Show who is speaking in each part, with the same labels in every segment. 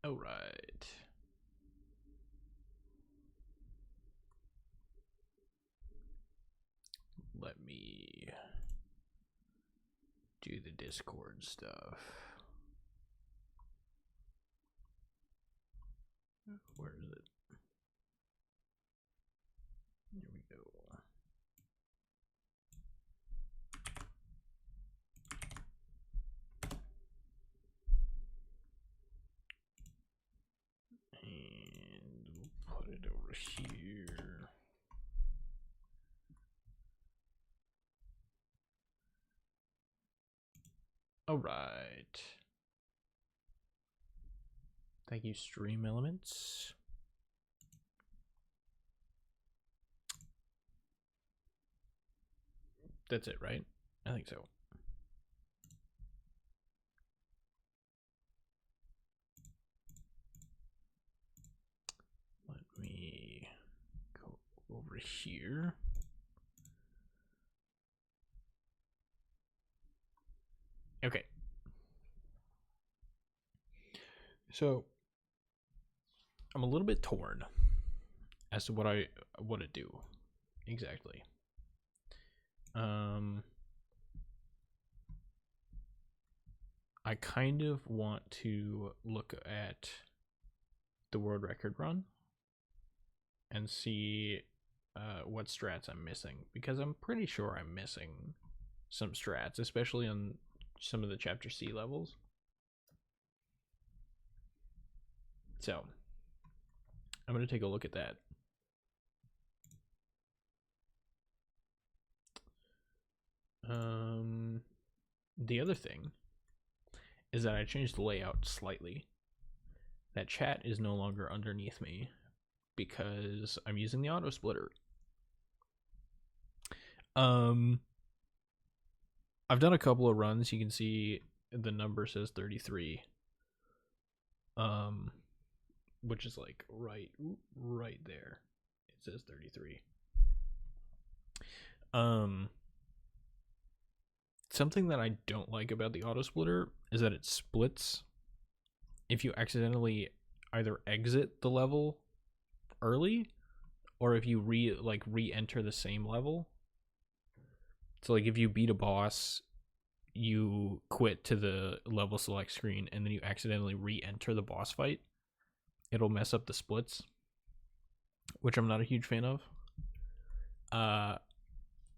Speaker 1: All right. Let me do the Discord stuff. Where is it? Here we go. And we'll put it over here. All right. Thank you, Stream Elements. That's it, right? I think so. Let me go over here. Okay. So I'm a little bit torn as to what I want to do exactly. I kind of want to look at the world record run and see what strats I'm missing, because I'm pretty sure I'm missing some strats, especially on some of the chapter C levels. So I'm going to take a look at that. The other thing is that I changed the layout slightly. That chat is no longer underneath me because I'm using the auto splitter. I've done a couple of runs. You can see the number says 33. Which is like right there. It says 33. Something that I don't like about the auto splitter is that it splits if you accidentally either exit the level early or if you re-enter the same level. So like if you beat a boss, you quit to the level select screen and then you accidentally re-enter the boss fight, it'll mess up the splits, which I'm not a huge fan of.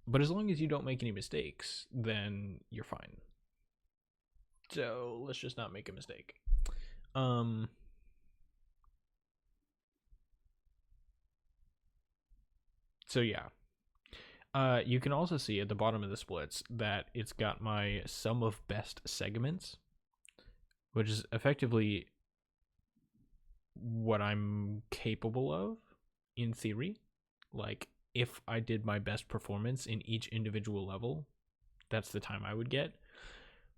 Speaker 1: But as long as you don't make any mistakes, then you're fine. So let's just not make a mistake. So yeah. You can also see at the bottom of the splits that it's got my sum of best segments, which is effectively what I'm capable of in theory. Like, if I did my best performance in each individual level, that's the time I would get,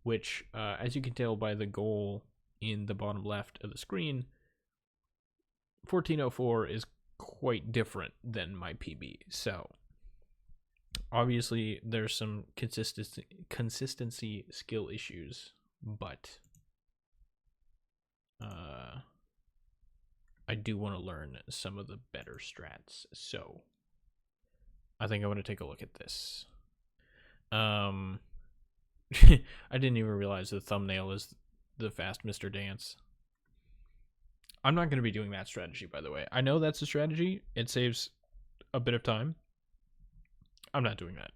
Speaker 1: which, as you can tell by the goal in the bottom left of the screen, 1404 is quite different than my PB. So obviously there's some consistency skill issues, but I do want to learn some of the better strats, so I think I want to take a look at this. I didn't even realize the thumbnail is the Fast Mr. Dance. I'm not going to be doing that strategy, by the way. I know that's a strategy. It saves a bit of time. I'm not doing that.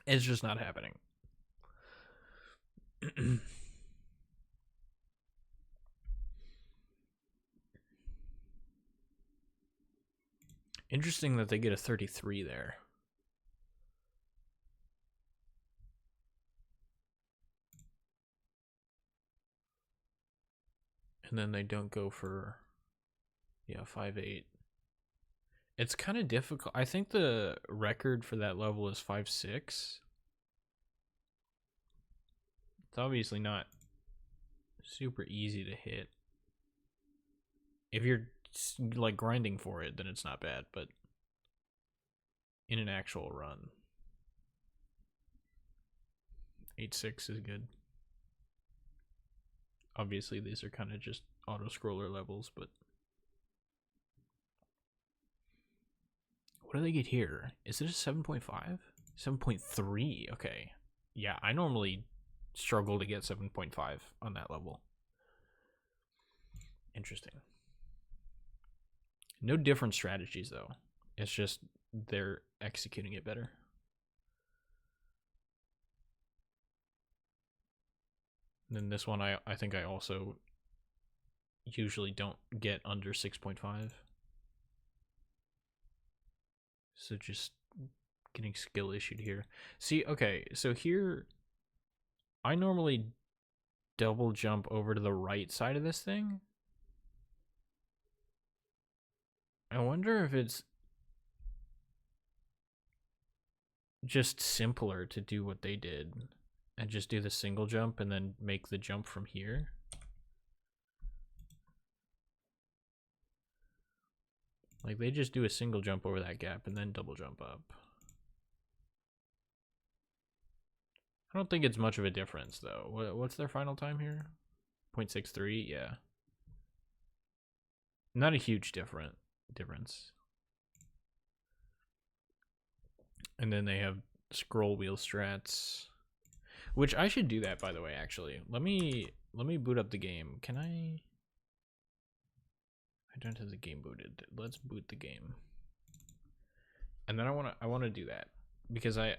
Speaker 1: It's just not happening. Interesting that they get a 33 there. And then they don't go for, 5.8. It's kind of difficult. I think the record for that level is 5.6. It's obviously not super easy to hit. If you're like grinding for it, then it's not bad, but in an actual run, 8-6 is good. Obviously, these are kind of just auto-scroller levels, but... What do they get here? Is it a 7.5? 7.3, okay. Yeah, I normally struggle to get 7.5 on that level. Interesting. No different strategies, though. It's just they're executing it better. And then this one, I think I also usually don't get under 6.5. So just getting skill issued here. See, okay, so here, I normally double jump over to the right side of this thing. I wonder if it's just simpler to do what they did and just do the single jump and then make the jump from here. Like, they just do a single jump over that gap and then double jump up. I don't think it's much of a difference, though. What's their final time here? 0.63, yeah. Not a huge difference. And then they have scroll wheel strats, which I should do that, by the way. Actually, let me boot up the game. Can I don't have the game booted. Let's boot the game, and then I want to do that because I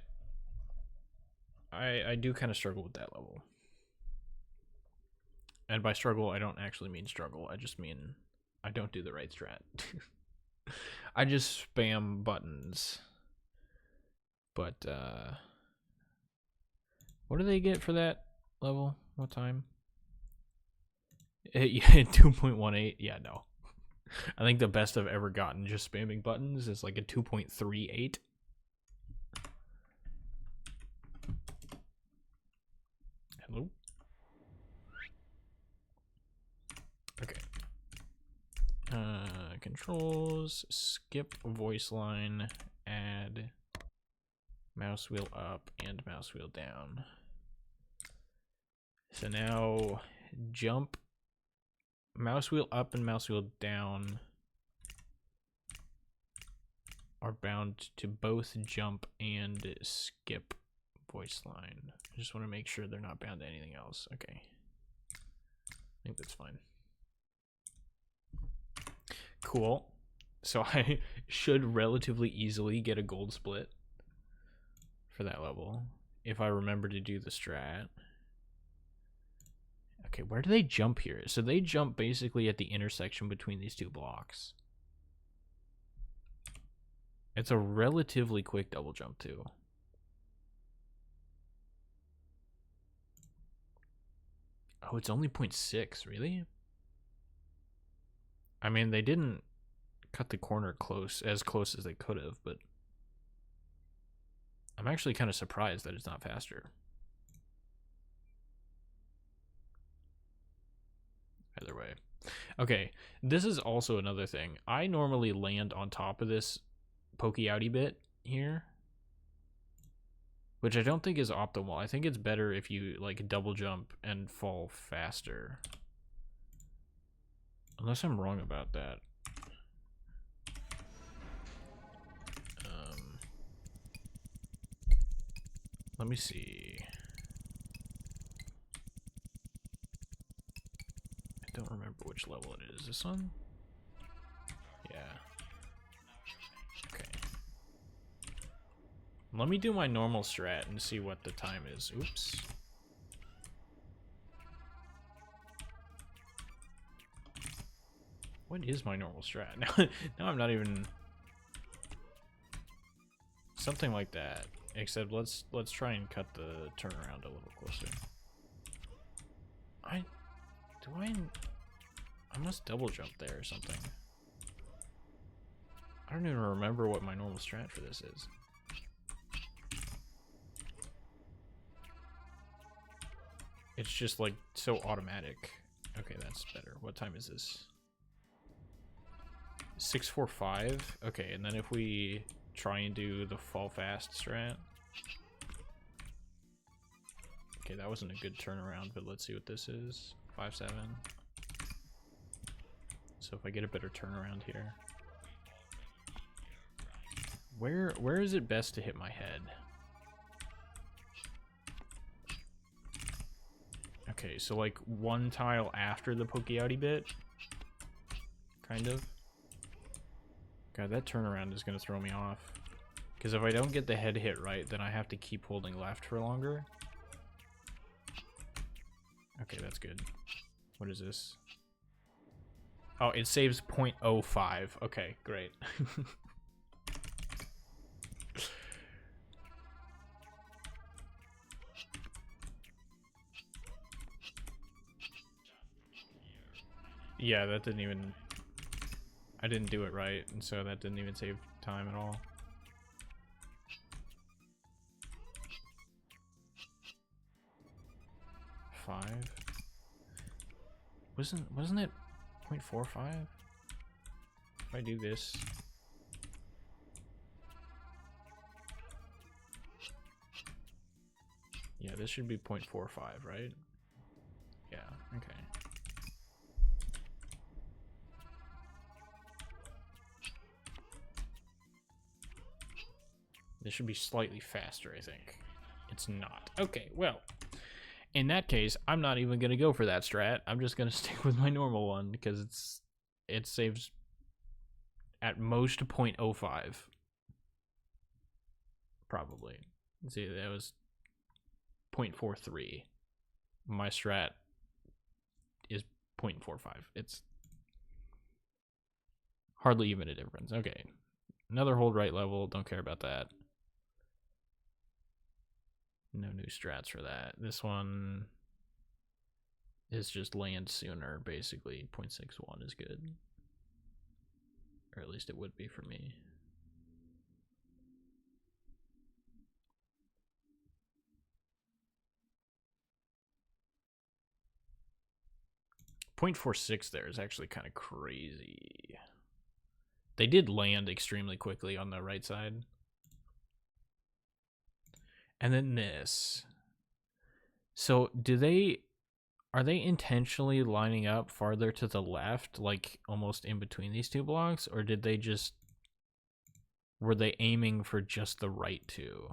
Speaker 1: do kind of struggle with that level. And by struggle, I don't actually mean struggle. I just mean I don't do the right strat. I just spam buttons. But, what do they get for that level? What time? Yeah, 2.18. Yeah, no. I think the best I've ever gotten just spamming buttons is like a 2.38. Hello? Okay. Controls, skip voice line, add mouse wheel up and mouse wheel down. So now jump, mouse wheel up and mouse wheel down are bound to both jump and skip voice line. I just want to make sure they're not bound to anything else. Okay. I think that's fine. Cool. So I should relatively easily get a gold split for that level if I remember to do the strat. Okay, where do they jump here? So they jump basically at the intersection between these two blocks. It's a relatively quick double jump too. Oh, it's only 0.6, really? I mean, they didn't cut the corner as close as they could have, but I'm actually kind of surprised that it's not faster. Either way. Okay, this is also another thing. I normally land on top of this pokey outy bit here, which I don't think is optimal. I think it's better if you like double jump and fall faster. Unless I'm wrong about that. Let me see. I don't remember which level it is. This one? Yeah. Okay. Let me do my normal strat and see what the time is. Oops. What is my normal strat? Now I'm not even... Something like that. Except let's try and cut the turnaround a little closer. I must double jump there or something. I don't even remember what my normal strat for this is. It's just like so automatic. Okay, that's better. What time is this? 6:45. Okay, and then if we try and do the fall fast strat. Okay, that wasn't a good turnaround, but let's see what this is. 5-7. So if I get a better turnaround here. Where is it best to hit my head? Okay, so like one tile after the pokey outy bit. Kind of. God, that turnaround is going to throw me off. Because if I don't get the head hit right, then I have to keep holding left for longer. Okay, that's good. What is this? Oh, it saves 0.05. Okay, great. Yeah, that didn't even... I didn't do it right, and so that didn't even save time at all. Five. Wasn't it 0.45? If I do this... Yeah, this should be 0.45, right? Yeah, okay. This should be slightly faster, I think. It's not. Okay, well, in that case, I'm not even going to go for that strat. I'm just going to stick with my normal one because it saves at most 0.05. Probably. Let's see, that was 0.43. My strat is 0.45. It's hardly even a difference. Okay. Another hold right level. Don't care about that. No new strats for that. This one is just land sooner, basically. 0.61 is good. Or at least it would be for me. .46 there is actually kind of crazy. They did land extremely quickly on the right side. And then this. So are they intentionally lining up farther to the left, like almost in between these two blocks? Or did they just, were they aiming for just the right two?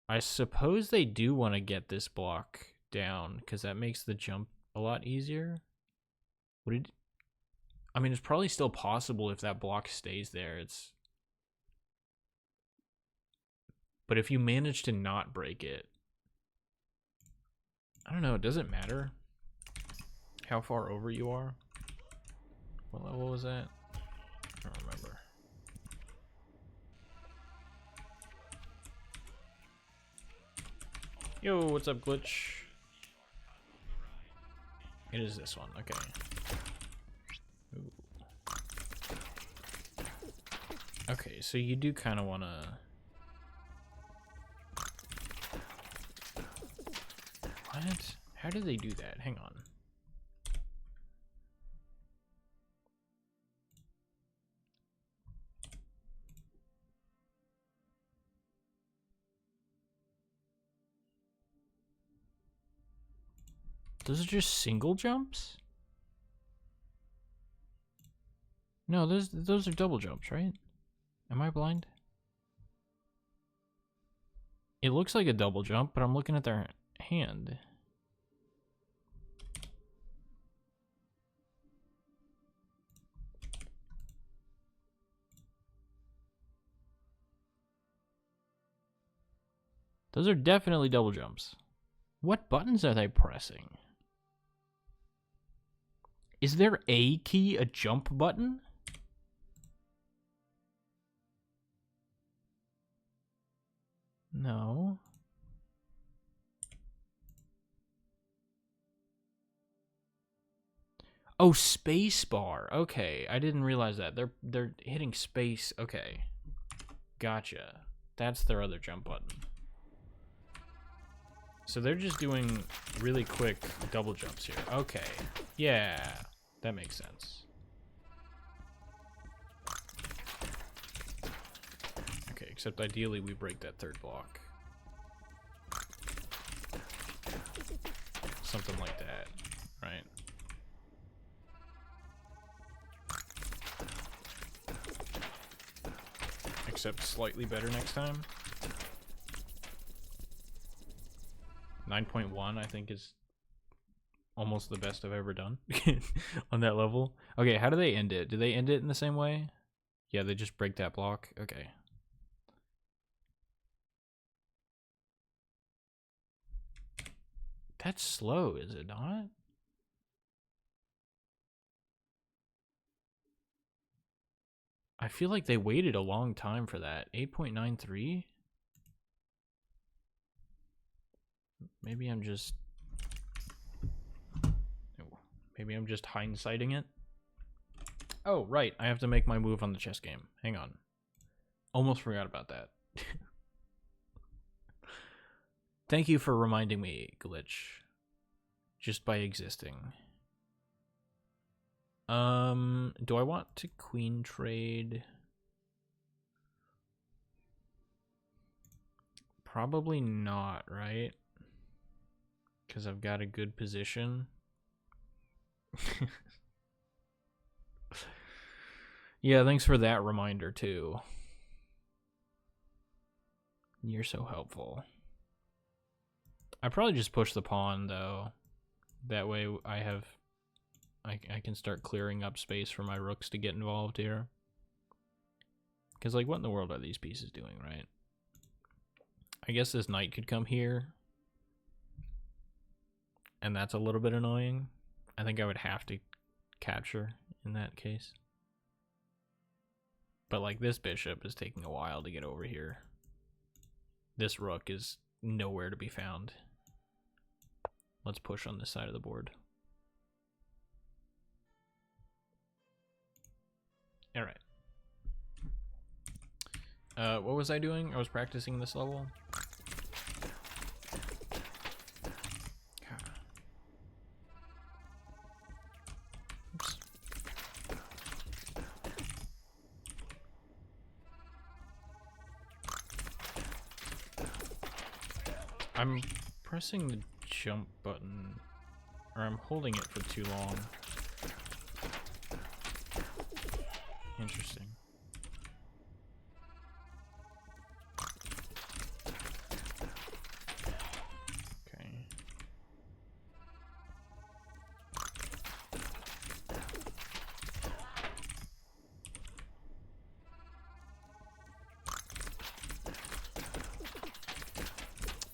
Speaker 1: I suppose they do want to get this block down because that makes the jump a lot easier. I mean, it's probably still possible if that block stays there. But if you manage to not break it, I don't know, does it matter how far over you are? What level was that? I don't remember. Yo, what's up, Glitch? It is this one, okay. Ooh. Okay, so you do kind of want to... What? How do they do that? Hang on. Those are just single jumps? No, those are double jumps, right? Am I blind? It looks like a double jump, but I'm looking at their hand. Those are definitely double jumps. What buttons are they pressing? Is their A key a jump button? No. Oh, space bar. Okay, I didn't realize that. They're hitting space. Okay. Gotcha. That's their other jump button. So they're just doing really quick double jumps here. Okay. Yeah, that makes sense. Okay, except ideally we break that third block. something like that, right? Except slightly better next time. 9.1 I think is almost the best I've ever done on that level. Okay, how do they end it? Do they end it in the same way? Yeah, they just break that block. Okay. That's slow, is it not? I feel like they waited a long time for that. 8.93? Maybe I'm just hindsighting it. Oh, right. I have to make my move on the chess game. Hang on. Almost forgot about that. Thank you for reminding me, Glitch. Just by existing. Do I want to queen trade? Probably not, right? Because I've got a good position. Yeah, thanks for that reminder too. You're so helpful. I probably just push the pawn though. That way I can start clearing up space for my rooks to get involved here. Because like, what in the world are these pieces doing, right? I guess this knight could come here. And that's a little bit annoying. I think I would have to capture in that case. But like, this bishop is taking a while to get over here. This rook is nowhere to be found. Let's push on this side of the board. All right. What was I doing? I was practicing this level. Oops. I'm pressing the jump button, or I'm holding it for too long. Interesting. Okay.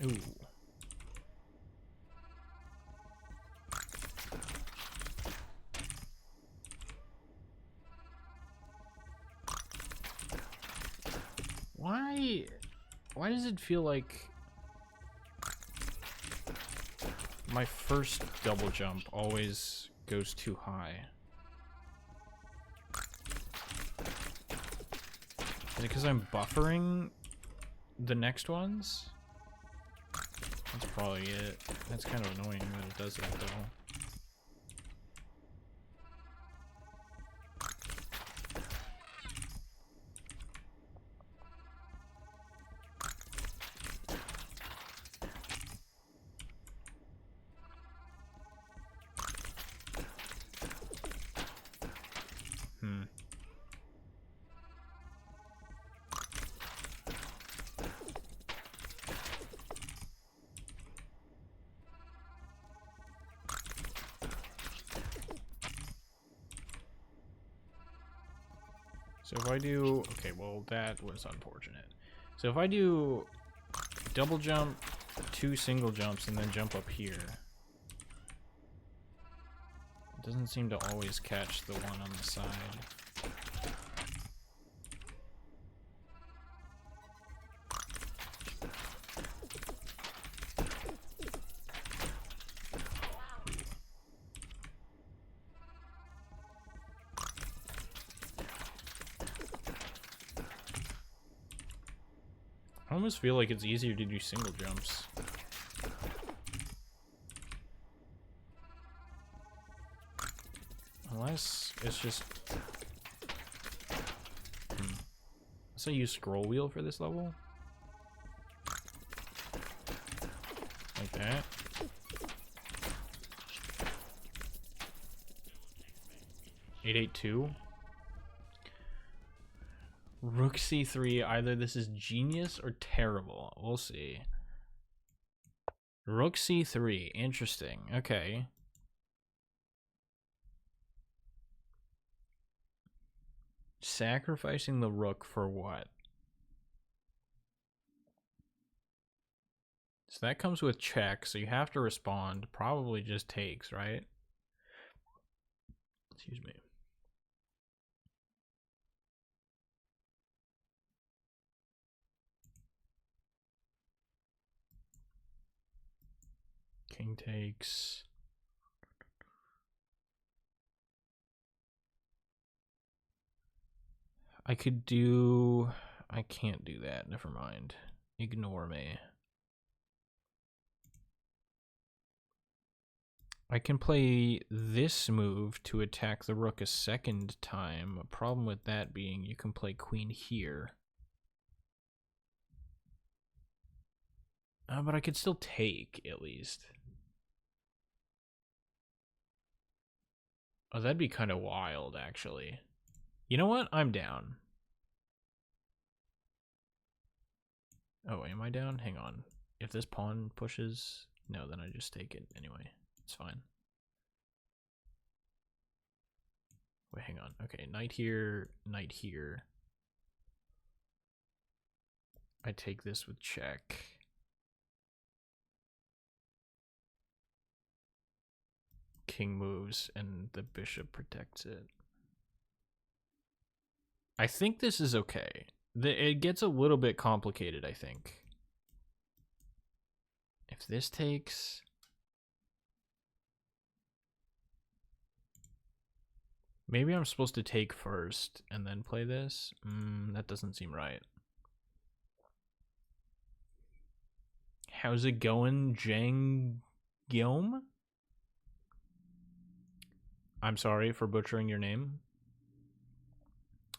Speaker 1: Ooh. Why does it feel like my first double jump always goes too high? Is it because I'm buffering the next ones? That's probably it. That's kind of annoying that it does that though. So if I do, okay, well that was unfortunate. So if I do double jump, 2 single jumps, and then jump up here, it doesn't seem to always catch the one on the side. I almost feel like it's easier to do single jumps. Unless it's just... Unless I use scroll wheel for this level. Like that. 882. Rook c3. Either this is genius or terrible. We'll see. Rook c3. Interesting. Okay. Sacrificing the rook for what? So that comes with check, so you have to respond. Probably just takes, right? Excuse me. King takes. I could do... I can't do that. Never mind. Ignore me. I can play this move to attack the rook a second time. A problem with that being you can play queen here. But I could still take, at least. Oh, that'd be kind of wild, actually. You know what? I'm down. Oh, am I down? Hang on. If this pawn pushes... No, then I just take it anyway. It's fine. Wait, hang on. Okay, knight here, knight here. I take this with check. King moves, and the bishop protects it. I think this is okay. It gets a little bit complicated, I think. If this takes... Maybe I'm supposed to take first and then play this? That doesn't seem right. How's it going, Jang Guillaume? I'm sorry for butchering your name.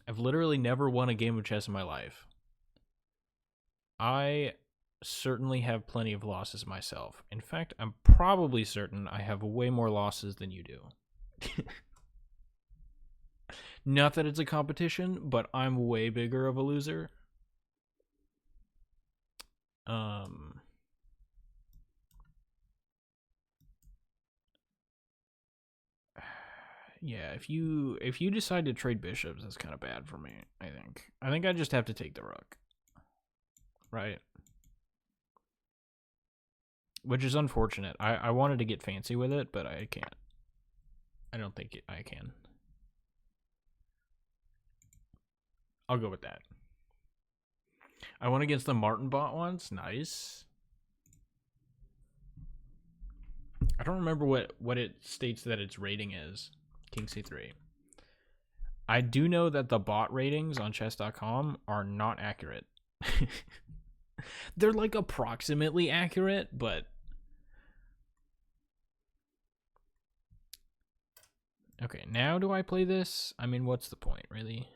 Speaker 1: I've literally never won a game of chess in my life. I certainly have plenty of losses myself. In fact, I'm probably certain I have way more losses than you do. Not that it's a competition, but I'm way bigger of a loser. Yeah, if you decide to trade bishops, that's kind of bad for me, I think. I think I just have to take the rook. Right? Which is unfortunate. I wanted to get fancy with it, but I can't. I don't think I can. I'll go with that. I went against the Martin bot once. Nice. I don't remember what it states that its rating is. King c3. I do know that the bot ratings on chess.com are not accurate. They're like approximately accurate, but... Okay, now do I play this? I mean, what's the point, really?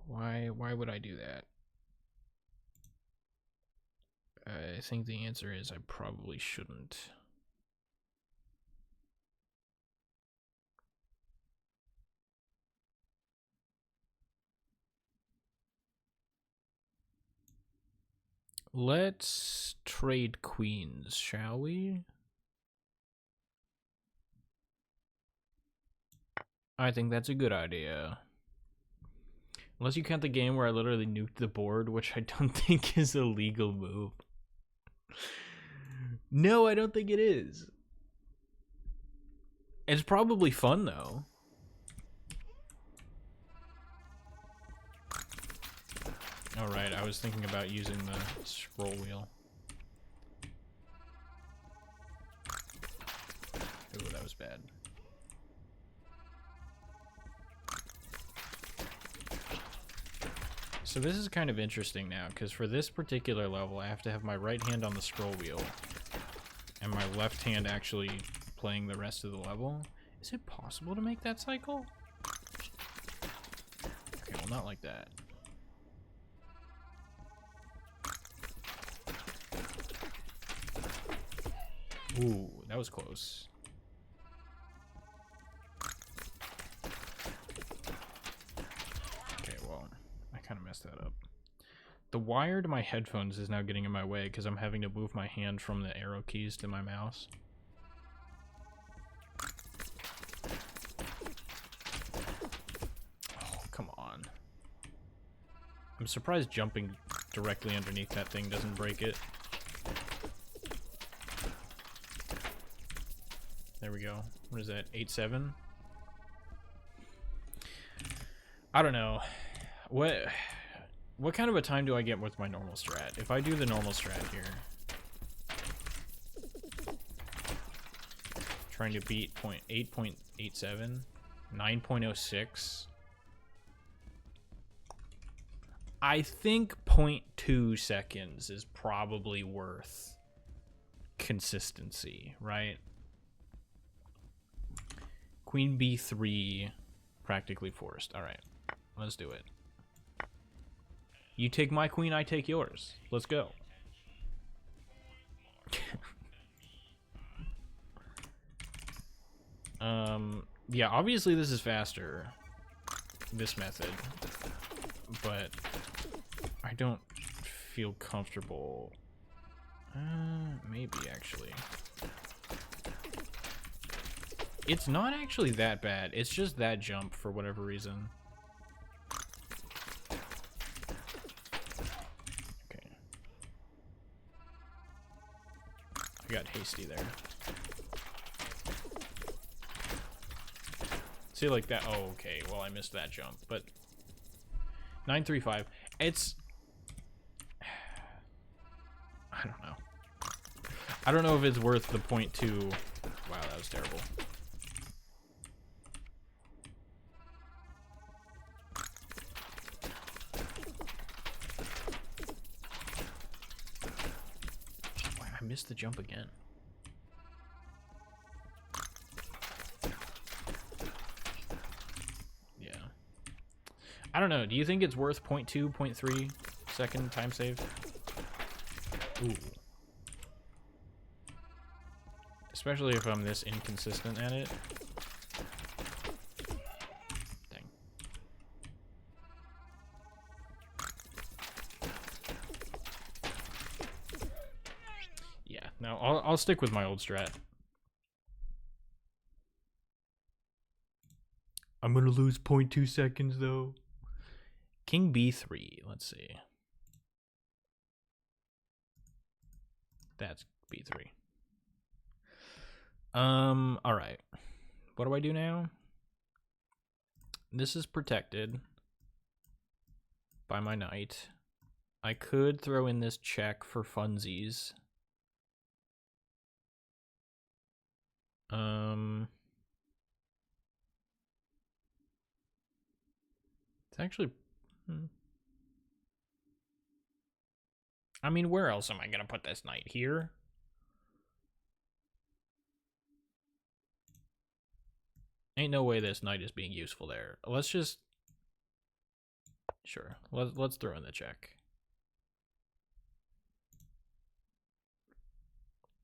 Speaker 1: Why would I do that? I think the answer is I probably shouldn't. Let's trade queens, shall we? I think that's a good idea. Unless you count the game where I literally nuked the board, which I don't think is a legal move. No, I don't think it is. It's probably fun, though. Alright, I was thinking about using the scroll wheel. Ooh, that was bad. So this is kind of interesting now, because for this particular level, I have to have my right hand on the scroll wheel, and my left hand actually playing the rest of the level. Is it possible to make that cycle? Okay, well, not like that. Ooh, that was close. messed that up. The wire to my headphones is now getting in my way because I'm having to move my hand from the arrow keys to my mouse. Oh, come on. I'm surprised jumping directly underneath that thing doesn't break it. There we go. What is that? 8-7? I don't know. What kind of a time do I get with my normal strat? If I do the normal strat here, trying to beat 8.87, 9.06. I think 0.2 seconds is probably worth consistency, right? Queen B3, practically forced. All right, let's do it. You take my queen, I take yours. Let's go. Yeah, obviously this is faster, this method, but I don't feel comfortable. Maybe actually. It's not actually that bad. It's just that jump for whatever reason. Okay. I got hasty there. See, like that. Oh, okay. Well, I missed that jump, but 935. It's. I don't know. I don't know if it's worth the 0.2. Wow, that was terrible. Wow, I missed the jump again. I don't know. Do you think it's worth 0.2, 0.3 second time save? Ooh. Especially if I'm this inconsistent at it. Dang. Yeah, no, I'll stick with my old strat. I'm gonna lose 0.2 seconds though. King B3, let's see. That's B3. All right. What do I do now? This is protected by my knight. I could throw in this check for funsies. It's actually... I mean, where else am I gonna put this knight? Here? Ain't no way this knight is being useful there. Let's just... Sure. Let's throw in the check.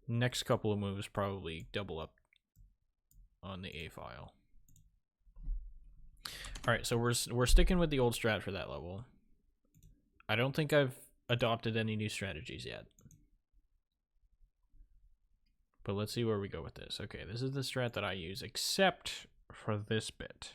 Speaker 1: Next couple of moves probably double up on the A file. Alright, so we're sticking with the old strat for that level. I don't think I've adopted any new strategies yet. But let's see where we go with this. Okay, this is the strat that I use, except for this bit.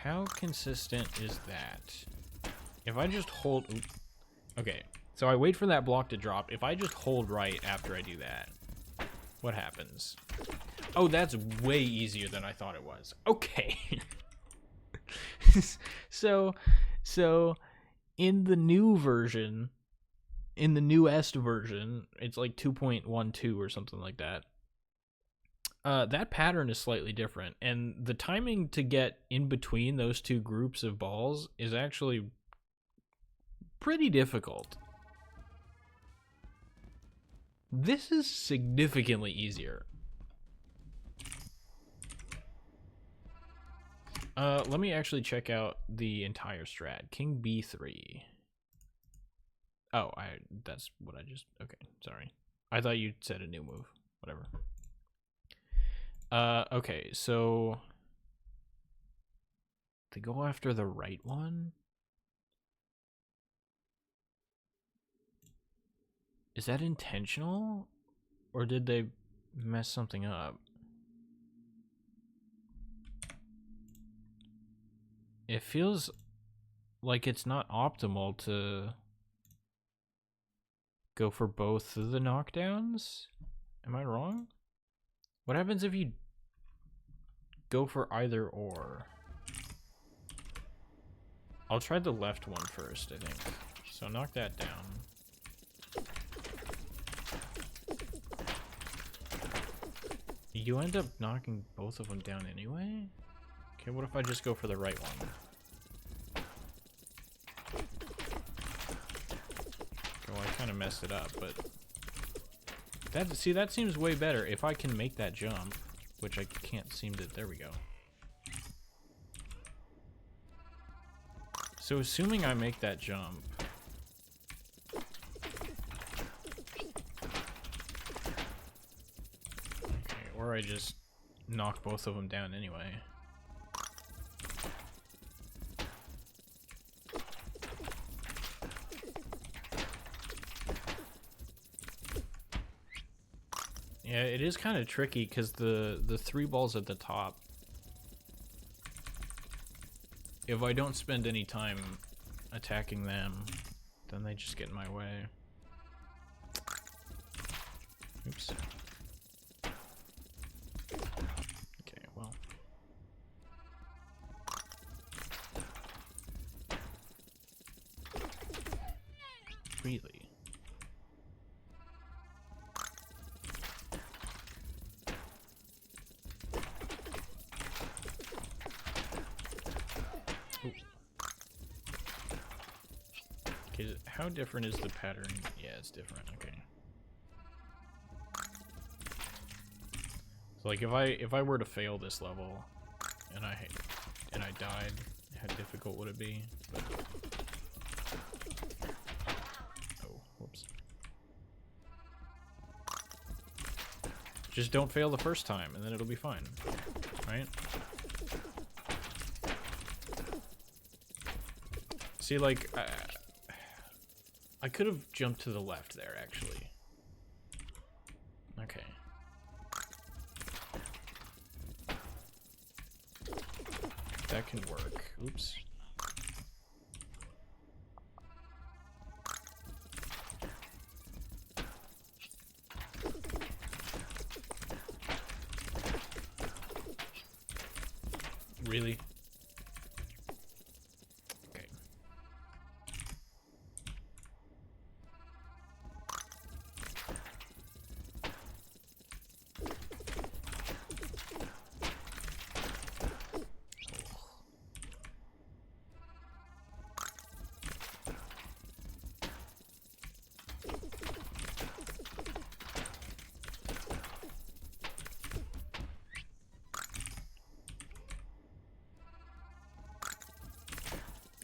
Speaker 1: How consistent is that? If I just hold... Oops. Okay, so I wait for that block to drop. If I just hold right after I do that, what happens? Oh, that's way easier than I thought it was. Okay. So in the new version, in the newest version, it's like 2.12 or something like that. That pattern is slightly different, and the timing to get in between those two groups of balls is actually pretty difficult. This is significantly easier. Let me actually check out the entire strat. King B3. Oh, that's what I just... Okay, sorry. I thought you said a new move. Whatever. Okay, so they go after the right one? Is that intentional? Or did they mess something up? It feels like it's not optimal to go for both of the knockdowns. Am I wrong? What happens if you go for either or? I'll try the left one first, I think. So knock that down. You end up knocking both of them down anyway? Okay, what if I just go for the right one? Okay, well, I kind of messed it up, but... See, that seems way better if I can make that jump, which I can't seem to... There we go. So assuming I make that jump... Okay, or I just knock both of them down anyway. Yeah, it is kind of tricky because the 3 balls at the top, if I don't spend any time attacking them, then they just get in my way. Oops. Okay, well. Really? Okay, how different is the pattern? Yeah, it's different. Okay. So like if I were to fail this level and I died, how difficult would it be? But, oh, whoops. Just don't fail the first time and then it'll be fine. Right? See, like I could have jumped to the left there, actually. Okay. That can work. Oops. Really? Okay.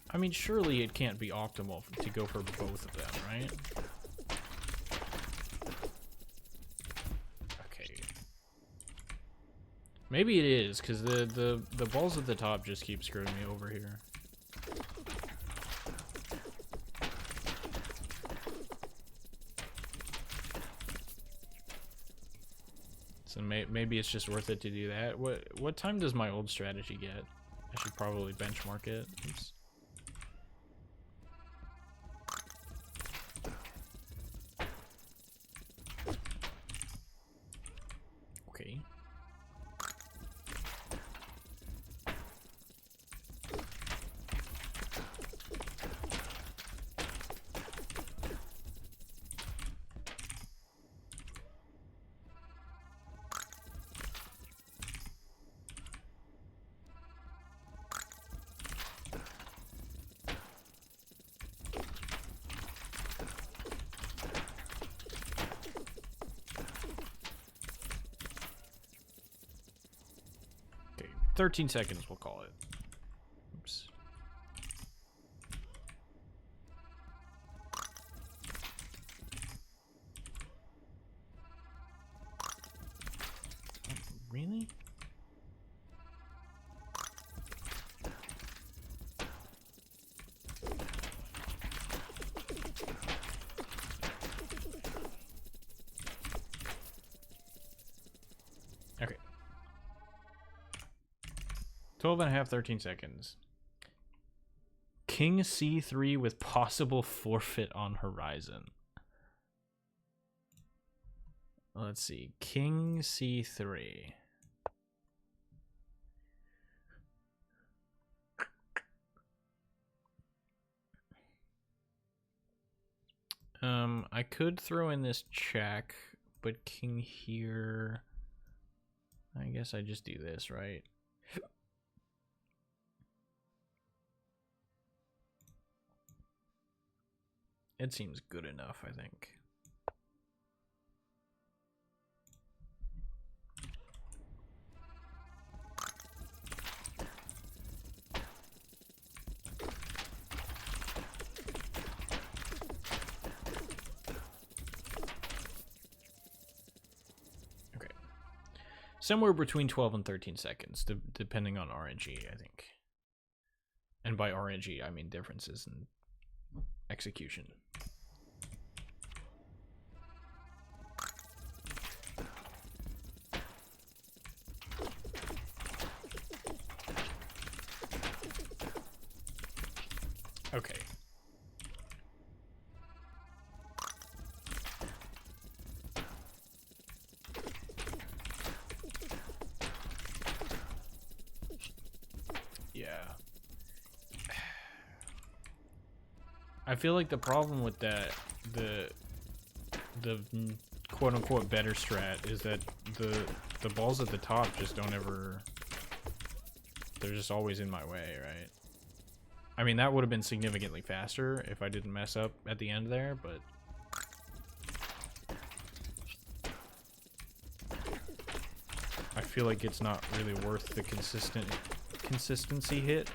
Speaker 1: I mean, surely it can't be optimal to go for both of them, right? Okay. Maybe it is, because the balls at the top just keep screwing me over here. So maybe it's just worth it to do that. What time does my old strategy get? I should probably benchmark it. Oops. Okay. Okay, 13 seconds, we'll call it. Oops. 12 and a half, 13 seconds. King C3 with possible forfeit on horizon. Let's see. King C3. I could throw in this check, but king here. I guess I just do this, right? It seems good enough, I think. Okay. Somewhere between 12 and 13 seconds, depending on RNG, I think. And by RNG, I mean differences in execution. Okay. Yeah. I feel like the problem with that, the quote-unquote better strat is that the balls at the top just don't ever, they're just always in my way, right? I mean, that would have been significantly faster if I didn't mess up at the end there, but I feel like it's not really worth the consistency hit.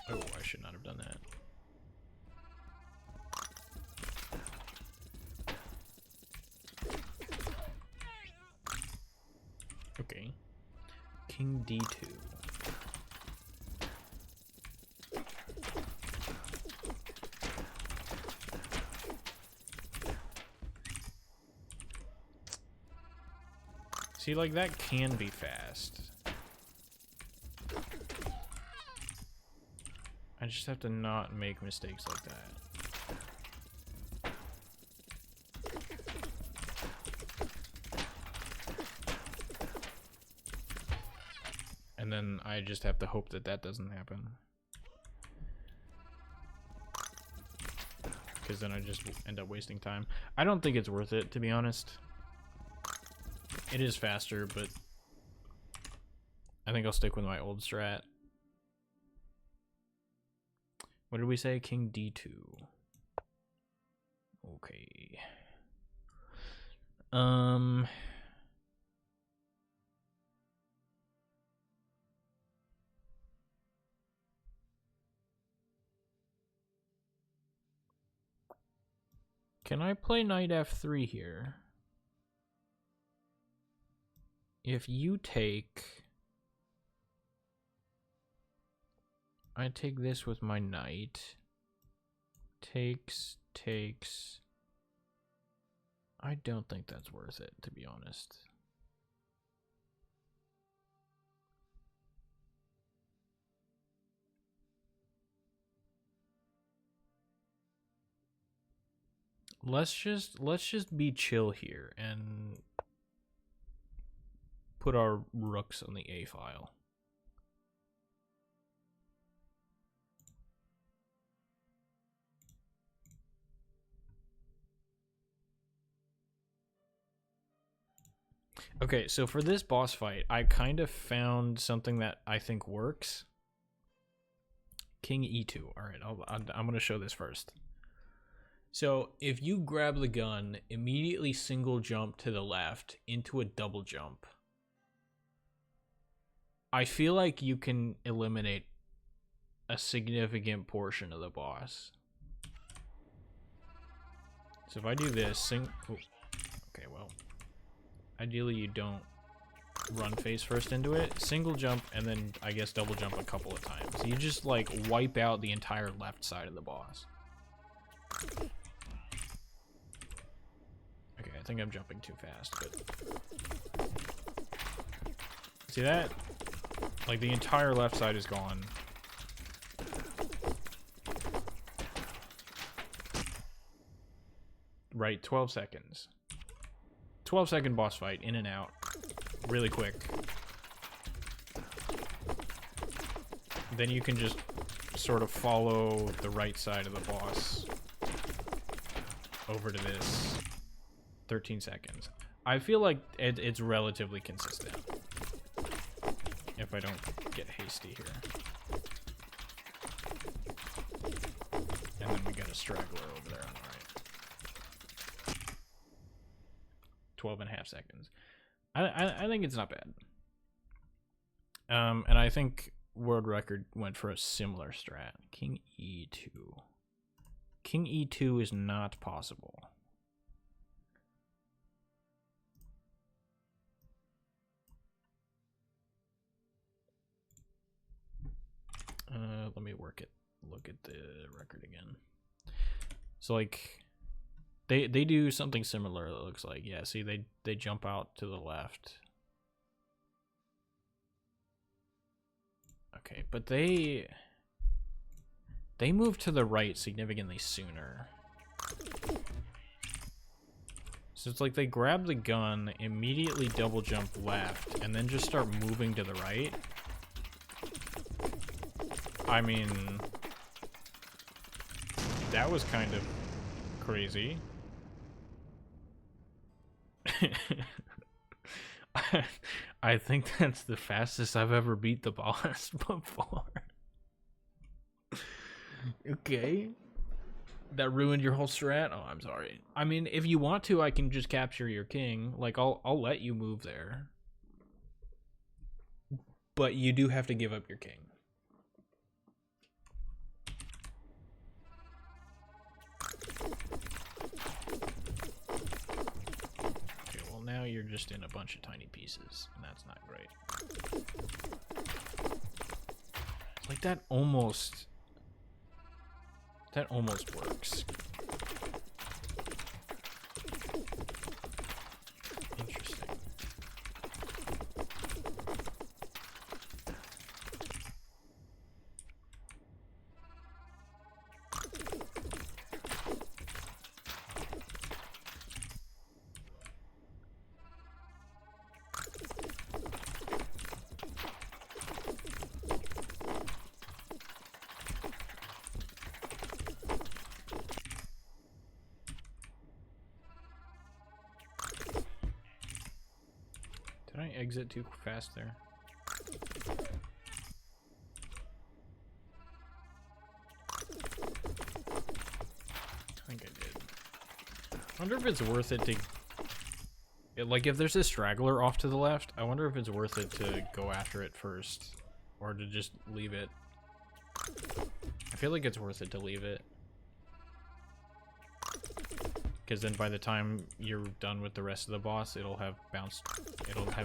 Speaker 1: Oh, I should not have done that. Okay. King D2. See, like, that can be fast. I just have to not make mistakes like that. And then I just have to hope that that doesn't happen. Because then I just end up wasting time. I don't think it's worth it, to be honest. It is faster, but I think I'll stick with my old strat. What did we say? King D2. Okay. Can I play knight f3 here? If you take... I take this with my knight. Takes. I don't think that's worth it, to be honest. Let's just be chill here and put our rooks on the A file. Okay, so for this boss fight, I kind of found something that I think works. King E2. All right, I'm going to show this first. So if you grab the gun, immediately single jump to the left into a double jump, I feel like you can eliminate a significant portion of the boss. So if I do this, okay, well, ideally you don't run face first into it, single jump, and then I guess double jump a couple of times. You just like wipe out the entire left side of the boss. Okay, I think I'm jumping too fast, but... See that? Like, the entire left side is gone. Right, 12 seconds. 12-second boss fight, in and out. Really quick. Then you can just sort of follow the right side of the boss over to this. 13 seconds. I feel like it's relatively consistent. If I don't get hasty here. And then we got a straggler over there on the right. 12.5 seconds. I think it's not bad. And I think world record went for a similar strat. King E2. King E2 is not possible. Let me look at the record again. So like they do something similar, it looks like. Yeah, see they jump out to the left. Okay, but they move to the right significantly sooner. So it's like they grab the gun, immediately double jump left, and then just start moving to the right. I mean, that was kind of crazy. I think that's the fastest I've ever beat the boss before. Okay. That ruined your whole strat? Oh, I'm sorry. I mean, if you want to, I can just capture your king. Like, I'll let you move there. But you do have to give up your king. Okay, well now you're just in a bunch of tiny pieces, and that's not great. Like, that almost works. Interesting. Did I exit too fast there? I think I did. I wonder if it's worth it to... like, if there's a straggler off to the left, I wonder if it's worth it to go after it first. Or to just leave it. I feel like it's worth it to leave it. Because then by the time you're done with the rest of the boss, it'll have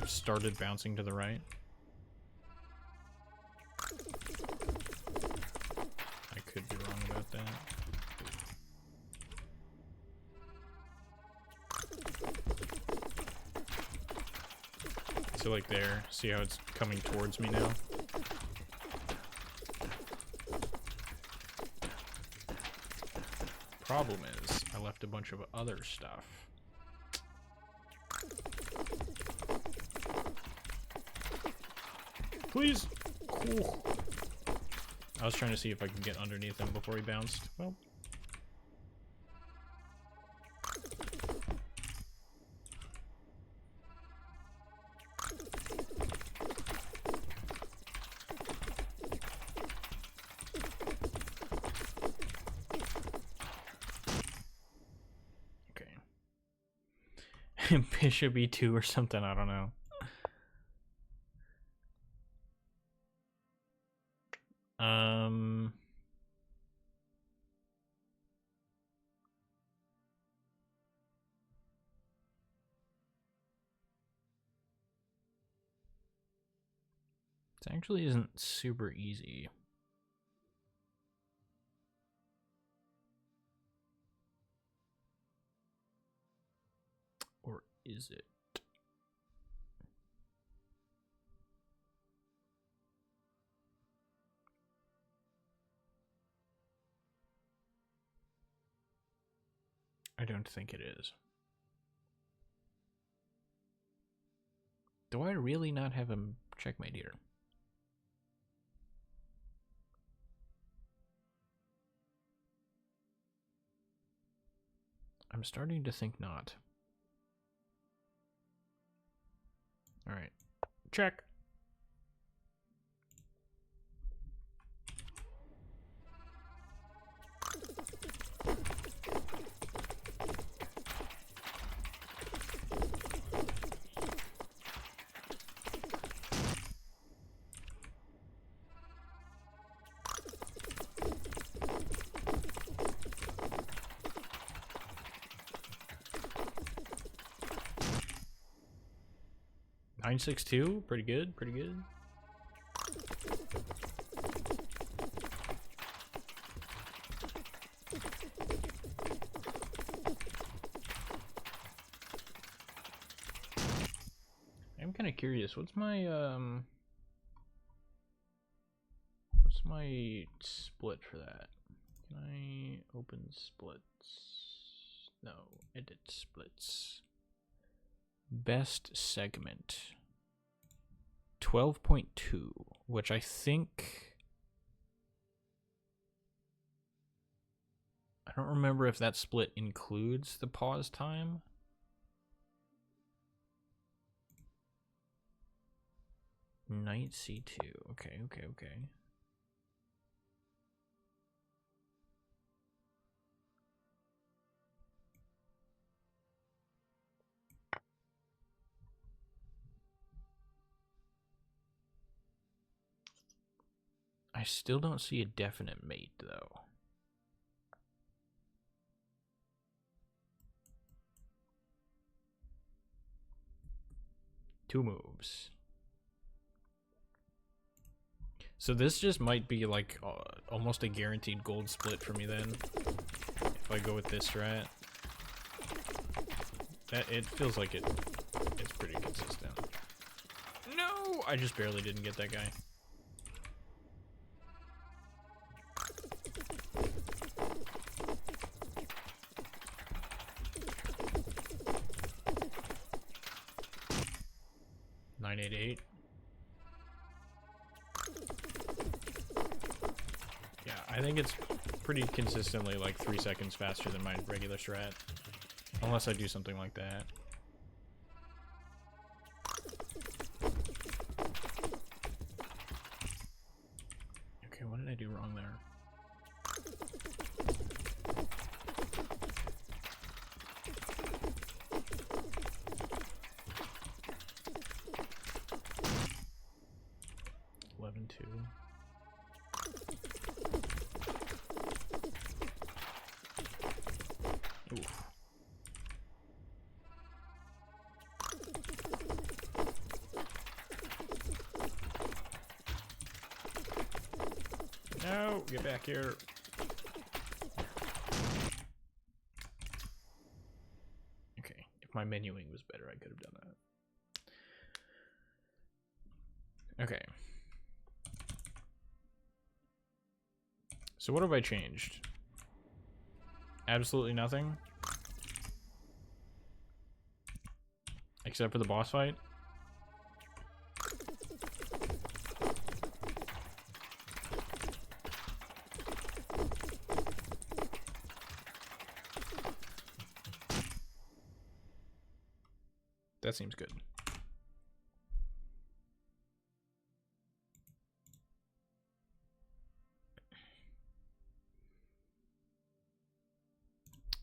Speaker 1: started bouncing to the right. I could be wrong about that. So like there, see how it's coming towards me now? Problem is, I left a bunch of other stuff. Please! Cool. I was trying to see if I could get underneath him before he bounced. Well. Bishop E2 or something, I don't know. It actually isn't super easy. is it? I don't think it is. Do I really not have a checkmate here? I'm starting to think not. All right, check. $962, pretty good, pretty good. I'm kind of curious. What's my split for that? Can I open splits? No, edit splits. Best segment 12.2, which I think, I don't remember if that split includes the pause time. Knight c2. Okay. I still don't see a definite mate, though. Two moves. So this just might be like almost a guaranteed gold split for me then, if I go with this strat. It feels like it's pretty consistent. No, I just barely didn't get that guy. $988. Yeah, I think it's pretty consistently like 3 seconds faster than my regular strat. Unless I do something like that. Okay, what did I do wrong there? $11.2. Oof. No, get back here. Okay, if my menuing was better, I could have done that. Okay. So what have I changed? Absolutely nothing. Except for the boss fight. That seems good.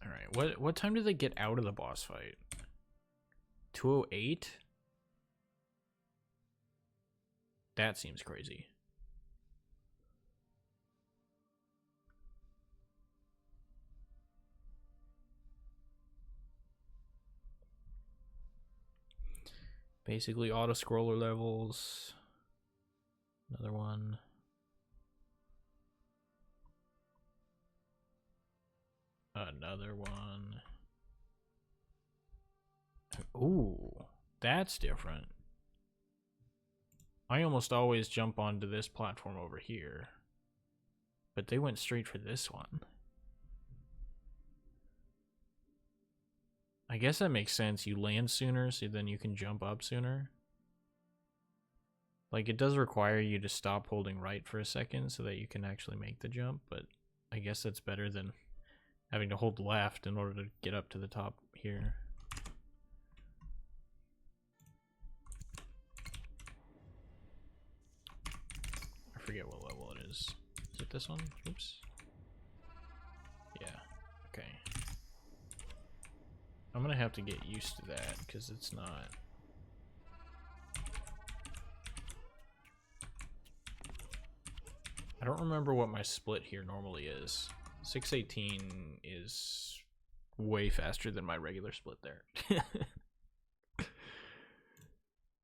Speaker 1: All right, what time do they get out of the boss fight? 2:08? That seems crazy. Basically auto scroller levels. Another one. Another one. Ooh, that's different. I almost always jump onto this platform over here, but they went straight for this one. I guess that makes sense. You land sooner, so then you can jump up sooner. Like, it does require you to stop holding right for a second so that you can actually make the jump, but I guess that's better than having to hold left in order to get up to the top here. I forget what level it is. Is it this one? Oops. Yeah. Okay. I'm gonna have to get used to that because it's not. I don't remember what my split here normally is. 618 is way faster than my regular split there.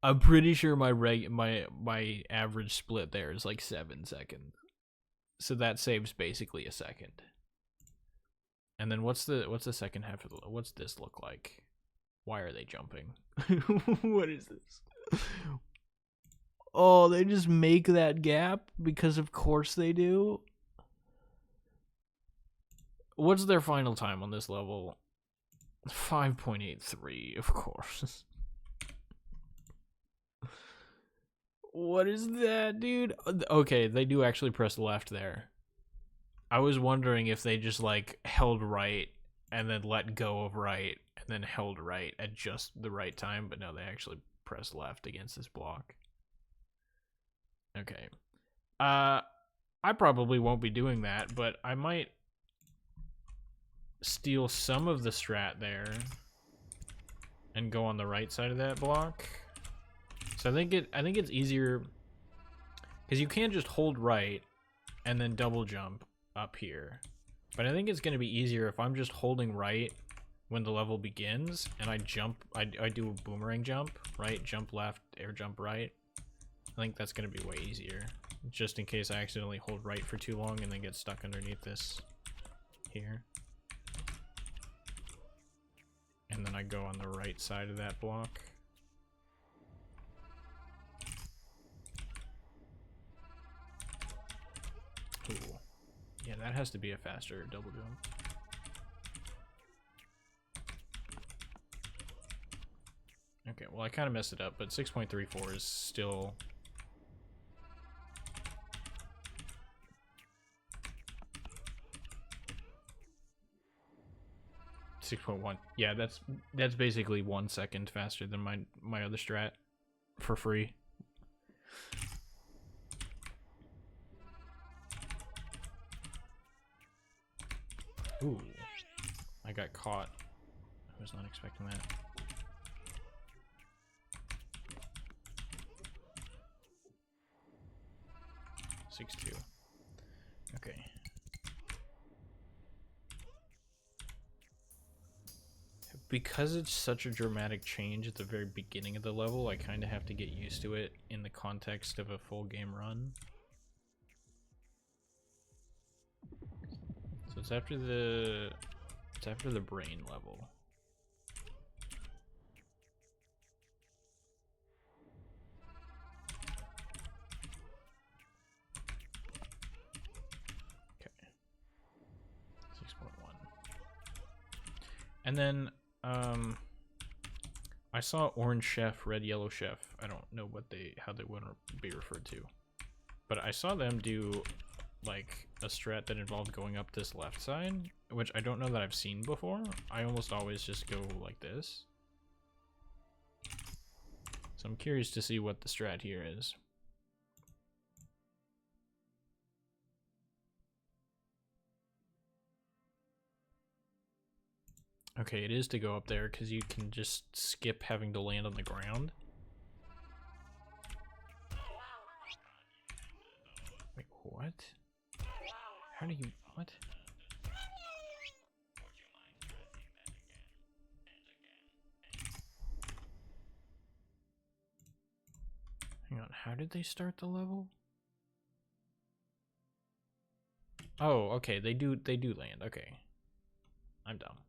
Speaker 1: I'm pretty sure my average split there is like 7 seconds. So that saves basically a second. And then what's the second half of the, what's this look like? Why are they jumping? What is this? Oh, they just make that gap because of course they do. What's their final time on this level? 5.83, of course. What is that, dude? Okay, they do actually press left there. I was wondering if they just like held right and then let go of right and then held right at just the right time, but no, they actually pressed left against this block. Okay. I probably won't be doing that, but I might steal some of the strat there and go on the right side of that block. So I think it's easier because you can't just hold right and then double jump up here. But I think it's going to be easier if I'm just holding right when the level begins and I jump, I do a boomerang jump, right? Jump left, air jump right. I think that's going to be way easier. Just in case I accidentally hold right for too long and then get stuck underneath this here. And then I go on the right side of that block. Ooh. Yeah, that has to be a faster double jump. Okay, well I kind of messed it up, but 6.34 is still... .1. Yeah, that's basically 1 second faster than my other strat for free. Ooh, I got caught. I was not expecting that. Six two. Okay. Because it's such a dramatic change at the very beginning of the level, I kind of have to get used to it in the context of a full game run. So it's after the brain level. Okay. 6.1. And then I saw orange chef, red yellow chef. I don't know how they would be referred to, but I saw them do like a strat that involved going up this left side, which I don't know that I've seen before. I almost always just go like this. So I'm curious to see what the strat here is. Okay, it is to go up there because you can just skip having to land on the ground. Wait, what? How do you... what? Hang on, how did they start the level? Oh, okay, they do land, okay. I'm dumb.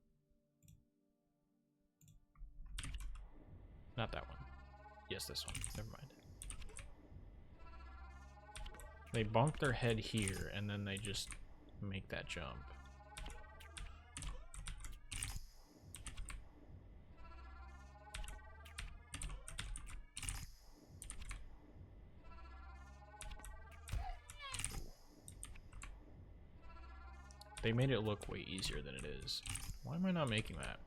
Speaker 1: not that one. Yes, this one. Never mind. They bonk their head here, and then they just make that jump. They made it look way easier than it is. Why am I not making that?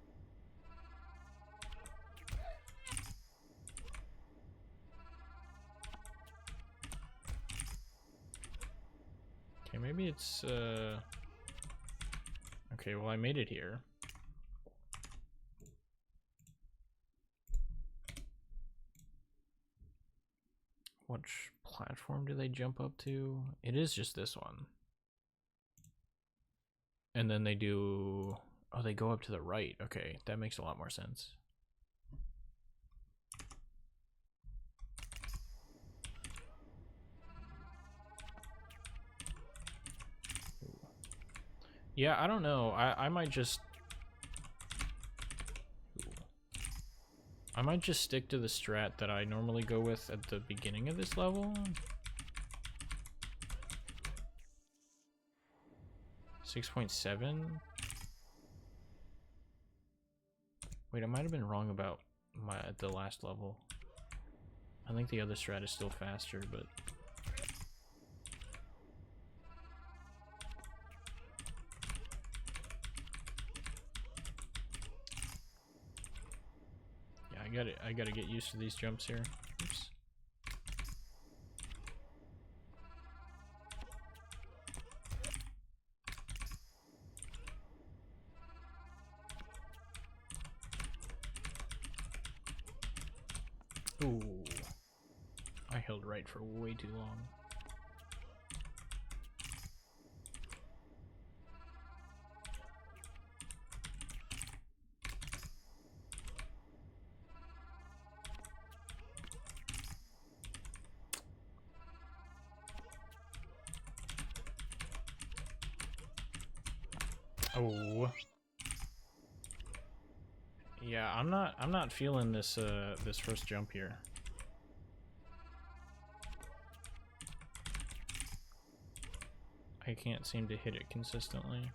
Speaker 1: Okay, maybe it's, okay, well, I made it here. Which platform do they jump up to? It is just this one. And then they do... Oh, they go up to the right. Okay, that makes a lot more sense. Yeah, I don't know. I might just... I might just stick to the strat that I normally go with at the beginning of this level. 6.7? Wait, I might have been wrong about the last level. I think the other strat is still faster, but... Yeah, I gotta get used to these jumps here. Oops. Ooh. I held right for way too long. Oh. Yeah, I'm not feeling this this first jump here. I can't seem to hit it consistently.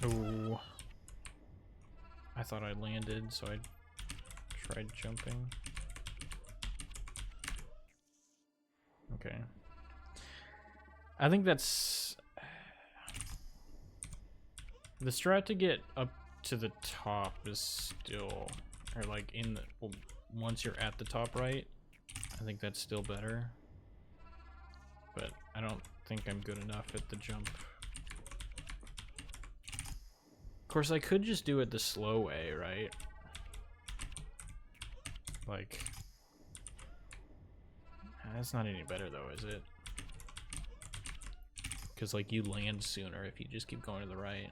Speaker 1: Oh. I thought I landed, so I tried jumping. Okay. I think that's... The strat to get up to the top is still... Or like in the... Well, once you're at the top right, I think that's still better. But I don't think I'm good enough at the jump. Of course, I could just do it the slow way, right? Like... That's not any better though, is it? Because like you land sooner if you just keep going to the right.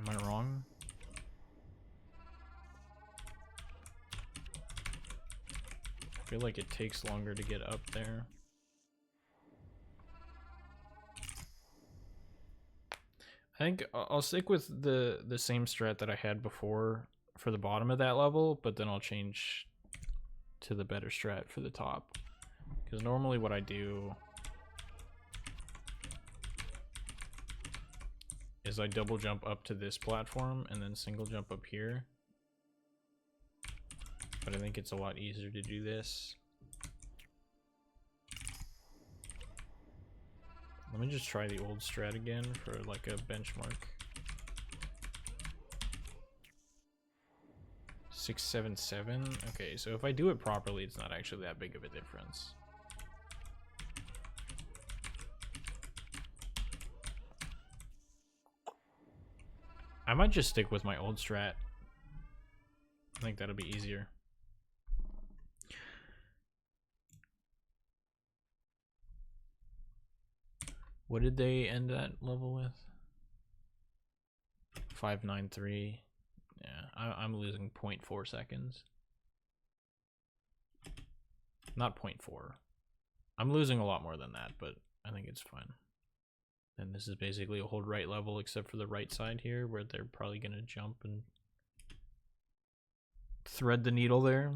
Speaker 1: Am I wrong? I feel like it takes longer to get up there. I think I'll stick with the same strat that I had before for the bottom of that level, but then I'll change to the better strat for the top. Because normally what I do is I double jump up to this platform and then single jump up here. But I think it's a lot easier to do this. Let me just try the old strat again for like a benchmark. 677. Okay, so if I do it properly, it's not actually that big of a difference. I might just stick with my old strat. I think that'll be easier. What did they end that level with? 593. Yeah, I'm losing 0.4 seconds. Not 0.4. I'm losing a lot more than that, but I think it's fine. And this is basically a hold right level except for the right side here where they're probably going to jump and thread the needle there.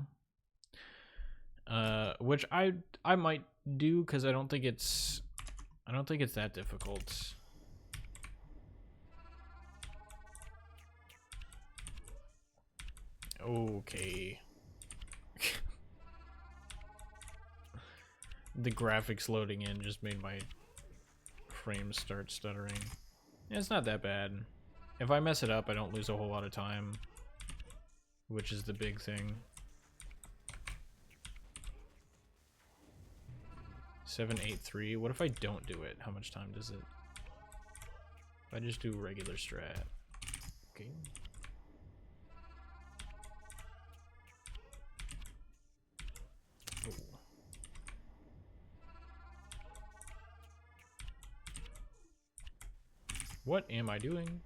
Speaker 1: Which I might do because I don't think it's that difficult. Okay. The graphics loading in just made my frames start stuttering. Yeah, it's not that bad. If I mess it up, I don't lose a whole lot of time, which is the big thing. 783. What if I don't do it? How much time does it? If I just do regular strat. Okay. Ooh. What am I doing?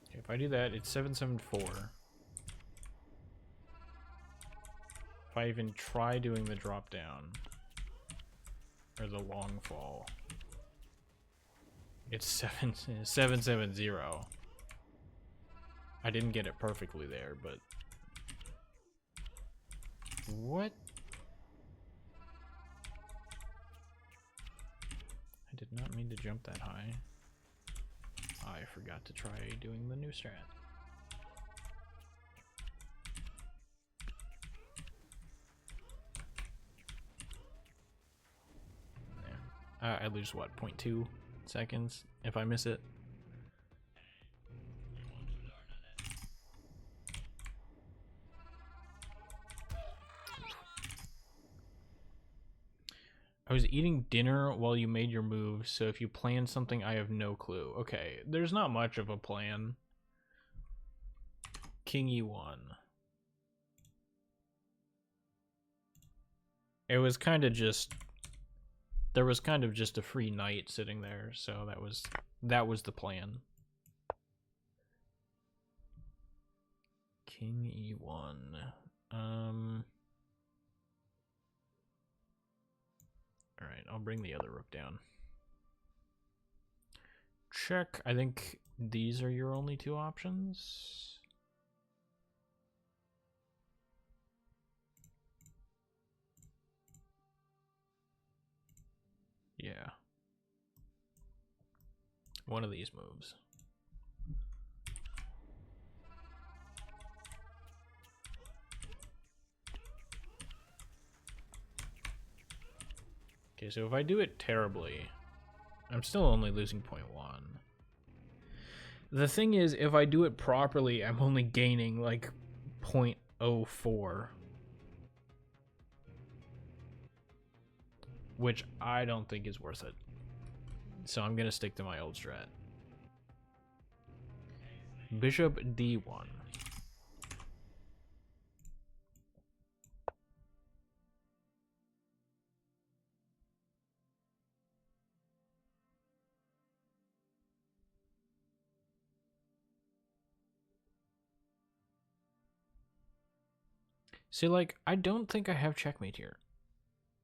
Speaker 1: Okay, if I do that, it's 774. If I even try doing the drop down or the long fall, it's 770. I didn't get it perfectly there, but what? I did not mean to jump that high. I forgot to try doing the new strat. There. I lose what, 0.2 seconds if I miss it? I was eating dinner while you made your move, so if you plan something, I have no clue. Okay, there's not much of a plan. King E1. It was kind of just... There was kind of just a free knight sitting there, so that was the plan. King E1. Alright, I'll bring the other rook down. Check. I think these are your only two options. Yeah. One of these moves. Okay, so if I do it terribly, I'm still only losing 0.1. The thing is, if I do it properly, I'm only gaining like 0.04. Which I don't think is worth it. So I'm going to stick to my old strat. Bishop D1. See, like, I don't think I have checkmate here.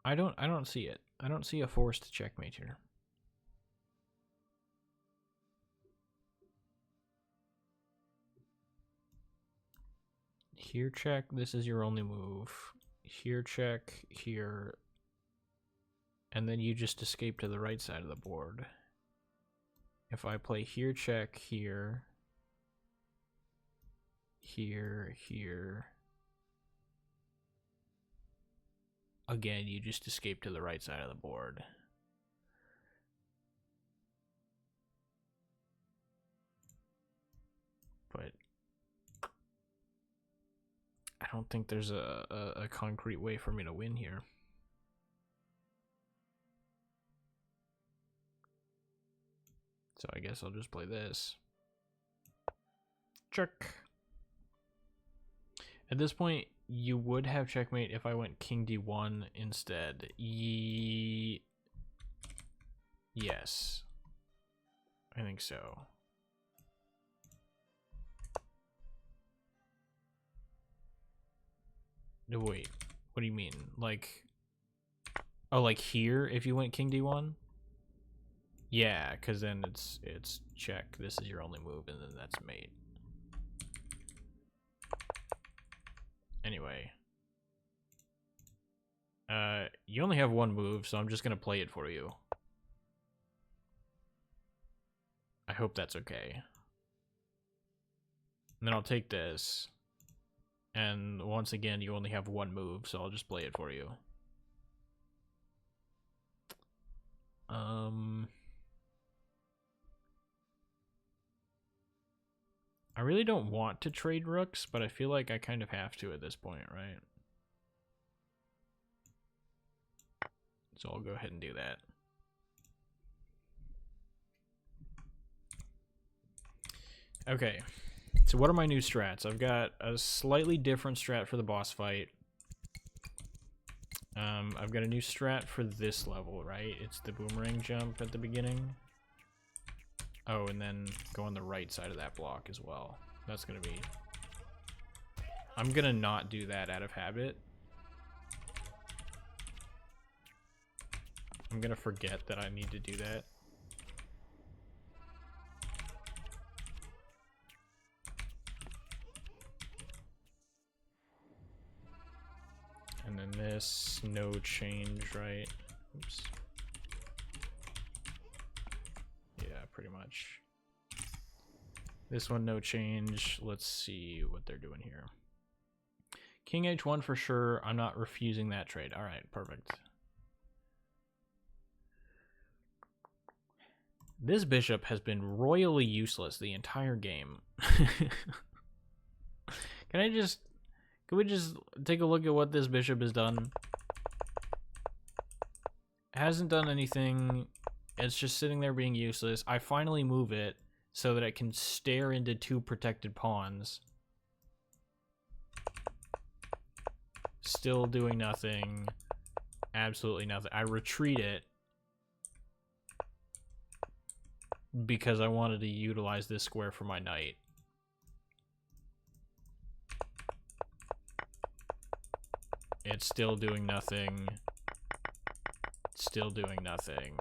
Speaker 1: I don't see it. I don't see a forced checkmate here. Here check, this is your only move. Here check, here. And then you just escape to the right side of the board. If I play here check, here. Here, here. Again, you just escape to the right side of the board. But I don't think there's a concrete way for me to win here. So I guess I'll just play this. Check. At this point, you would have checkmate if I went king d1 instead. Yes. I think so. No, wait. What do you mean? Like... Oh, like here if you went king d1? Yeah, because then it's check. This is your only move, and then that's mate. Anyway. You only have one move, so I'm just gonna play it for you. I hope that's okay. And then I'll take this. And once again, you only have one move, so I'll just play it for you. I really don't want to trade rooks, but I feel like I kind of have to at this point, right? So I'll go ahead and do that. Okay, so what are my new strats? I've got a slightly different strat for the boss fight. I've got a new strat for this level, right? It's the boomerang jump at the beginning. Oh, and then go on the right side of that block as well. That's gonna be... I'm gonna not do that out of habit. I'm gonna forget that I need to do that. And then this, no change, right? Oops. Yeah, pretty much. This one, no change. Let's see what they're doing here. King H1 for sure. I'm not refusing that trade. All right, perfect. This bishop has been royally useless the entire game. Can we just take a look at what this bishop has done? Hasn't done anything. It's just sitting there being useless. I finally move it so that it can stare into two protected pawns. Still doing nothing. Absolutely nothing. I retreat it because I wanted to utilize this square for my knight. It's still doing nothing. Still doing nothing.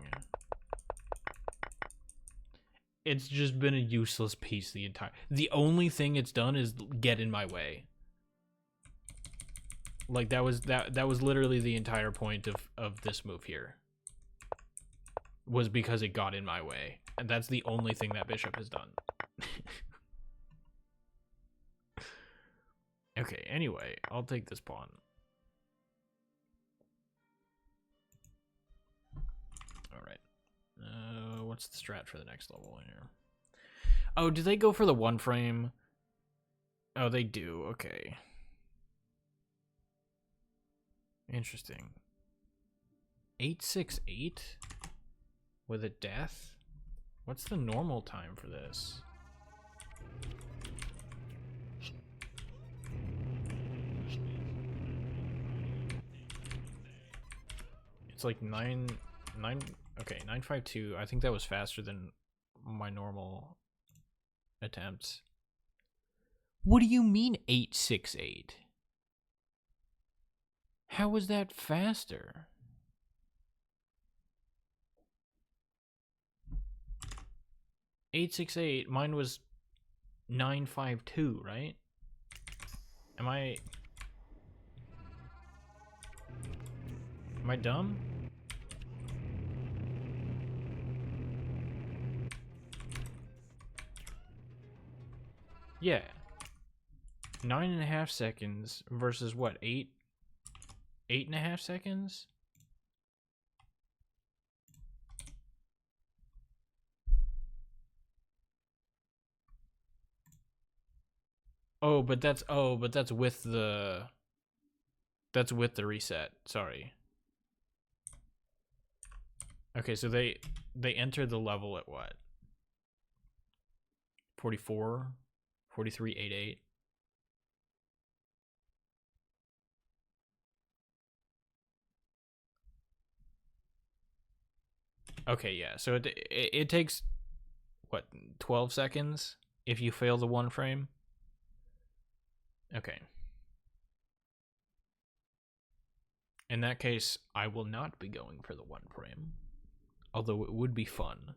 Speaker 1: It's just been a useless piece the entire... The only thing it's done is get in my way. Like, that was literally the entire point of this move here. Was because it got in my way. And that's the only thing that bishop has done. Okay, anyway, I'll take this pawn. What's the strat for the next level in here? Oh, do they go for the one frame? Oh, they do. Okay. Interesting. 868 with a death? What's the normal time for this? It's like 9. Okay, 952. I think that was faster than my normal attempts. What do you mean 868? How was that faster? $868. Mine was 952, right? Am I dumb? Yeah. 9.5 seconds versus what? 8.5 seconds? Oh, but that's with the reset. Sorry. Okay, so they enter the level at what? 44, 43.88. Okay, yeah. So it takes what, 12 seconds if you fail the one frame. Okay. In that case, I will not be going for the one frame, although it would be fun.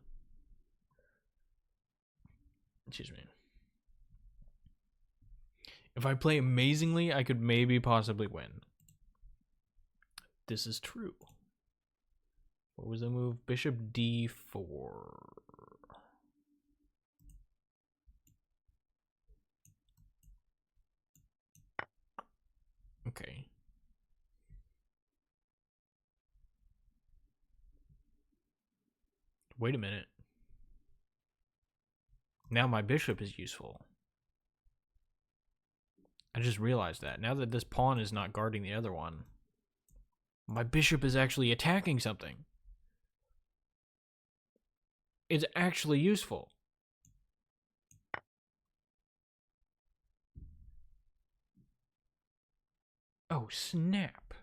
Speaker 1: Excuse me. If I play amazingly, I could maybe possibly win. This is true. What was the move? Bishop d4. Okay. Wait a minute. Now my bishop is useful. I just realized that. Now that this pawn is not guarding the other one, my bishop is actually attacking something. It's actually useful. Oh, snap.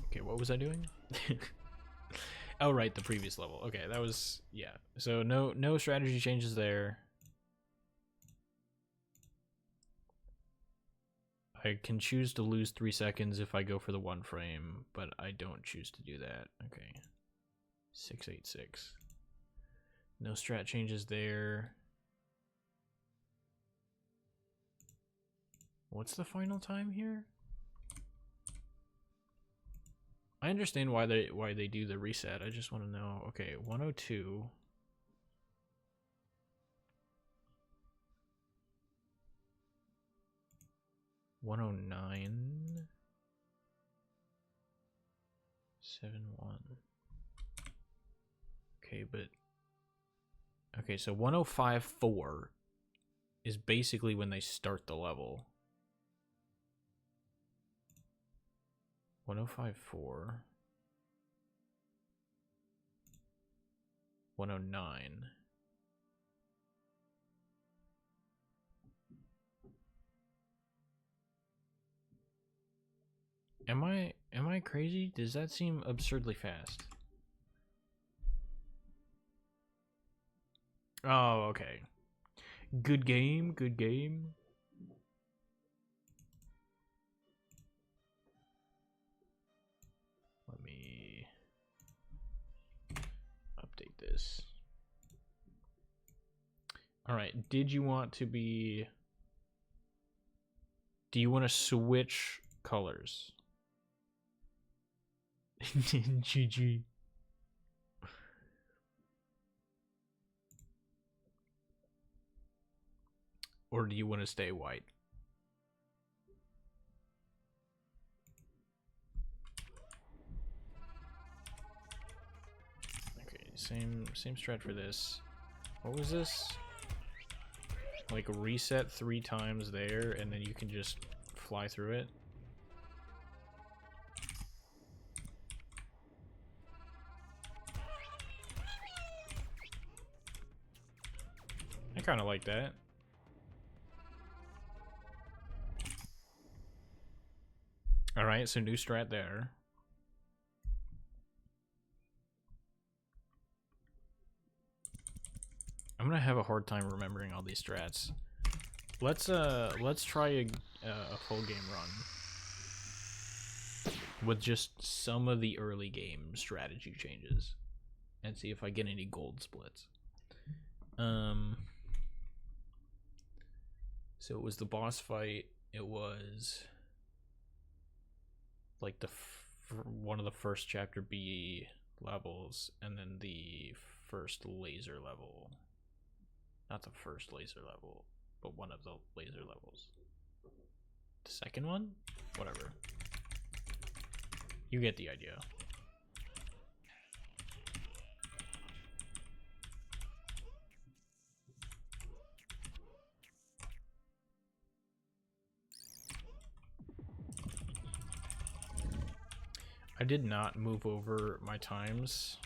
Speaker 1: Okay, what was I doing? Oh, right, the previous level. Okay, that was, yeah. So no strategy changes there. I can choose to lose 3 seconds if I go for the one frame, but I don't choose to do that. Okay. 686. No strat changes there. What's the final time here? I understand why they do the reset. I just want to know. Okay, 102. 109. 71. Okay, but okay, so 1054 is basically when they start the level. 1054. 109. Am I crazy? Does that seem absurdly fast? Oh, okay. Good game, good game. Let me update this. All right, did you want to be... Do you want to switch colors? GG. Or do you want to stay white? Okay, same strat for this. What was this? Like reset 3 times there, and then you can just fly through it. I kind of like that. All right, so new strat there. I'm gonna have a hard time remembering all these strats. Let's try a full game run with just some of the early game strategy changes, and see if I get any gold splits. So it was the boss fight. It was like one of the first chapter B levels, and then the first laser level. Not the first laser level, but one of the laser levels. The second one? Whatever. You get the idea. I did not move over my times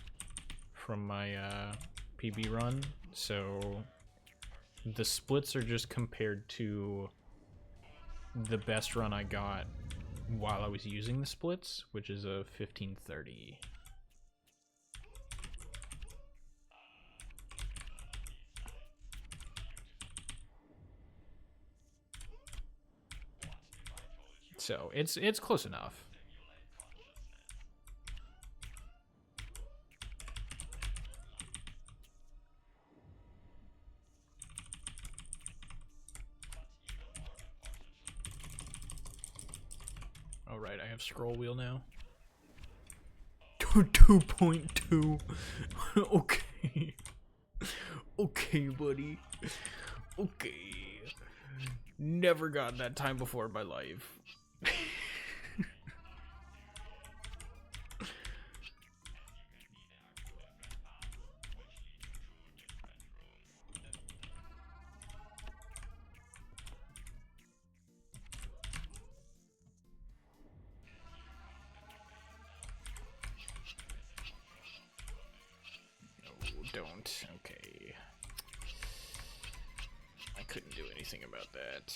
Speaker 1: from my PB run, so the splits are just compared to the best run I got while I was using the splits, which is a 1530. So it's close enough. All right, I have scroll wheel now. 2.2. Okay. Okay, buddy. Okay. Never gotten that time before in my life. Don't. Okay. I couldn't do anything about that.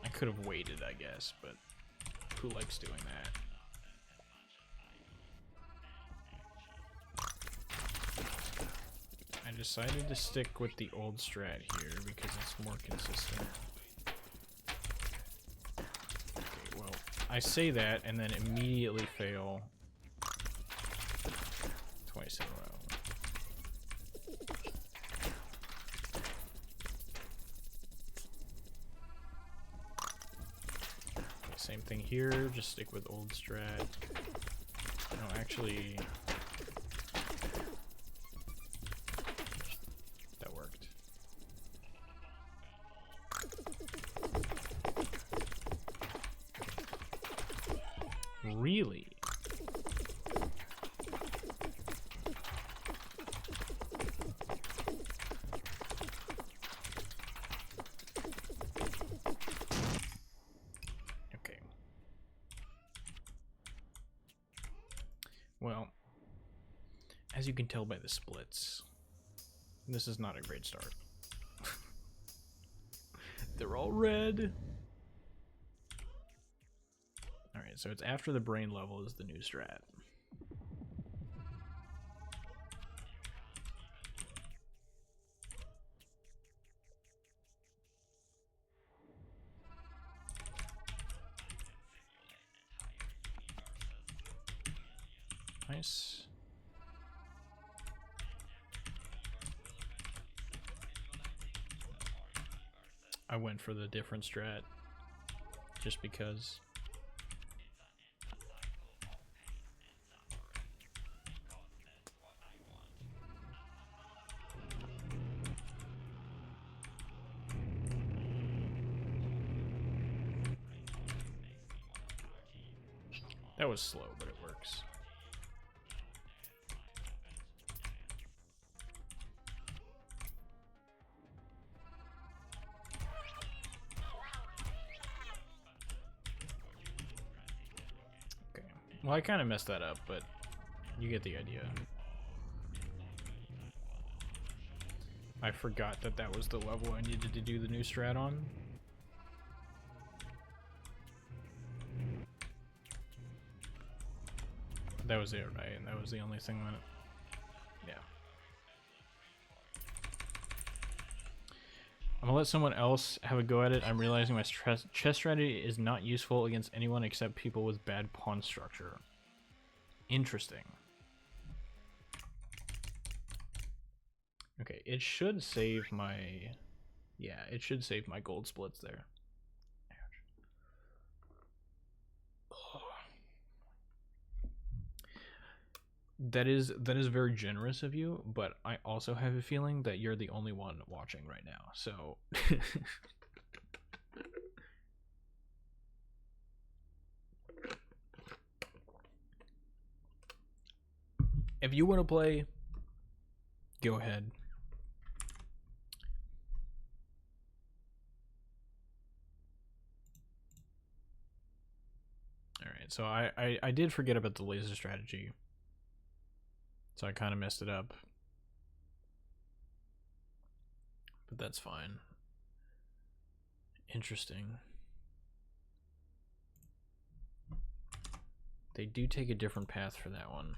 Speaker 1: I could have waited, I guess, but who likes doing that? I decided to stick with the old strat here because it's more consistent. Okay, well, I say that and then immediately fail twice in a row. Okay, same thing here, just stick with old strat. No, actually, that worked. Really? Okay. Well, as you can tell by the splits, this is not a great start. They're all red. Alright, so it's after the brain level is the new strat. Nice. I went for the different strat just because. That was slow, but it works. Okay. Well, I kind of messed that up, but you get the idea. I forgot that that was the level I needed to do the new strat on. That was it, right? And that was the only thing that... Yeah. I'm gonna let someone else have a go at it. I'm realizing my chess strategy is not useful against anyone except people with bad pawn structure. Interesting. Okay, it should save my... Yeah, it should save my gold splits there. That is very generous of you, but I also have a feeling that you're the only one watching right now. So if you want to play, go ahead. All right, so I did forget about the laser strategy. So I kind of messed it up. But that's fine. Interesting. They do take a different path for that one.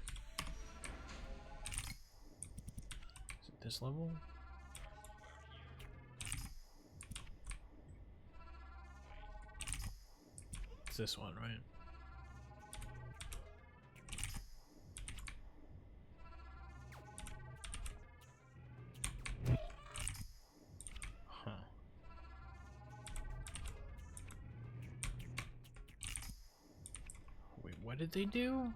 Speaker 1: Is it this level? It's this one, right? Huh. Wait, what did they do?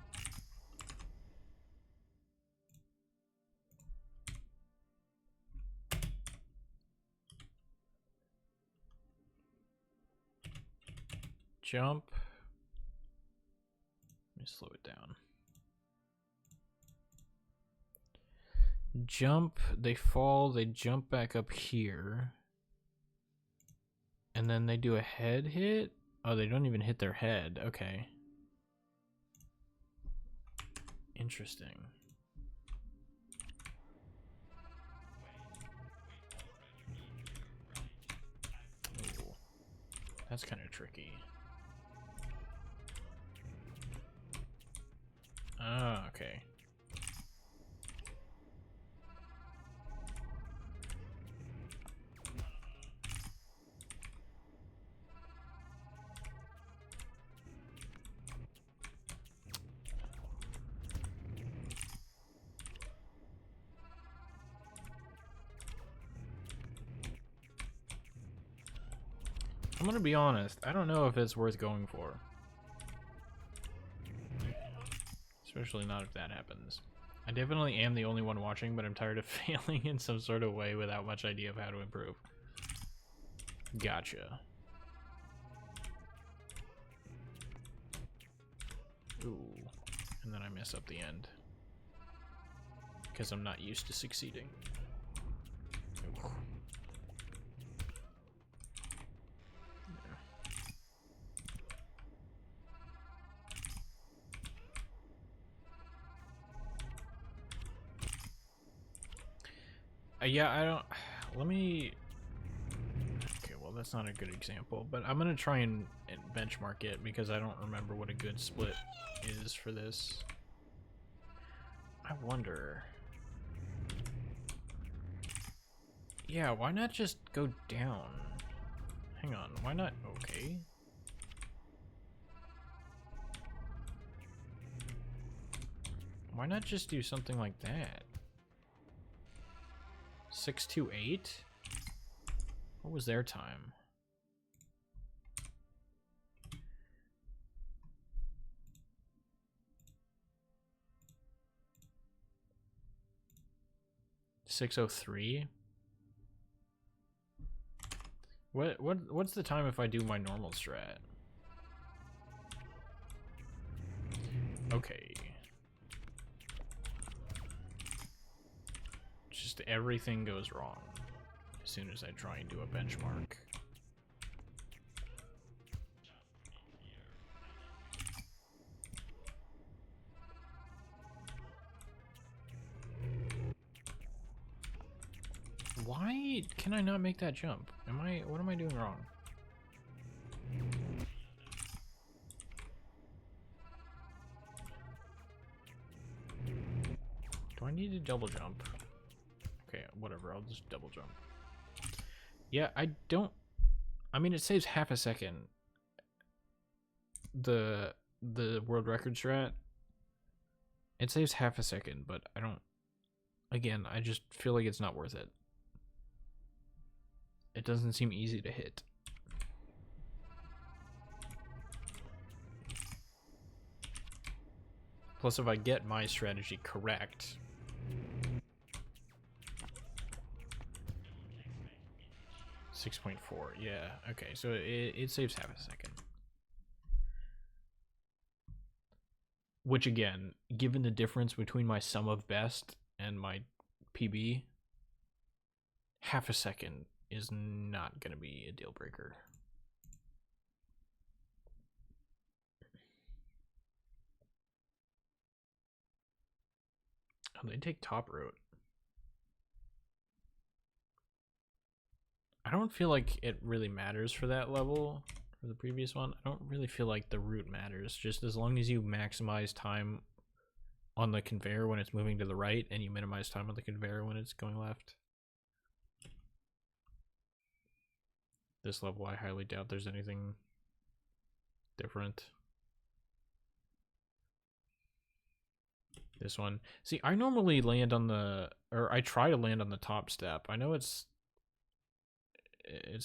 Speaker 1: Jump. Let me slow it down. Jump, they fall, they jump back up here. And then they do a head hit? Oh, they don't even hit their head. Okay. Interesting. Ooh. That's kind of tricky. Ah, okay. I'm gonna be honest, I don't know if it's worth going for. Especially not if that happens. I definitely am the only one watching, but I'm tired of failing in some sort of way without much idea of how to improve. Gotcha. Ooh. And then I mess up the end. Because I'm not used to succeeding. Ooh. Yeah, I don't... Let me... Okay, well, that's not a good example, but I'm gonna try and benchmark it because I don't remember what a good split is for this. I wonder... Yeah, why not just go down? Hang on, why not... Okay. Why not just do something like that? 628? What was their time? $6:03? What's the time if I do my normal strat? Okay. Just everything goes wrong as soon as I try and do a benchmark. Why can I not make that jump? What am I doing wrong? Do I need to double jump? Okay, whatever, I'll just double jump. Yeah, I mean, it saves half a second. The world record strat, it saves half a second, but I don't, again, I just feel like it's not worth it. It doesn't seem easy to hit. Plus, if I get my strategy correct, $6.4, yeah, okay, so it saves half a second. Which, again, given the difference between my sum of best and my PB, half a second is not going to be a deal breaker. Oh, they take top route. I don't feel like it really matters for that level. for the previous one. I don't really feel like the route matters, just as long as you maximize time on the conveyor when it's moving to the right and you minimize time on the conveyor when it's going left. This level, I highly doubt there's anything different. This one. See, I normally land on the, or I try to land on the top step. I know it's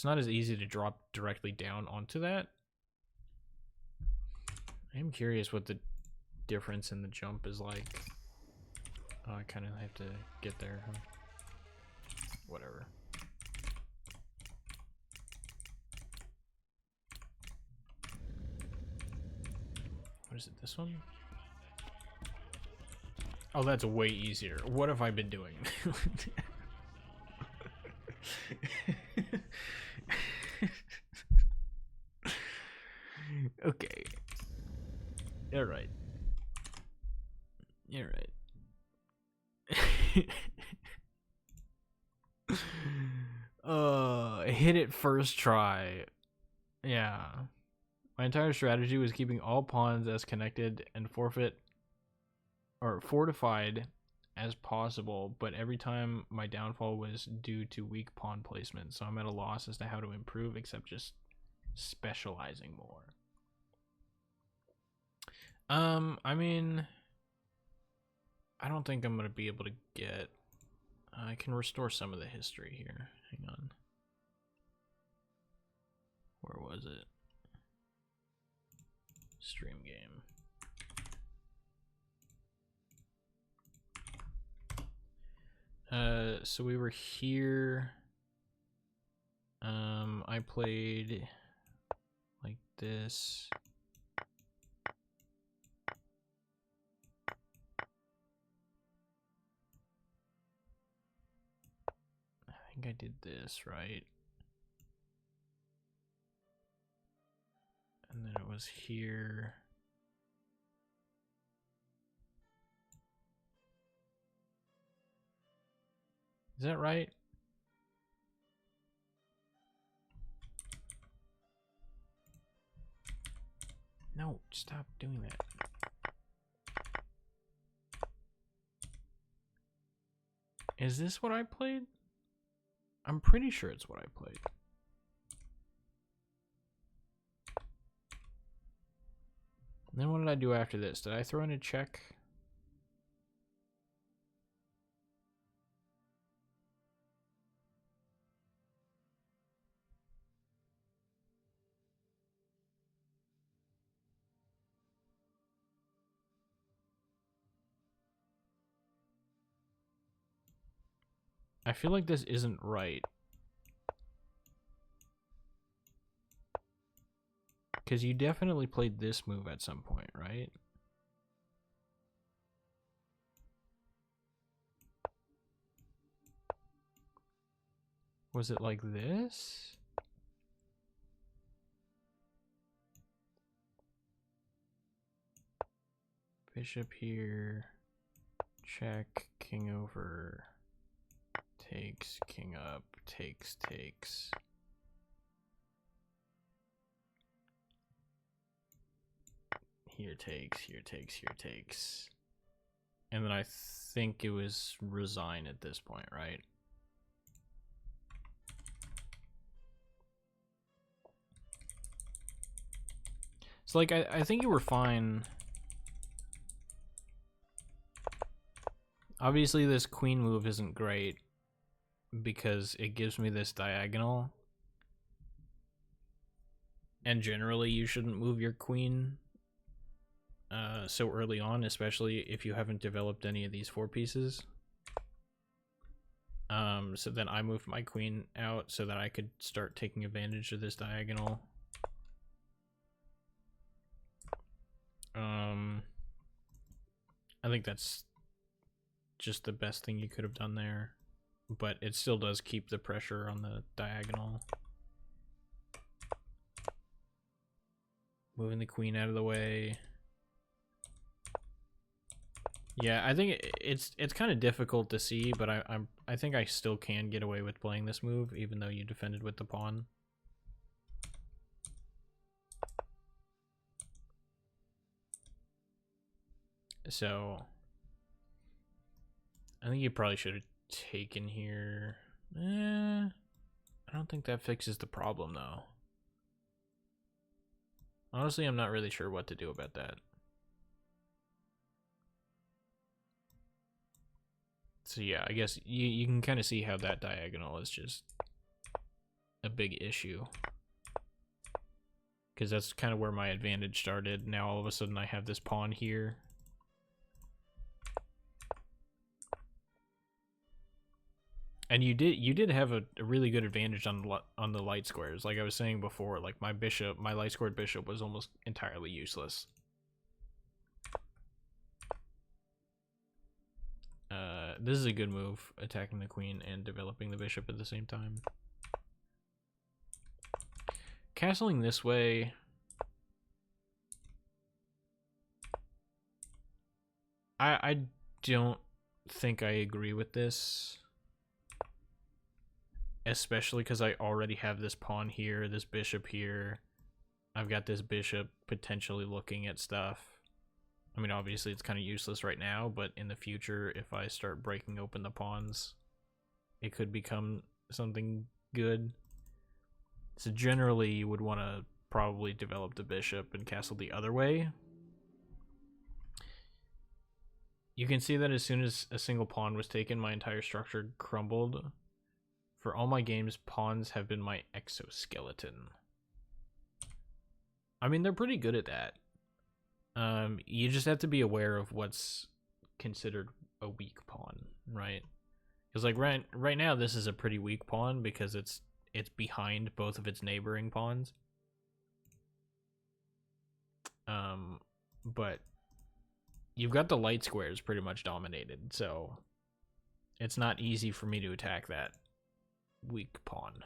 Speaker 1: not as easy to drop directly down onto that. I am curious what the difference in the jump is like. Oh, I kind of have to get there. Huh? Whatever. What is it, this one? Oh, that's way easier. What have I been doing? Okay. Alright. Alright. Hit it first try. Yeah. My entire strategy was keeping all pawns as connected and fortified as possible, but every time my downfall was due to weak pawn placement, so I'm at a loss as to how to improve except just specializing more. I mean, I don't think I'm gonna be able to get, I can restore some of the history here. Hang on. Where was it? Stream game. So we were here. I played like this. I think I did this, right? And then it was here. Is that right? No, stop doing that. Is this what I played? I'm pretty sure it's what I played. And then what did I do after this? Did I throw in a check? I feel like this isn't right. Because you definitely played this move at some point, right? Was it like this? Bishop here. Check. King over. Takes. King up. Takes. Takes. Here takes. Here takes. Here takes. And then I think it was resign at this point, right? So like I think you were fine. Obviously this queen move isn't great because it gives me this diagonal. And generally you shouldn't move your queen so early on, especially if you haven't developed any of these four pieces. So then I moved my queen out so that I could start taking advantage of this diagonal. I think that's just the best thing you could have done there, but it still does keep the pressure on the diagonal. Moving the queen out of the way. Yeah, I think it's kind of difficult to see, but I think I still can get away with playing this move, even though you defended with the pawn. So I think you probably should have taken here. I don't think that fixes the problem though. Honestly, I'm not really sure what to do about that. So yeah, I guess you can kind of see how that diagonal is just a big issue. Because that's kind of where my advantage started. Now all of a sudden I have this pawn here. And you did have a really good advantage on the light squares. Like I was saying before, like my light squared bishop was almost entirely useless. This is a good move, attacking the queen and developing the bishop at the same time. Castling this way, I don't think I agree with this, especially because I already have this pawn here, this bishop here. I've got this bishop potentially looking at stuff. I mean, obviously it's kind of useless right now, but in the future, if I start breaking open the pawns, it could become something good. So generally, you would want to probably develop the bishop and castle the other way. You can see that as soon as a single pawn was taken, my entire structure crumbled. For all my games, pawns have been my exoskeleton. I mean, they're pretty good at that. You just have to be aware of what's considered a weak pawn, right? Because like right now, this is a pretty weak pawn because it's behind both of its neighboring pawns. But you've got the light squares pretty much dominated, so it's not easy for me to attack that weak pawn.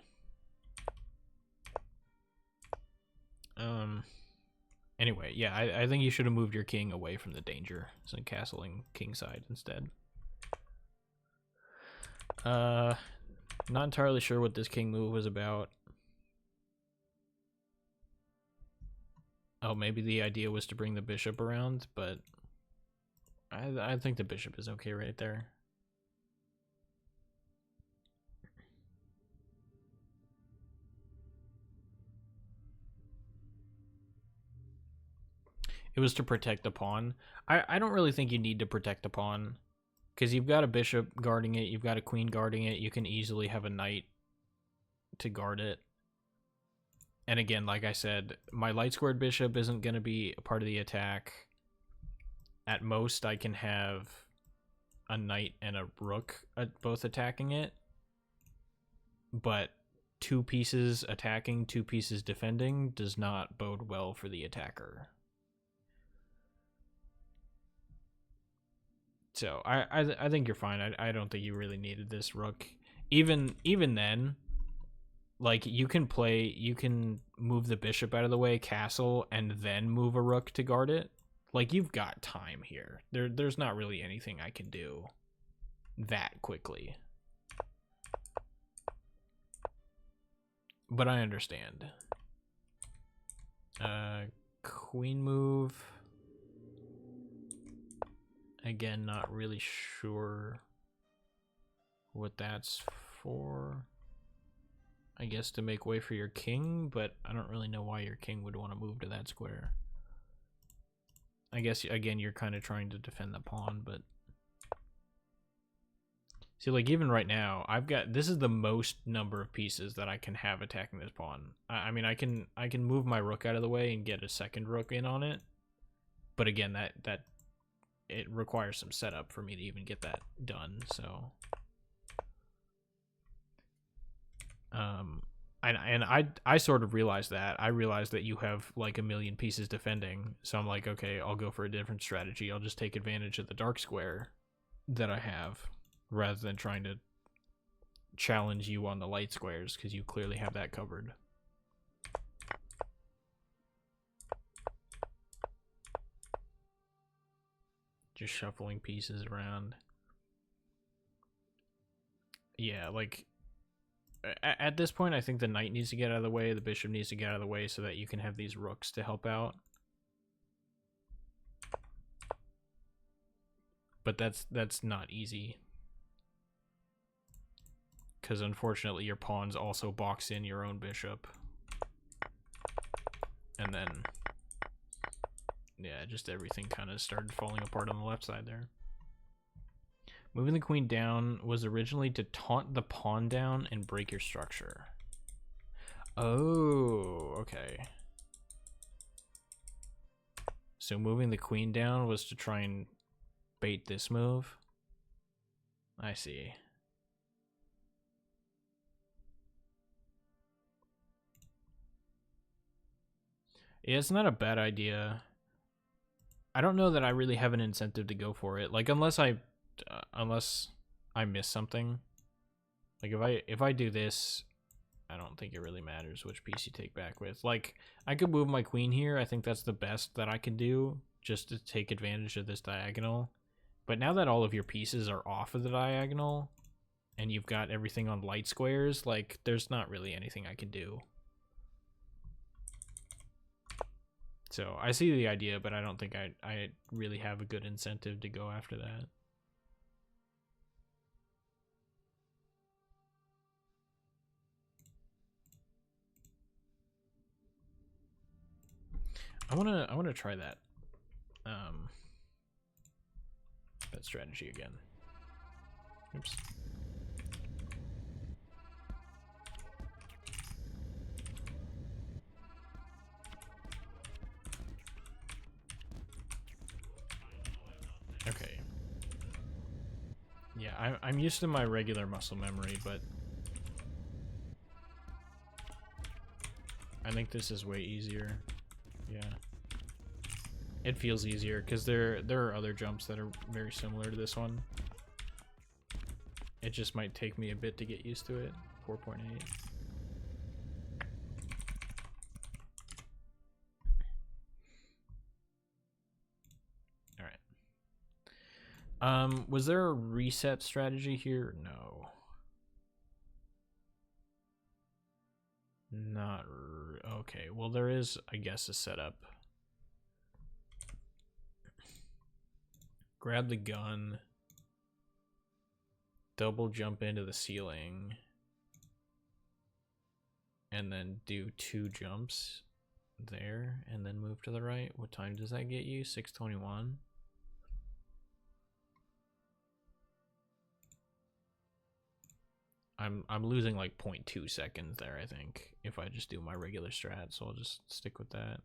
Speaker 1: Anyway, yeah, I think you should have moved your king away from the danger, so castling kingside instead. Not entirely sure what this king move was about. Oh, maybe the idea was to bring the bishop around, but I think the bishop is okay right there. It was to protect the pawn. I don't really think you need to protect the pawn, because you've got a bishop guarding it, you've got a queen guarding it, you can easily have a knight to guard it. And again, like I said, my light squared bishop isn't going to be a part of the attack. At most, I can have a knight and a rook both attacking it. But 2 pieces attacking, 2 pieces defending does not bode well for the attacker. So I think you're fine. I don't think you really needed this rook. Even then, like you can move the bishop out of the way, castle, and then move a rook to guard it. Like you've got time here. There's not really anything I can do that quickly. But I understand. Queen move. Again, not really sure what that's for. I guess to make way for your king, but I don't really know why your king would want to move to that square. I guess, again, you're kind of trying to defend the pawn, but... See, like, even right now, this is the most number of pieces that I can have attacking this pawn. I mean, I can move my rook out of the way and get a second rook in on it. But again, that it requires some setup for me to even get that done, so... And I sort of realized that. I realized that you have like a million pieces defending, so I'm like, okay, I'll go for a different strategy. I'll just take advantage of the dark square that I have, rather than trying to challenge you on the light squares, because you clearly have that covered. Just shuffling pieces around. Yeah, like... At this point, I think the knight needs to get out of the way, the bishop needs to get out of the way so that you can have these rooks to help out. But that's not easy. Because unfortunately your pawns also box in your own bishop. And then, yeah, just everything kind of started falling apart on the left side there. Moving the queen down was originally to taunt the pawn down and break your structure. Oh, okay. So moving the queen down was to try and bait this move. I see. Yeah, it's not a bad idea. I don't know that I really have an incentive to go for it. Like, unless I miss something. Like, if I do this, I don't think it really matters which piece you take back with. Like, I could move my queen here. I think that's the best that I can do, just to take advantage of this diagonal. But now that all of your pieces are off of the diagonal, and you've got everything on light squares, like, there's not really anything I can do. So I see the idea, but I don't think I really have a good incentive to go after that. I wanna try that that strategy again. Oops. Okay. Yeah, I'm used to my regular muscle memory, but I think this is way easier. Yeah. It feels easier because there are other jumps that are very similar to this one. It just might take me a bit to get used to it. 4.8. Was there a reset strategy here? No. Not okay. Well, there is, I guess, a setup. Grab the gun. Double jump into the ceiling. And then do 2 jumps there, and then move to the right. What time does that get you? 6:21. I'm losing like 0.2 seconds there, I think, if I just do my regular strat, so I'll just stick with that.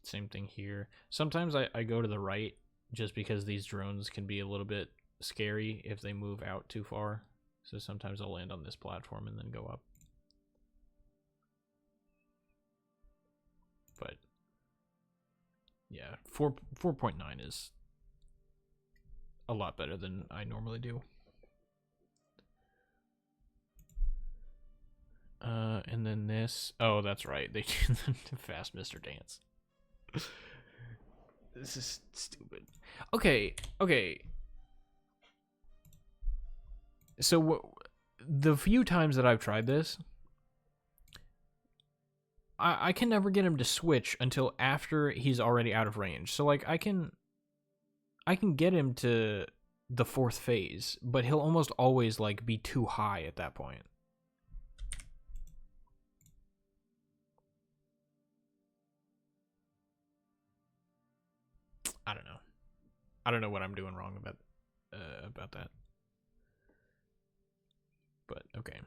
Speaker 1: Same thing here. Sometimes I go to the right just because these drones can be a little bit scary if they move out too far. So sometimes I'll land on this platform and then go up. But yeah, 4.9 is a lot better than I normally do. And then this. Oh, that's right. They did the Fast Mr. Dance. This is stupid. Okay. So the few times that I've tried this, I can never get him to switch until after he's already out of range. So like I can get him to the 4th phase, but he'll almost always like be too high at that point. I don't know. I don't know what I'm doing wrong about that. But okay.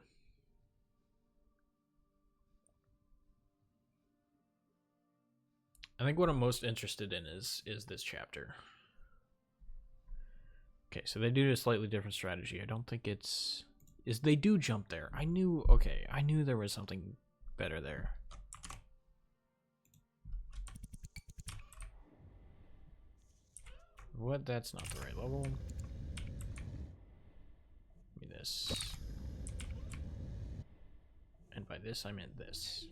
Speaker 1: I think what I'm most interested in is this chapter. Okay, so they do a slightly different strategy. I don't think they do jump there. I knew there was something better there. What? That's not the right level. Give me this. And by this, I meant this.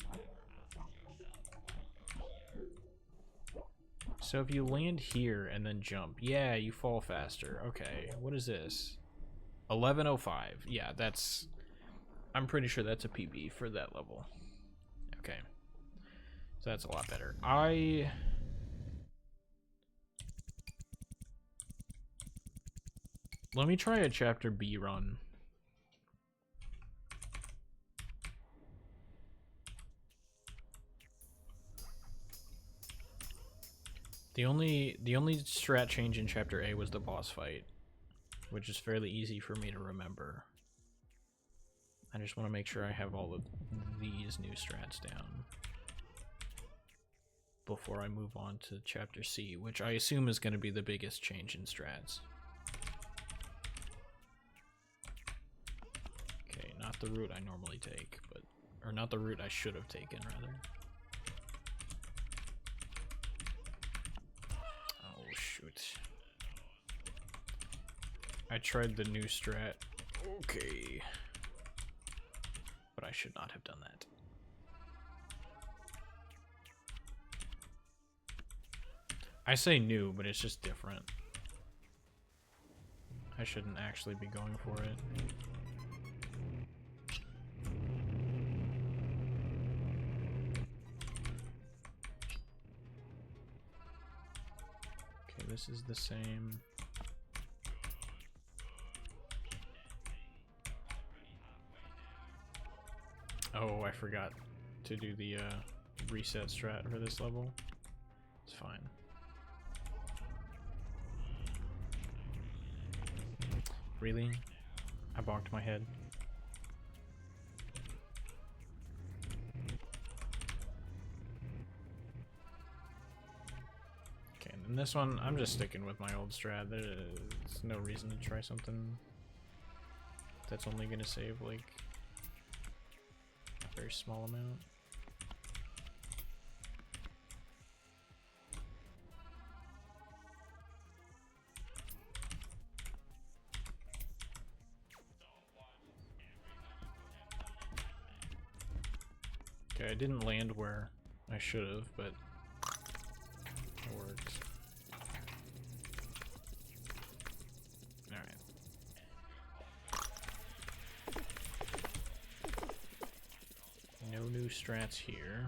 Speaker 1: So if you land here and then jump, yeah, you fall faster. Okay, what is this? 1105. Yeah, that's... I'm pretty sure that's a PB for that level. Okay. So that's a lot better. Let me try a chapter B run. The only strat change in chapter A was the boss fight, which is fairly easy for me to remember. I just want to make sure I have all of these new strats down before I move on to chapter C, which I assume is going to be the biggest change in strats. Okay, not the route I normally take, but or not the route I should have taken, rather. Oh, shoot. I tried the new strat. Okay. But I should not have done that. I say new, but it's just different. I shouldn't actually be going for it. Okay, this is the same. Oh, I forgot to do the reset strat for this level. It's fine. Really? I bonked my head. Okay, and then this one, I'm just sticking with my old strat. There's no reason to try something that's only gonna save like a very small amount. Okay, I didn't land where I should have, but it worked. Alright. No new strats here.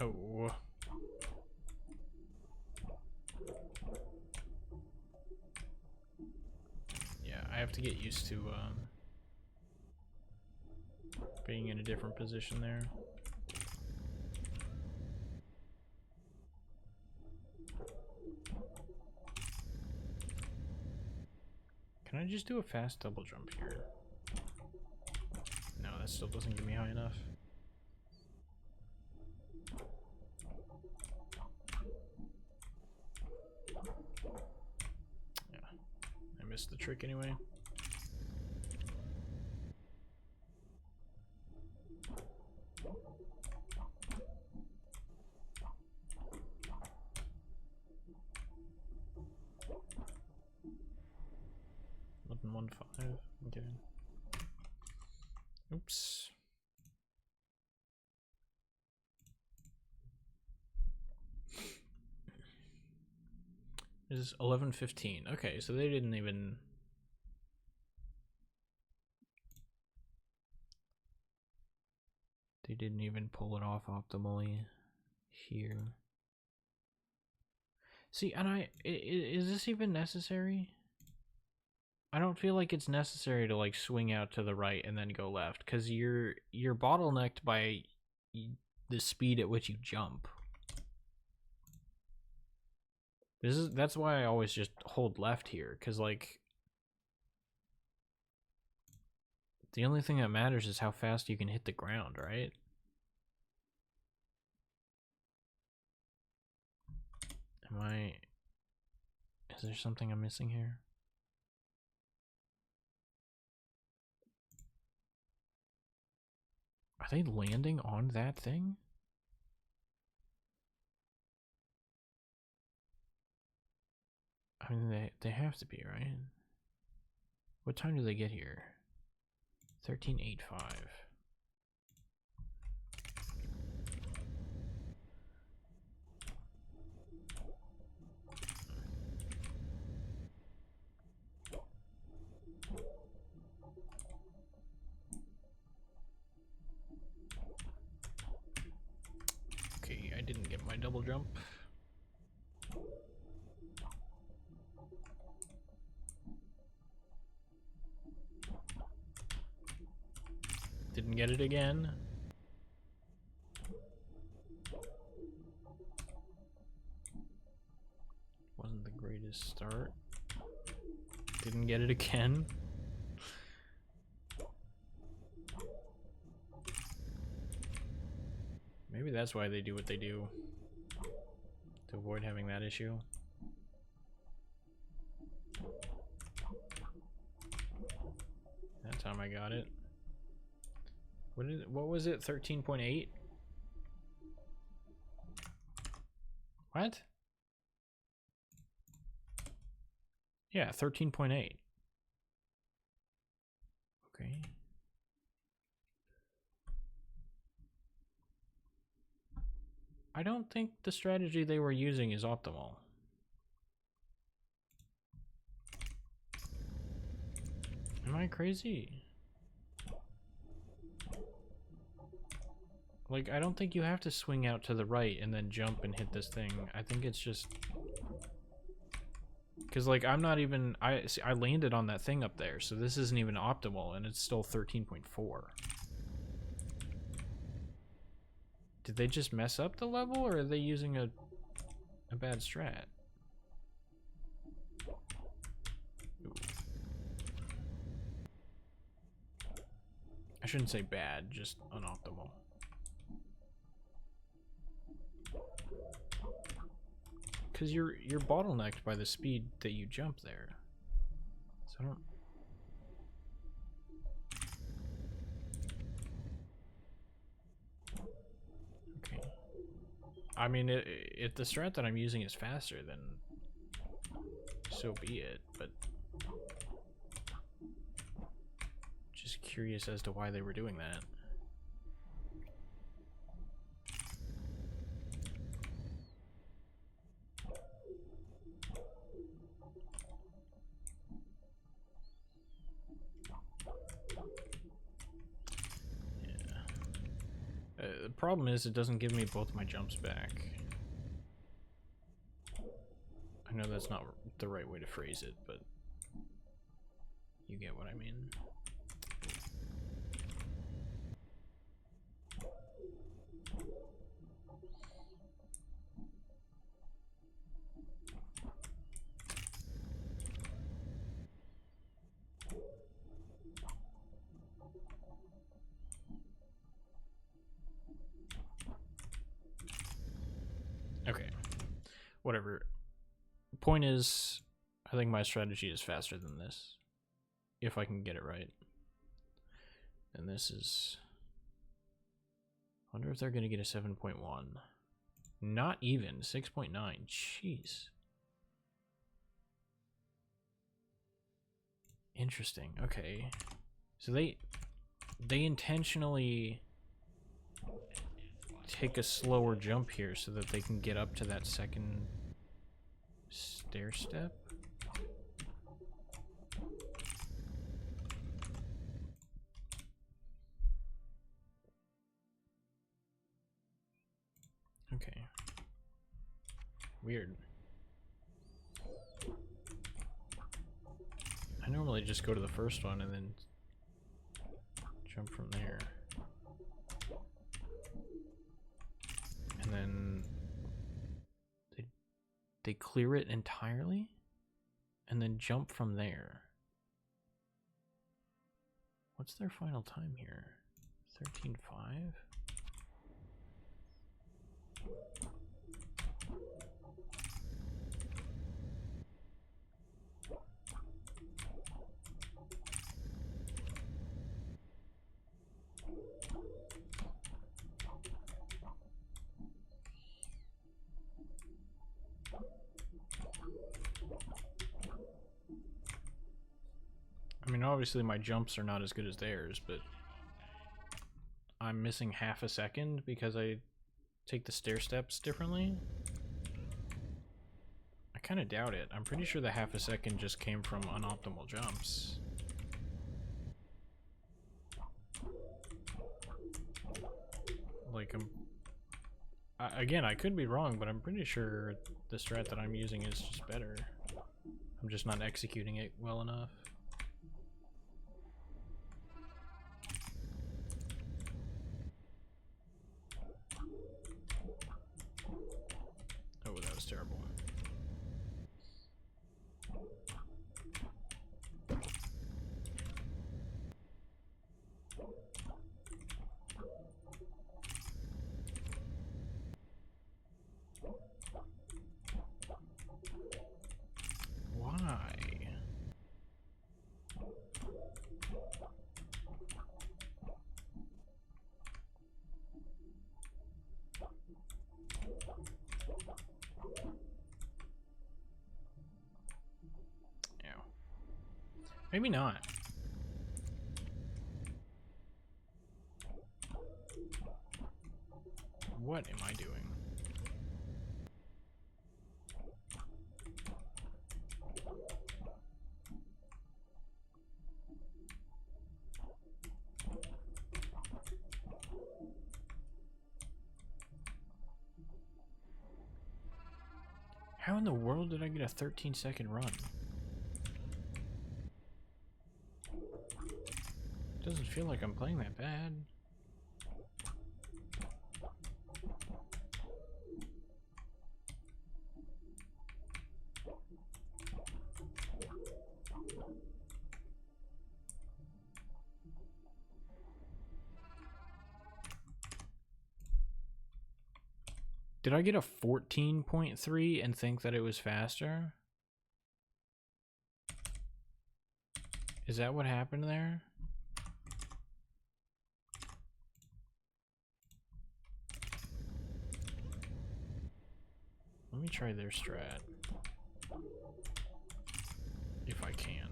Speaker 1: Oh. Yeah, I have to get used to being in a different position there. Can I just do a fast double jump here? No, that still doesn't get me high enough. Yeah, I missed the trick anyway. Button 1-5. Okay. Oops. This is 11:15. Okay, so they didn't even. They didn't even pull it off optimally here. See, and is this even necessary? I don't feel like it's necessary to like swing out to the right and then go left, because you're bottlenecked by the speed at which you jump. That's why I always just hold left here, because like the only thing that matters is how fast you can hit the ground, right? Is there something I'm missing here? Are they landing on that thing? I mean, they have to be, right? What time do they get here? 13:85. Okay, I didn't get my double jump. Didn't get it again. Wasn't the greatest start. Didn't get it again. Maybe that's why they do what they do. To avoid having that issue. That time I got it. What was it? 13.8? What? Yeah, 13.8. Okay. I don't think the strategy they were using is optimal. Am I crazy? Like, I don't think you have to swing out to the right and then jump and hit this thing. I think it's just... Because, like, I'm not even... I landed on that thing up there, so this isn't even optimal, and it's still 13.4. Did they just mess up the level, or are they using a bad strat? Ooh. I shouldn't say bad, just unoptimal. Because you're bottlenecked by the speed that you jump there. So I don't... Okay. I mean, if the strat that I'm using is faster, then so be it, but... Just curious as to why they were doing that. The problem is it doesn't give me both my jumps back. I know that's not the right way to phrase it, but you get what I mean. Okay, whatever. Point is, I think my strategy is faster than this, if I can get it right. And this is... I wonder if they're going to get a 7.1. Not even, 6.9. Jeez. Interesting, okay. So they intentionally take a slower jump here so that they can get up to that second stair step. Okay. Weird. I normally just go to the first one and then jump from there. And then they clear it entirely and then jump from there. What's their final time here? 13.5? I mean, obviously my jumps are not as good as theirs, but I'm missing half a second because I take the stair steps differently. I kind of doubt it. I'm pretty sure the half a second just came from unoptimal jumps. Like, again, I could be wrong, but I'm pretty sure the strat that I'm using is just better. I'm just not executing it well enough. Oh, that was terrible. Why? Ew. Maybe not. What am I doing? How in the world did I get a 13-second run? Doesn't feel like I'm playing that bad. Did I get a 14.3 and think that it was faster? Is that what happened there? Let me try their strat. If I can.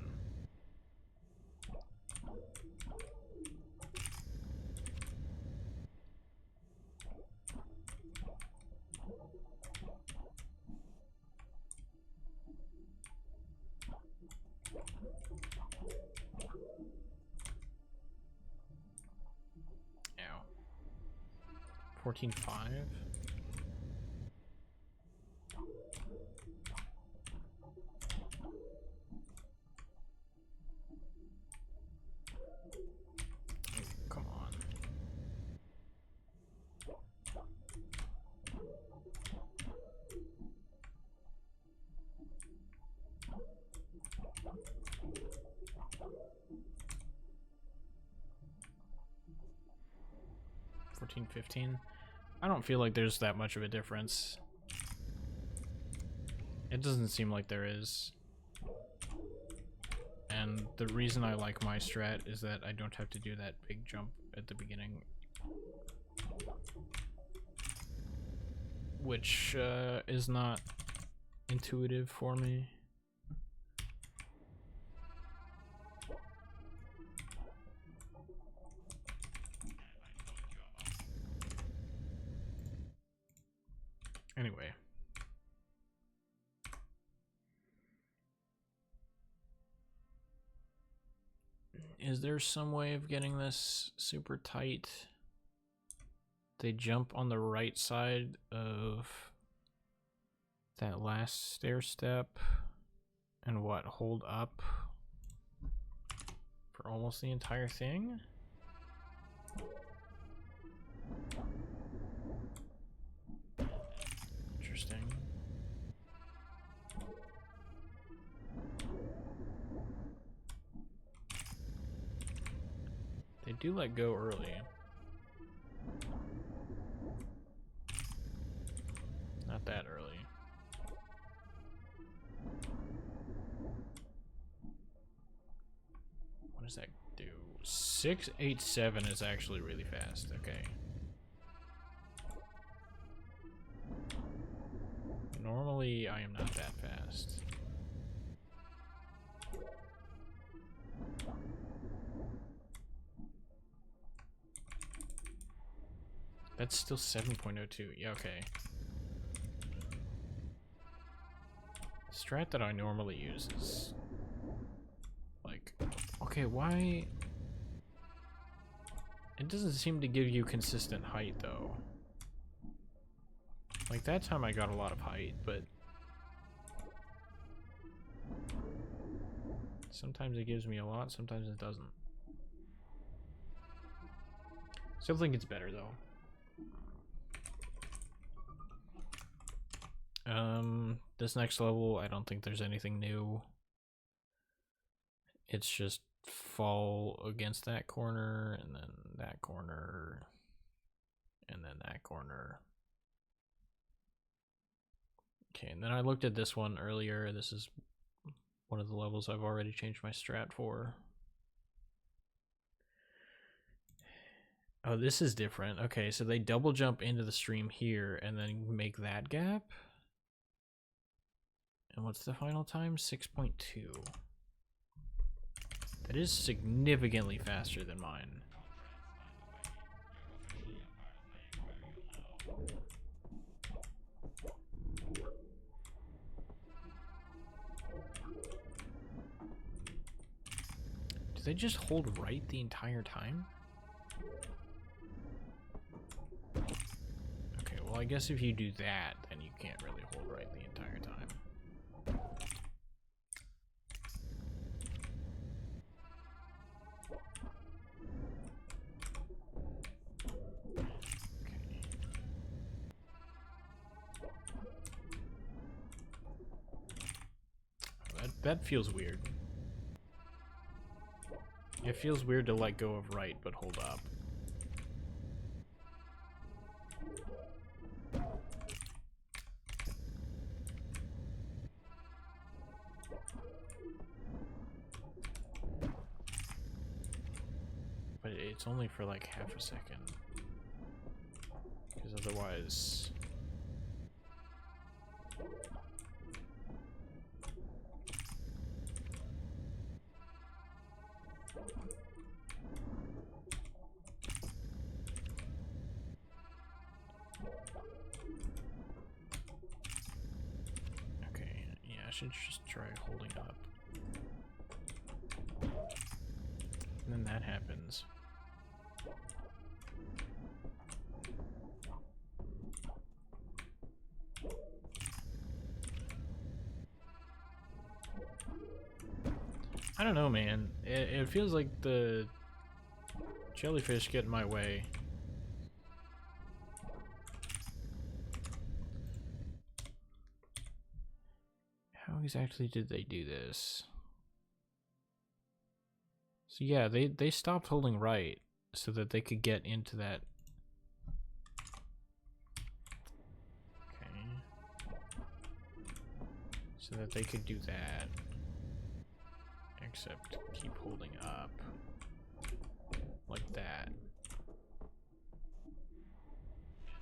Speaker 1: Ow. 14.5? Come on. $14.15. I don't feel like there's that much of a difference. It doesn't seem like there is. And the reason I like my strat is that I don't have to do that big jump at the beginning. Which is not intuitive for me. Anyway. Is there some way of getting this super tight? They jump on the right side of that last stair step and what, hold up for almost the entire thing? Interesting. They do let go early. Not that early. What does that do? 687 is actually really fast. Okay. Normally, I am not that fast. That's still 7.02. Yeah, okay. The strat that I normally use is like, okay, why? It doesn't seem to give you consistent height though. Like that time I got a lot of height, but sometimes it gives me a lot, sometimes it doesn't. Still think it's better though. This next level, I don't think there's anything new. It's just fall against that corner, and then that corner, and then that corner. Okay, and then I looked at this one earlier. This is one of the levels I've already changed my strat for. Oh, this is different. Okay, so they double jump into the stream here and then make that gap. And what's the final time? 6.2. That is significantly faster than mine. Do they just hold right the entire time? Okay, well I guess if you do that, then you can't really hold right the entire time. That feels weird. It feels weird to let go of right, but hold up. But it's only for like half a second. Because otherwise... Okay, yeah, I should just try holding up. And then that happens. I don't know, man. It feels like the jellyfish get in my way. How exactly did they do this? So yeah, they stopped holding right so that they could get into that. Okay. So that they could do that. Except keep holding up. Like that.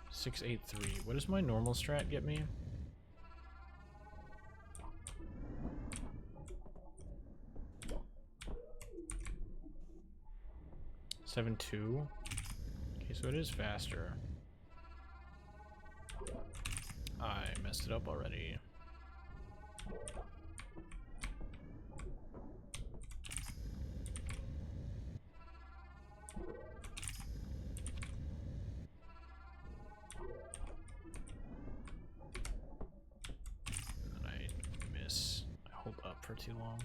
Speaker 1: 683. What does my normal strat get me? Seven two. Okay, so it is faster. I messed it up already. And then I miss. I hold up for too long.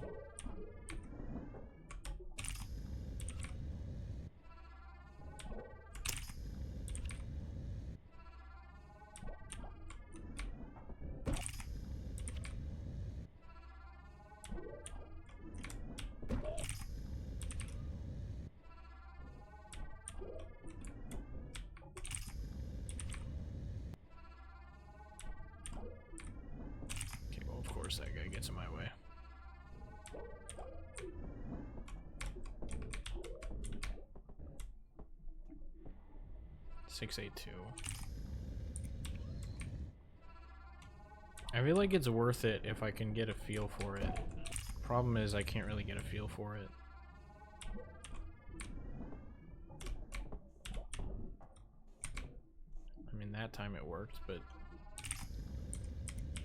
Speaker 1: That guy gets in my way. $682. I feel like it's worth it if I can get a feel for it. Problem is I can't really get a feel for it. that time it worked, but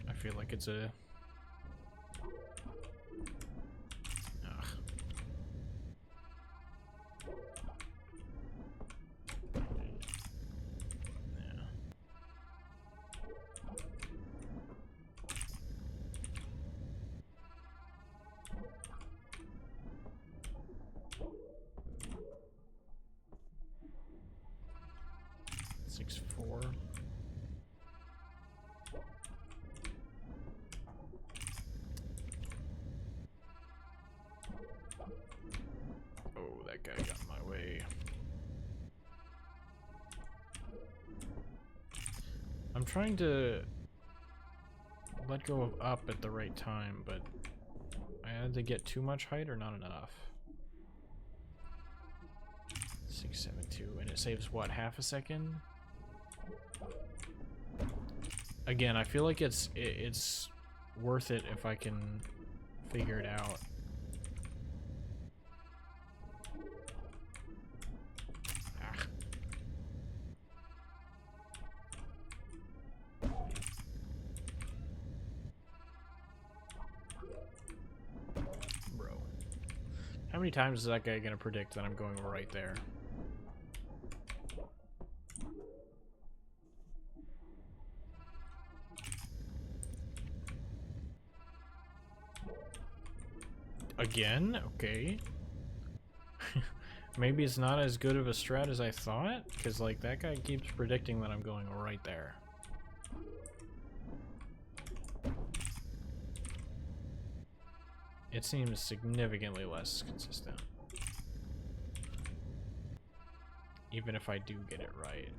Speaker 1: I feel like it's a... Ugh. Yeah. Six, 4. Oh, that guy got in my way. I'm trying to let go of up at the right time, but I had to get too much height or not enough. 672, and it saves what, half a second? Again, I feel like it's worth it if I can figure it out. Ah. Bro. How many times is that guy gonna predict that I'm going right there? Again? Okay. Maybe it's not as good of a strat as I thought, because like that guy keeps predicting that I'm going right there. It seems significantly less consistent. Even if I do get it right.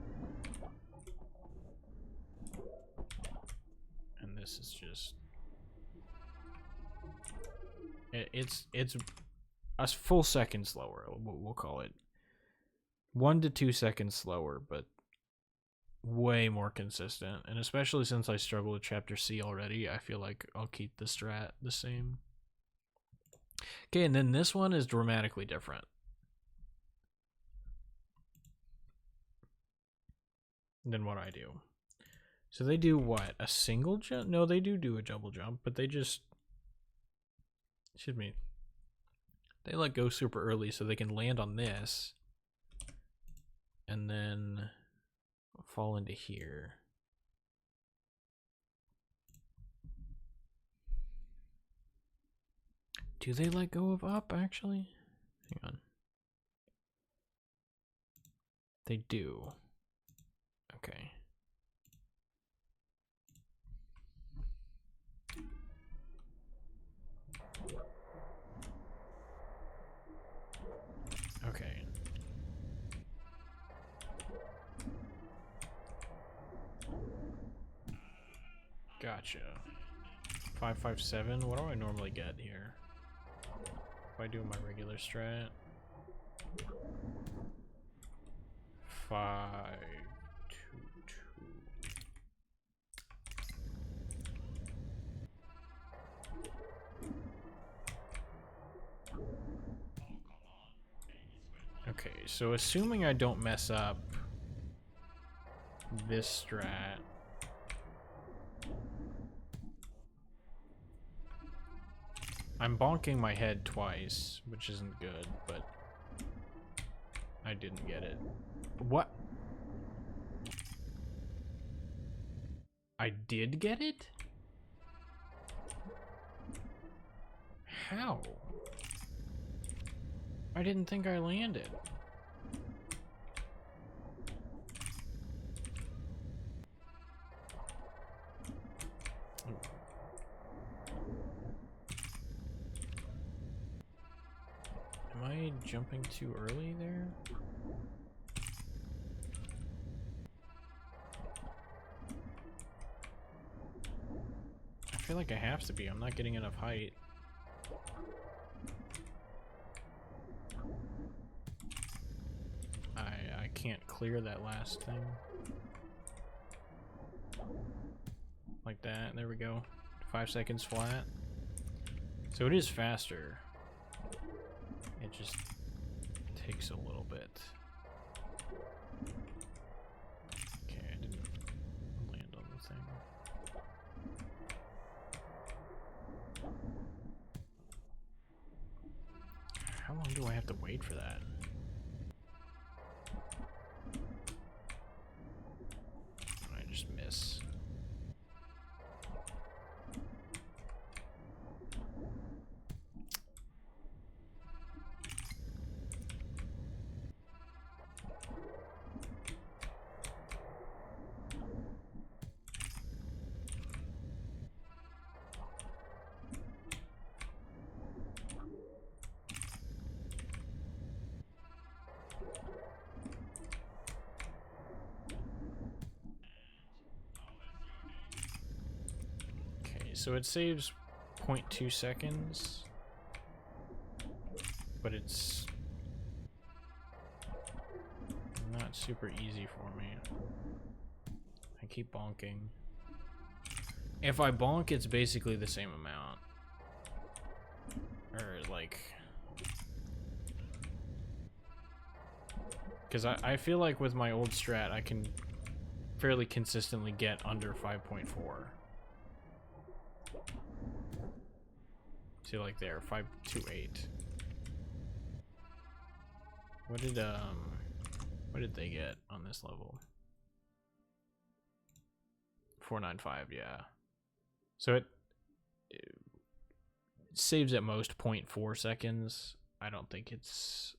Speaker 1: And this is just... It's a full second slower, we'll call it. 1 to 2 seconds slower, but way more consistent. And especially since I struggle with Chapter C already, I feel like I'll keep the strat the same. Okay, and then this one is dramatically different than what I do. So they do what? A single jump? No, they do a double jump, but they just... Excuse me. They let go super early so they can land on this and then fall into here. Do they let go of up, actually? Hang on. They do. Okay. Okay. Gotcha. 557. What do I normally get here? If I do my regular strat. 522. Okay, so assuming I don't mess up this strat. I'm bonking my head twice, which isn't good, but I didn't get it. What? I did get it? How? I didn't think I landed. Am I jumping too early there? I feel like I have to be. I'm not getting enough height. I can't clear that last thing. Like that. There we go. 5 seconds flat. So it is faster. It just takes a little bit. Okay, I didn't How long do I have to wait for that? I just miss. So it saves 0.2 seconds, but it's not super easy for me. I keep bonking. If I bonk, it's basically the same amount. Or like... Because I feel like with my old strat, I can fairly consistently get under 5.4. See, like there, 528. What did they get on this level? 495, yeah. So it saves at most 0.4 seconds. I don't think it's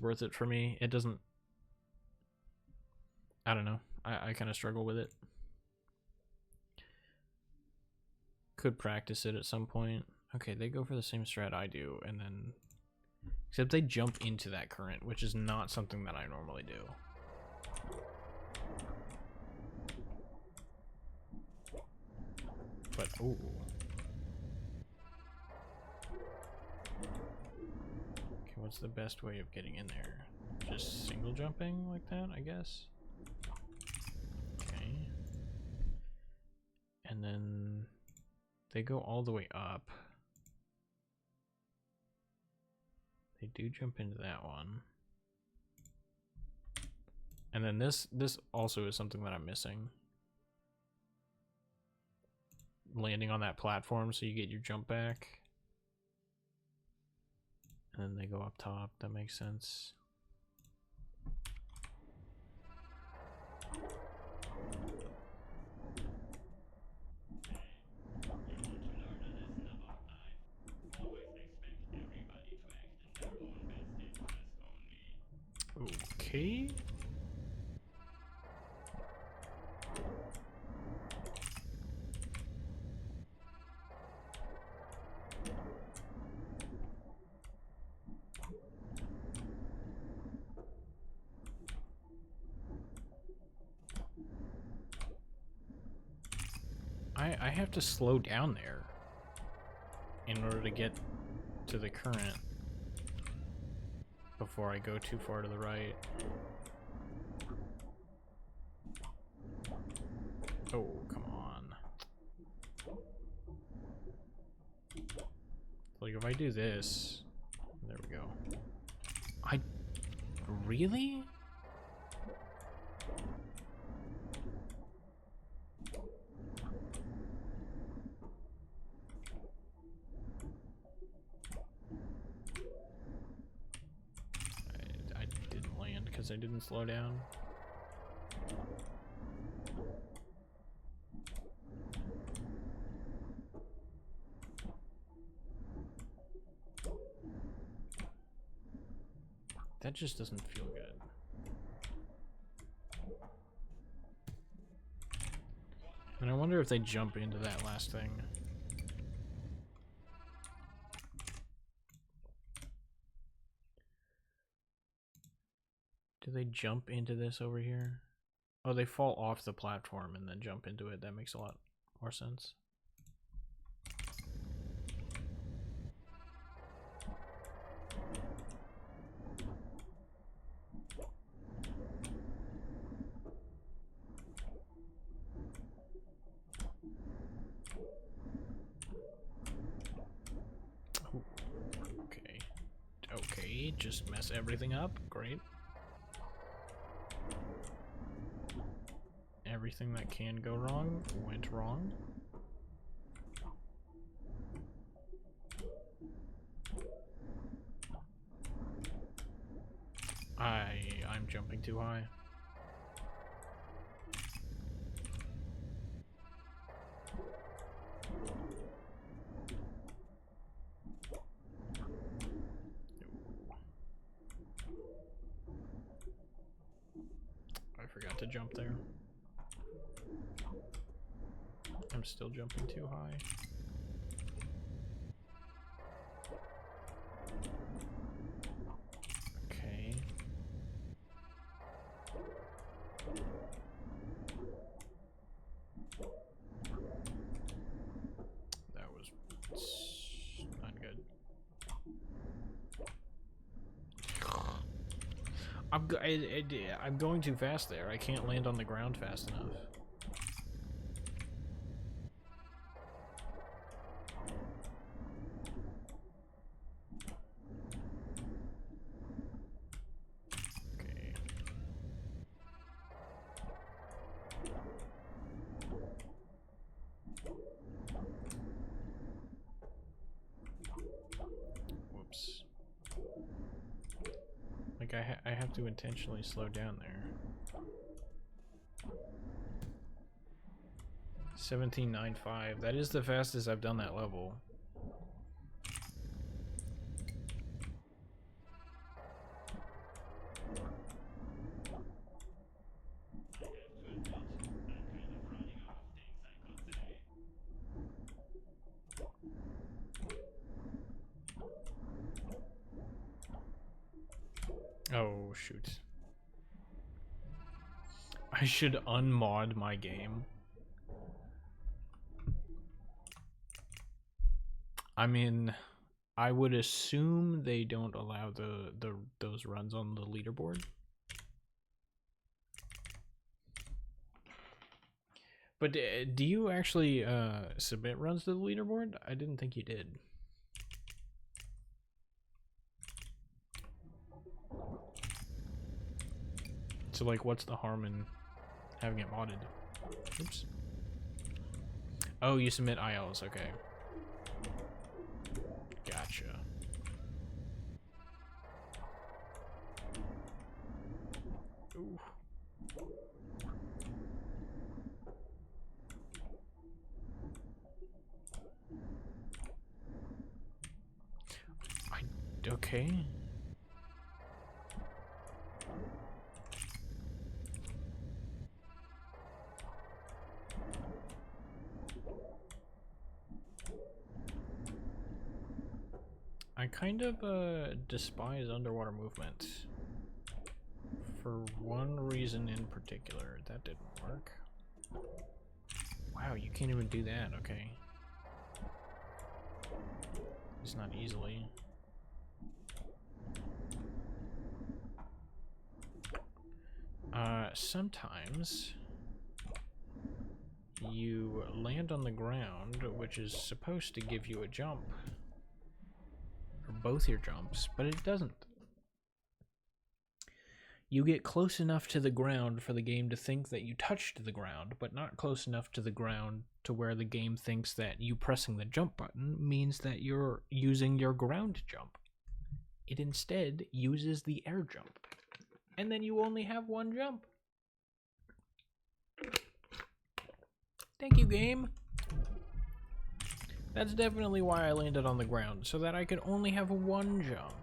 Speaker 1: worth it for me. It doesn't, I don't know. I kind of struggle with it. Could practice it at some point. Okay, they go for the same strat I do, and then except they jump into that current, which is not something that I normally do. But ooh. Okay, what's the best way of getting in there? Just single jumping like that, I guess. Okay. And then they go all the way up. They do jump into that one. And then this also is something that I'm missing. Landing on that platform so you get your jump back. And then they go up top. That makes sense. Okay. I have to slow down there in order to get to the current before I go too far to the right. Oh, come on. Like, if I do this... There we go. Really? I didn't land because I didn't slow down. That just doesn't feel good. And I wonder if they jump into that last thing. Do they jump into this over here? Oh, they fall off the platform and then jump into it. That makes a lot more sense. Okay, just mess everything up. Great. Everything that can go wrong went wrong. too high. I forgot to jump there. I'm still jumping too high. Okay. That was not good. I'm going too fast there. I can't land on the ground fast enough. Okay. Whoops. Like I have to intentionally slow down there. 17.95. That is the fastest I've done that level. Oh, shoot. I should unmod my game. I mean, I would assume they don't allow those runs on the leaderboard. But do you actually submit runs to the leaderboard? I didn't think you did. So like, what's the harm in having it modded? Oops. Oh, you submit ILs, okay. Gotcha. Ooh. Okay. I kind of despise underwater movement for one reason in particular. That didn't work. Wow, you can't even do that, okay. It's not easily. Sometimes you land on the ground, which is supposed to give you a jump. Or both your jumps, but it doesn't. You get close enough to the ground for the game to think that you touched the ground, but not close enough to the ground to where the game thinks that you pressing the jump button means that you're using your ground jump. It instead uses the air jump. And then you only have one jump. Thank you, game. That's definitely why I landed on the ground, so that I could only have one jump.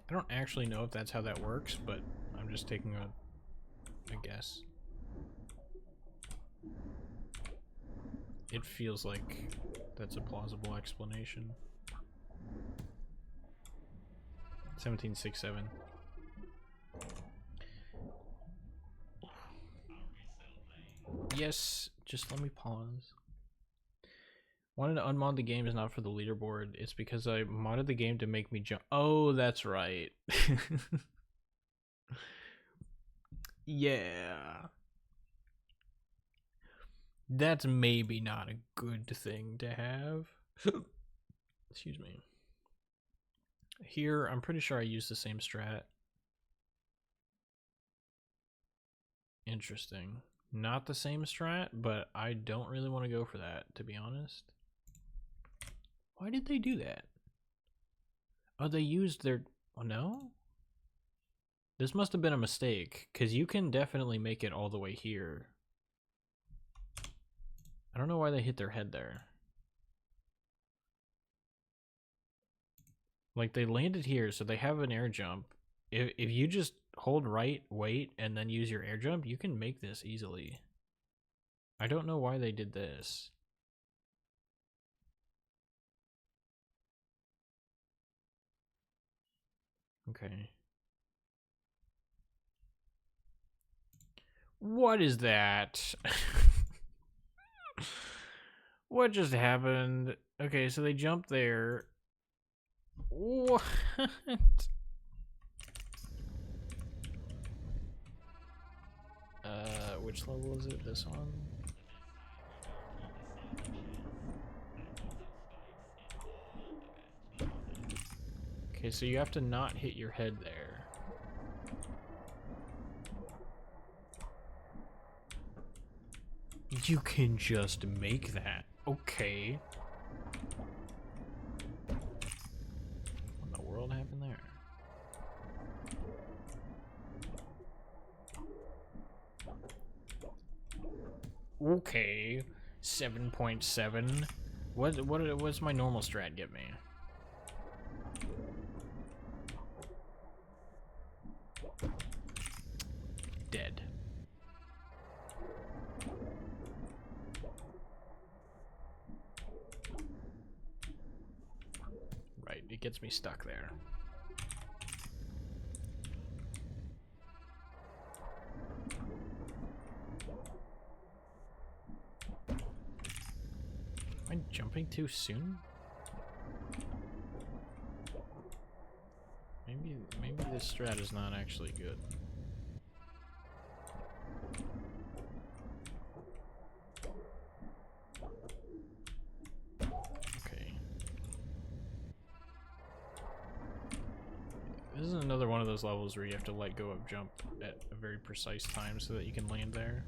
Speaker 1: I don't actually know if that's how that works, but I'm just taking a guess. It feels like that's a plausible explanation. 17.67. Yes, just let me pause. Wanted to unmod the game is not for the leaderboard. It's because I modded the game to make me jump. Oh, that's right. Yeah. That's maybe not a good thing to have. Excuse me. Here, I'm pretty sure I use the same strat. Interesting. Not the same strat, but I don't really want to go for that, to be honest. Why did they do that? Oh, they used their... Oh, no? This must have been a mistake, because you can definitely make it all the way here. I don't know why they hit their head there. Like, they landed here, so they have an air jump. If you just hold right, wait, and then use your air jump, you can make this easily. I don't know why they did this. Okay. What is that? What just happened? Okay, so they jumped there. What? Which level is it? This one? Okay, so you have to not hit your head there. You can just make that. Okay. What in the world happened there? Okay. 7.7. What's my normal strat get me? Dead. Right, it gets me stuck there. Am I jumping too soon? Maybe this strat is not actually good. Okay. This is another one of those levels where you have to let go of jump at a very precise time so that you can land there.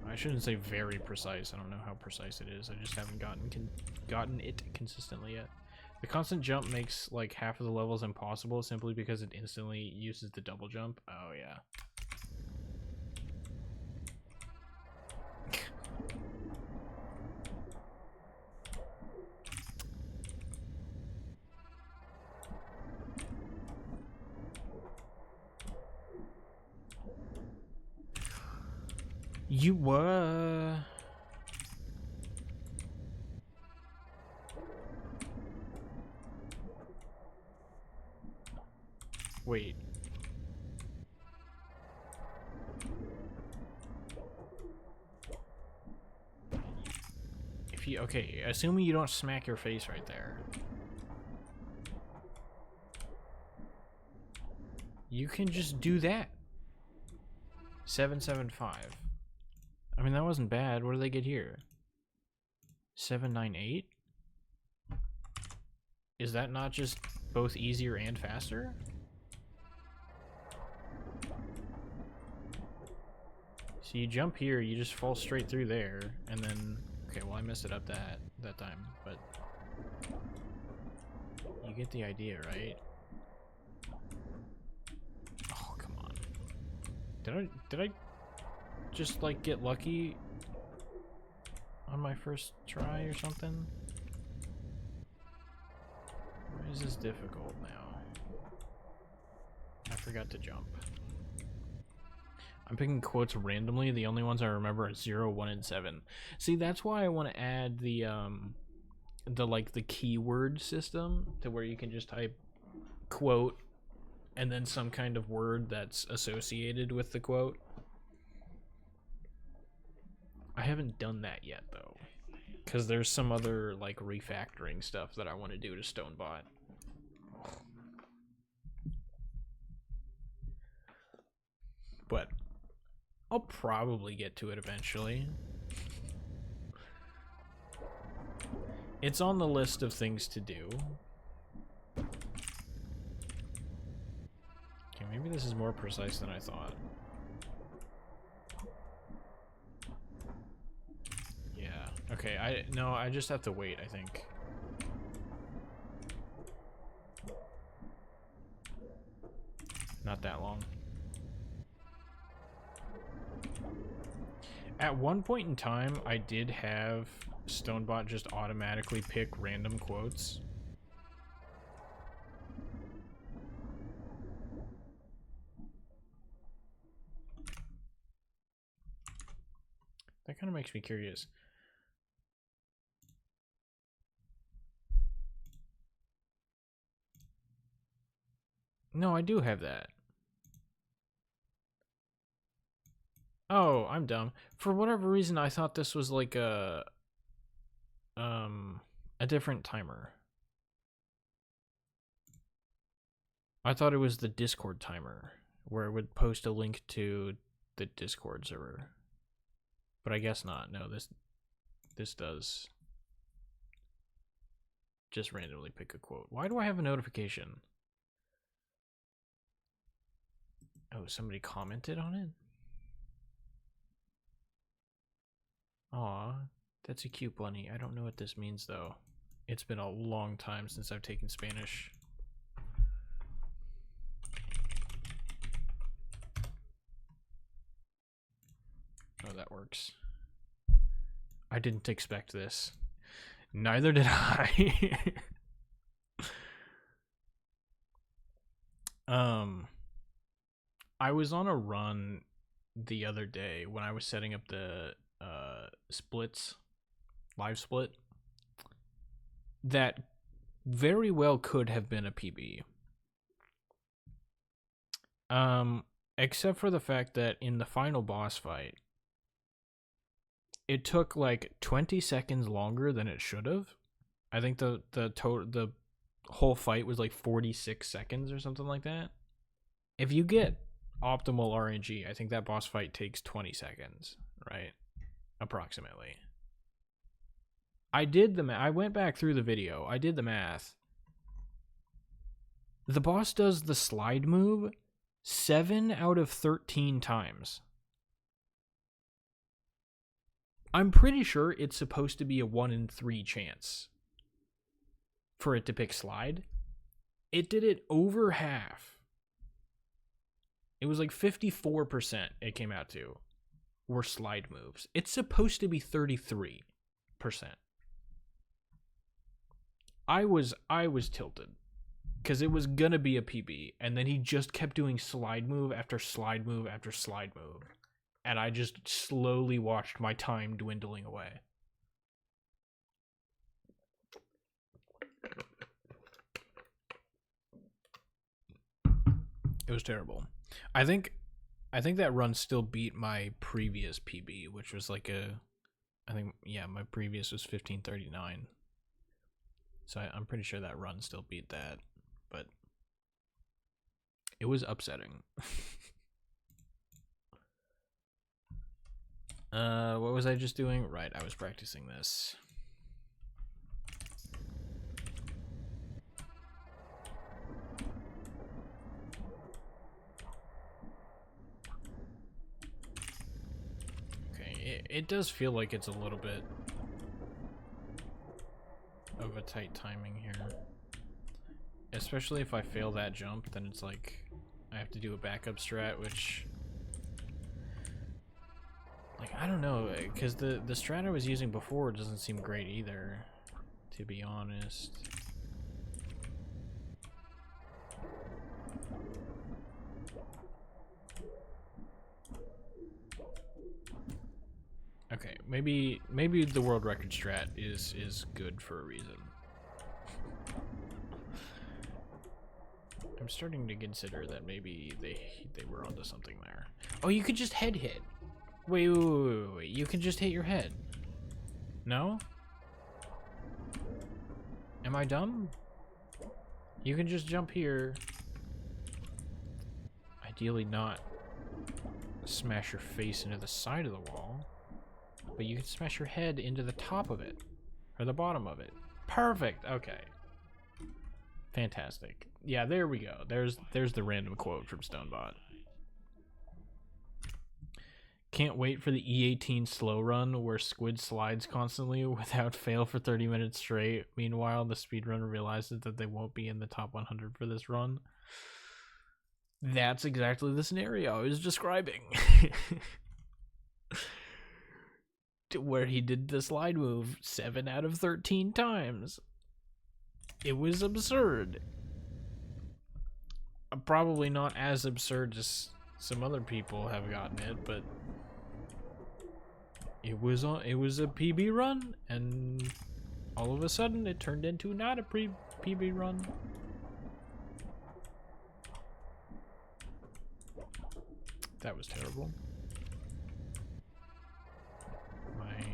Speaker 1: I shouldn't say very precise. I don't know how precise it is. I just haven't gotten it consistently yet. The constant jump makes like half of the levels impossible simply because it instantly uses the double jump. Oh yeah. You were. Wait. If you, okay, assuming you don't smack your face right there. You can just do that. 775. I mean, that wasn't bad. What do they get here? 798? Is that not just both easier and faster? So you jump here, you just fall straight through there, and then... Okay, well I messed it up that time, but... You get the idea, right? Oh, come on. Did I just, like, get lucky on my first try or something? Why is this difficult now? I forgot to jump. I'm picking quotes randomly. The only ones I remember are 0, 1, and 7. See, that's why I want to add the keyword system to where you can just type quote and then some kind of word that's associated with the quote. I haven't done that yet though, because there's some other like refactoring stuff that I want to do to Stonebot. But I'll probably get to it eventually. It's on the list of things to do. Okay, maybe this is more precise than I thought. Yeah, Okay, I just have to wait, I think. Not that long. At one point in time, I did have Stonebot just automatically pick random quotes. That kind of makes me curious. No, I do have that. Oh, I'm dumb. For whatever reason, I thought this was like a different timer. I thought it was the Discord timer, where it would post a link to the Discord server. But I guess not. No, this does just randomly pick a quote. Why do I have a notification? Oh, somebody commented on it? Aw, that's a cute bunny. I don't know what this means, though. It's been a long time since I've taken Spanish. Oh, that works. I didn't expect this. Neither did I. I was on a run the other day when I was setting up the splits, live split, that very well could have been a PB. Except for the fact that in the final boss fight, it took like 20 seconds longer than it should have. I think the whole fight was like 46 seconds or something like that. If you get optimal RNG, I think that boss fight takes 20 seconds, right? Approximately. I went back through the video. I did the math. The boss does the slide move 7 out of 13 times. I'm pretty sure it's supposed to be a 1 in 3 chance for it to pick slide. It did it over half. It was like 54% it came out to were slide moves. It's supposed to be 33%. I was tilted because it was gonna be a PB, and then he just kept doing slide move after slide move after slide move, and I just slowly watched my time dwindling away. It was terrible. I think that run still beat my previous PB, which was like my previous was 1539. So I'm pretty sure that run still beat that, but it was upsetting. What was I just doing? Right, I was practicing this. Okay, it does feel like it's a little bit of a tight timing here. Especially if I fail that jump, then it's like I have to do a backup strat, which, like, I don't know, because the strat I was using before doesn't seem great either, to be honest. Okay, maybe the world record strat is good for a reason. I'm starting to consider that maybe they were onto something there. Oh, you could just head hit. Wait. You can just hit your head. No? Am I dumb? You can just jump here. Ideally not smash your face into the side of the wall. But you can smash your head into the top of it. Or the bottom of it. Perfect! Okay. Fantastic. Yeah, there we go. There's the random quote from Stonebot. Can't wait for the E18 slow run where Squid slides constantly without fail for 30 minutes straight. Meanwhile, the speedrunner realizes that they won't be in the top 100 for this run. That's exactly the scenario I was describing. Where he did the slide move 7 out of 13 times. It was absurd. Probably not as absurd as some other people have gotten it, but it was a PB run, and all of a sudden it turned into not a PB run. That was terrible. My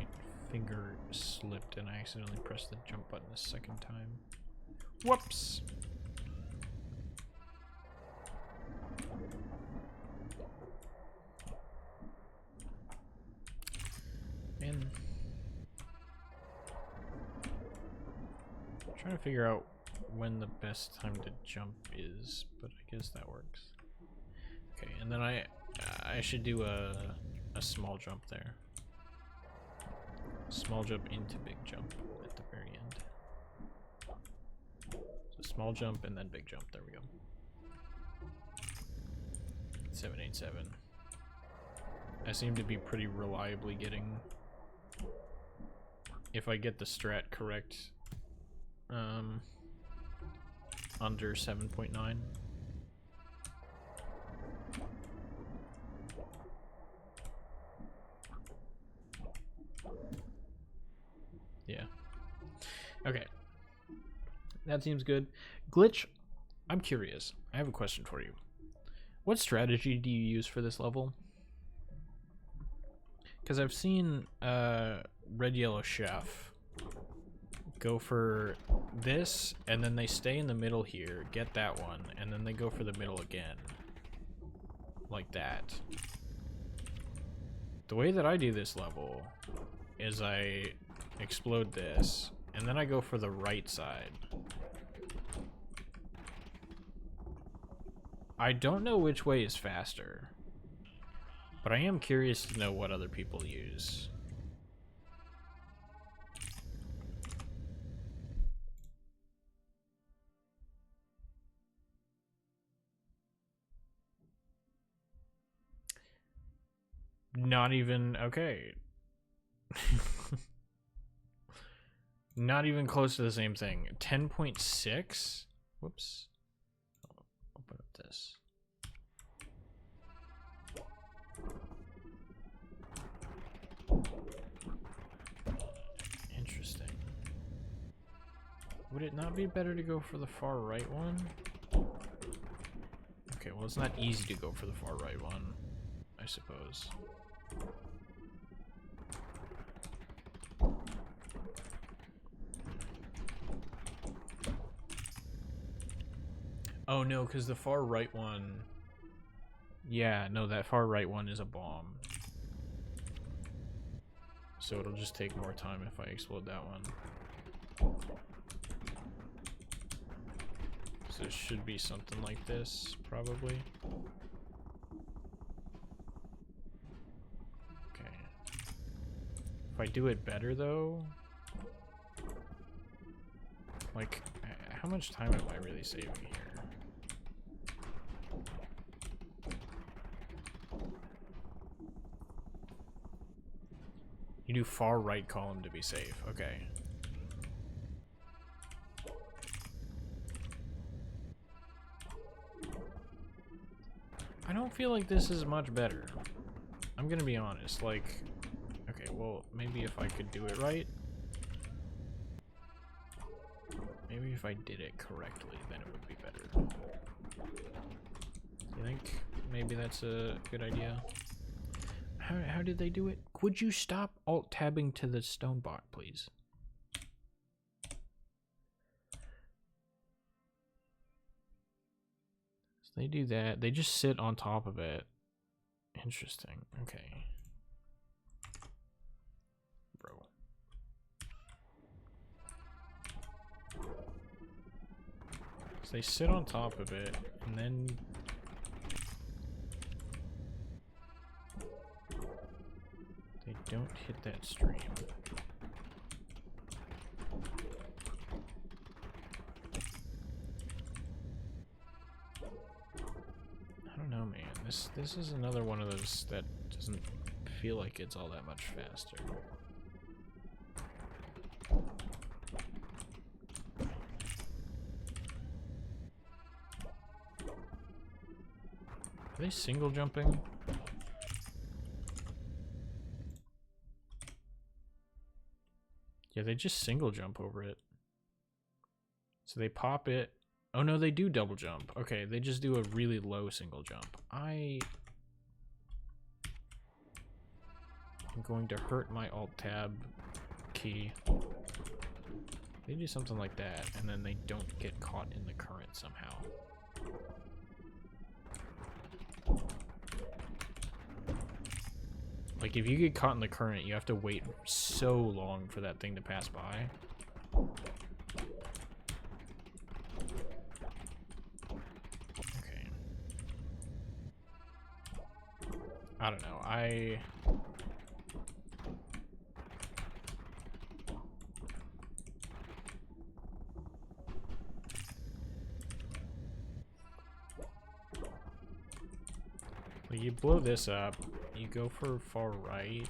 Speaker 1: finger slipped and I accidentally pressed the jump button a second time. Whoops! Man. I'm trying to figure out when the best time to jump is, but I guess that works. Okay, and then I should do a small jump there. Small jump into big jump at the very end. So small jump and then big jump. There we go. 787. I seem to be pretty reliably getting, if I get the strat correct, under 7.9. Yeah. Okay. That seems good. Glitch, I'm curious. I have a question for you. What strategy do you use for this level? Because I've seen Red Yellow Chef go for this, and then they stay in the middle here, get that one, and then they go for the middle again. Like that. The way that I do this level is I explode this, and then I go for the right side. I don't know which way is faster, but I am curious to know what other people use. Not even, okay. Not even close to the same thing. 10.6? Whoops. I'll open up this. Interesting. Would it not be better to go for the far right one? Okay, well, it's not easy to go for the far right one, I suppose. Oh no, because the far right one... Yeah, no, that far right one is a bomb. So it'll just take more time if I explode that one. So it should be something like this, probably. Okay. If I do it better, though... Like, how much time am I really saving here? You do far right column to be safe. Okay. I don't feel like this is much better. I'm gonna be honest. Like, okay, well, maybe if I could do it right. Maybe if I did it correctly, then it would be better. You think maybe that's a good idea? How did they do it? Would you stop alt-tabbing to the stone block, please? So they do that. They just sit on top of it. Interesting. Okay. Bro. So they sit on top of it, and then... don't hit that stream. I don't know, man. This is another one of those that doesn't feel like it's all that much faster. Are they single jumping? Yeah, they just single jump over it. So they pop it. Oh no, they do double jump. Okay, they just do a really low single jump. I'm going to hurt my Alt-Tab key. They do something like that, and then they don't get caught in the current somehow. Like, if you get caught in the current, you have to wait so long for that thing to pass by. Okay. I don't know. Well, you blow this up, you go for far right.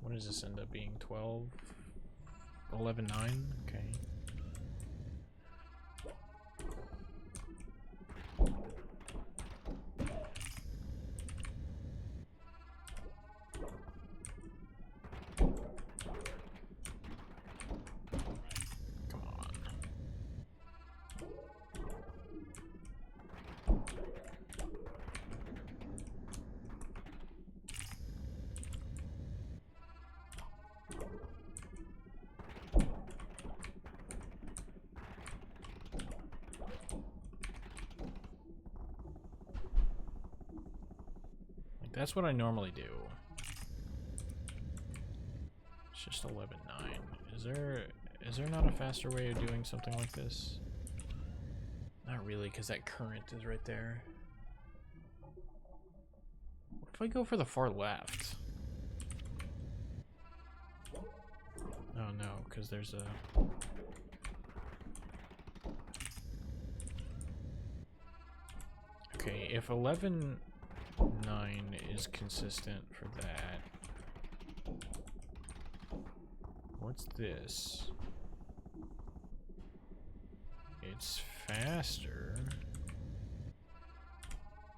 Speaker 1: What does this end up being? 12? 11, 9? Okay. That's what I normally do. It's just 11-9. Is there not a faster way of doing something like this? Not really, because that current is right there. What if I go for the far left? Oh no, because there's a... Okay, if 11-9 is consistent for that, what's this? It's faster.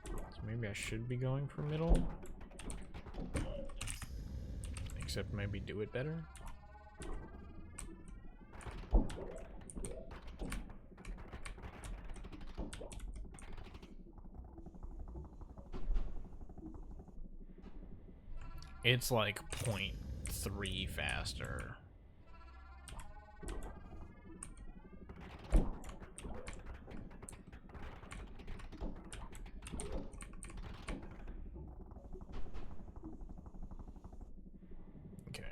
Speaker 1: So maybe I should be going for middle? Except maybe do it better? It's like 0.3 faster. Okay.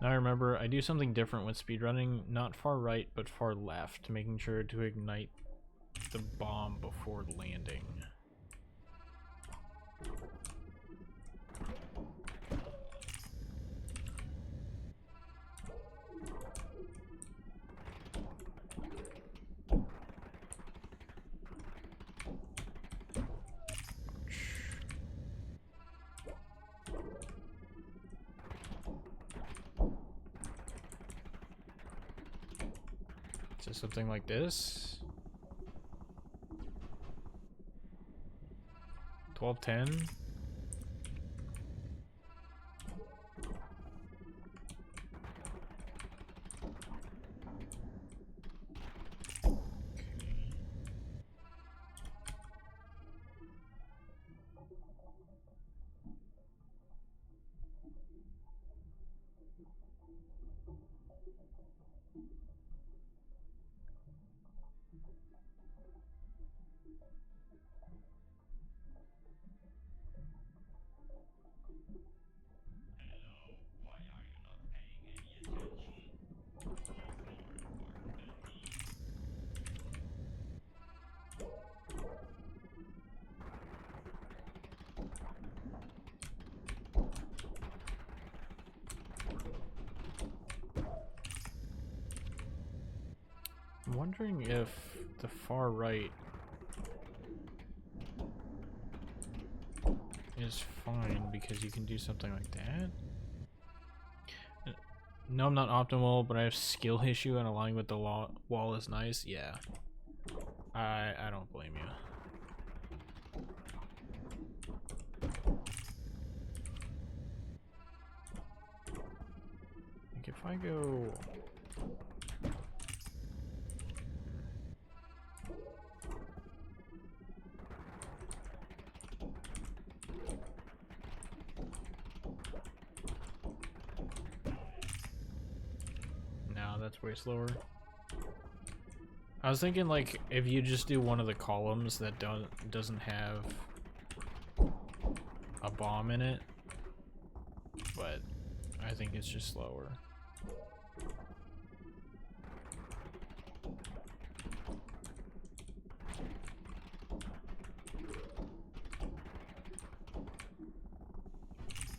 Speaker 1: Now I remember, I do something different with speedrunning, not far right, but far left, making sure to ignite the bomb before landing. So something like this. 12-10. I'm wondering if the far right is fine because you can do something like that. No, I'm not optimal, but I have skill issue and aligning with the wall is nice. Yeah. I don't blame you. Like if I go no, that's way slower. I was thinking like if you just do one of the columns that doesn't have a bomb in it, but I think it's just slower.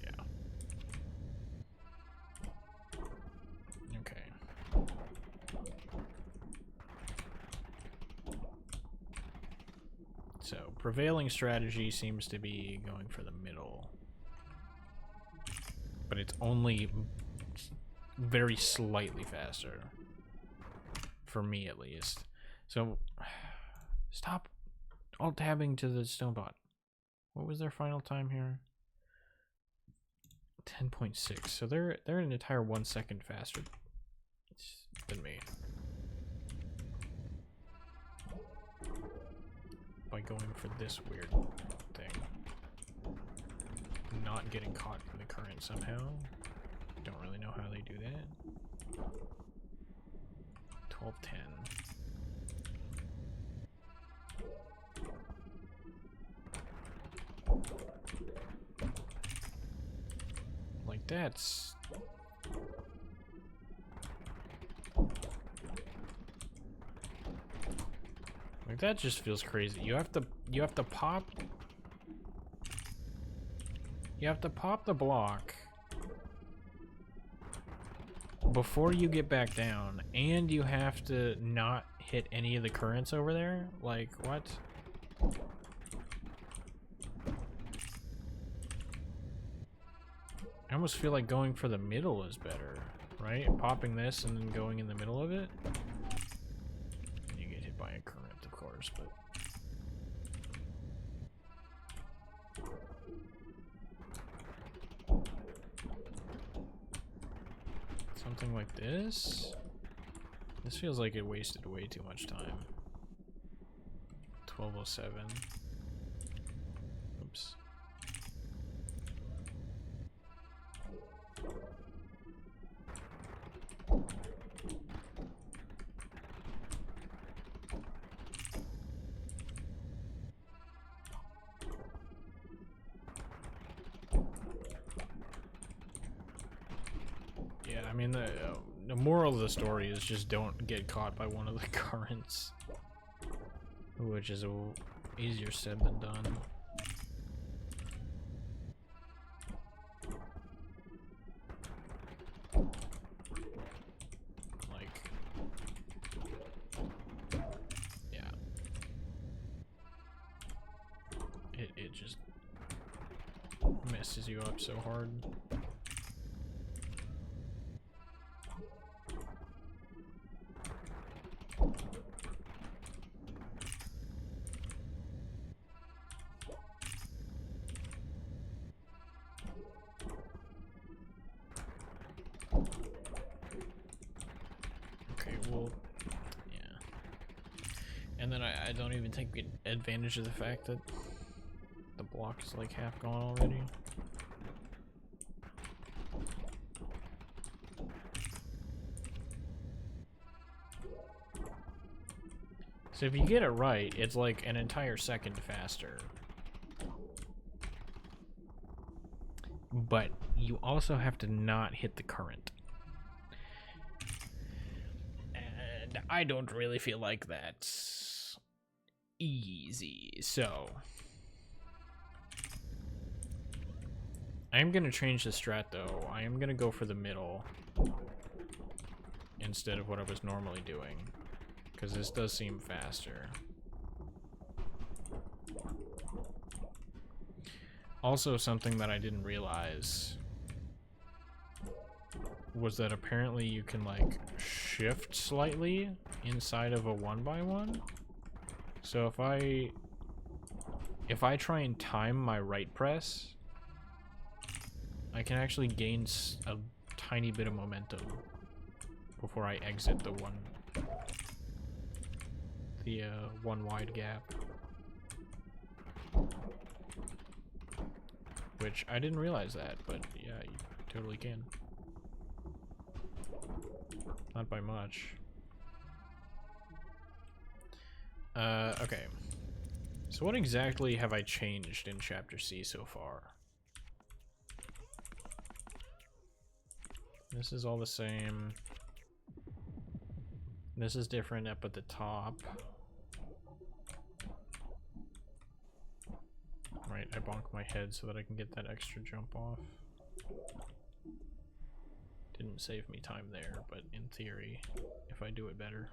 Speaker 1: Yeah. Okay. So, prevailing strategy seems to be going for the middle. But it's only very slightly faster. For me, at least. So, stop alt-tabbing to the stone bot. What was their final time here? 10.6. So they're an entire 1 second faster than me. By going for this weird thing. Not getting caught in the current somehow. Don't really know how they do that. 12:10. Like that's like that just feels crazy. You have to pop the block before you get back down, and you have to not hit any of the currents over there. Like what? I almost feel like going for the middle is better, right? Popping this and then going in the middle of it. You get hit by a current, of course, but something like this. This feels like it wasted way too much time. 12:07. Oops. Yeah, I mean, the moral of the story is just don't get caught by one of the currents, which is easier said than done. Like, yeah, it just messes you up so hard. Okay, well, yeah. And then I don't even take advantage of the fact that the block is like half gone already. So if you get it right, it's like an entire second faster. But you also have to not hit the current. And I don't really feel like that's easy. So I am going to change the strat though. I am going to go for the middle instead of what I was normally doing. Because this does seem faster. Also, something that I didn't realize was that apparently you can like shift slightly inside of a 1x1. So if I try and time my right press, I can actually gain a tiny bit of momentum before I exit the one wide gap. Which I didn't realize that, but yeah, you totally can. Not by much. Okay. So what exactly have I changed in Chapter C so far? This is all the same. This is different up at the top. Right, I bonk my head so that I can get that extra jump off. Didn't save me time there, but in theory, if I do it better.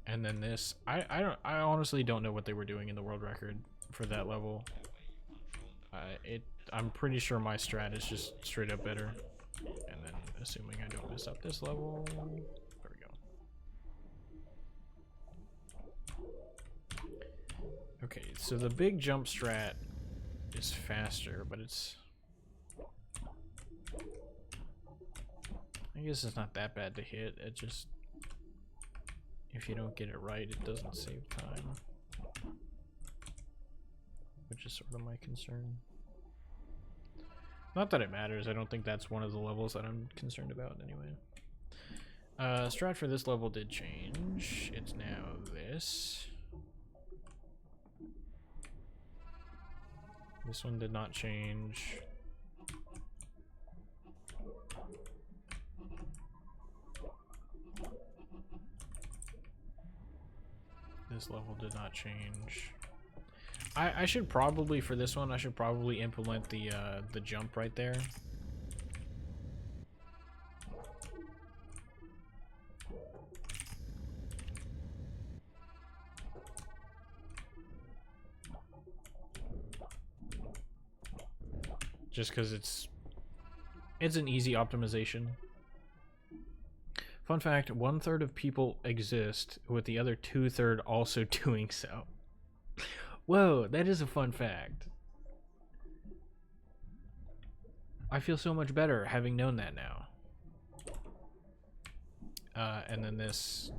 Speaker 1: And then this, I honestly don't know what they were doing in the world record for that level. I'm pretty sure my strat is just straight up better. And then assuming I don't mess up this level, there we go. Okay, so the big jump strat is faster, but I guess it's not that bad to hit. It just, if you don't get it right, it doesn't save time. Which is sort of my concern. Not that it matters, I don't think that's one of the levels that I'm concerned about anyway. Strat for this level did change. It's now this. This one did not change. This level did not change. I should probably, for this one, I should probably implement the jump right there. Just because it's an easy optimization. Fun fact, 1/3 of people exist, with the other 2/3 also doing so. Whoa, that is a fun fact. I feel so much better having known that now. And then this,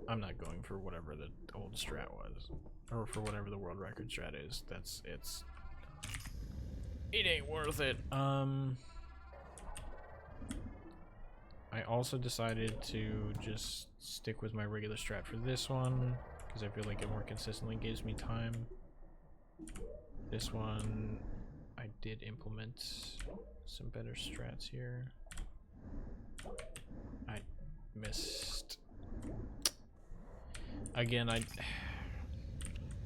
Speaker 1: I'm not going for whatever the old strat was, or for whatever the world record strat is. It ain't worth it. I also decided to just stick with my regular strat for this one, because I feel like it more consistently gives me time. This one, I did implement some better strats here. I missed. Again,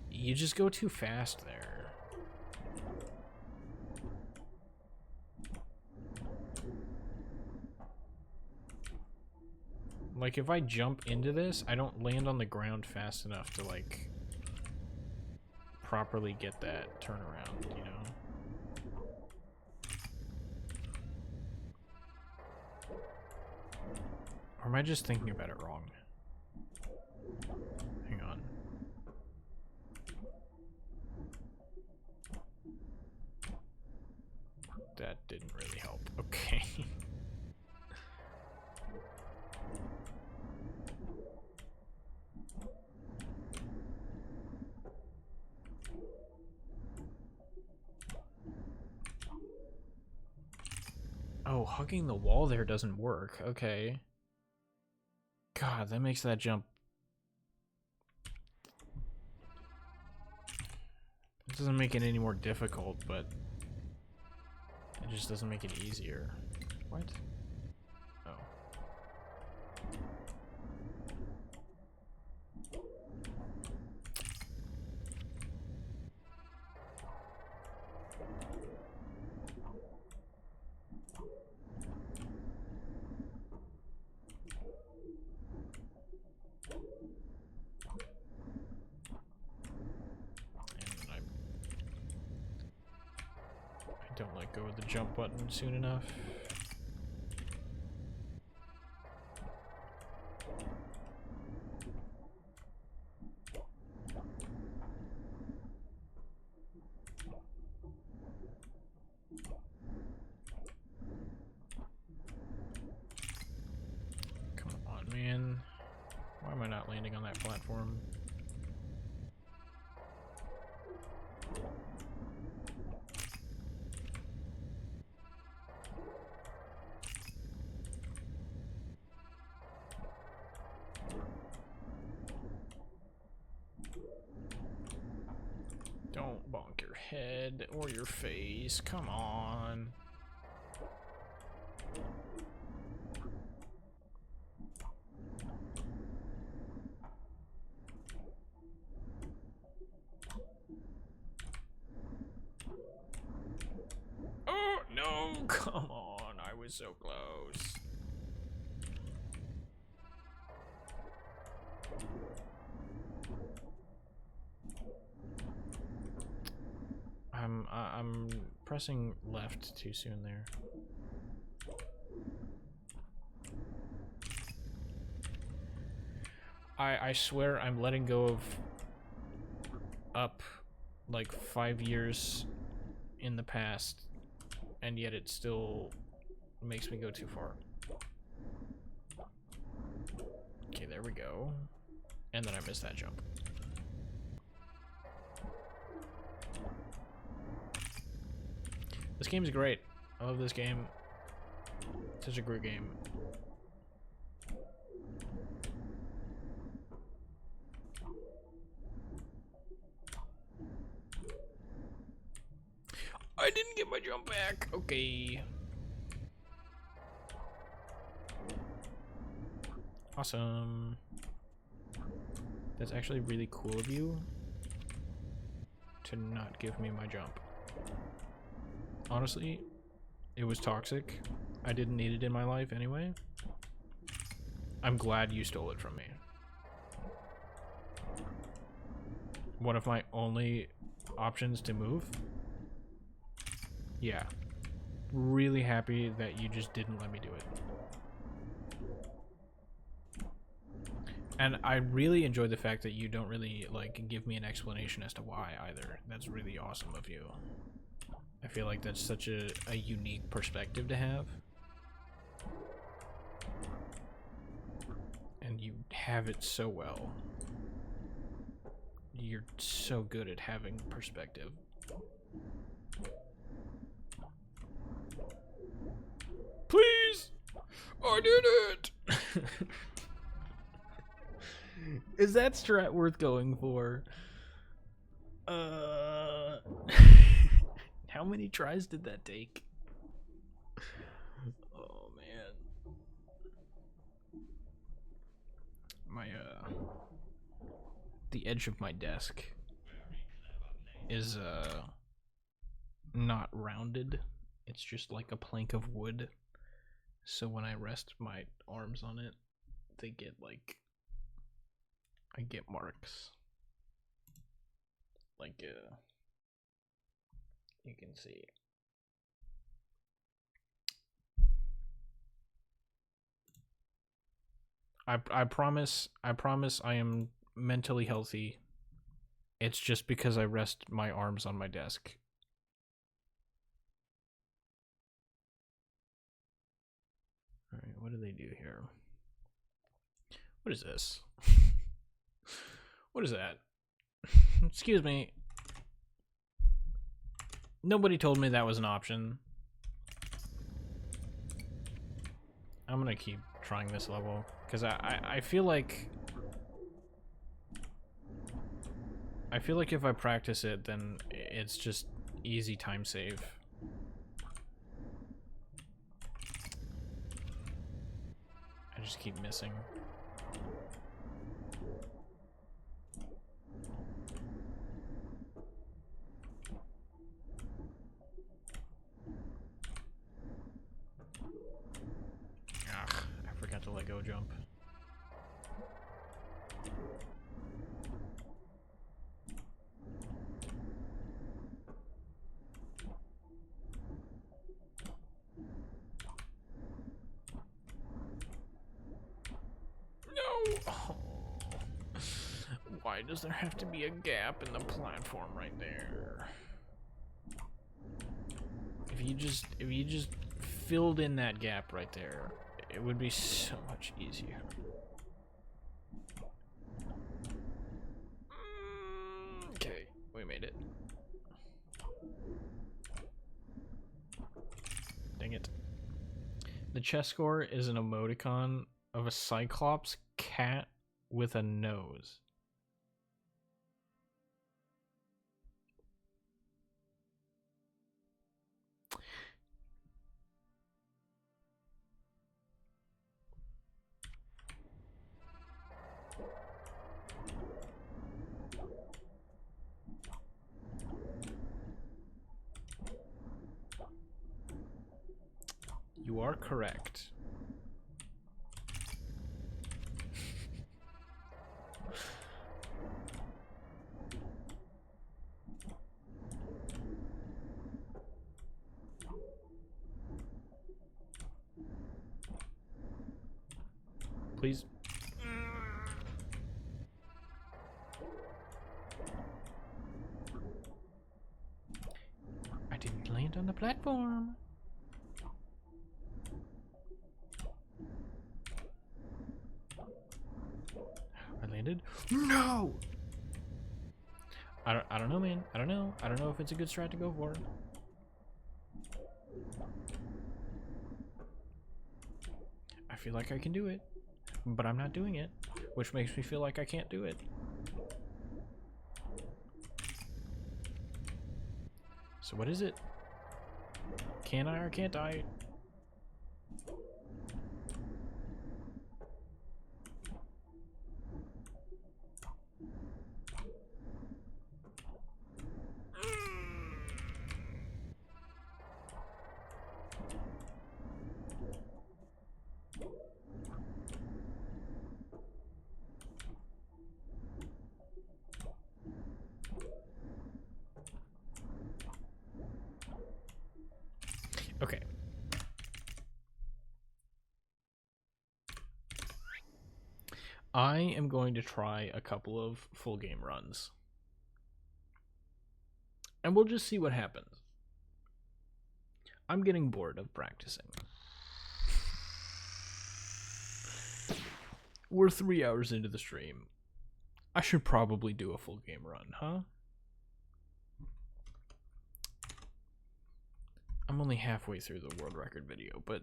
Speaker 1: you just go too fast there. Like, if I jump into this, I don't land on the ground fast enough to, like, properly get that turnaround, you know? Or am I just thinking about it wrong? Hang on. That didn't really help. Okay. Oh, hugging the wall there doesn't work. Okay. God, that makes that jump... It doesn't make it any more difficult, but... It just doesn't make it easier. What? Oh. Don't let go of the jump button soon enough. Come on, man. Why am I not landing on that platform? Don't bonk your head or your face. Come on. Oh, no. Come on. I was so close. I'm pressing left too soon there. I swear I'm letting go of up like 5 years in the past, and yet it still makes me go too far. Okay, there we go. And then I missed that jump. This game is great. I love this game. Such a great game. I didn't get my jump back. Okay. Awesome. That's actually really cool of you to not give me my jump. Honestly, it was toxic. I didn't need it in my life anyway. I'm glad you stole it from me. One of my only options to move. Yeah. Really happy that you just didn't let me do it. And I really enjoy the fact that you don't really, like, give me an explanation as to why either. That's really awesome of you. I feel like that's such a unique perspective to have. And you have it so well. You're so good at having perspective. Please! I did it! Is that strat worth going for? How many tries did that take? Oh man. My the edge of my desk is not rounded. It's just like a plank of wood. So when I rest my arms on it, they get like I get marks. Like you can see. I promise I am mentally healthy. It's just because I rest my arms on my desk. Alright, what do they do here? What is this? What is that? Excuse me. Nobody told me that was an option. I'm gonna keep trying this level, because I feel like... I feel like if I practice it, then it's just easy time save. I just keep missing. Ugh, I forgot to let go jump. Oh. Why does there have to be a gap in the platform right there? If you just filled in that gap right there, it would be so much easier. Okay, we made it. Dang it. The chess score is an emoticon of a cyclops cat with a nose. You are correct. Please. I didn't land on the platform. I landed. No. I don't know, man. I don't know. I don't know if it's a good strat to go for. I feel like I can do it, but I'm not doing it, which makes me feel like I can't do it. So what is it? Can I or can't I? Okay. I am going to try a couple of full game runs. And we'll just see what happens. I'm getting bored of practicing. We're 3 hours into the stream. I should probably do a full game run, huh? I'm only halfway through the world record video, but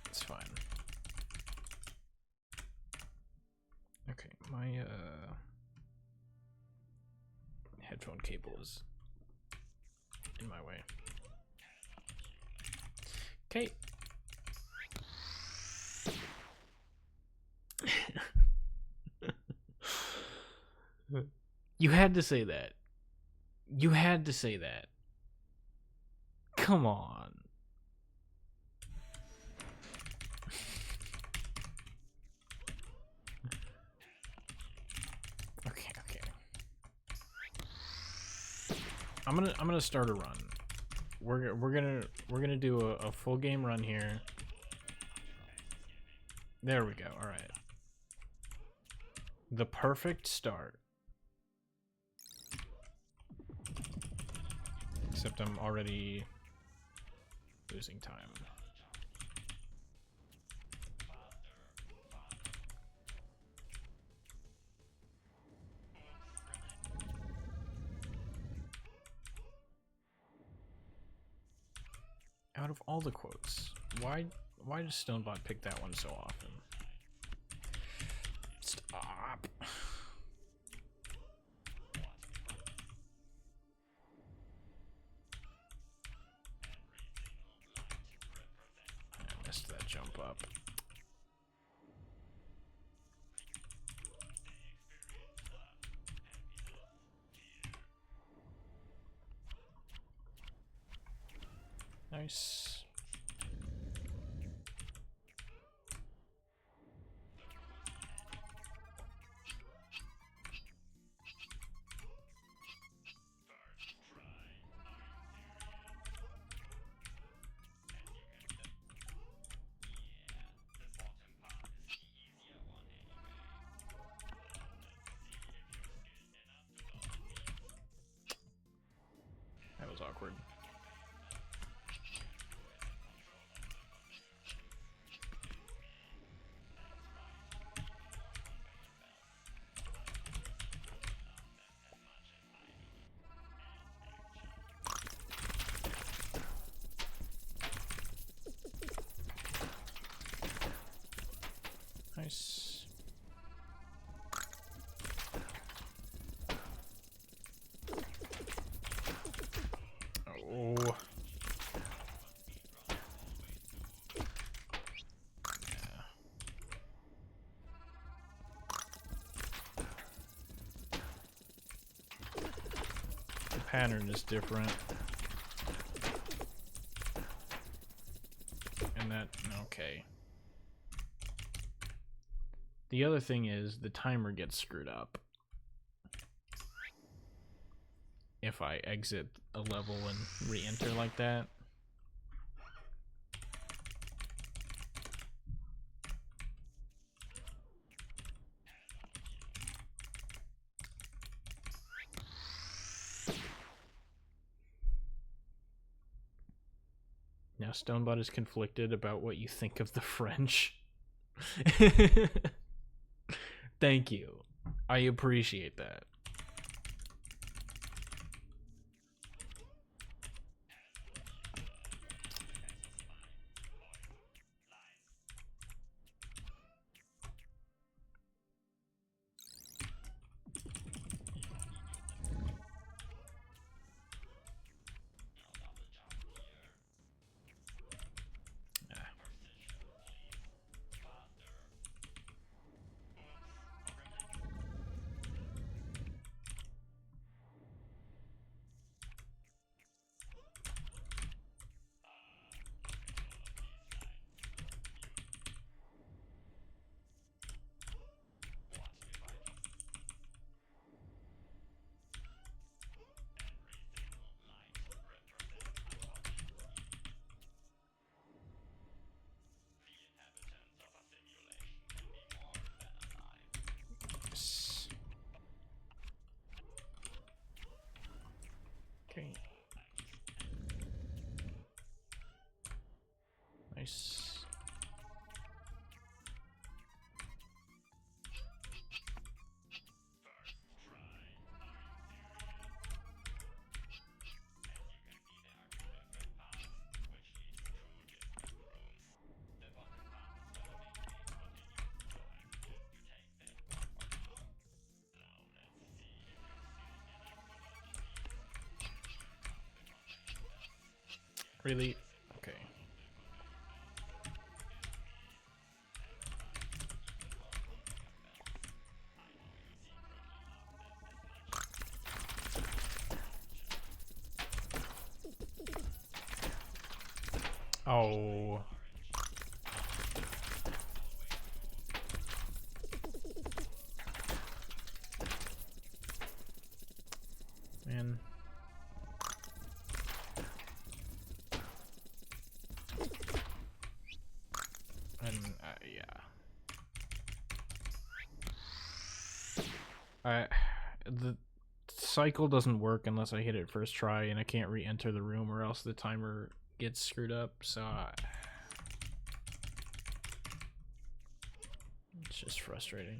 Speaker 1: it's fine. Okay, my headphone cable is in my way. Okay. You had to say that. You had to say that. Come on. Okay. I'm gonna start a run. We're gonna do a full game run here. There we go. All right. The perfect start. Except I'm already losing time. Out of all the quotes, why does Stonebot pick that one so often? Stop. I missed that jump up. Nice. was awkward. Nice. Oh. Yeah. The pattern is different. And that, okay. The other thing is the timer gets screwed up if I exit a level and re-enter like that. Now Stonebot is conflicted about what you think of the French. Thank you. I appreciate that. Okay. Nice. Really? Okay. Oh. Man. And, yeah. The cycle doesn't work unless I hit it first try, and I can't re-enter the room or else the timer gets screwed up, so it's just frustrating.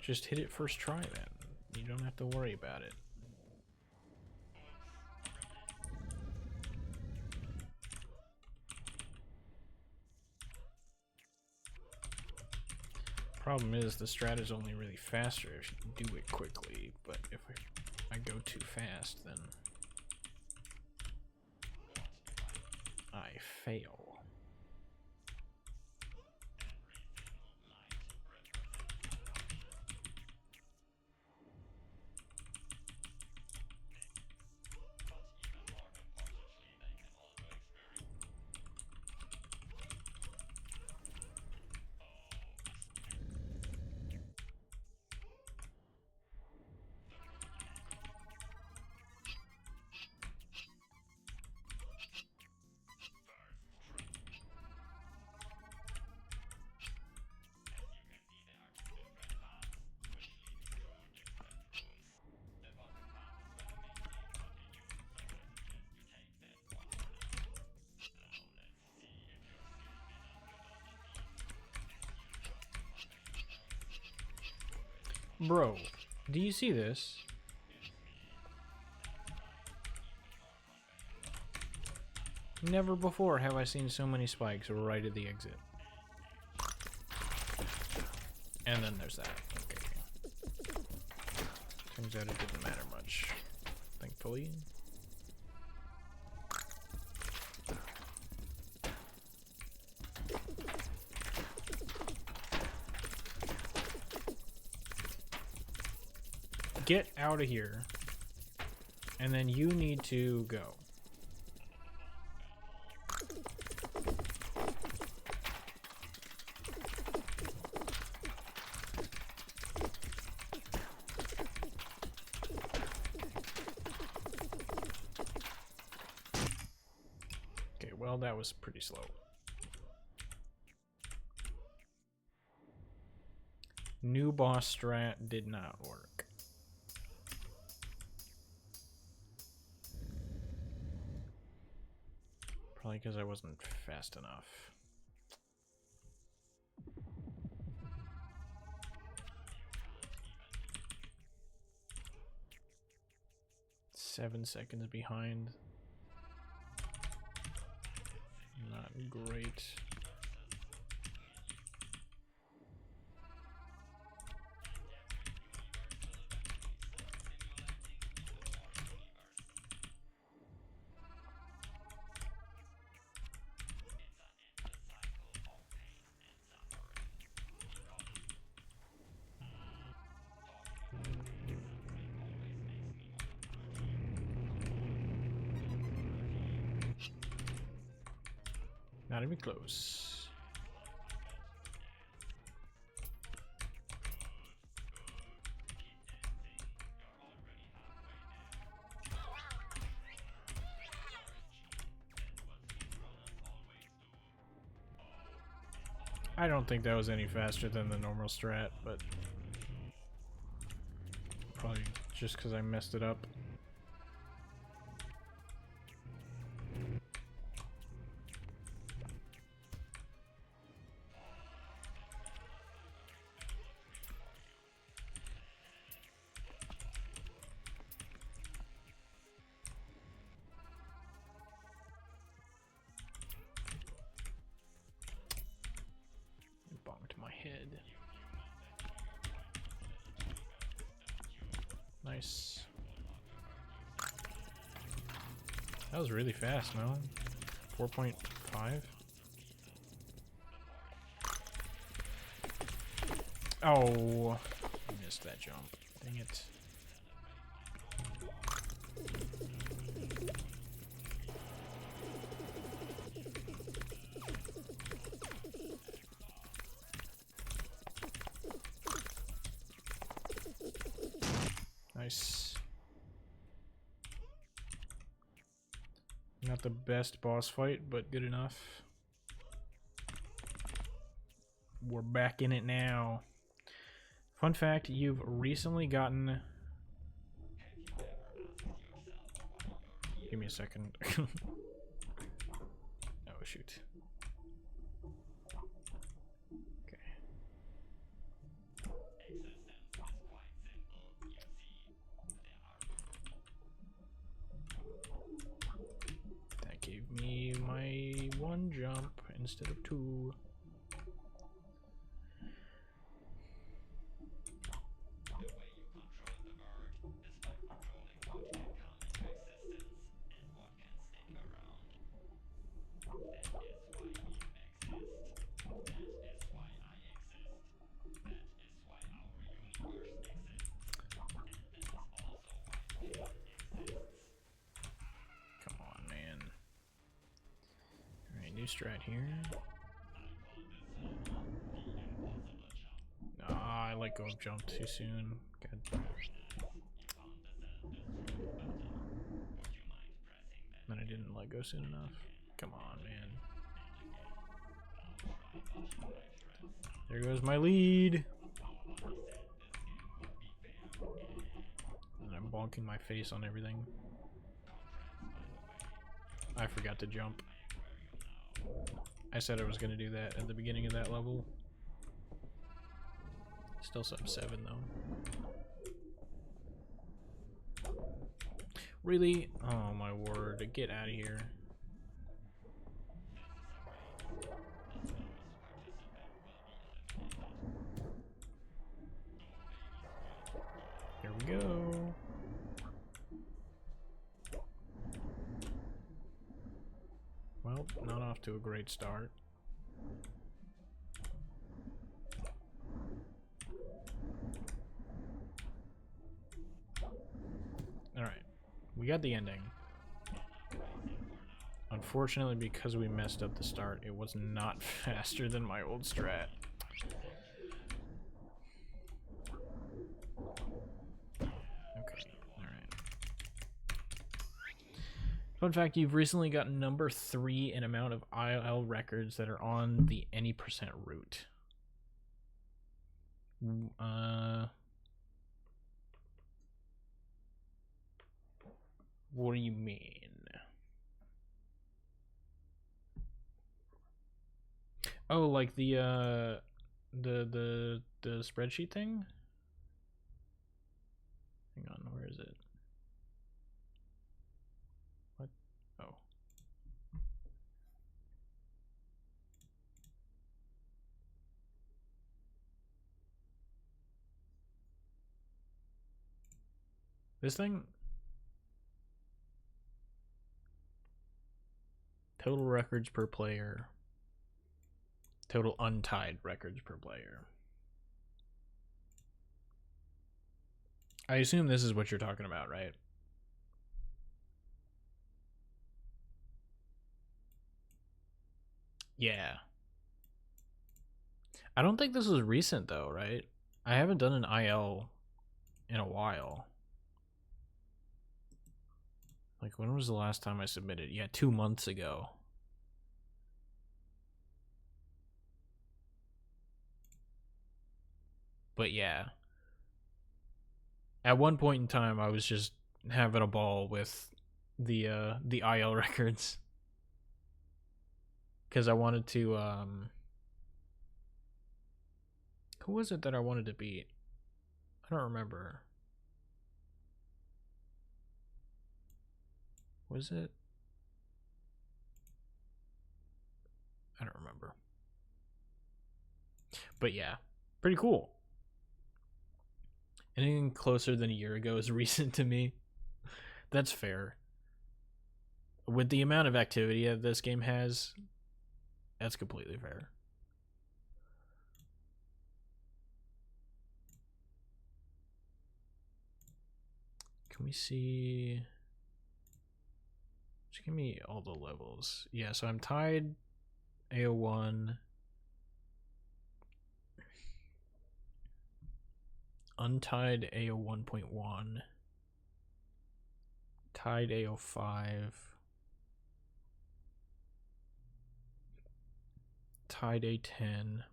Speaker 1: Just hit it first try then. You don't have to worry about it. Problem is, the strat is only really faster if you can do it quickly, but if I go too fast, then I fail. Bro, do you see this? Never before have I seen so many spikes right at the exit. And then there's that. Okay. Turns out it didn't matter much. Thankfully. Get out of here. And then you need to go. Okay, well, that was pretty slow. New boss strat did not work. Probably because I wasn't fast enough. Seven seconds behind. Not great. Not even close. I don't think that was any faster than the normal strat, but probably just because I messed it up. Bonked my head. Nice. That was really fast, no? 4.5? Oh, I missed that jump. Dang it. Nice. Not the best boss fight, but good enough. We're back in it now. Fun fact, you've recently gotten... Give me a second. Oh, shoot. Okay. That gave me my one jump instead of two. Strat here. Ah, I let go of jump too soon. Good. Then I didn't let go soon enough. Come on, man. There goes my lead. And I'm bonking my face on everything. I forgot to jump. I said I was going to do that at the beginning of that level. Still sub 7 though. Really? Oh my word, get out of here. Here we go. Well, not off to a great start. Alright, we got the ending. Unfortunately, because we messed up the start, it was not faster than my old strat. Okay, alright. Fun fact, you've recently gotten number 3 in amount of IL records that are on the any percent route. What do you mean? Oh, like the spreadsheet thing? Hang on, where is it? What? Oh. This thing? Total records per player. Total untied records per player. I assume this is what you're talking about, right? Yeah. I don't think this was recent though, right? I haven't done an IL in a while. Like, when was the last time I submitted? Yeah, 2 months ago. But yeah. At one point in time, I was just having a ball with the IL records. Because I wanted to, who was it that I wanted to beat? I don't remember. Was it? I don't remember. But yeah, pretty cool. Anything closer than a year ago is recent to me. That's fair. With the amount of activity that this game has, that's completely fair. Can we see? Just give me all the levels. Yeah, so I'm tied AO1. Untied AO 1.1. Tied AO 5. Tied A10.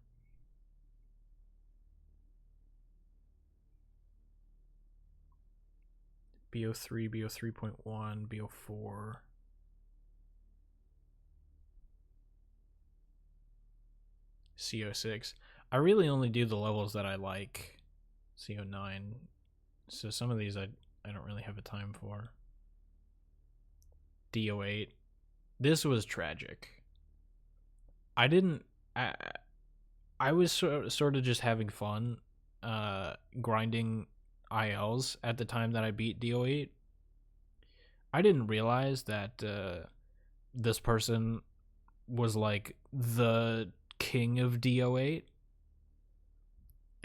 Speaker 1: BO3, BO3.1, BO4. CO6. I really only do the levels that I like. CO9. So some of these I don't really have a time for. DO8. This was tragic. I didn't. I was sort of just having fun grinding ILs at the time that I beat DO8. I didn't realize that this person was like the king of DO8.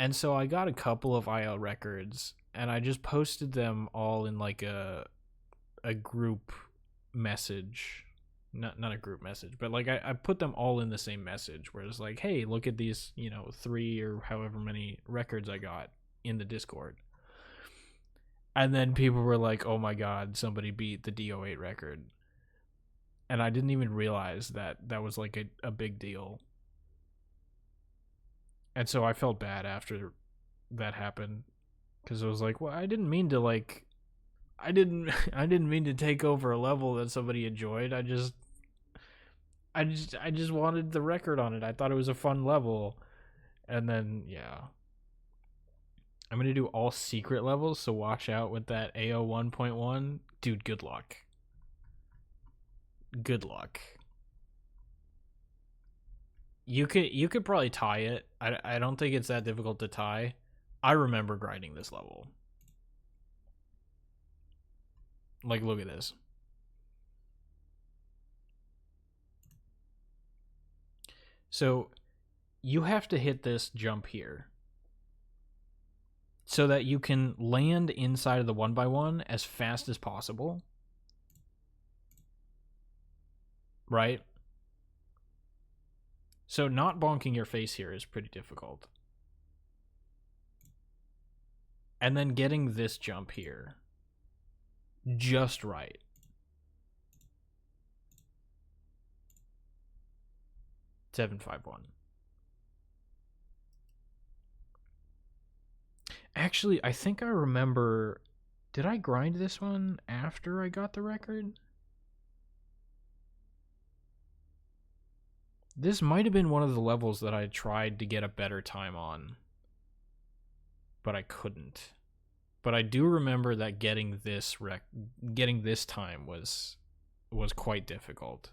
Speaker 1: And so I got a couple of IL records and I just posted them all in like a group message. Not a group message, but like I put them all in the same message where it's like, hey, look at these, 3 or however many records I got in the Discord. And then people were like, oh my god, somebody beat the DO8 record. And I didn't even realize that was like a big deal. And so I felt bad after that happened because I was like, well, I didn't mean to like I didn't mean to take over a level that somebody enjoyed. I just wanted the record on it. I thought it was a fun level. And then yeah. I'm gonna do all secret levels, so watch out with that AO 1.1. Dude, good luck. Good luck. You could probably tie it. I don't think it's that difficult to tie. I remember grinding this level. Like, look at this. So you have to hit this jump here so that you can land inside of the 1x1 as fast as possible. Right? So not bonking your face here is pretty difficult. And then getting this jump here just right. Seven, 5-1. Actually, I think I remember. Did I grind this one after I got the record? This might have been one of the levels that I tried to get a better time on, but I couldn't. But I do remember that getting this time was quite difficult.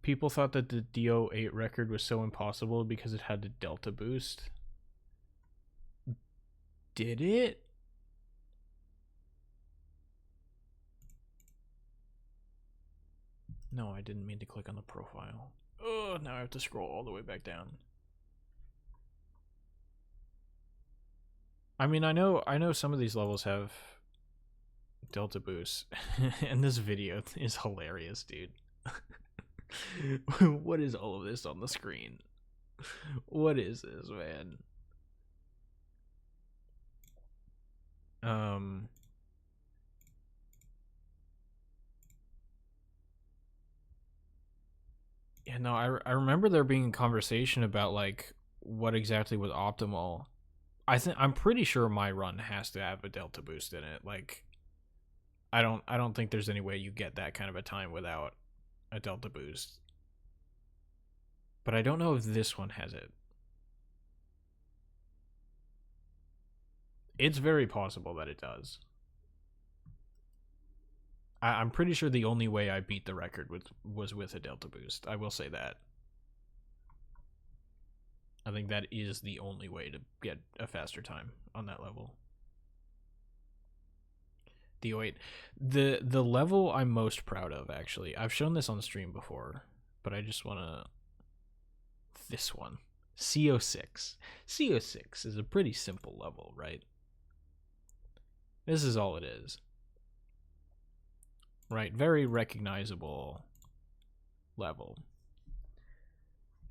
Speaker 1: People thought that the DO8 record was so impossible because it had the Delta boost. Did it? No, I didn't mean to click on the profile. Oh, now I have to scroll all the way back down. I mean, I know some of these levels have Delta boost, and this video is hilarious, dude. What is all of this on the screen? What is this, man? Yeah, no, I remember there being a conversation about like what exactly was optimal. I'm pretty sure my run has to have a Delta boost in it. Like, I don't think there's any way you get that kind of a time without a Delta boost. But I don't know if this one has it. It's very possible that it does. I'm pretty sure the only way I beat the record was with a Delta boost. I will say that. I think that is the only way to get a faster time on that level. DO8. The level I'm most proud of, actually. I've shown this on stream before, but I just want to... This one. CO6. CO6 is a pretty simple level, right? This is all it is. Right, very recognizable level.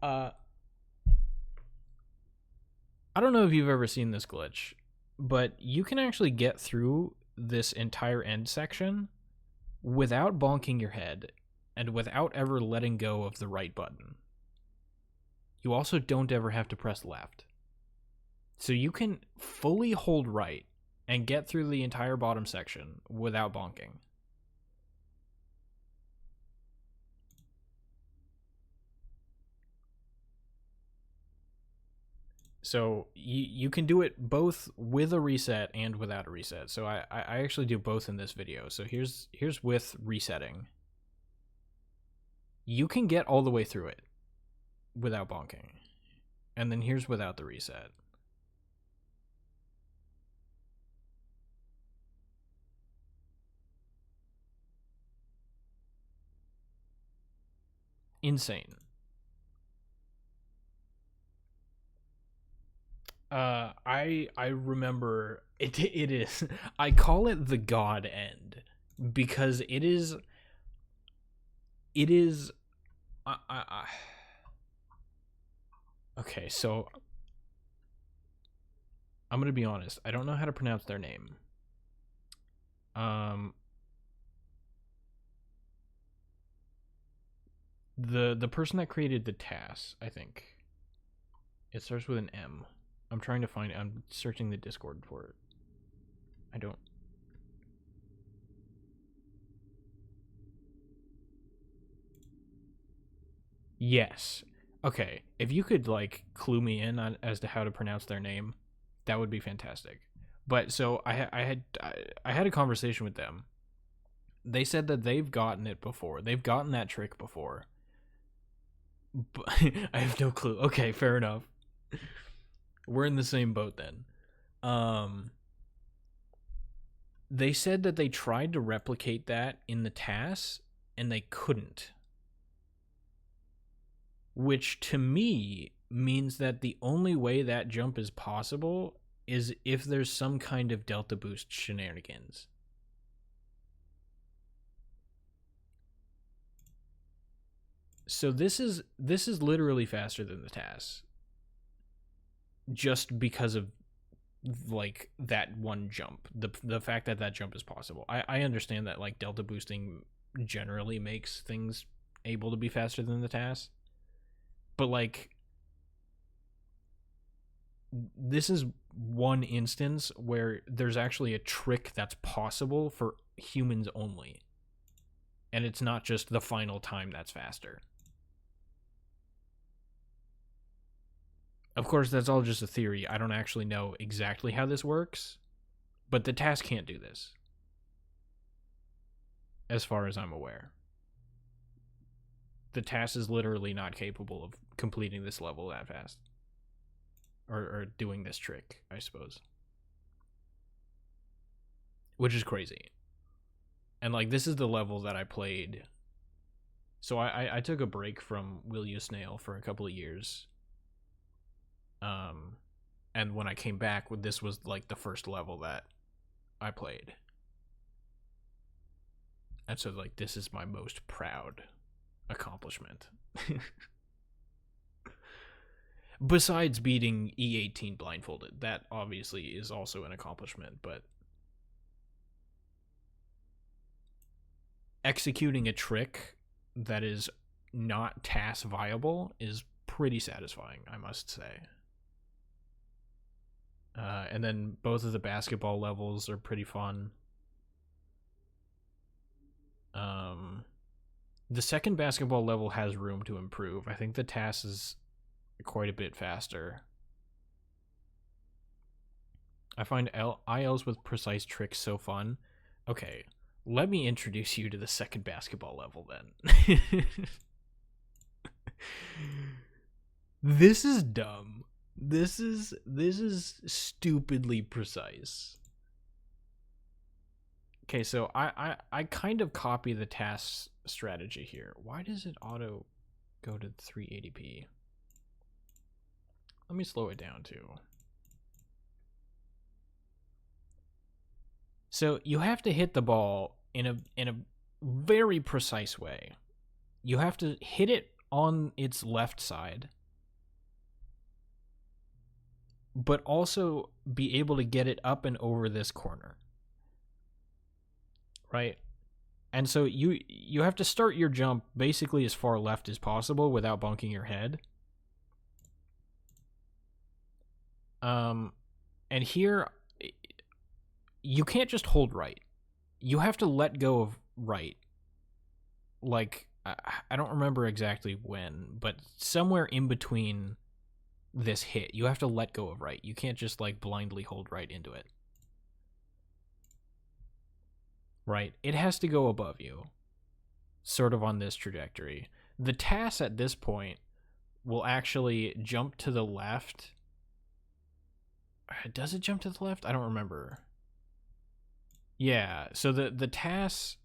Speaker 1: I don't know if you've ever seen this glitch, but you can actually get through this entire end section without bonking your head and without ever letting go of the right button. You also don't ever have to press left. So you can fully hold right and get through the entire bottom section without bonking. So you can do it both with a reset and without a reset. So I actually do both in this video. So here's with resetting. You can get all the way through it without bonking. And then here's without the reset. Insane. I remember it is I call it the God end because it is okay, so I'm gonna be honest, I don't know how to pronounce their name. The person that created the TAS, I think. It starts with an M. I'm searching the Discord for it. I don't Yes. Okay. If you could like clue me in on as to how to pronounce their name, that would be fantastic. But so I had a conversation with them. They said that they've gotten it before. They've gotten that trick before. But I have no clue. Okay, fair enough. We're in the same boat then. They said that they tried to replicate that in the TAS and they couldn't. Which to me means that the only way that jump is possible is if there's some kind of delta boost shenanigans. So this is literally faster than the TAS. Just because of like that one jump. The fact that jump is possible. I understand that like delta boosting generally makes things able to be faster than the TAS. But like this is one instance where there's actually a trick that's possible for humans only. And it's not just the final time that's faster. Of course, that's all just a theory. I don't actually know exactly how this works, but the TAS can't do this, as far as I'm aware. The TAS is literally not capable of completing this level that fast. Or doing this trick, I suppose. Which is crazy. And like, this is the level that I played. So I took a break from Will You Snail for a couple of years. And when I came back, this was like the first level that I played. And so like, this is my most proud accomplishment. Besides beating E18 blindfolded, that obviously is also an accomplishment, but executing a trick that is not TAS viable is pretty satisfying, I must say. And then both of the basketball levels are pretty fun. The second basketball level has room to improve. I think the TAS is quite a bit faster. I find ILs with precise tricks so fun. Okay, let me introduce you to the second basketball level then. This is dumb. This is stupidly precise. Okay, so I kind of copy the TAS strategy here. Why does it auto go to 380p? Let me slow it down too. So you have to hit the ball in a very precise way. You have to hit it on its left side, but also be able to get it up and over this corner. Right? And so you have to start your jump basically as far left as possible without bunking your head. And here you can't just hold right. You have to let go of right. Like, I don't remember exactly when, but somewhere in between this hit, you have to let go of right. You can't just like blindly hold right into it. Right? It has to go above you, sort of on this trajectory. The TAS at this point will actually jump to the left. Does it jump to the left? I don't remember. Yeah, so the TAS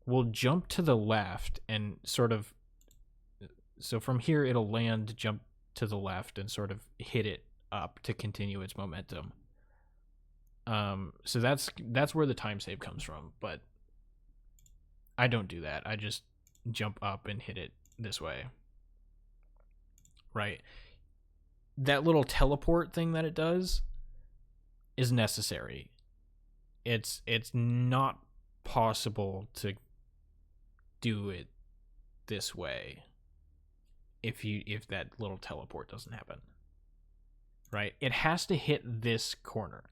Speaker 1: will jump to the left and sort of, so from here it'll land, jump to the left and sort of hit it up to continue its momentum. So that's where the time save comes from, but I don't do that. I just jump up and hit it this way. Right? That little teleport thing that it does is necessary. It's not possible to do it this way if that little teleport doesn't happen. Right? It has to hit this corner.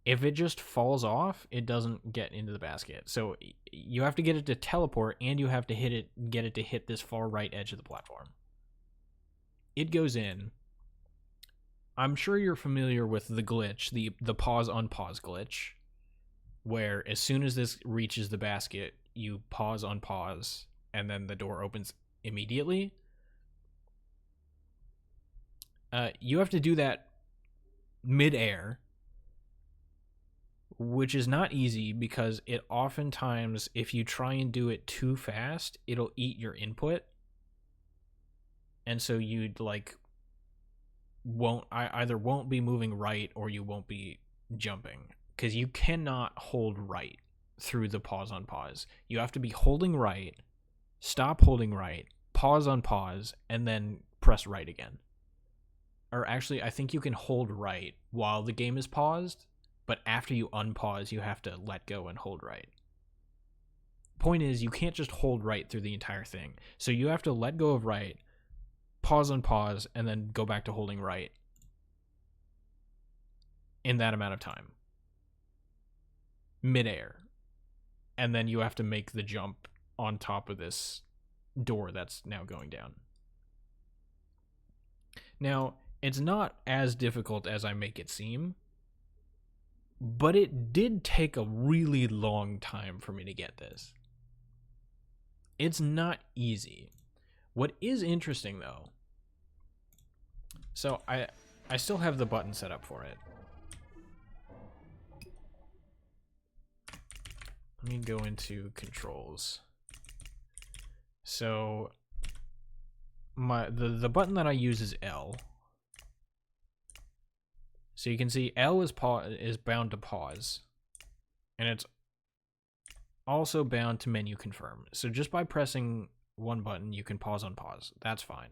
Speaker 1: If it just falls off, it doesn't get into the basket. So you have to get it to teleport, and you have to get it to hit this far right edge of the platform. It goes in. I'm sure you're familiar with the glitch, the pause unpause glitch, where as soon as this reaches the basket, you pause unpause, and then the door opens immediately. You have to do that mid-air, which is not easy because it oftentimes, if you try and do it too fast, it'll eat your input. And so you'd like either won't be moving right or you won't be jumping, because you cannot hold right through the pause on pause. You have to be holding right, stop holding right, pause on pause, and then press right again. Or actually, I think you can hold right while the game is paused, but after you unpause, you have to let go and hold right. Point is, you can't just hold right through the entire thing. So you have to let go of right, pause on pause, and then go back to holding right in that amount of time. Midair. And then you have to make the jump on top of this door that's now going down. Now, it's not as difficult as I make it seem, but it did take a really long time for me to get this. It's not easy. What is interesting, though, so I still have the button set up for it. Let me go into controls. So the button that I use is L. So you can see L is bound to pause, and it's also bound to menu confirm. So just by pressing one button, you can pause on pause. That's fine.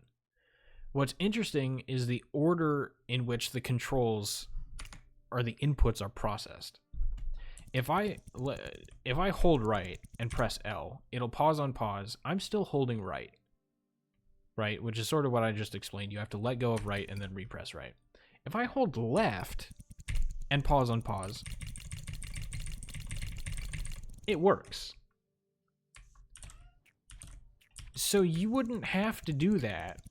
Speaker 1: What's interesting is the order in which the controls or the inputs are processed. If I hold right and press L, it'll pause on pause. I'm still holding right, which is sort of what I just explained. You have to let go of right and then repress right. If I hold left and pause on pause, it works. So you wouldn't have to do that.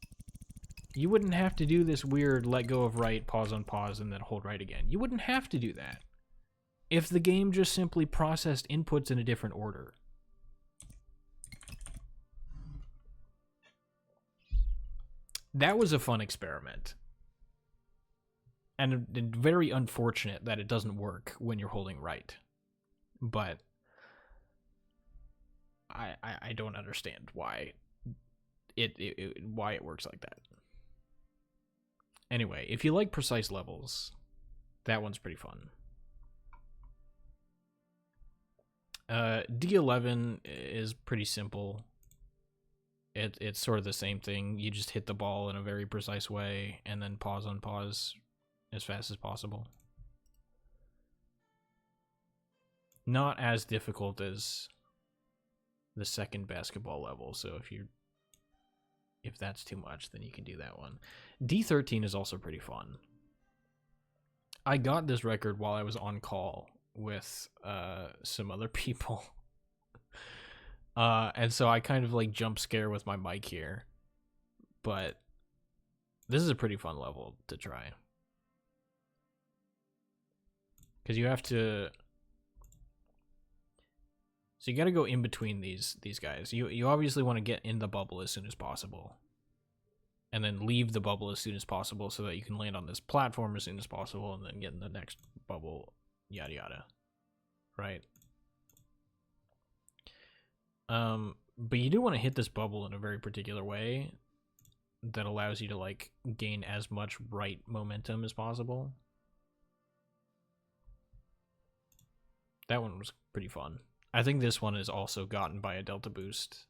Speaker 1: You wouldn't have to do this weird let go of right, pause on pause, and then hold right again. You wouldn't have to do that if the game just simply processed inputs in a different order. That was a fun experiment. And very unfortunate that it doesn't work when you're holding right. But I don't understand why why it works like that. Anyway, if you like precise levels, that one's pretty fun. D11 is pretty simple. It's sort of the same thing. You just hit the ball in a very precise way and then pause on pause as fast as possible. Not as difficult as the second basketball level, so if that's too much, then you can do that one. D13 is also pretty fun. I got this record while I was on call with some other people. And so I kind of like jump scare with my mic here. But this is a pretty fun level to try. Because you have to... So you got to go in between these guys. You obviously want to get in the bubble as soon as possible. And then leave the bubble as soon as possible so that you can land on this platform as soon as possible and then get in the next bubble, yada yada. Right? But you do want to hit this bubble in a very particular way that allows you to like gain as much right momentum as possible. That one was pretty fun. I think this one is also gotten by a delta boost.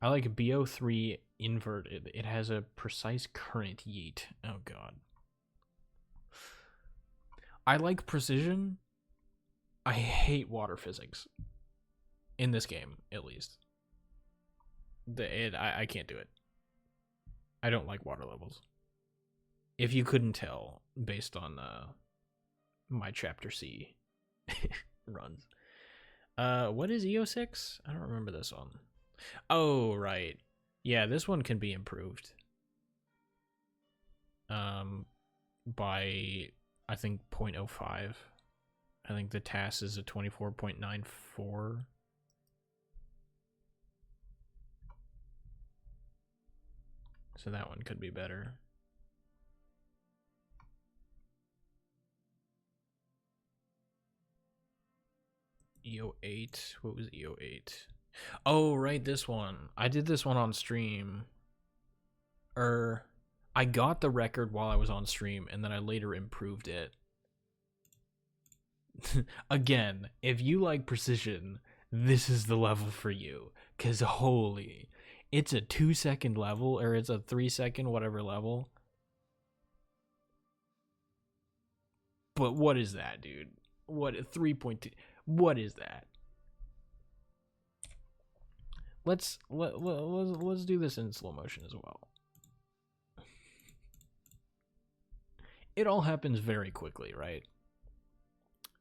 Speaker 1: I like BO3 inverted. It has a precise current yeet. Oh god. I like precision. I hate water physics. In this game, at least. I can't do it. I don't like water levels. If you couldn't tell based on my chapter C runs. What is EO6? I don't remember this one. Oh, right. Yeah, this one can be improved. By I think 0.05. I think the TAS is a 24.94. So that one could be better. EO8. What was EO8? Oh, right, this one. I did this one on stream. I got the record while I was on stream, and then I later improved it. Again, if you like precision, this is the level for you. Because holy, it's a 2-second level, or it's a 3-second whatever level. But what is that, dude? What 3.2? What is that? Let's do this in slow motion as well. It all happens very quickly, right?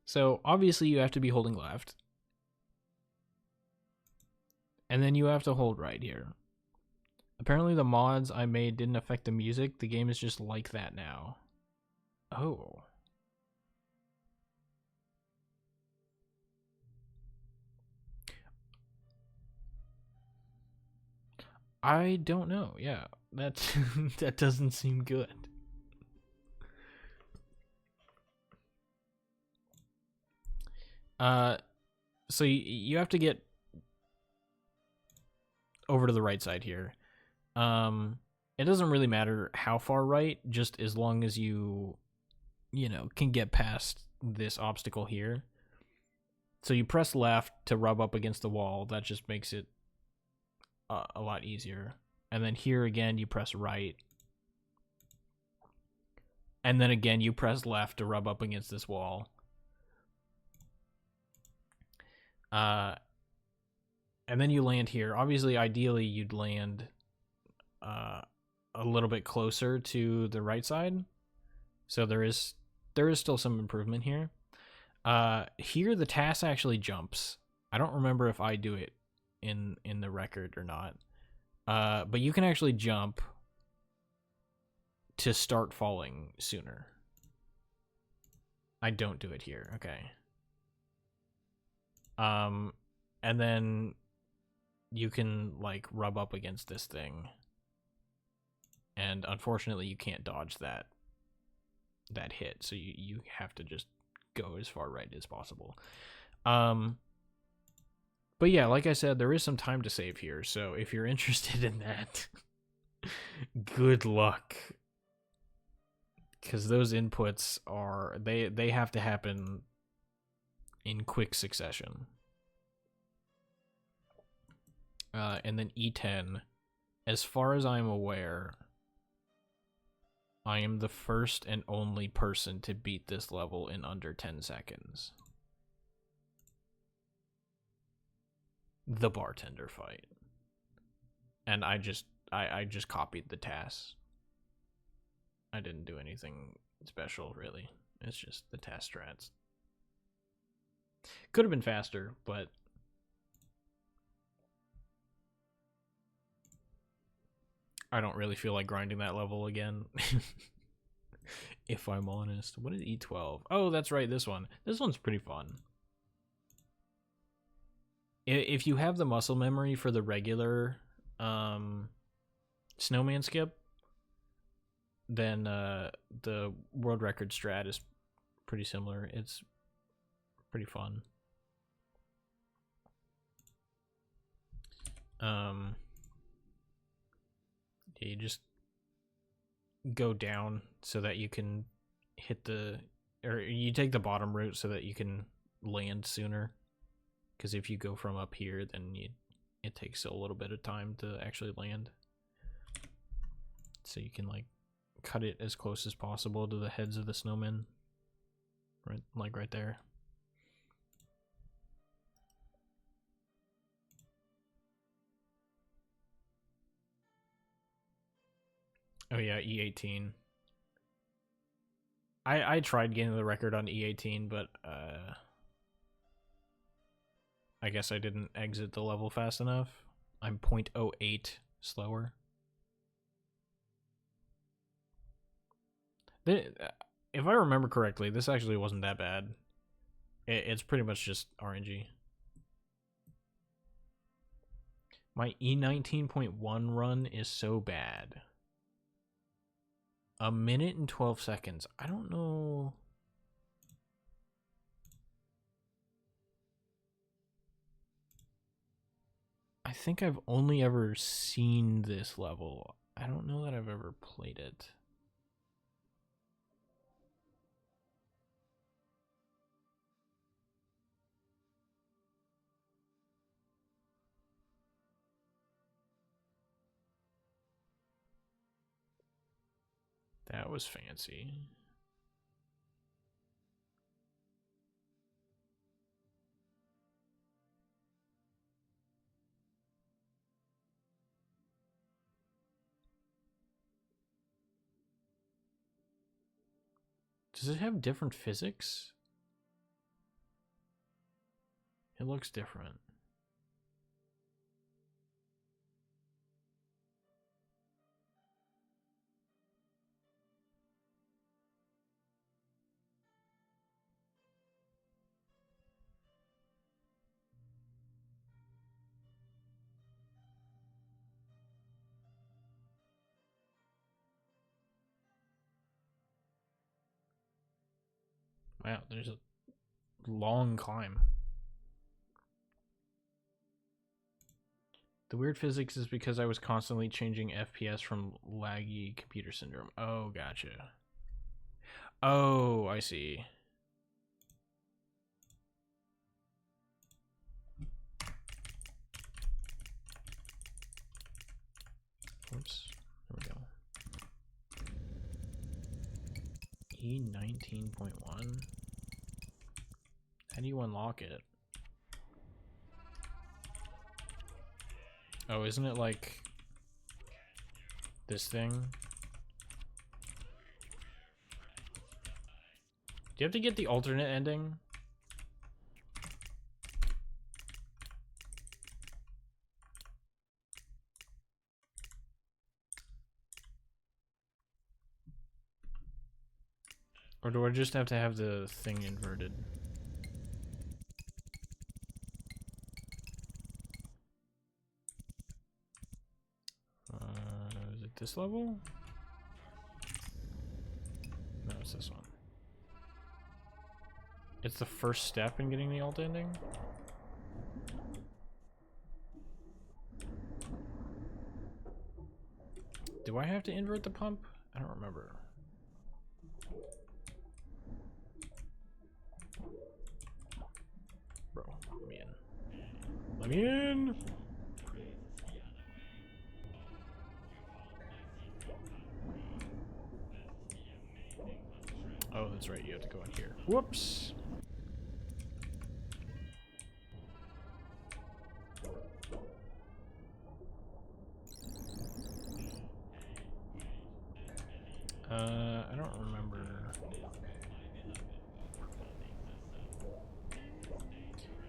Speaker 1: So obviously you have to be holding left. And then you have to hold right here. Apparently the mods I made didn't affect the music. The game is just like that now. Oh. I don't know. Yeah, that's that doesn't seem good. So you have to get over to the right side here. It doesn't really matter how far right, just as long as you know, can get past this obstacle here. So you press left to rub up against the wall. That just makes it a lot easier. And then here again, you press right. And then again, you press left to rub up against this wall. And then you land here. Obviously, ideally, you'd land a little bit closer to the right side. So there is still some improvement here. Here the TAS actually jumps. I don't remember if I do it in the record or not. But you can actually jump to start falling sooner. I don't do it here. Okay. And then you can like rub up against this thing. And unfortunately you can't dodge that hit. So you have to just go as far right as possible. But yeah, like I said, there is some time to save here. So if you're interested in that, good luck. Because those inputs are, they have to happen in quick succession. And then E10, as far as I'm aware, I am the first and only person to beat this level in under 10 seconds. The bartender fight. And I just copied the TAS. I didn't do anything special, really. It's just the TAS strats. Could have been faster, but I don't really feel like grinding that level again. If I'm honest. What is E12? Oh, that's right, this one. This one's pretty fun. If you have the muscle memory for the regular snowman skip, then the world record strat is pretty similar. It's pretty fun. Yeah, you just go down so that you can hit or you take the bottom route so that you can land sooner. Because if you go from up here, then it takes a little bit of time to actually land. So you can like cut it as close as possible to the heads of the snowmen. Right, like right there. Oh yeah, E18. I tried getting the record on E18, but I guess I didn't exit the level fast enough. I'm 0.08 slower. If I remember correctly, this actually wasn't that bad. It's pretty much just RNG. My E19.1 run is so bad. 1 minute and 12 seconds. I don't know. I think I've only ever seen this level. I don't know that I've ever played it. That was fancy. Does it have different physics? It looks different. Wow, there's a long climb. The weird physics is because I was constantly changing FPS from laggy computer syndrome. Oh, gotcha. Oh, I see. Oops. There we go. E19.1. How do you unlock it? Oh, isn't it like this thing? Do you have to get the alternate ending? Or do I just have to have the thing inverted? Is it this level? No, it's this one. It's the first step in getting the alt ending? Do I have to invert the pump? I don't remember. Bro, let me in. Let me in! Oh, that's right, you have to go in here. Whoops! I don't remember.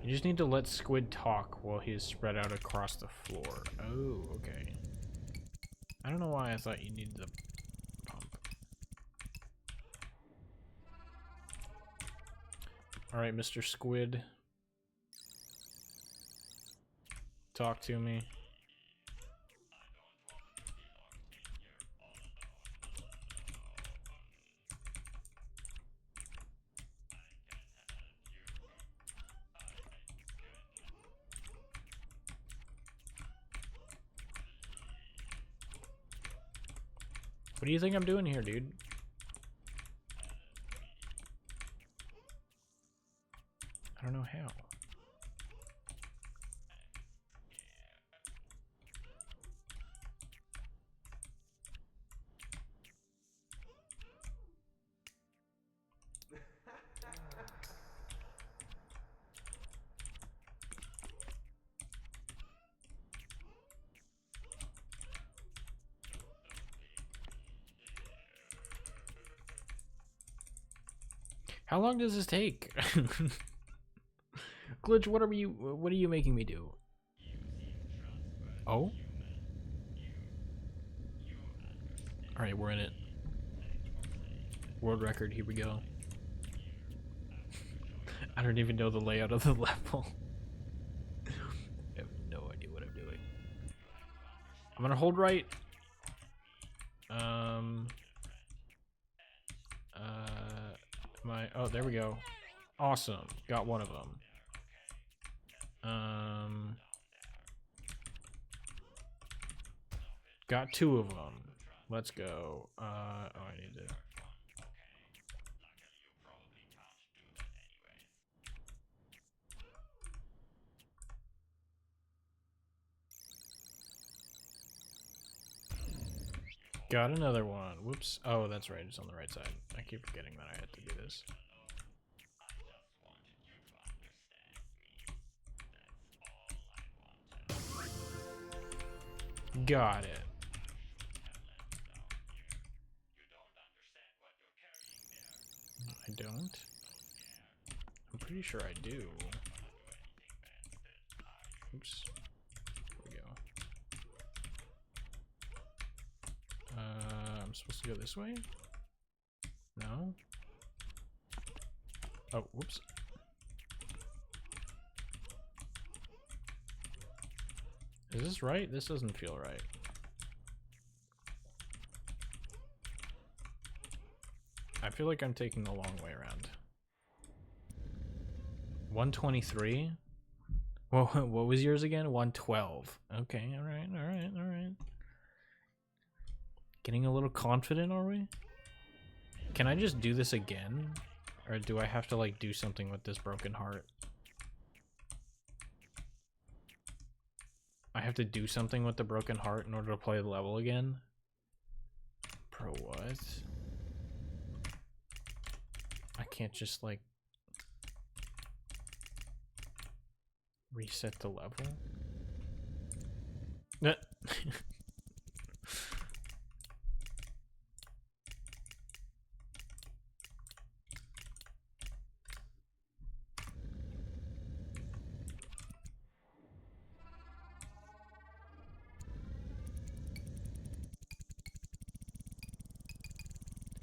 Speaker 1: You just need to let Squid talk while he's spread out across the floor. Oh, okay. I don't know why I thought you needed the pump. Alright, Mr. Squid. Talk to me. What do you think I'm doing here, dude? I don't know how. How long does this take? Glitch, what are you making me do? Oh? Alright, we're in it. World record, here we go. I don't even know the layout of the level. I have no idea what I'm doing. I'm gonna hold right. Oh, there we go. Awesome. Got one of them. Got two of them. Let's go. Oh, I need to. Got another one. Whoops. Oh, that's right. It's on the right side. I keep forgetting that I had to do this. Got it. I don't. I'm pretty sure I do. Oops. There we go. I'm supposed to go this way? No? Oh, whoops. Is this right? This doesn't feel right. I feel like I'm taking the long way around. 123? Well, what was yours again? 112. Okay, alright, alright, alright. Getting a little confident, are we? Can I just do this again? Or do I have to, like, do something with this broken heart? I have to do something with the broken heart in order to play the level again? Bro, what? I can't just, like, reset the level?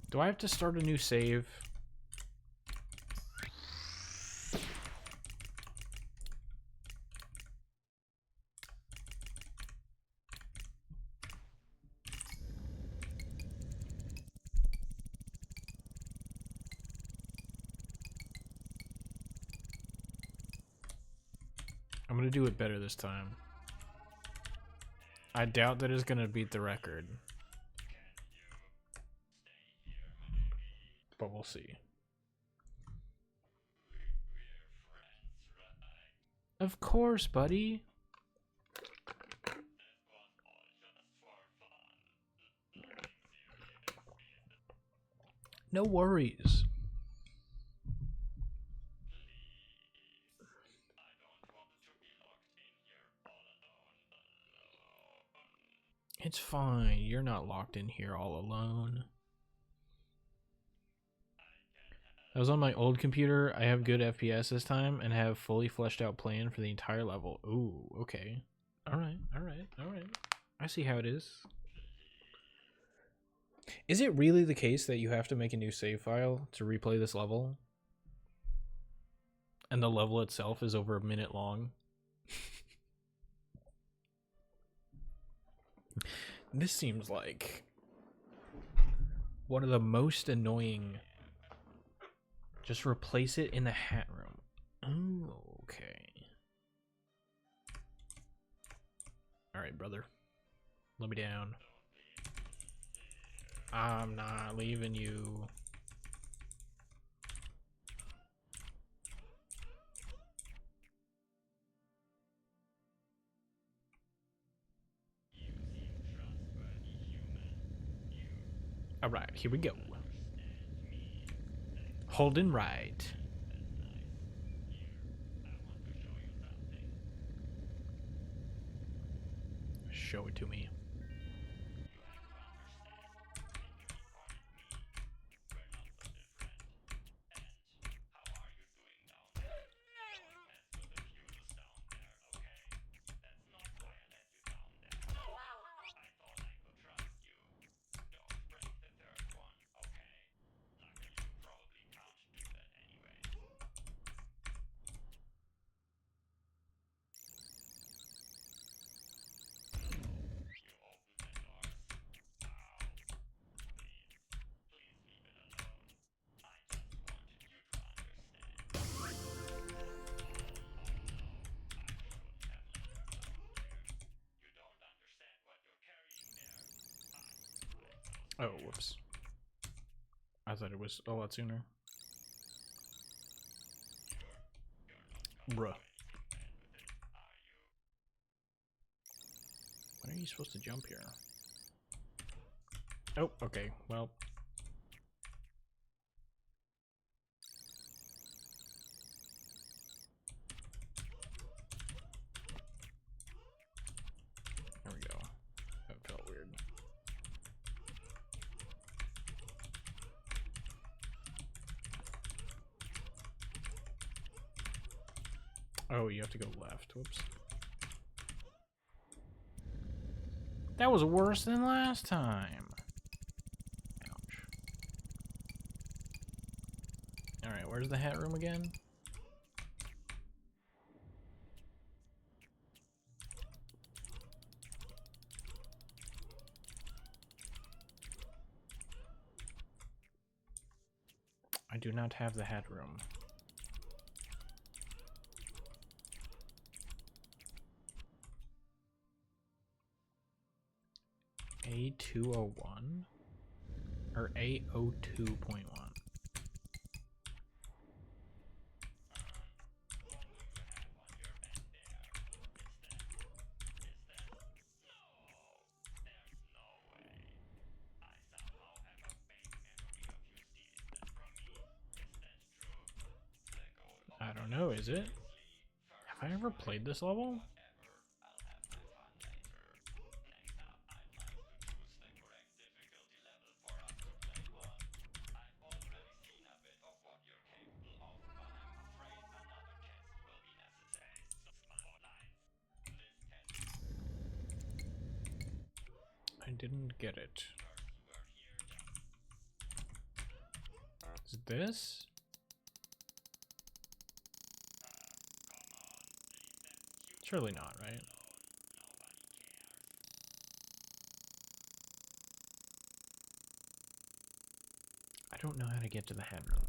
Speaker 1: Do I have to start a new save? I'm gonna do it better this time. I doubt that it's gonna beat the record. But we'll see. Of course, buddy. No worries. It's fine. You're not locked in here all alone. I was on my old computer. I have good FPS this time and have fully fleshed out plan for the entire level. Ooh, okay. Alright, alright, alright. I see how it is. Is it really the case that you have to make a new save file to replay this level? And the level itself is over a minute long? This seems like one of the most annoying. Just replace it in the hat room. Oh, okay. Alright, brother. Let me down. I'm not leaving you. Alright, here we go. Holding right. Show it to me. Oh, whoops. I thought it was a lot sooner. Bruh. When are you supposed to jump here? Oh, okay. Well. There we go. That felt weird. Oh, you have to go left. Whoops. That was worse than last time. Ouch. Alright, where's the hat room again? I do not have the hat room. A201? Or A02.1? I don't know, is it? Have I ever played this level? I didn't get it. Is it this? Surely not, right? I don't know how to get to the hat room.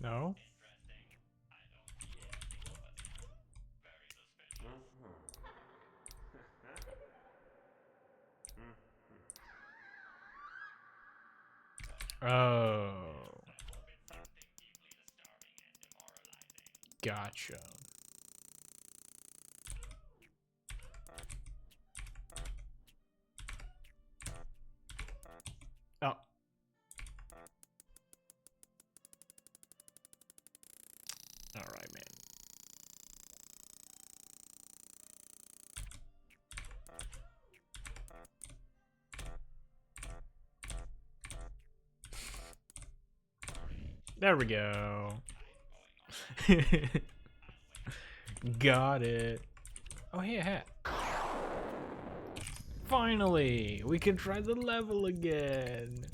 Speaker 1: No? Oh. Gotcha. Oh. Alright, man. There we go. Got it. Oh, hey, a hat. Finally, we can try the level again.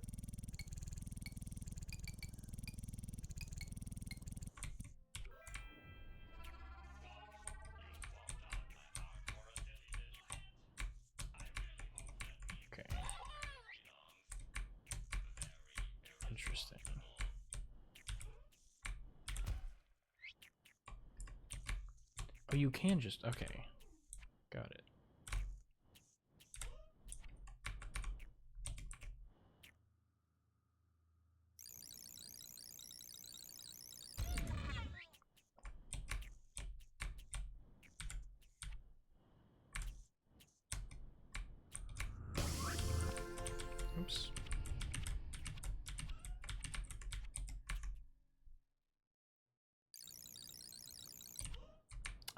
Speaker 1: Okay. Interesting. Oh, you can just... Okay. Got it. Oops.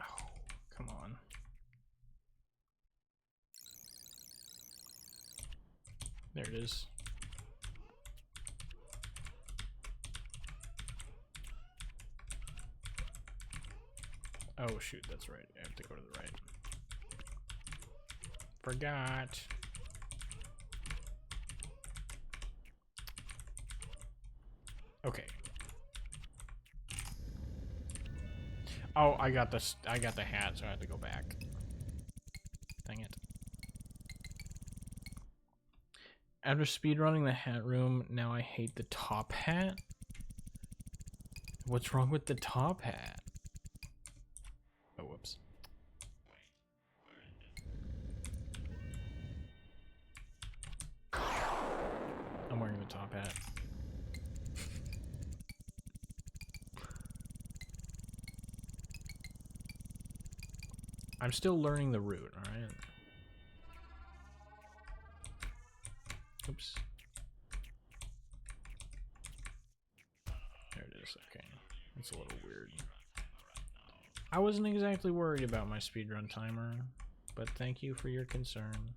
Speaker 1: Oh, come on. There it is. Oh, shoot, that's right. I have to go to the right. Forgot. Okay. Oh, I got this. I got the hat, so I had to go back. Dang it. After speedrunning the hat room, now I hate the top hat. What's wrong with the top hat? Oh, whoops. I'm wearing the top hat. I'm still learning the route, alright? Oops. There it is, okay. It's a little weird. I wasn't exactly worried about my speedrun timer, but thank you for your concern.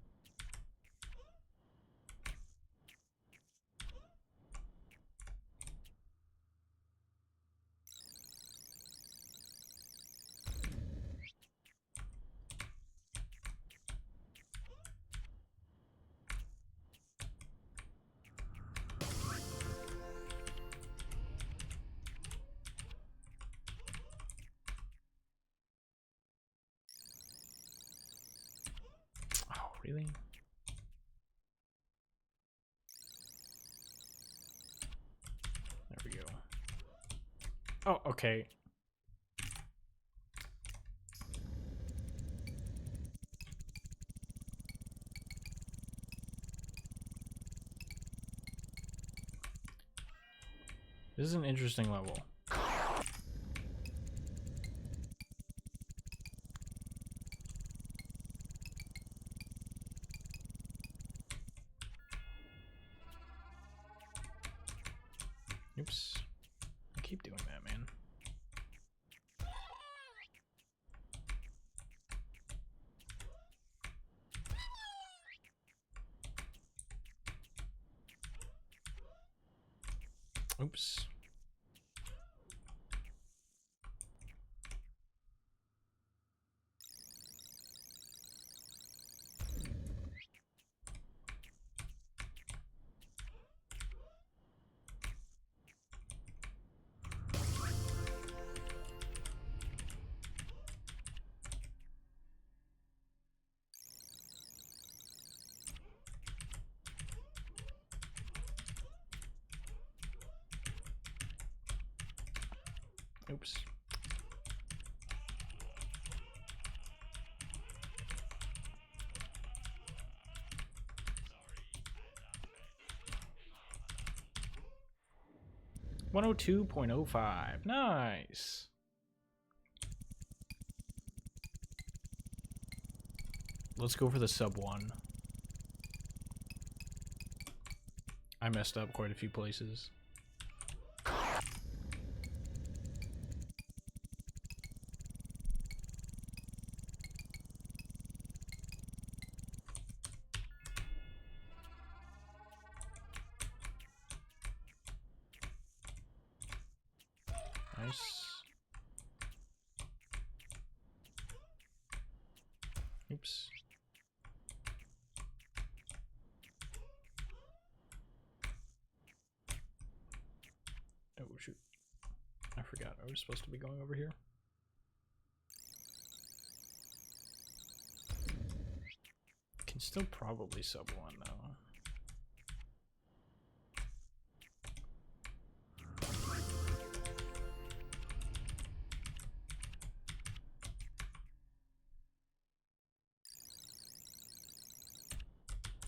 Speaker 1: Oh, really? There we go. Oh, okay. This is an interesting level. Oops. I keep doing that, man. Oops. Oops. $102.05. Nice. Let's go for the sub 1. I messed up quite a few places. Nice. Oops. Oh, shoot. I forgot I was supposed to be going over here. Can still probably sub 1, though.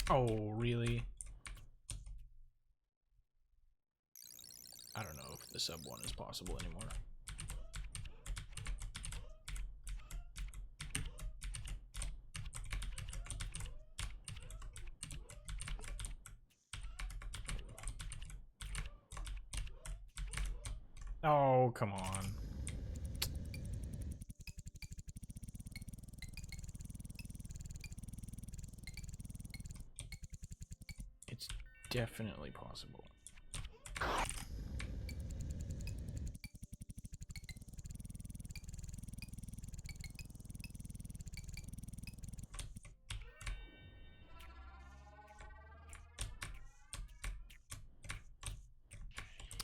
Speaker 1: Oh, really? I don't know if the sub 1 is possible anymore. Oh, come on. It's definitely possible.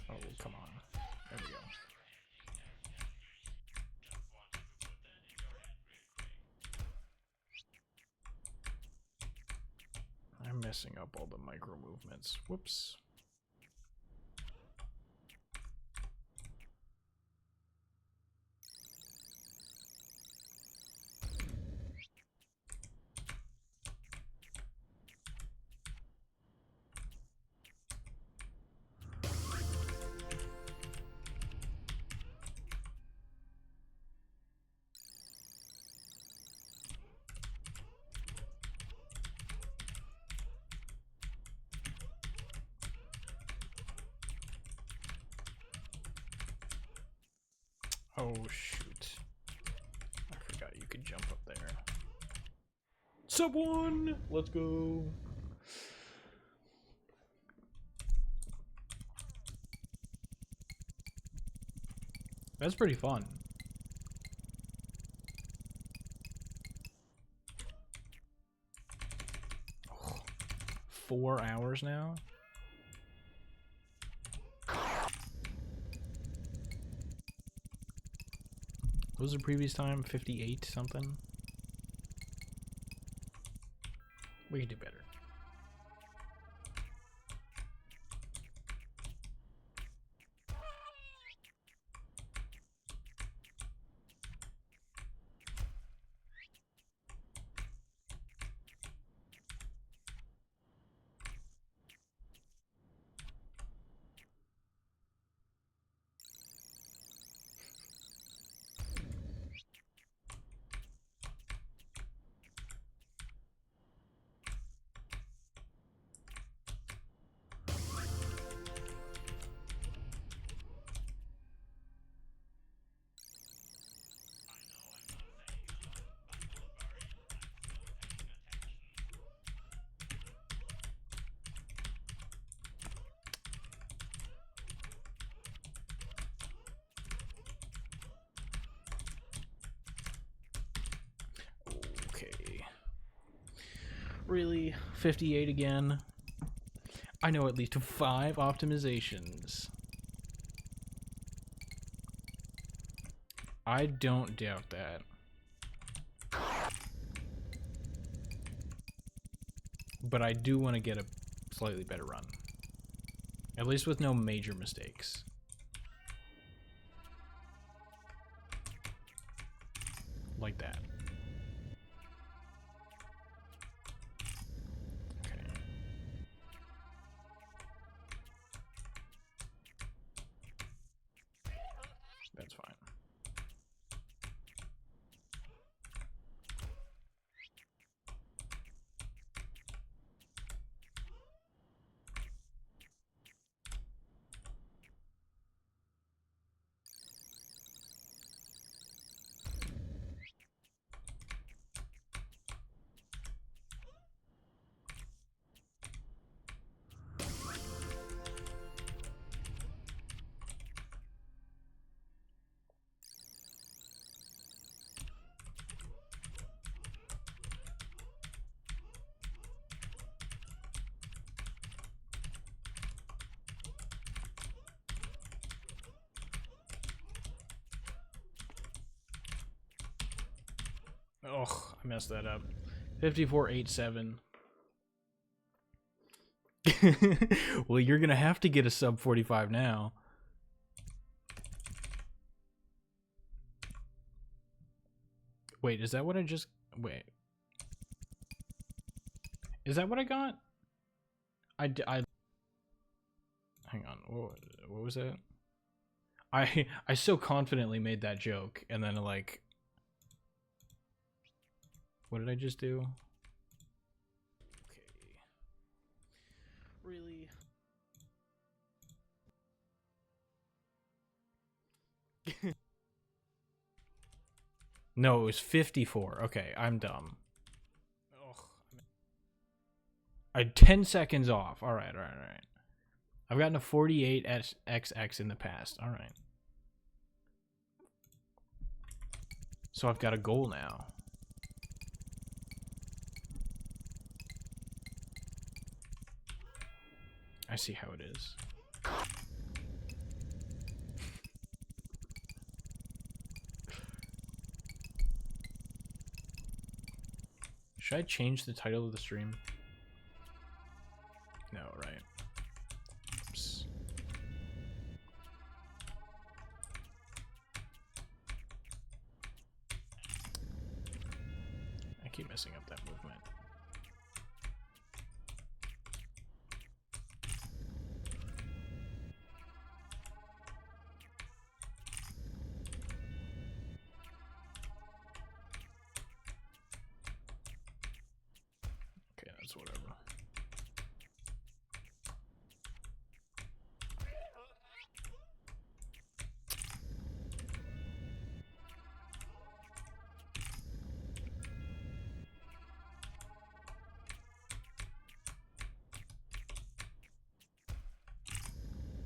Speaker 1: Oh, come messing up all the micro movements. Whoops. Oh, shoot. I forgot you could jump up there. Sub 1! Let's go! That's pretty fun. Oh, 4 hours now? What was the previous time? 58 something? We can do better. Really? 58 again? I know at least 5 optimizations. I don't doubt that. But I do want to get a slightly better run. At least with no major mistakes. Like that. That's fine. Oh, I messed that up. 54.87. Well, you're gonna have to get a sub 45 now. Wait, is that what I just... Wait. Is that what I got? I... Hang on. What was that? I so confidently made that joke, and then, like... What did I just do? Okay. Really? No, it was 54. Okay, I'm dumb. Ugh. I 10 seconds off. All right. I've gotten a 48 XX in the past. All right. So I've got a goal now. I see how it is. Should I change the title of the stream? keep messing up that movement. Okay, that's whatever.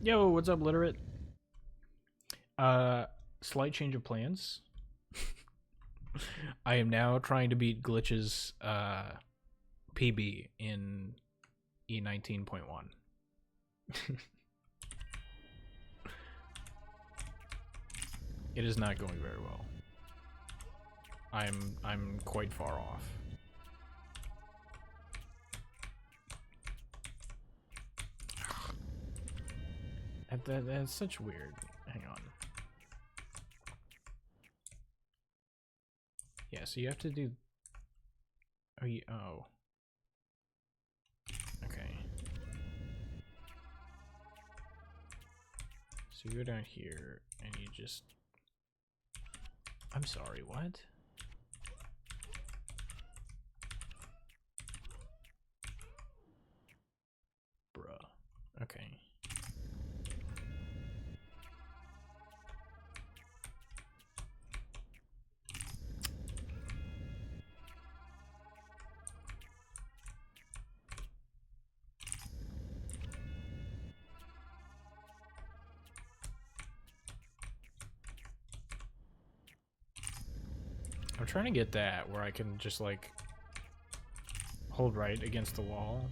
Speaker 1: Yo, what's up, Literate? Slight change of plans. I am now trying to beat Glitch's PB in E19.1. It is not going very well. I'm quite far off. That's such weird. Hang on. Yeah, so you have to do. Oh. Okay. So you go down here and you just. I'm sorry. What? Bruh. Okay. I'm trying to get that where I can just like hold right against the wall.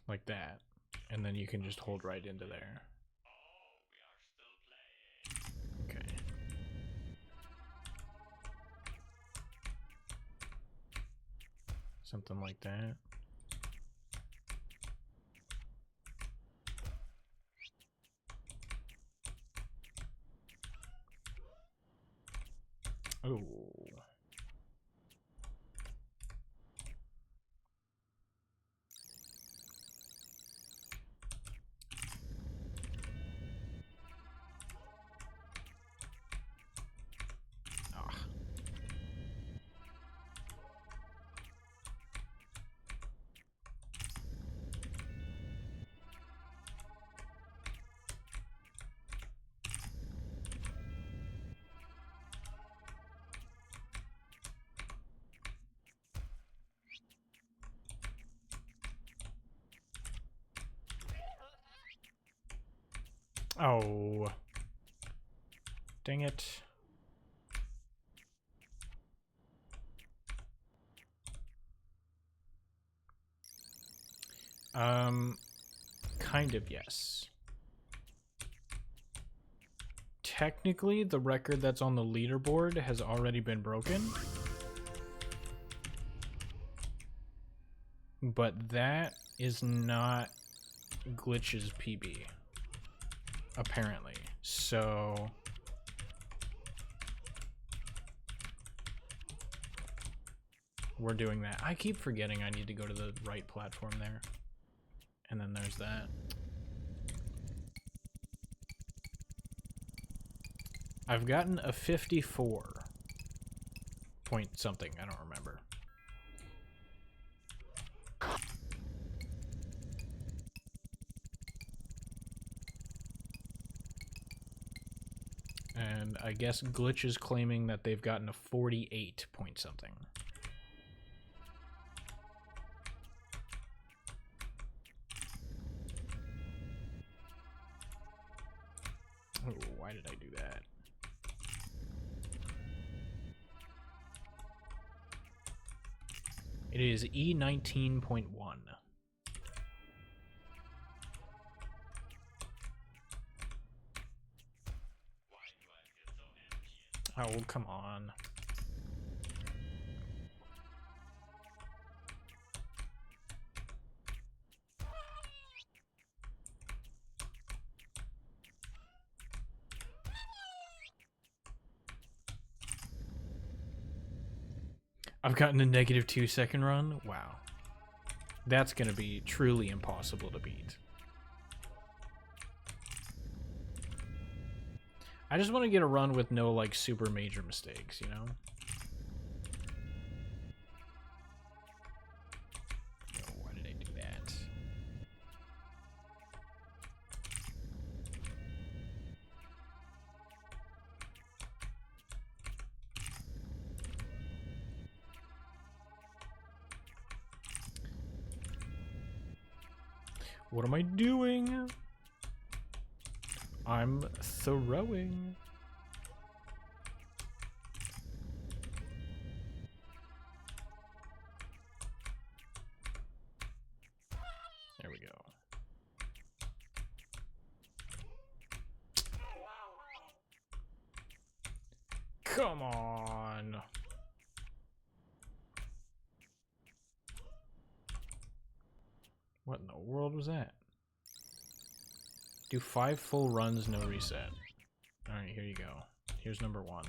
Speaker 1: Like that. And then you can just hold right into there. Okay. Something like that. Oh. Oh. Dang it. Kind of, yes. Technically, the record that's on the leaderboard has already been broken. But that is not Glitch's PB. Apparently. So... we're doing that. I keep forgetting I need to go to the right platform there. And then there's that. I've gotten a 54 point something. I don't remember. And I guess Glitch is claiming that they've gotten a 48 point something. Oh, why did I do that? It is E19.1. Oh, come on. I've gotten a negative 2-second run. Wow. That's going to be truly impossible to beat. I just want to get a run with no, like, super major mistakes, you know? Oh, why did I do that? What am I doing? I'm throwing. There we go. Come on. What in the world was that? Do 5 full runs, no reset. Alright, here you go. Here's number 1.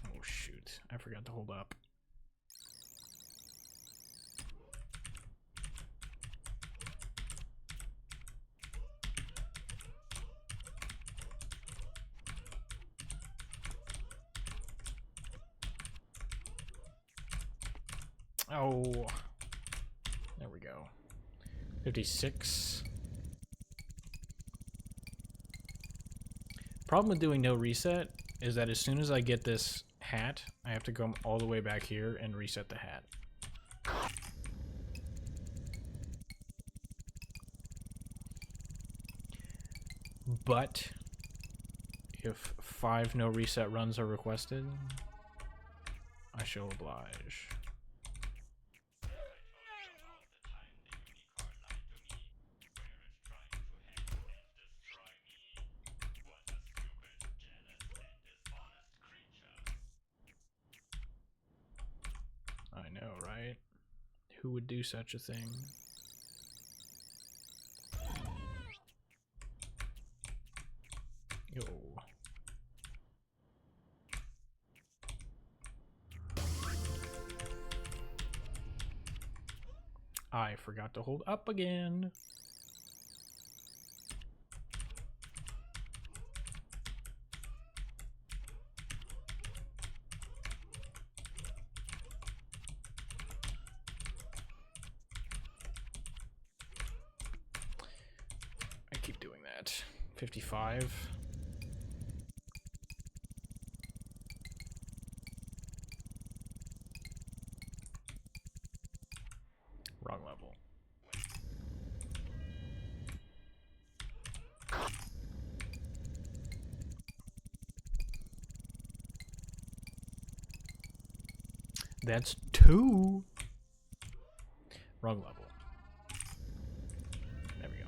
Speaker 1: Oh shoot, I forgot to hold up. Oh, there we go. 56. Problem with doing no reset is that as soon as I get this hat, I have to go all the way back here and reset the hat. But if 5 no reset runs are requested, I shall oblige. I know, right? Who would do such a thing? Yo. I forgot to hold up again. I keep doing that. 55. Wrong level. That's 2. Wrong level. There we go.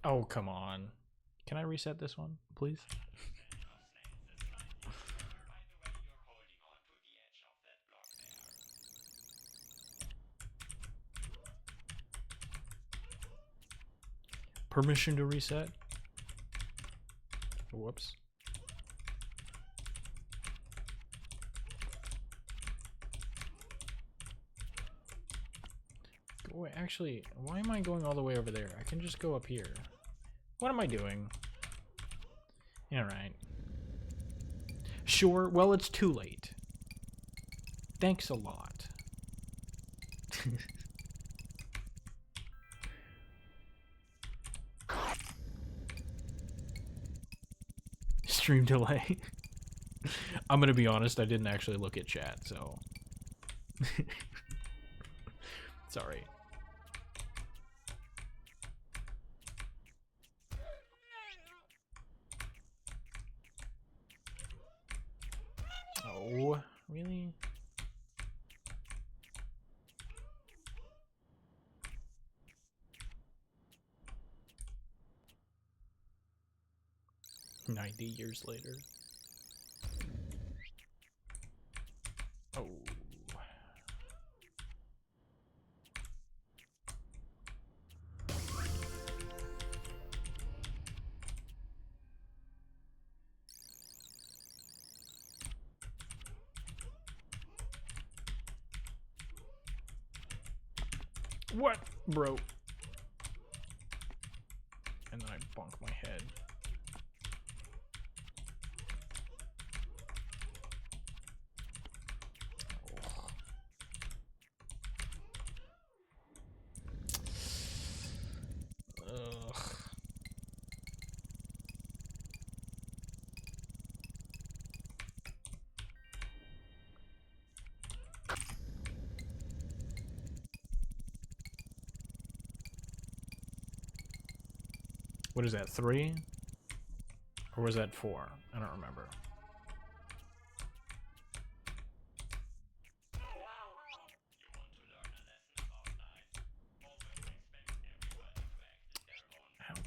Speaker 1: Oh, come on. Can I reset this one, please? Permission to reset? Whoops. Wait, actually, why am I going all the way over there? I can just go up here. What am I doing? Alright. Sure, well, it's too late. Thanks a lot. stream delay. I'm gonna be honest, I didn't actually look at chat, so sorry. Oh, really? $90 later. Oh. What, bro? And then I bonk my head. Ugh. What is that, 3? Or was that 4? I don't remember.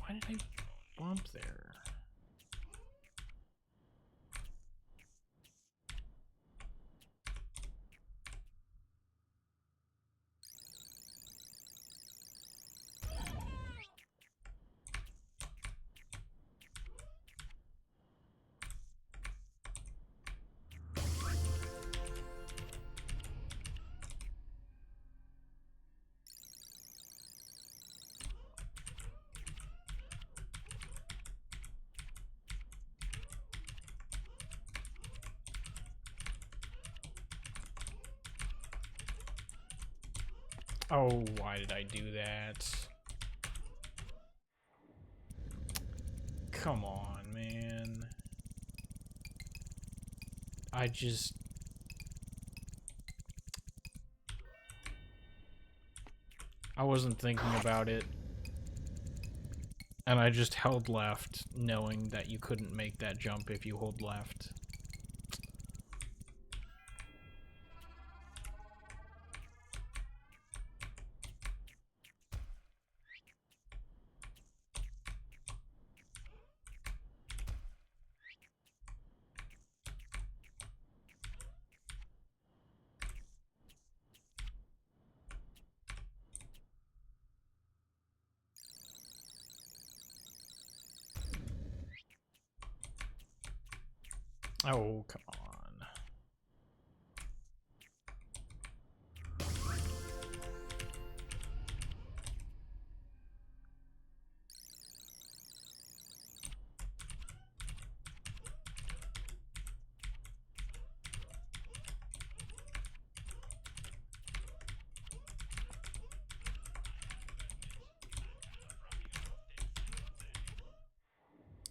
Speaker 1: Why did I bump there? Oh, why did I do that? Come on, man. I wasn't thinking about it. And I just held left, knowing that you couldn't make that jump if you hold left. Oh, come on.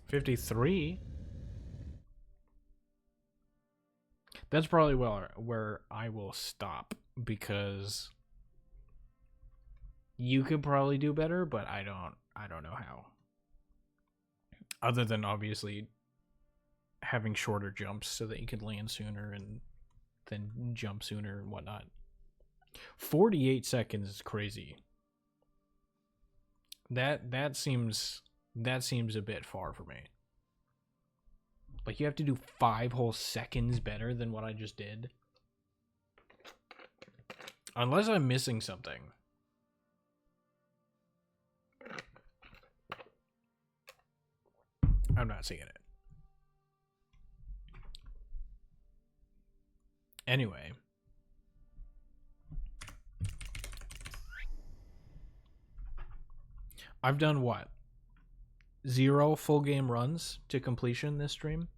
Speaker 1: 53? That's probably where I will stop, because you could probably do better, but I don't know how. Other than obviously having shorter jumps so that you could land sooner and then jump sooner and whatnot. 48 seconds is crazy. That seems a bit far for me. Like, you have to do 5 whole seconds better than what I just did. Unless I'm missing something. I'm not seeing it. Anyway. I've done what? 0 full game runs to completion this stream?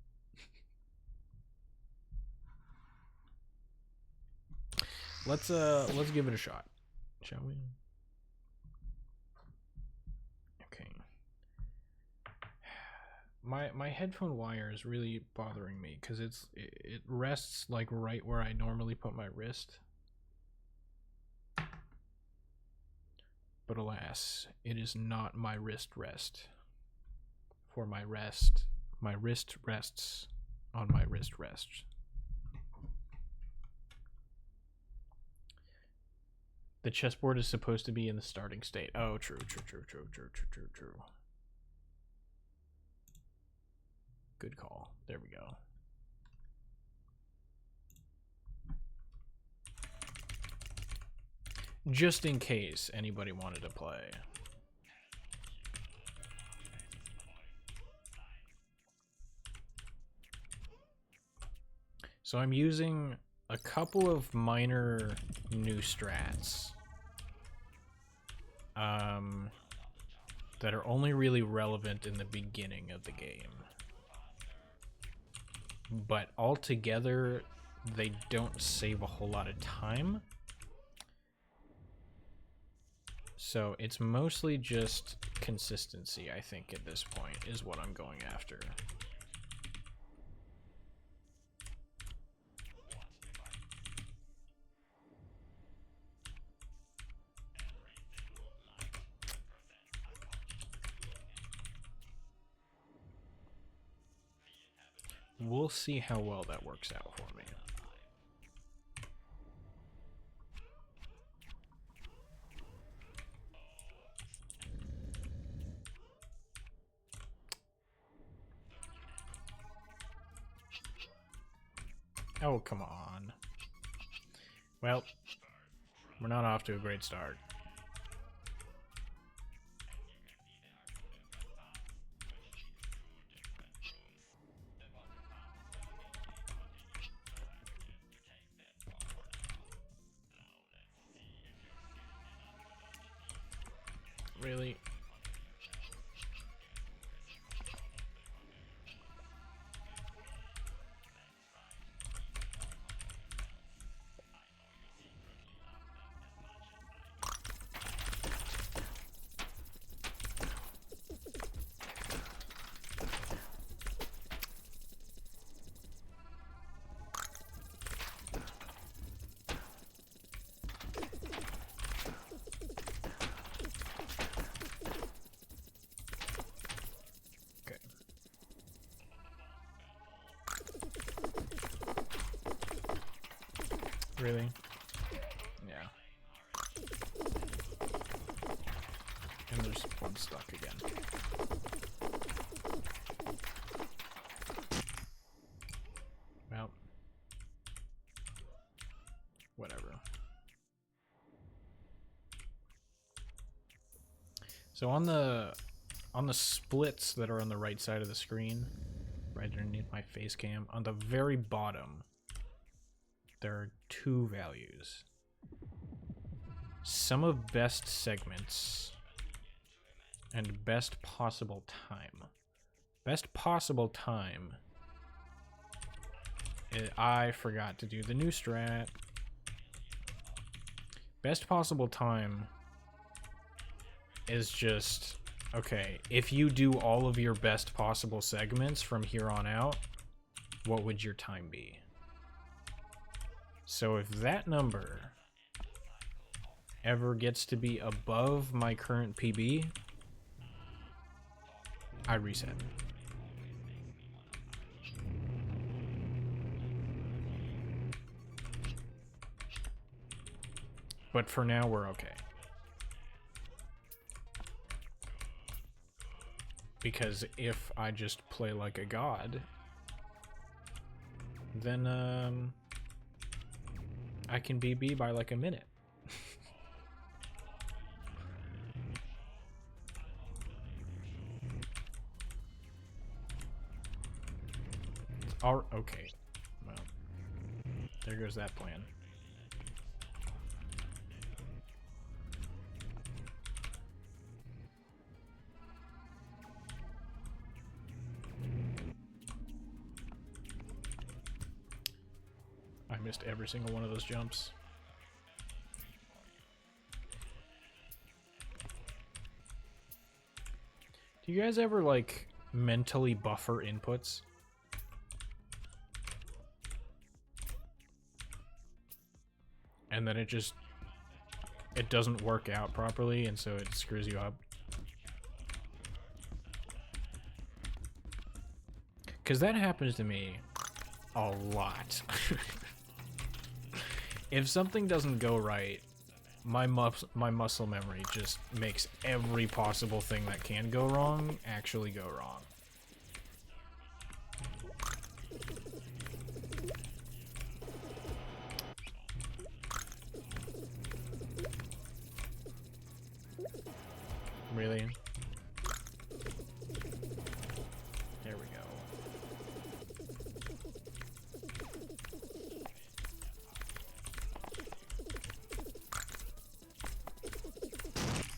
Speaker 1: Let's give it a shot, shall we? Okay. my headphone wire is really bothering me because it rests like right where I normally put my wrist. But alas, it is not my wrist rest. For my wrist rests on my wrist rest. The chessboard is supposed to be in the starting state. Oh, true. Good call. There we go. Just in case anybody wanted to play. So I'm using a couple of minor new strats that are only really relevant in the beginning of the game. But altogether, they don't save a whole lot of time. So it's mostly just consistency, I think, at this point, is what I'm going after. We'll see how well that works out for me. Oh, come on. Well, we're not off to a great start. Really? Really? Yeah. And there's one stuck again. Well. Whatever. So on the splits that are on the right side of the screen, right underneath my face cam, on the very bottom, there are two values. Sum of best segments and best possible time. Best possible time. I forgot to do the new strat. Best possible time is just, okay, if you do all of your best possible segments from here on out, what would your time be? So if that number ever gets to be above my current PB, I reset. But for now, we're okay. Because if I just play like a god, then I can BB by like a minute. Okay. Well, there goes that plan. I missed every single one of those jumps. Do you guys ever, like, mentally buffer inputs. And then it doesn't work out properly, and so it screws you up. Because that happens to me a lot. If something doesn't go right, my muscle memory just makes every possible thing that can go wrong actually go wrong. Really? There we go.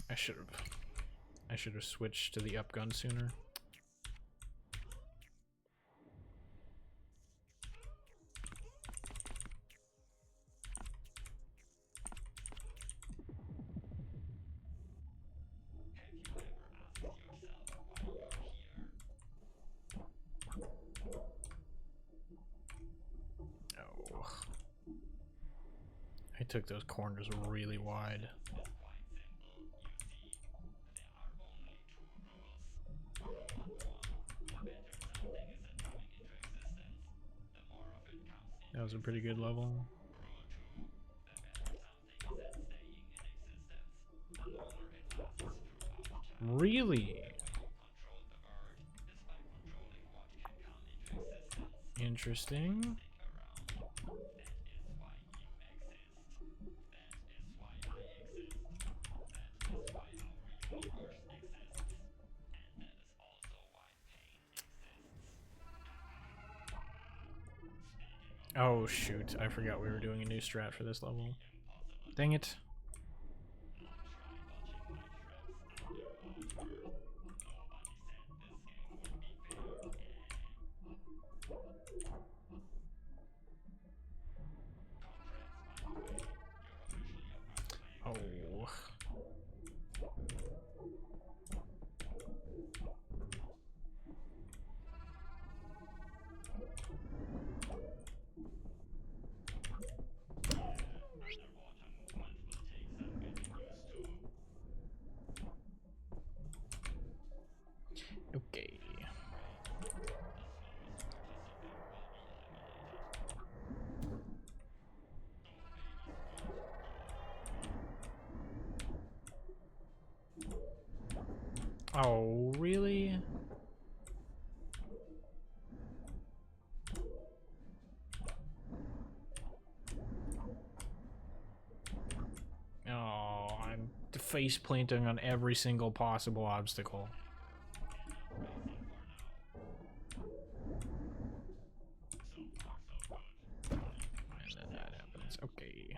Speaker 1: I should have switched to the up gun sooner. I took those corners really wide. That was a pretty good level. Really? Interesting. Oh shoot, I forgot we were doing a new strat for this level. Dang it. Oh. Okay. Oh, really? Oh, I'm face planting on every single possible obstacle. And then that happens. Okay.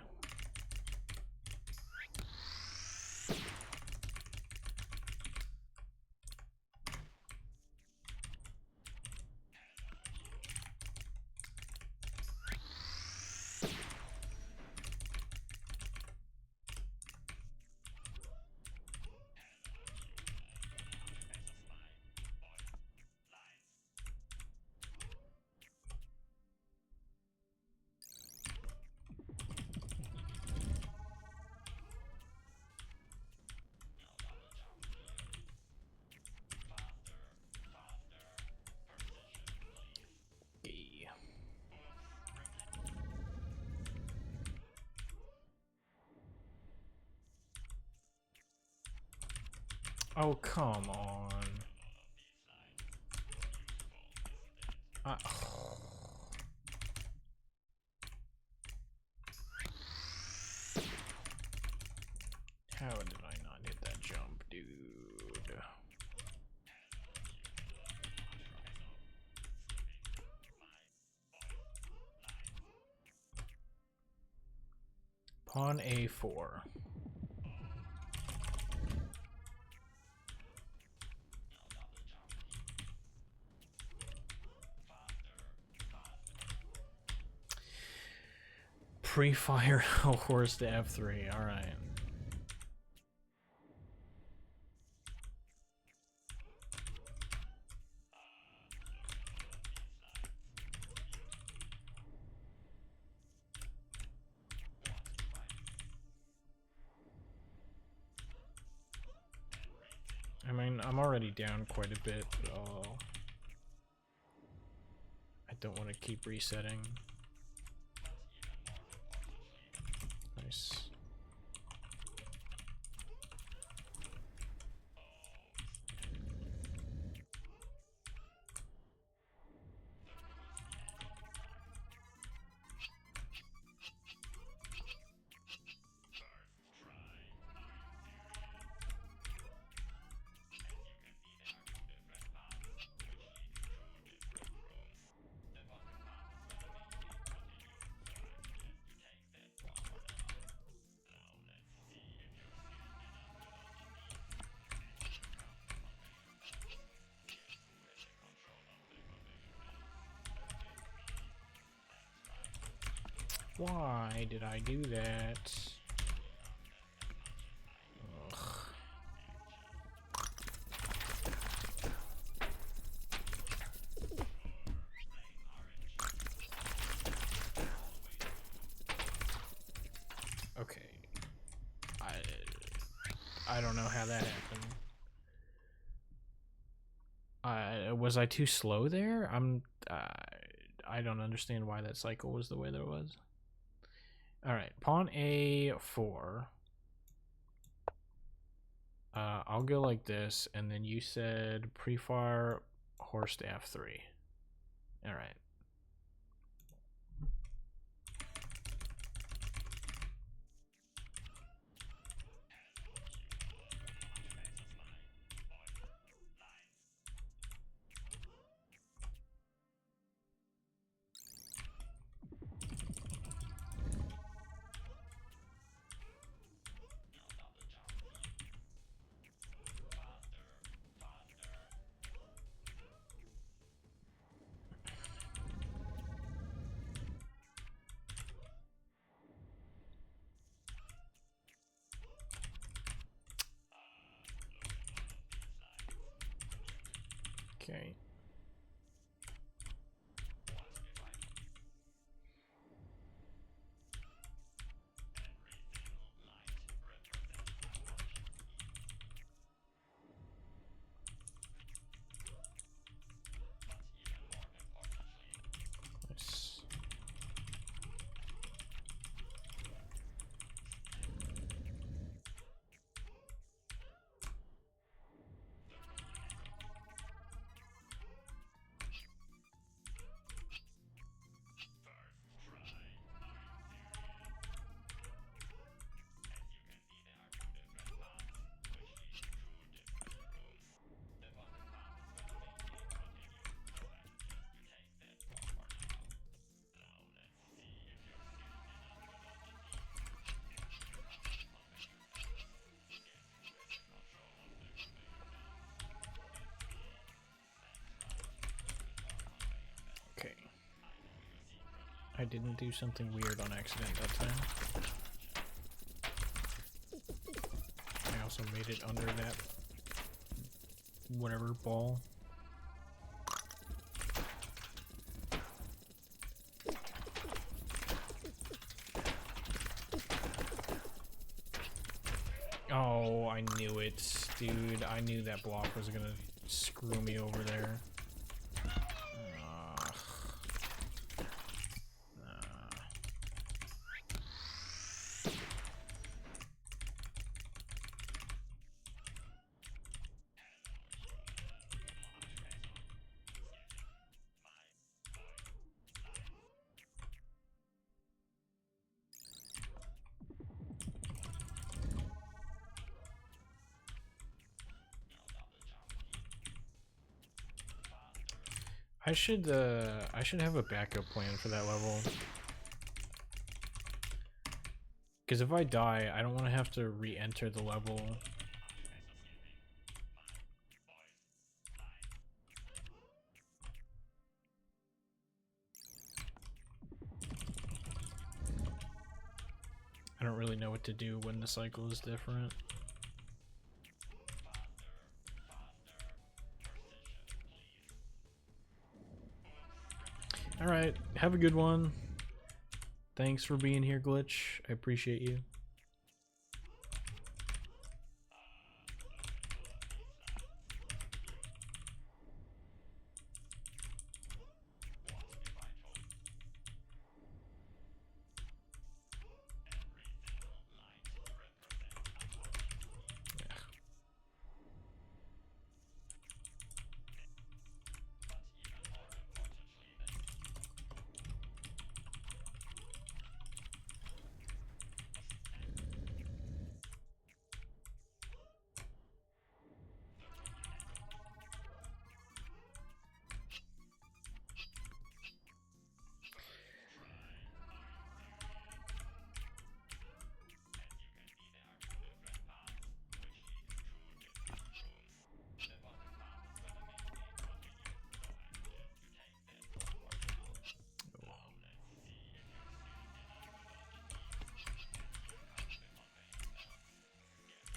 Speaker 1: Oh, come on. How did I not hit that jump, dude? Pawn A4. Pre-fire a horse to F3, alright. already down quite a bit, but I don't want to keep resetting. Nice. Why did I do that? Ugh. Okay. I don't know how that happened. Was I too slow there? I don't understand why that cycle was the way that it was. Alright, pawn A4. I'll go like this, and then you said pre-fire horse to F3. Alright. Okay. Nice. Okay. I didn't do something weird on accident that time. I also made it under that whatever ball. Oh, I knew it, dude. I knew that block was gonna screw me over there. I should have a backup plan for that level. Because if I die, I don't want to have to re-enter the level. I don't really know what to do when the cycle is different. Alright, have a good one. Thanks for being here, Glitch. I appreciate you.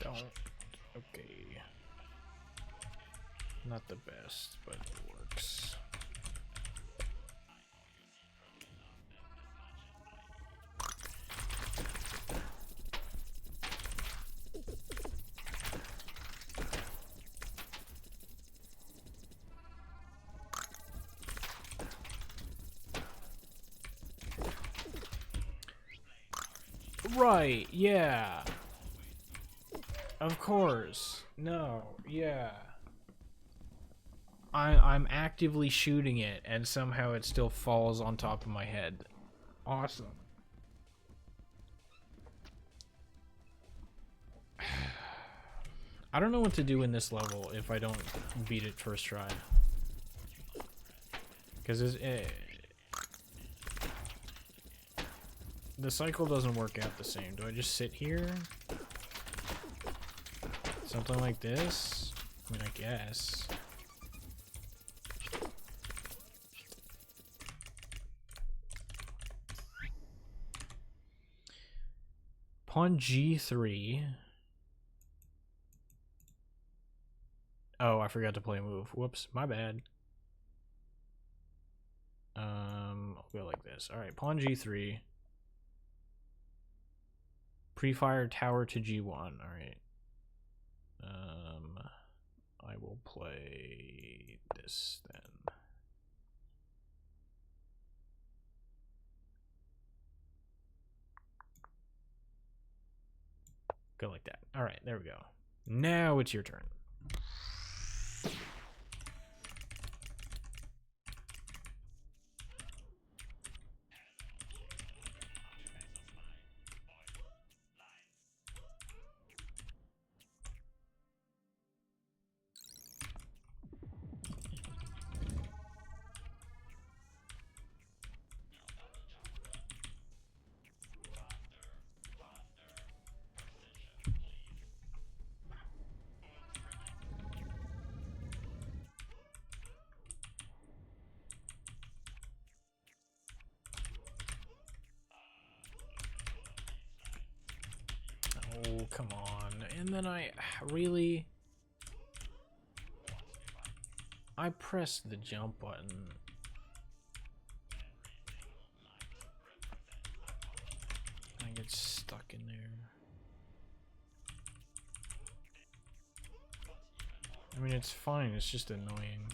Speaker 1: Don't. Okay. Not the best, but it works. Right, yeah. Of course. No, yeah. I'm actively shooting it, and somehow it still falls on top of my head. Awesome. I don't know what to do in this level if I don't beat it first try. Because the cycle doesn't work out the same. Do I just sit here? Something like this? I mean, I guess. Pawn G3. Oh, I forgot to play a move. Whoops, my bad. I'll go like this. All right, pawn G3. Pre-fire tower to G1. All right. I will play this then. Go like that. All right, there we go. Now it's your turn. Oh, come on. And then I pressed the jump button. I get stuck in there. I mean, it's fine. It's just annoying.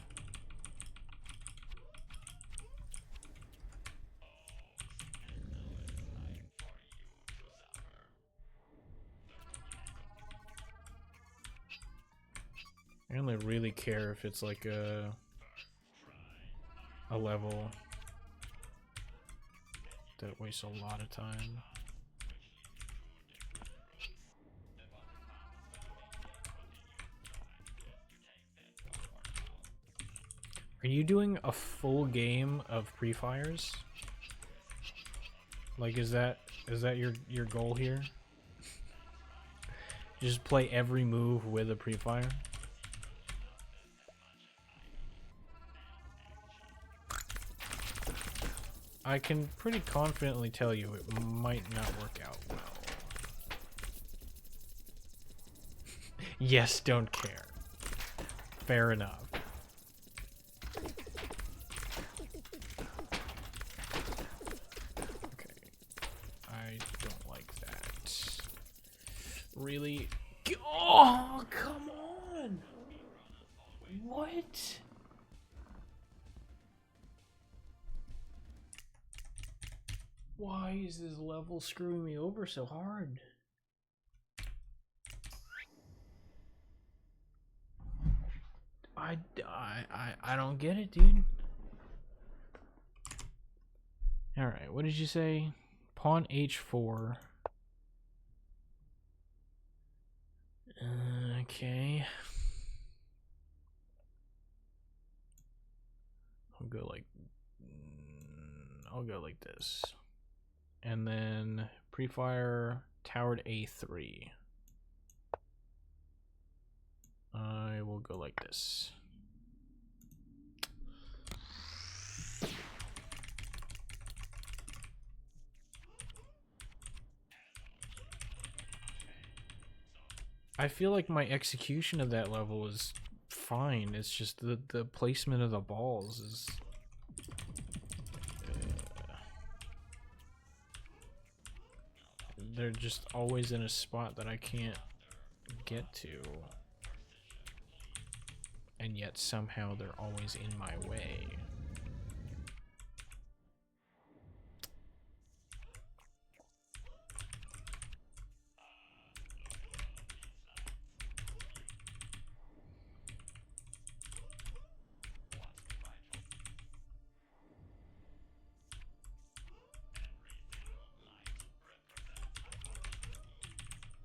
Speaker 1: I only really care if it's like a level that wastes a lot of time. Are you doing a full game of pre-fires? Like, is that your goal here? Just play every move with a pre-fire? I can pretty confidently tell you it might not work out well. Yes, don't care. Fair enough. Okay. I don't like that. Really? Oh, come on! What? Why is this level screwing me over so hard? I don't get it, dude. Alright, what did you say? Pawn H4. Okay. I'll go like this. And then pre-fire tower to A3. I will go like this. I feel like my execution of that level is fine. It's just the placement of the balls is... they're just always in a spot that I can't get to. And yet somehow they're always in my way.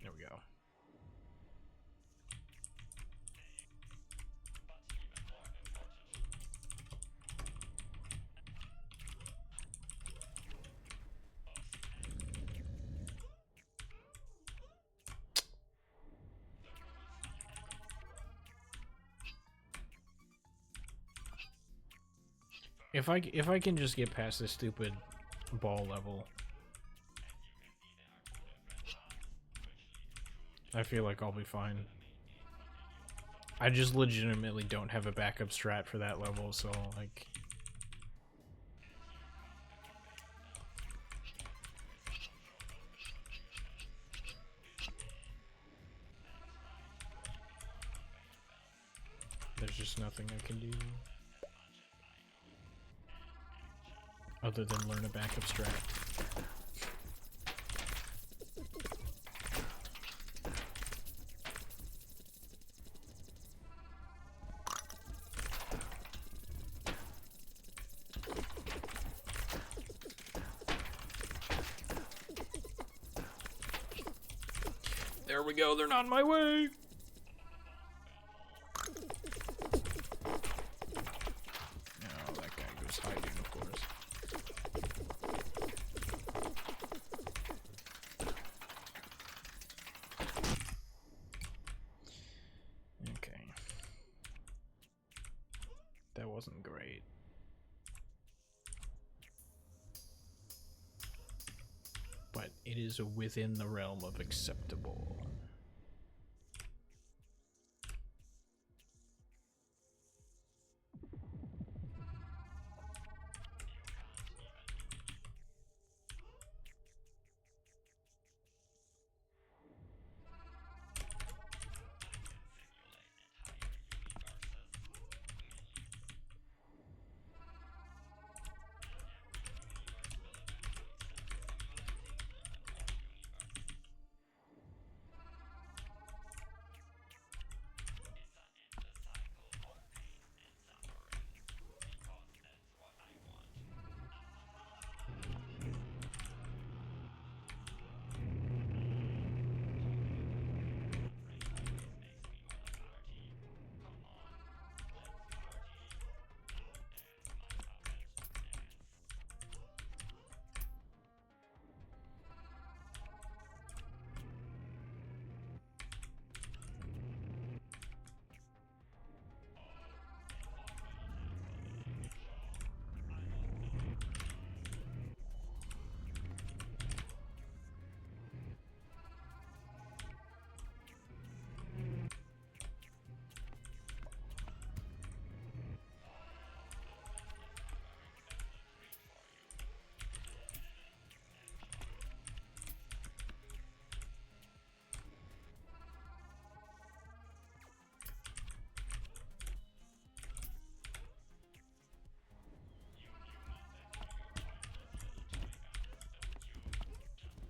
Speaker 1: There we go. If I can just get past this stupid ball level, I feel like I'll be fine. I just legitimately don't have a backup strat for that level, so like... there's just nothing I can do. Other than learn a backup strat. There we go, they're not in my way! Oh, that guy goes hiding, of course. Okay. That wasn't great. But it is within the realm of acceptable.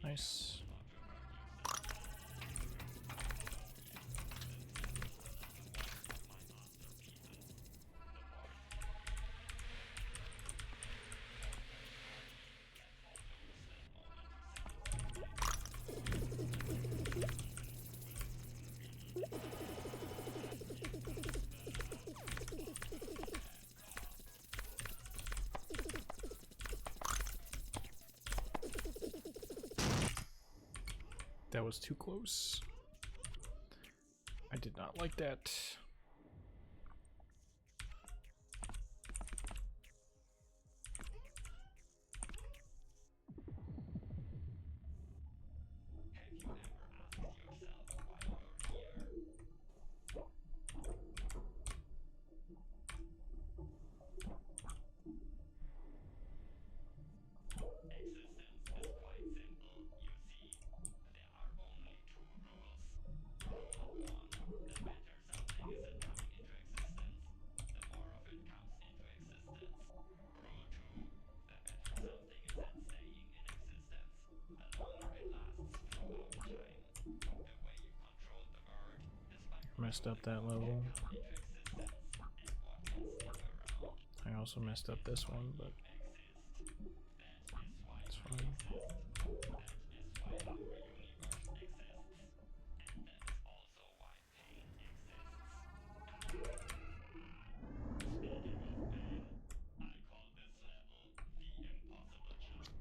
Speaker 1: Nice. That was too close. I did not like that. messed up that level. I also messed up this one, but it's fine.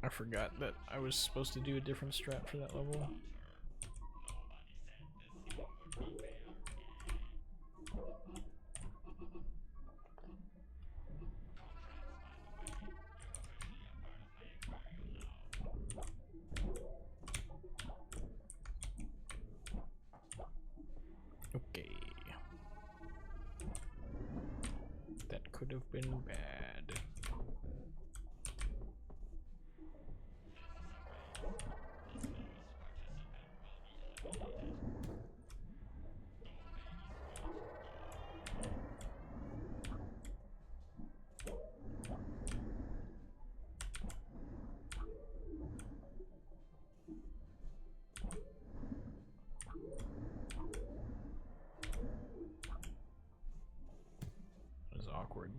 Speaker 1: I forgot that I was supposed to do a different strat for that level. Okay. That could have been bad. That was awkward.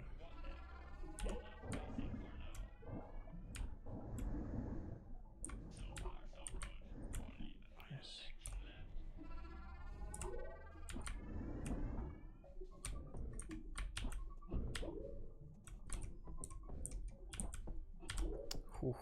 Speaker 1: Whew.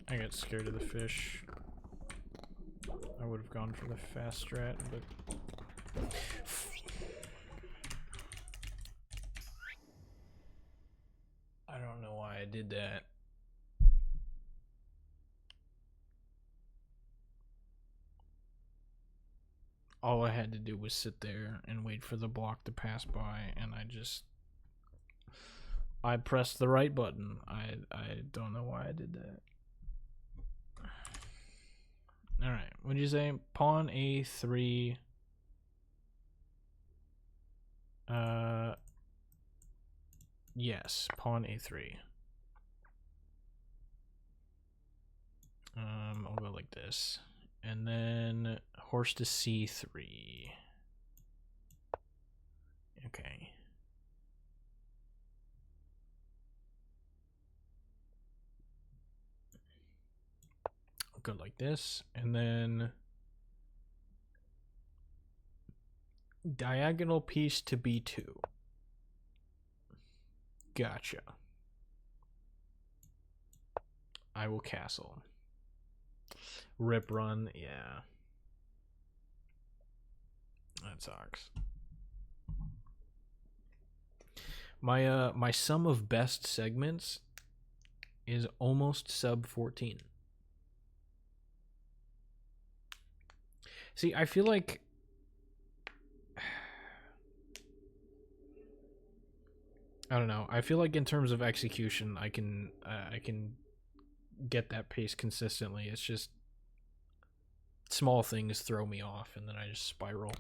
Speaker 1: I got scared of the fish. I would have gone for the fast strat, but I don't know why I did that. All I had to do was sit there and wait for the block to pass by, and I pressed the right button. I don't know why I did that. Alright, what'd you say? Pawn A3. Yes, pawn A3. I'll go like this. And then horse to C3. Okay. I'll go like this, and then diagonal piece to B2. Gotcha. I will castle. Rip run, yeah. That sucks. My sum of best segments is almost sub 14. See, I feel like I don't know. I feel like in terms of execution, I can get that pace consistently. It's just small things throw me off, and then I just spiral.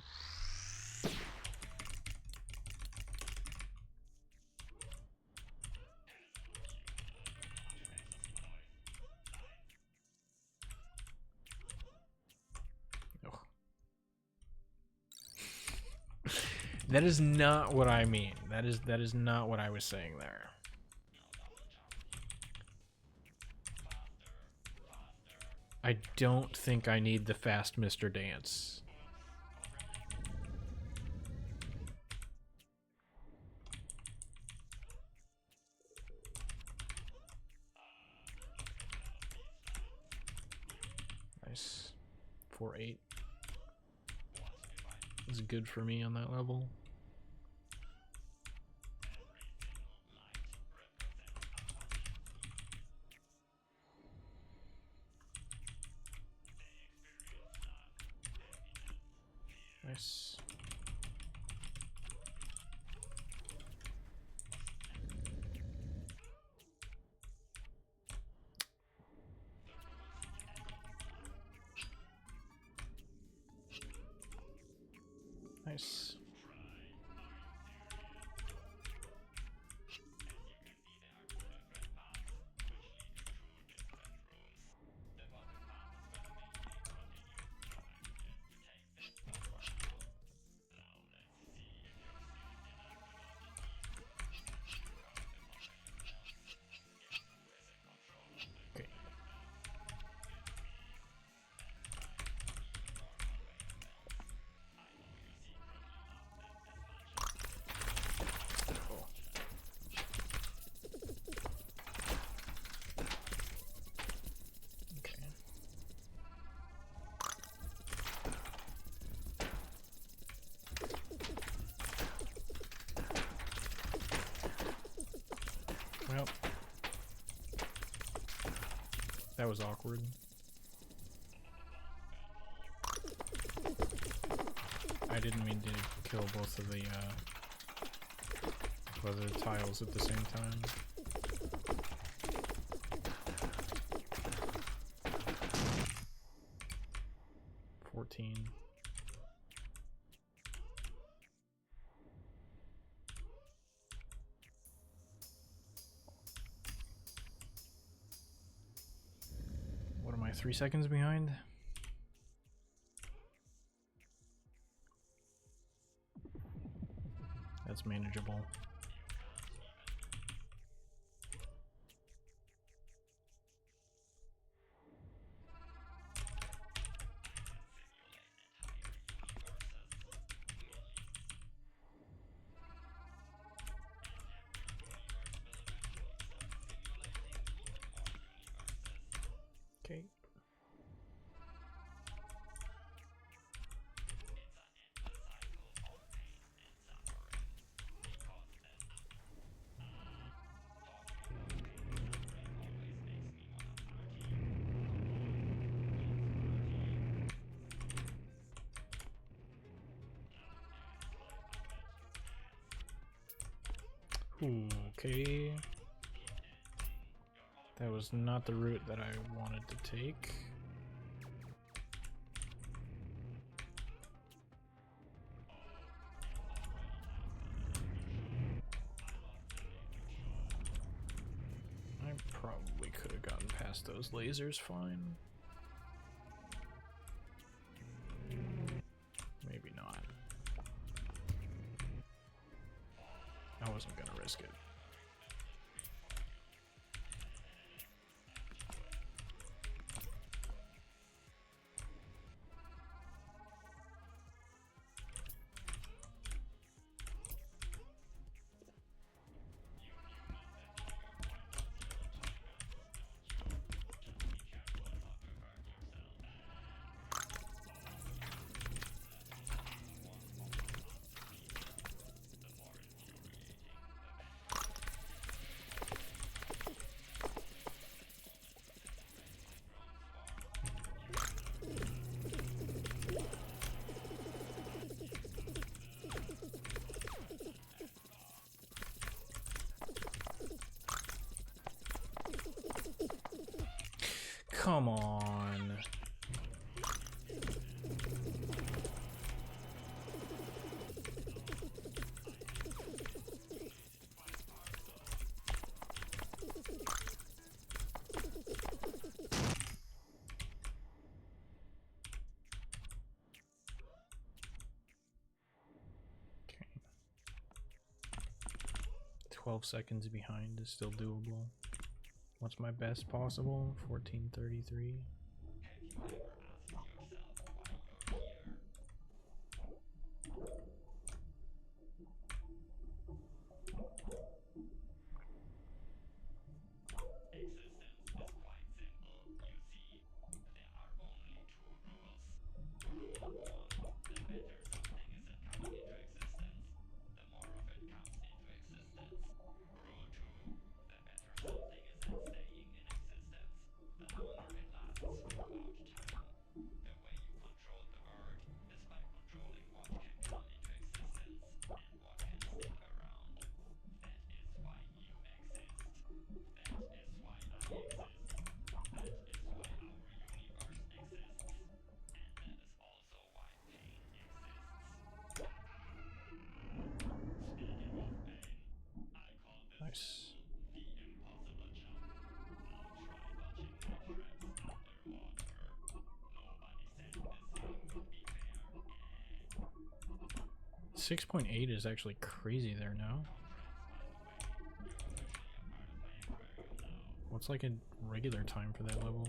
Speaker 1: That is not what I mean. That is not what I was saying there. I don't think I need the fast Mr. Dance. Nice. 4-8. is good for me on that level. Nice. Nice. Okay. Oh. Okay. Well, that was awkward. I didn't mean to kill both of the tiles at the same time. $14. What am I, 3 seconds behind? That's manageable. Okay. Okay. That was not the route that I wanted to take. I probably could have gotten past those lasers fine. Maybe not. I wasn't gonna risk it. Come on. Okay. 12 seconds behind is still doable. What's my best possible? 14:33. 6.8 is actually crazy there now. What's like a regular time for that level?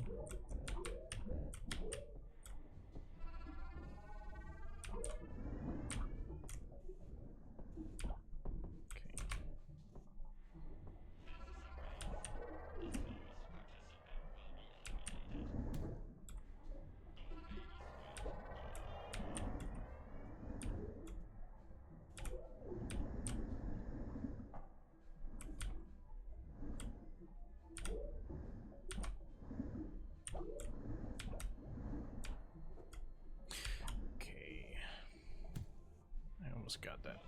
Speaker 1: Got that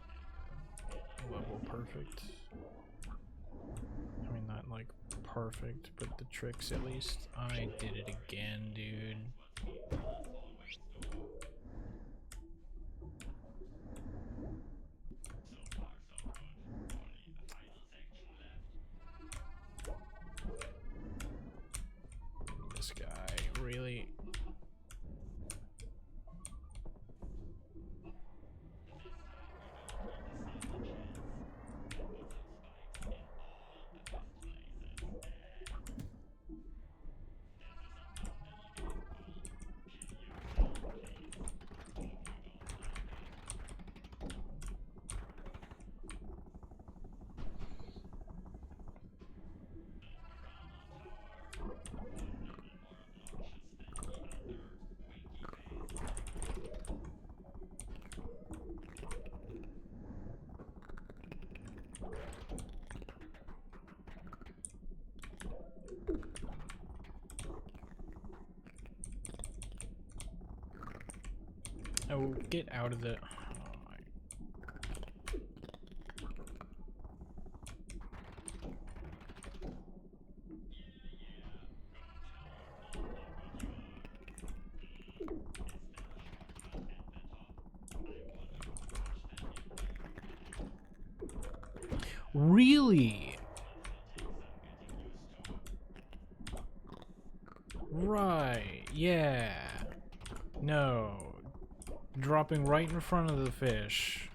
Speaker 1: level perfect. I mean, not like perfect, but the tricks at least. I did it again, dude. This guy really. Oh, get out of the... Really? Right, yeah. No. Dropping right in front of the fish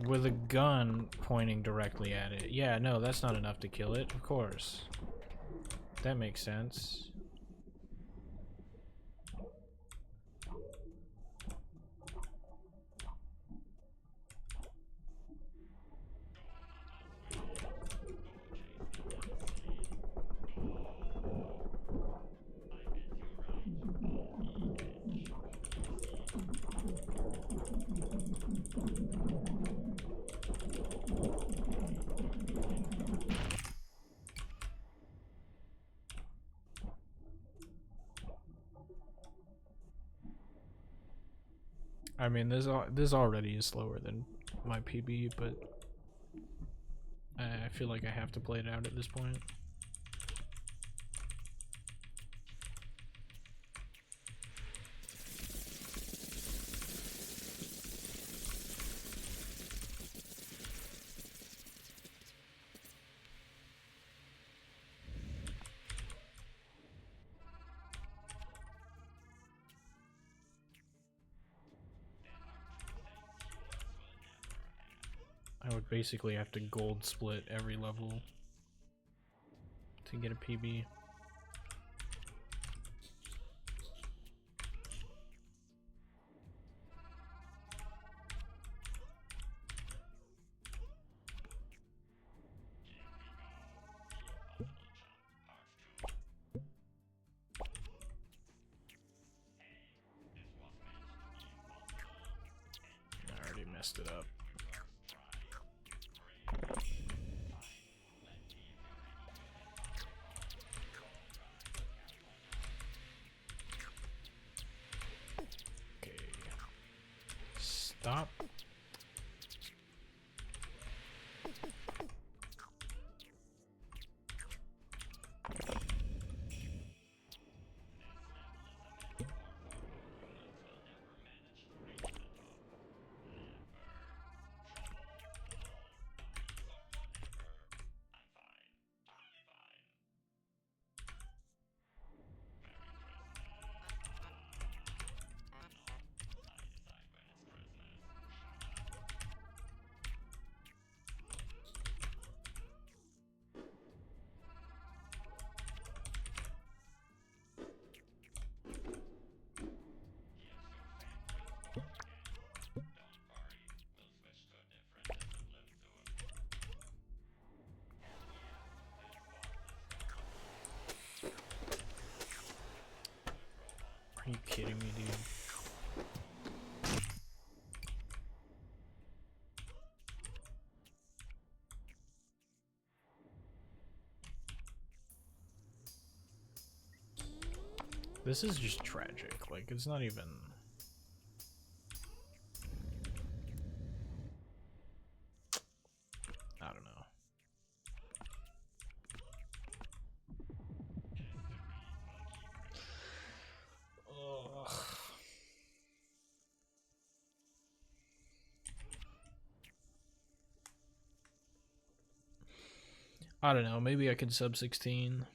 Speaker 1: with a gun pointing directly at it. Yeah, no, that's not enough to kill it, of course. That makes sense. I mean, this already is slower than my PB, but I feel like I have to play it out at this point. I would basically have to gold split every level to get a PB. I already messed it up. Stop. Are you kidding me, dude? This is just tragic. Like, it's not even... I don't know. Ugh. I don't know. Maybe I could sub 16.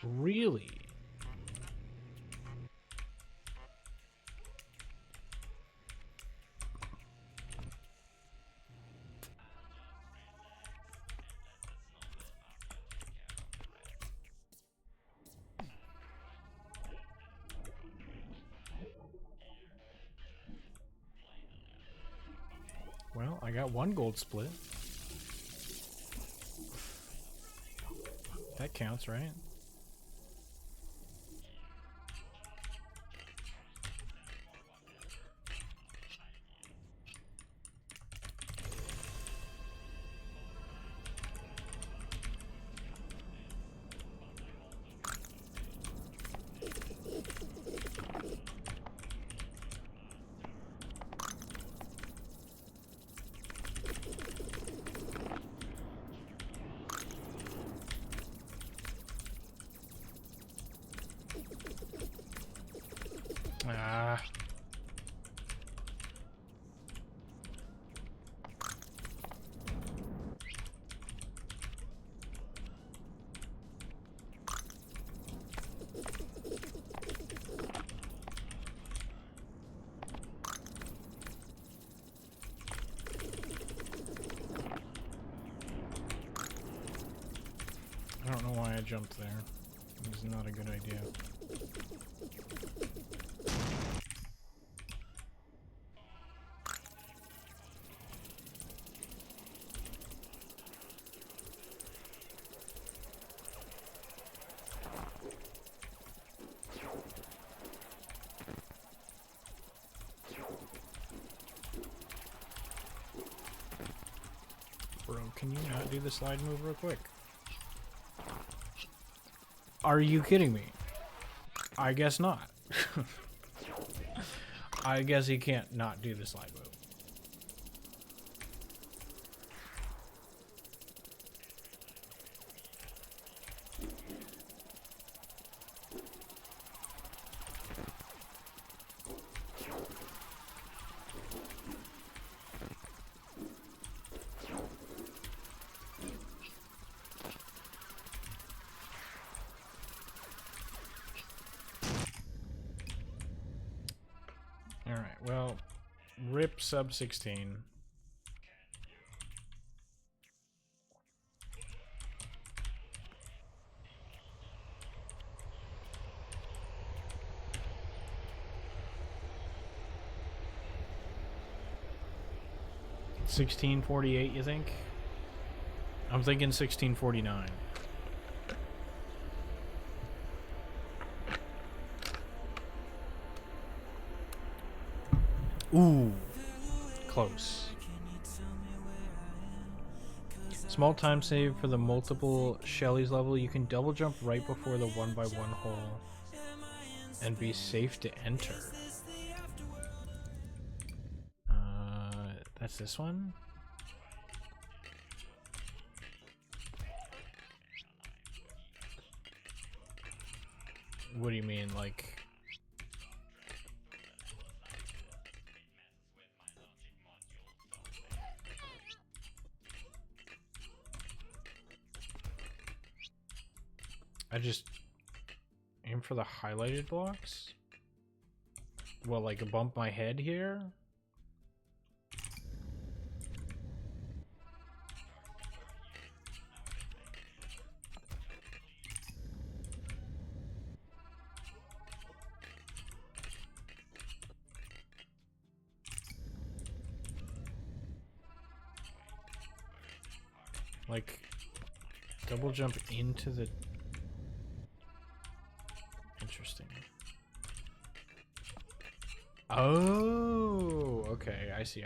Speaker 1: Really? Well, I got one gold split. That counts, right? Ah. I don't know why I jumped there. It was not a good idea. Bro, can you not do the slide move real quick? Are you kidding me? I guess not. I guess he can't not do the slide move. Alright, well, rip sub 16. $16.48, you think? I'm thinking $16.49. Ooh, close. Small time save for the multiple Shelly's level. You can double jump right before the 1x1 hole and be safe to enter. That's this one? What do you mean, like... I just aim for the highlighted blocks? Well, like bump my head here? Like, double jump into the... Interesting. Oh, okay. I see.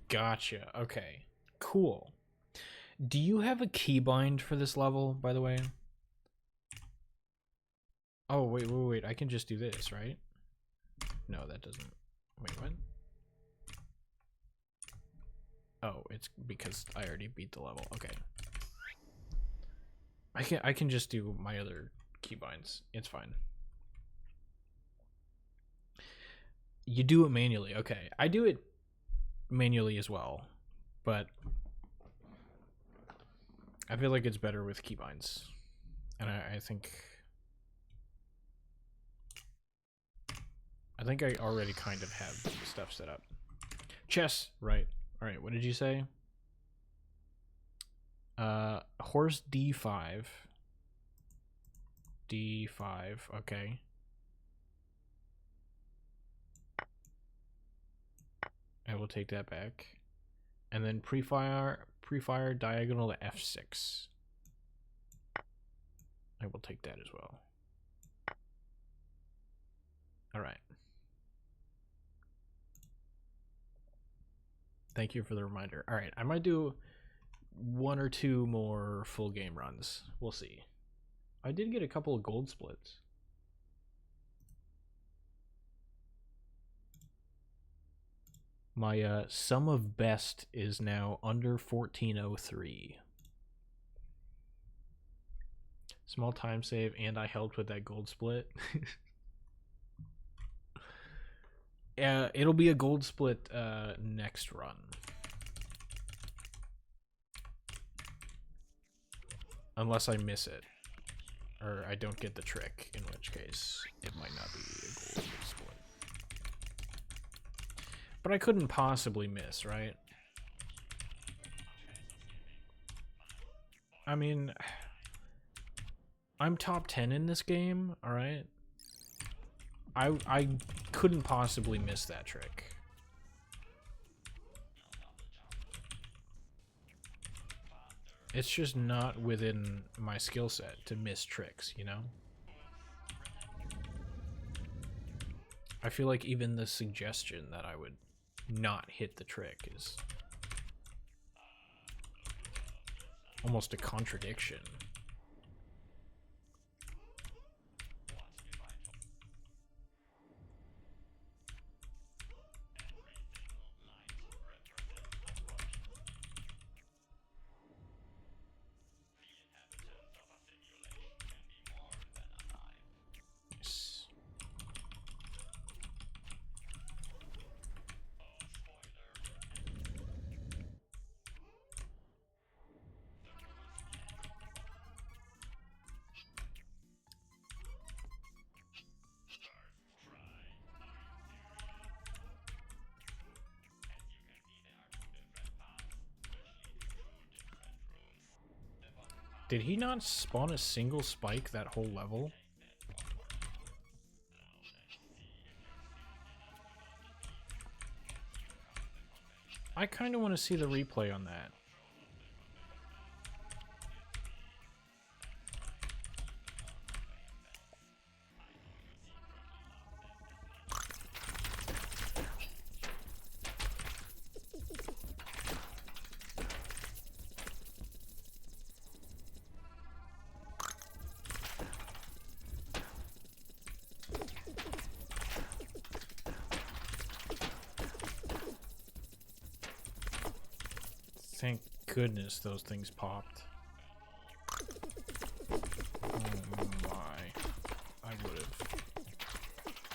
Speaker 1: Gotcha. Okay. Cool. Do you have a keybind for this level, by the way? Oh, wait. I can just do this, right? No, that doesn't... Wait, what? Oh, it's because I already beat the level. Okay. I can just do my other keybinds. It's fine. You do it manually. Okay. I do it manually as well, but I feel like it's better with keybinds. And I think I already kind of have stuff set up. Chess, right. Alright, what did you say? Horse D5. D5, okay. I will take that back. And then pre-fire diagonal to F6. I will take that as well. Alright. Thank you for the reminder. Alright, I might do 1 or 2 more full game runs. We'll see. I did get a couple of gold splits. My sum of best is now under 1403. Small time save, and I helped with that gold split. It'll be a gold split next run. Unless I miss it. Or I don't get the trick, in which case it might not be a gold split. But I couldn't possibly miss, right? I mean, I'm top 10 in this game, alright? I couldn't possibly miss that trick. It's just not within my skill set to miss tricks, you know? I feel like even the suggestion that I would not hit the trick is almost a contradiction. Did he not spawn a single spike that whole level? I kind of want to see the replay on that. goodness, those things popped. Oh my.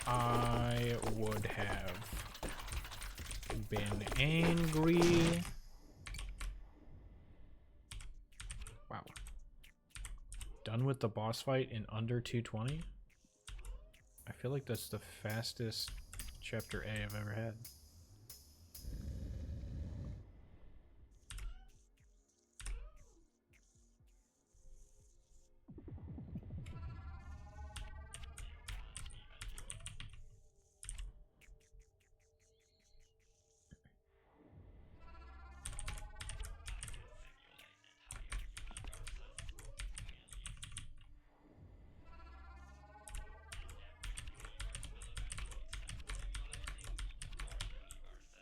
Speaker 1: I would have been angry. Wow. Done with the boss fight in under 220? I feel like that's the fastest chapter A I've ever had.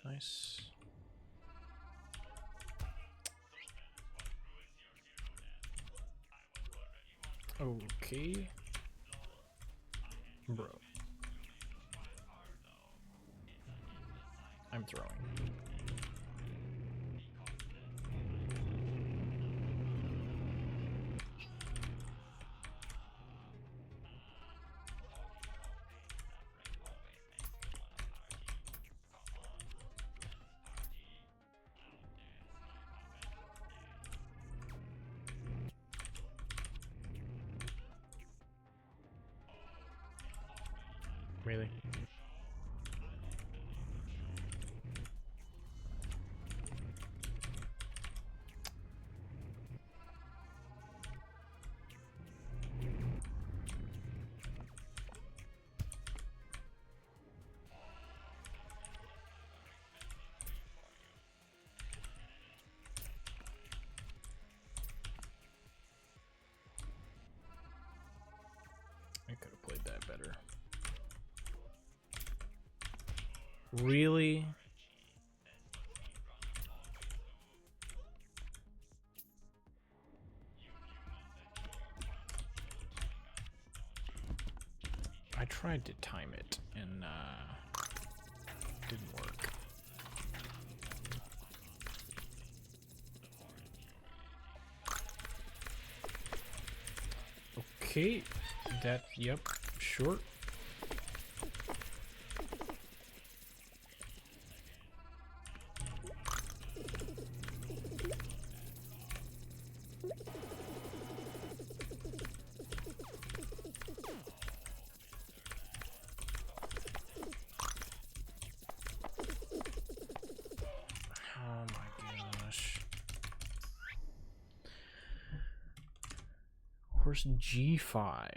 Speaker 1: Nice. Okay. Bro. I'm throwing. Really? I could have played that better. Really? I tried to time it and didn't work. Okay, that, yep, sure. Oh my gosh. Horse G5.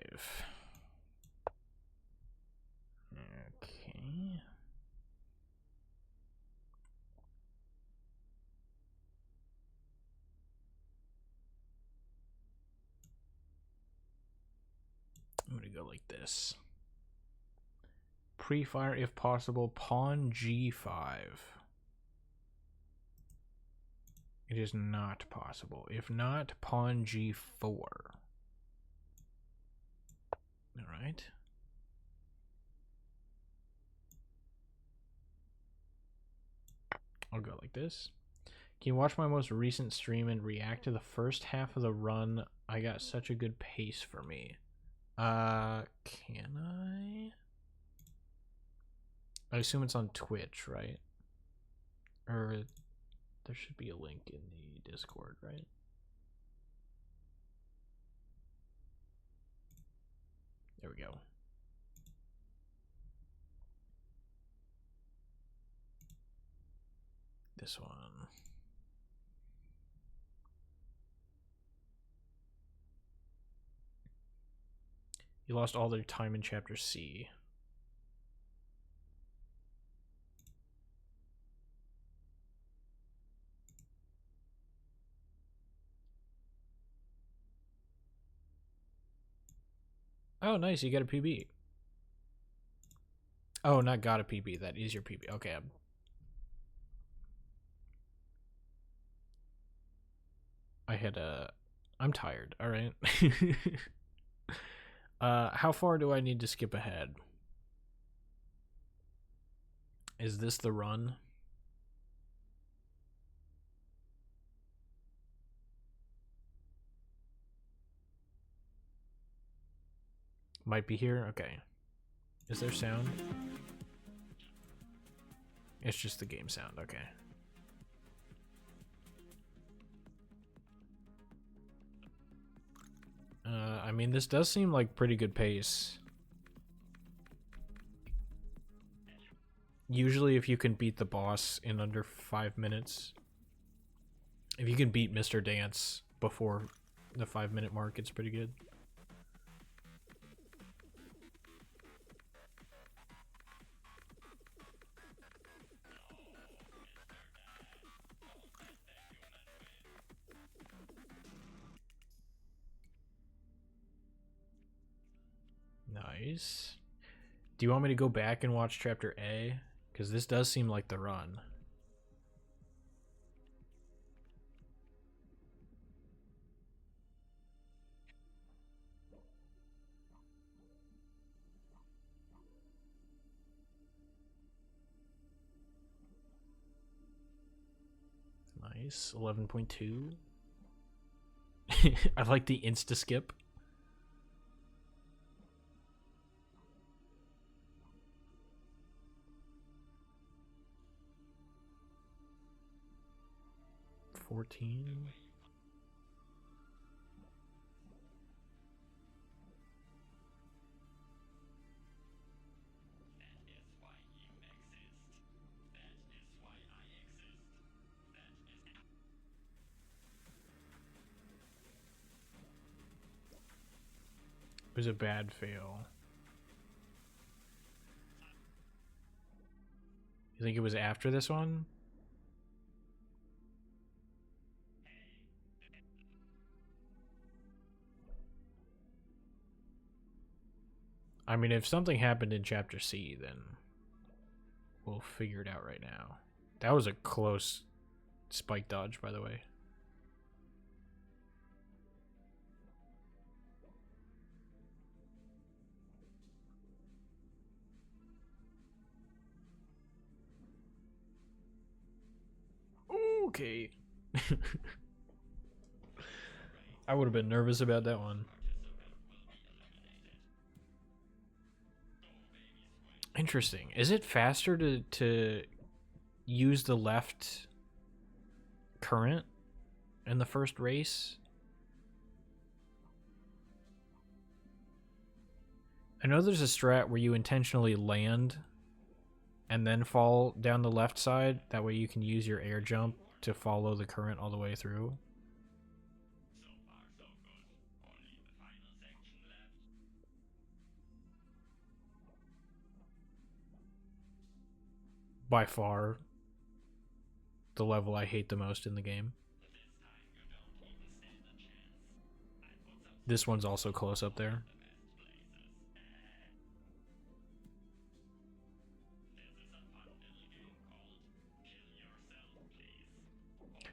Speaker 1: Okay. I'm gonna go like this. Pre-fire if possible, pawn G5. It is not possible. If not, pawn G4. Alright. I'll go like this. Can you watch my most recent stream and react to the first half of the run? I got such a good pace for me. Can I? I assume it's on Twitch, right? Or there should be a link in the Discord, right? There we go. This one. You lost all their time in Chapter C. Oh, nice. You got a PB. Oh, not got a PB. That is your PB. Okay. I'm tired. All right. How far do I need to skip ahead? Is this the run? Might be here. Okay. Is there sound? It's just the game sound. Okay. I mean, this does seem like pretty good pace. Usually, if you can beat the boss in under 5 minutes, if you can beat Mr. Dance before the 5-minute mark, it's pretty good. Nice. Do you want me to go back and watch Chapter A? Because this does seem like the run. Nice. 11.2. I like the insta-skip. $14. It was a bad fail. You think it was after this one? I mean, if something happened in Chapter C, then we'll figure it out right now. That was a close spike dodge, by the way. Okay. I would have been nervous about that one. Interesting. Is it faster to use the left current in the first race? I know there's a strat where you intentionally land and then fall down the left side. That way you can use your air jump to follow the current all the way through. By far, the level I hate the most in the game. This one's also close up there.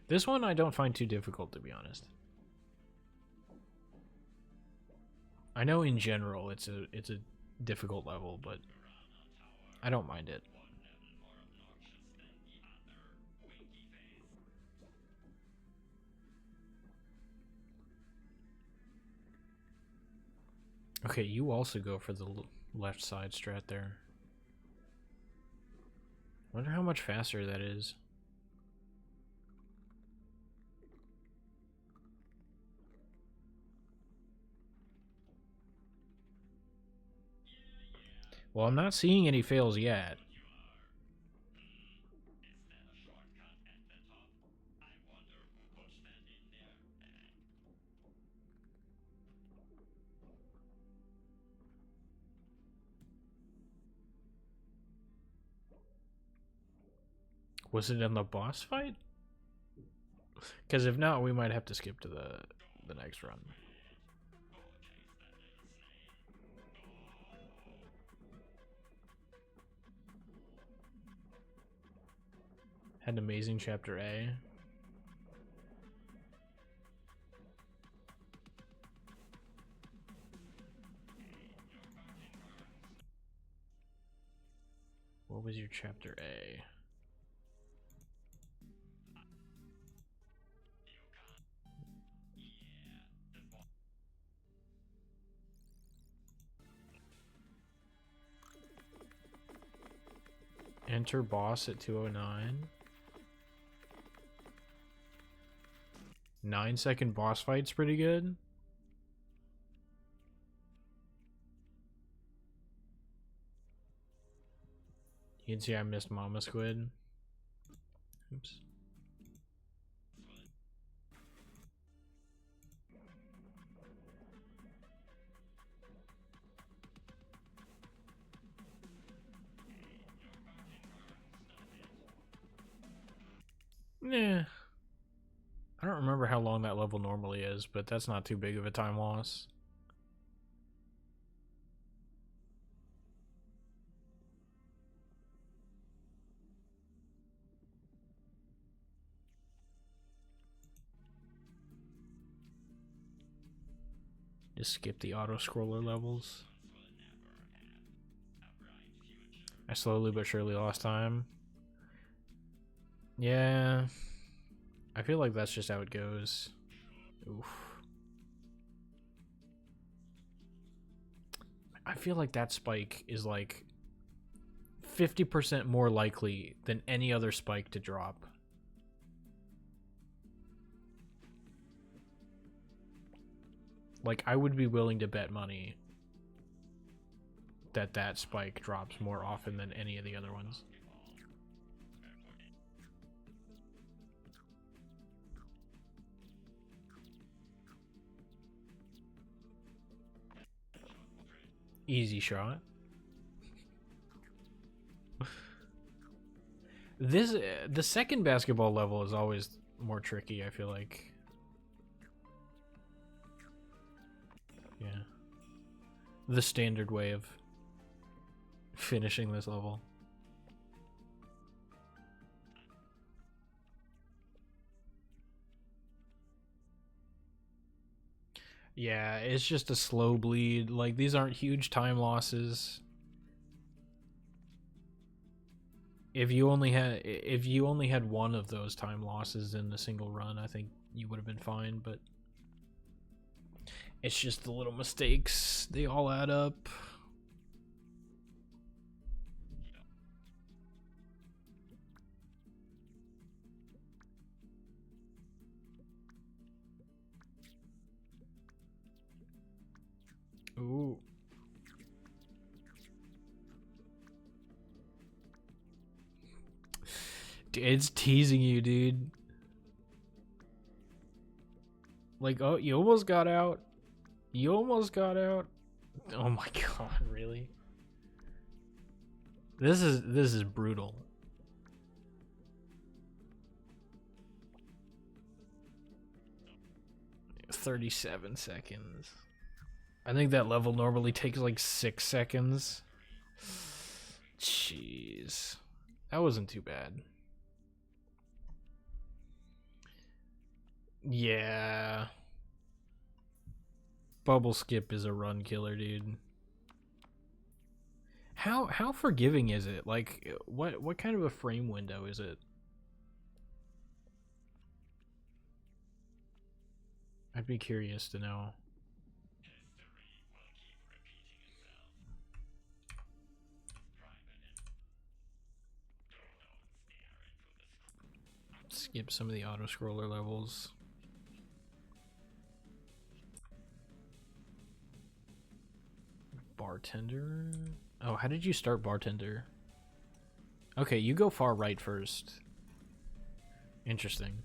Speaker 1: This one I don't find too difficult, to be honest. I know in general it's a difficult level, but I don't mind it. Okay, you also go for the left side strat there. Wonder how much faster that is. Well, I'm not seeing any fails yet. Was it in the boss fight? Because if not, we might have to skip to the next run. Had an amazing Chapter A. What was your Chapter A? Enter boss at 209. 9-second boss fight's pretty good. You can see I missed Mama Squid. Oops. Nah. I don't remember how long that level normally is, but that's not too big of a time loss. Just skip the auto-scroller levels. I slowly but surely lost time. Yeah. I feel like that's just how it goes. Oof. I feel like that spike is like 50% more likely than any other spike to drop. Like, I would be willing to bet money that that spike drops more often than any of the other ones. Easy shot. The second basketball level is always more tricky, I feel like. Yeah. The standard way of finishing this level. Yeah, it's just a slow bleed. Like, these aren't huge time losses. If you only had one of those time losses in a single run, I think you would have been fine, but it's just the little mistakes. They all add up. Ooh. It's teasing you, dude. Like, oh, you almost got out. You almost got out. Oh my god, really? This is brutal. $37 seconds. I think that level normally takes like 6 seconds. Jeez. That wasn't too bad. Yeah. Bubble skip is a run killer, dude. How forgiving is it? Like, what kind of a frame window is it? I'd be curious to know. Skip some of the auto scroller levels. Bartender? Oh, how did you start bartender? Okay, you go far right first. Interesting.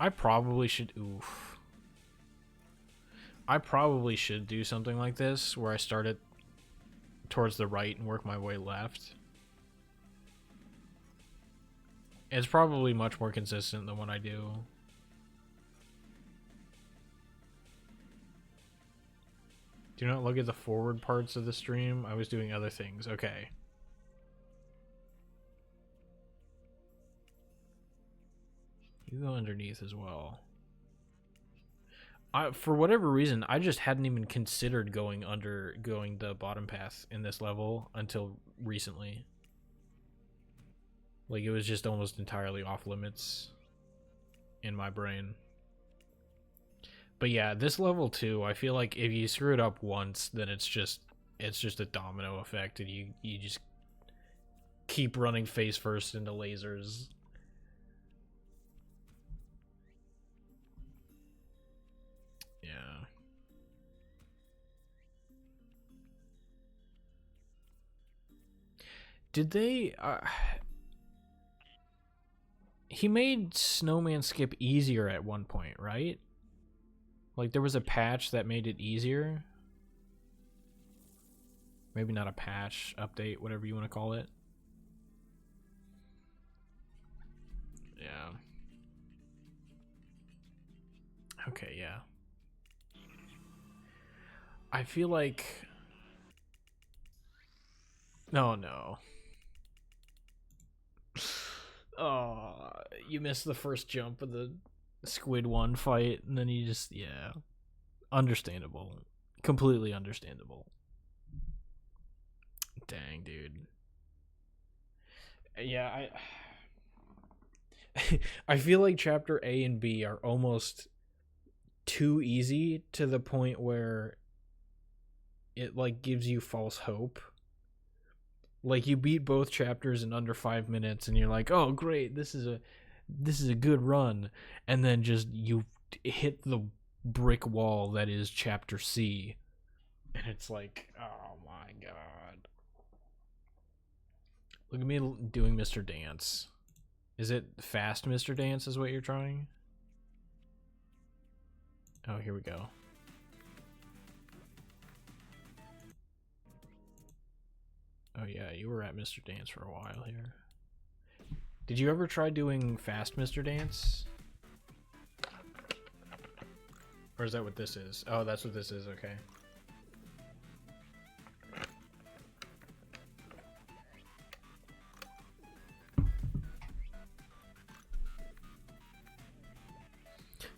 Speaker 1: I probably should... Oof. I probably should do something like this, where I start it towards the right and work my way left. It's probably much more consistent than what I do. Do not look at the forward parts of the stream. I was doing other things. Okay. You go underneath as well. For whatever reason, I just hadn't even considered going the bottom path in this level until recently. Like, it was just almost entirely off limits in my brain. But yeah, this level 2, I feel like if you screw it up once, then it's just a domino effect, and you just keep running face first into lasers. Yeah. Did they he made Snowman skip easier at one point, right? Like there was a patch that made it easier. Maybe not a patch, update, whatever you want to call it. Yeah. Okay, yeah. I feel like... No. Oh, you missed the first jump of the Squid 1 fight, and then you just... Yeah. Understandable. Completely understandable. Dang, dude. Yeah, I feel like Chapter A and B are almost too easy to the point where it like gives you false hope. Like you beat both chapters in under 5 minutes and you're like, "Oh, great. This is a good run." And then just you hit the brick wall that is Chapter C. And it's like, "Oh my god." Look at me doing Mr. Dance. Is it fast Mr. Dance is what you're trying? Oh, here we go. Oh yeah, you were at Mr. Dance for a while here. Did you ever try doing fast Mr. Dance? Or is that what this is? Oh, that's what this is, okay.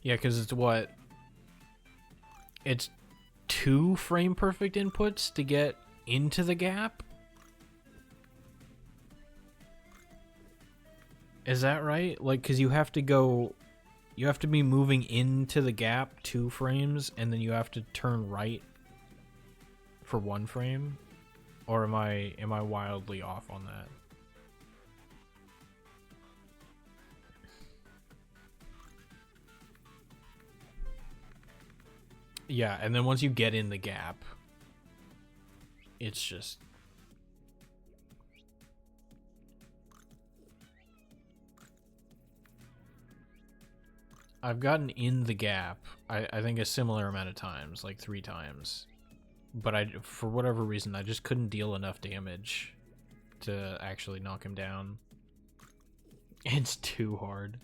Speaker 1: Yeah, because it's what? It's 2 frame perfect inputs to get into the gap? Is that right? Like, because you have to be moving into the gap 2 frames, and then you have to turn right for 1 frame? Or am I wildly off on that? Yeah, and then once you get in the gap, it's just... I've gotten in the gap, I think a similar amount of times, like 3 times. But for whatever reason, I just couldn't deal enough damage to actually knock him down. It's too hard.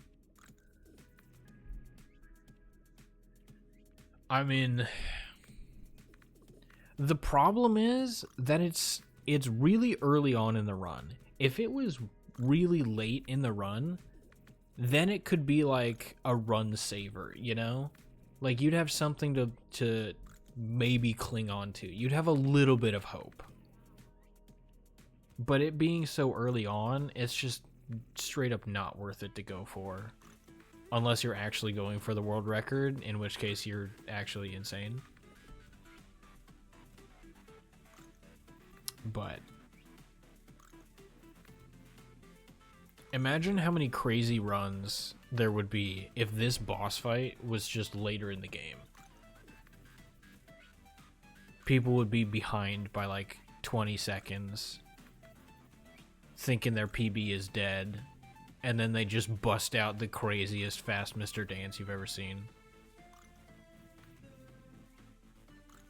Speaker 1: I mean, the problem is that it's really early on in the run. If it was really late in the run, then it could be like a run saver, you know? Like you'd have something to maybe cling on to. You'd have a little bit of hope. But it being so early on, it's just straight up not worth it to go for. Unless you're actually going for the world record, in which case you're actually insane. But imagine how many crazy runs there would be if this boss fight was just later in the game. People would be behind by like 20 seconds, thinking their PB is dead, and then they just bust out the craziest fast Mr. Dance you've ever seen.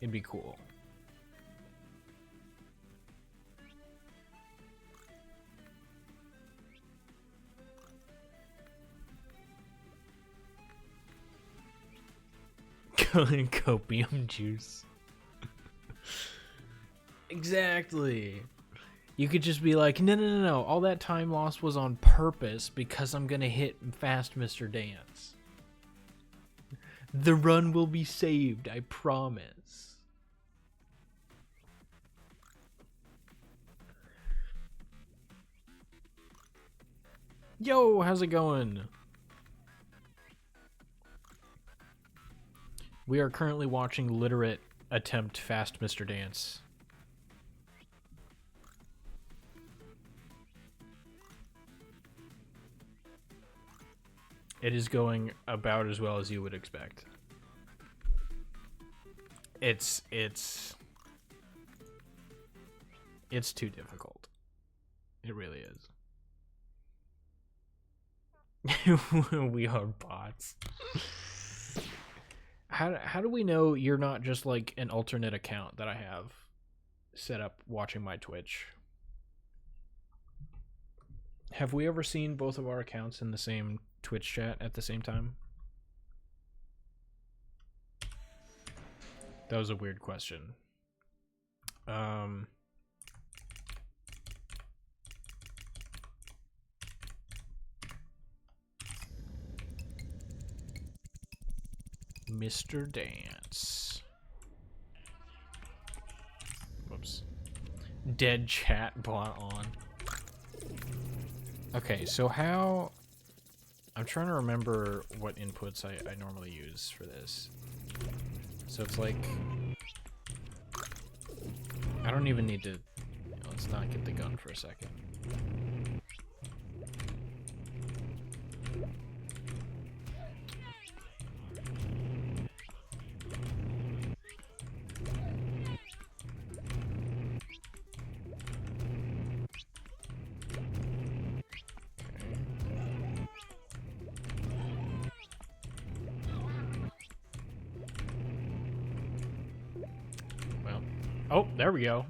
Speaker 1: It'd be cool. Copium juice. Exactly. You could just be like, no. All that time lost was on purpose because I'm gonna hit fast Mr. Dance. The run will be saved, I promise. Yo, how's it going? We are currently watching Literate attempt Fast Mr. Dance. It is going about as well as you would expect. It's too difficult. It really is. We are bots. How do we know you're not just like an alternate account that I have set up watching my Twitch? Have we ever seen both of our accounts in the same Twitch chat at the same time? That was a weird question. Mr. Dance. Whoops. Dead chat bot on. Okay, so how... I'm trying to remember what inputs I normally use for this. So it's like... I don't even need to... Let's not get the gun for a second. Oh, there we go.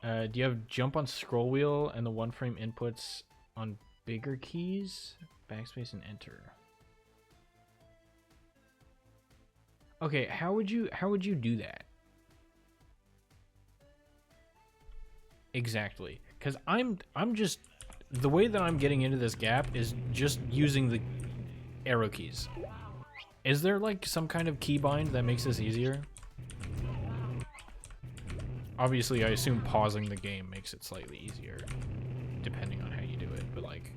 Speaker 1: Do you have jump on scroll wheel and the one frame inputs on bigger keys? Backspace and enter. Okay, how would you do that? Exactly. Cuz I'm just the way that I'm getting into this gap is just using the arrow keys. Is there like some kind of keybind that makes this easier? Obviously, I assume pausing the game makes it slightly easier, depending on how you do it, but like...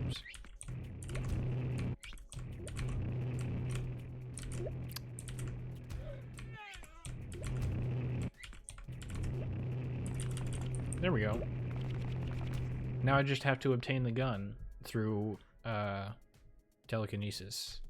Speaker 1: Oops. There we go. Now I just have to obtain the gun through telekinesis.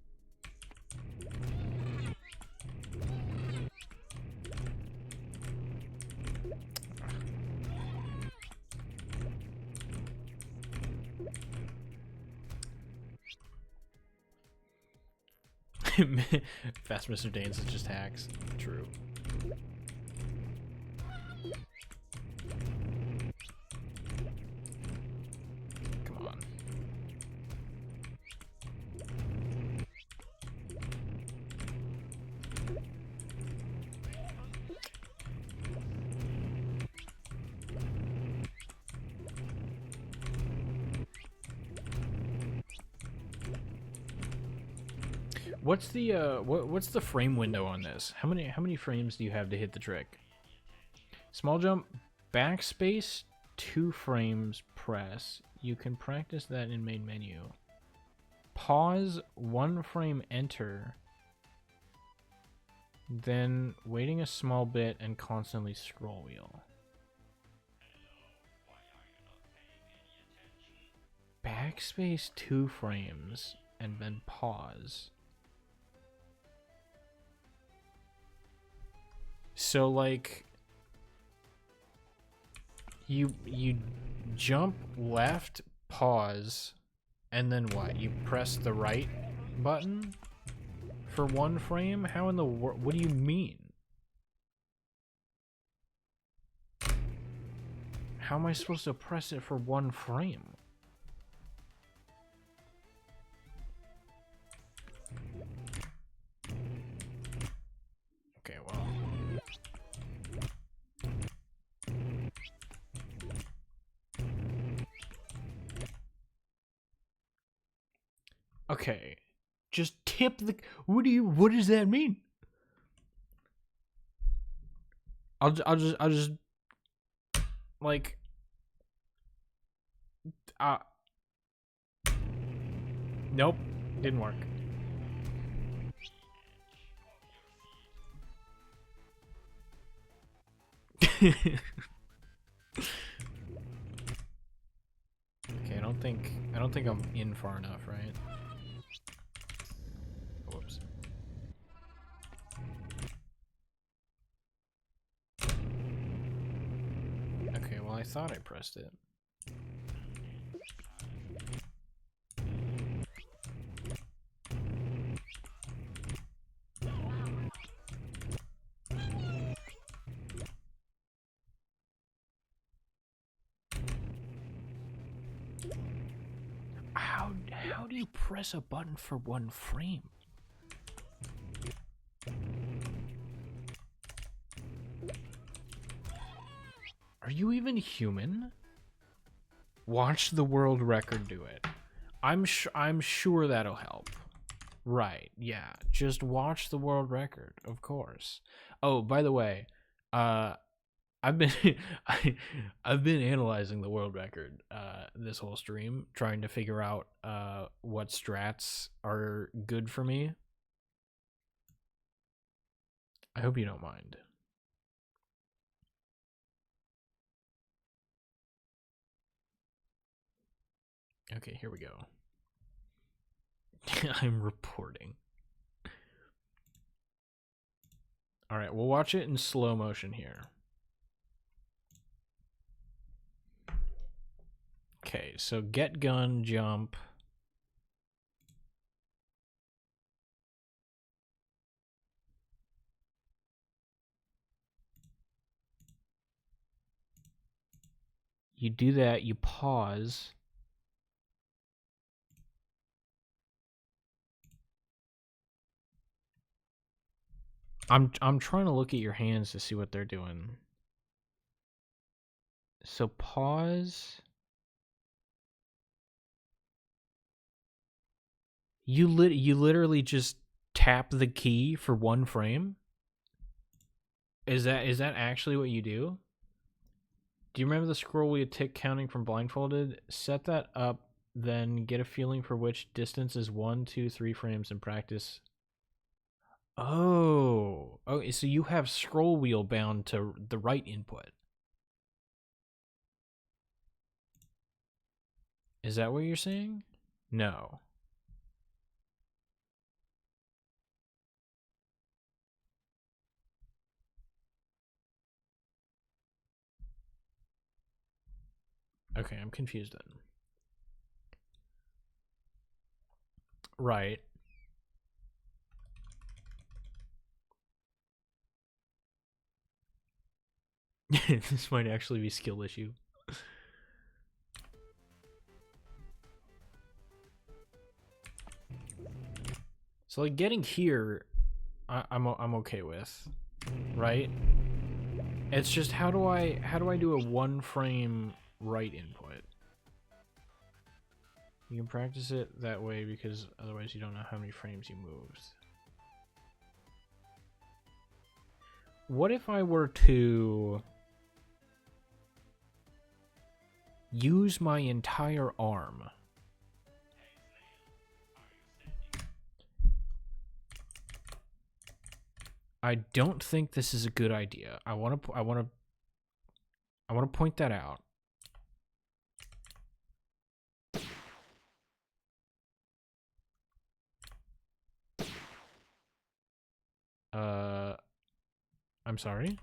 Speaker 1: Fast Mr. Dance is just hacks. True. Come on. What's the frame window on this? How many frames do you have to hit the trick? Small jump, backspace, 2 frames press. You can practice that in main menu. Pause, 1 frame enter. Then waiting a small bit and constantly scroll wheel. Backspace 2 frames and then pause. So like you jump left, pause, and then what? You press the right button for 1 frame? How in the world? What do you mean? How am I supposed to press it for 1 frame? Okay, well. Okay. Just tip the... What does that mean? I'll just like Nope, didn't work. Okay, I don't think I'm in far enough, right? Whoops. Okay, well I thought I pressed it. How do you press a button for one frame? Are you even human? Watch the world record do it. I'm sure that'll help. Right, yeah. Just watch the world record, of course. Oh, by the way, I've been I've been analyzing the world record this whole stream, trying to figure out what strats are good for me. I hope you don't mind. Okay, here we go. I'm reporting. All right, we'll watch it in slow motion here. Okay, so get gun, jump. You do that, you pause. I'm trying to look at your hands to see what they're doing. So pause. You literally just tap the key for one frame? Is that actually what you do? Do you remember the scroll wheel tick counting from blindfolded? Set that up, then get a feeling for which distance is 1, 2, 3 frames in practice. Oh, okay. So you have scroll wheel bound to the right input. Is that what you're saying? No. Okay, I'm confused then. Right. This might actually be a skill issue. So like getting here, I'm okay with, right? It's just how do I do a one frame right input? You can practice it that way because otherwise you don't know how many frames you moved. What if I were to use my entire arm? I don't think this is a good idea. I want to point that out. I'm sorry.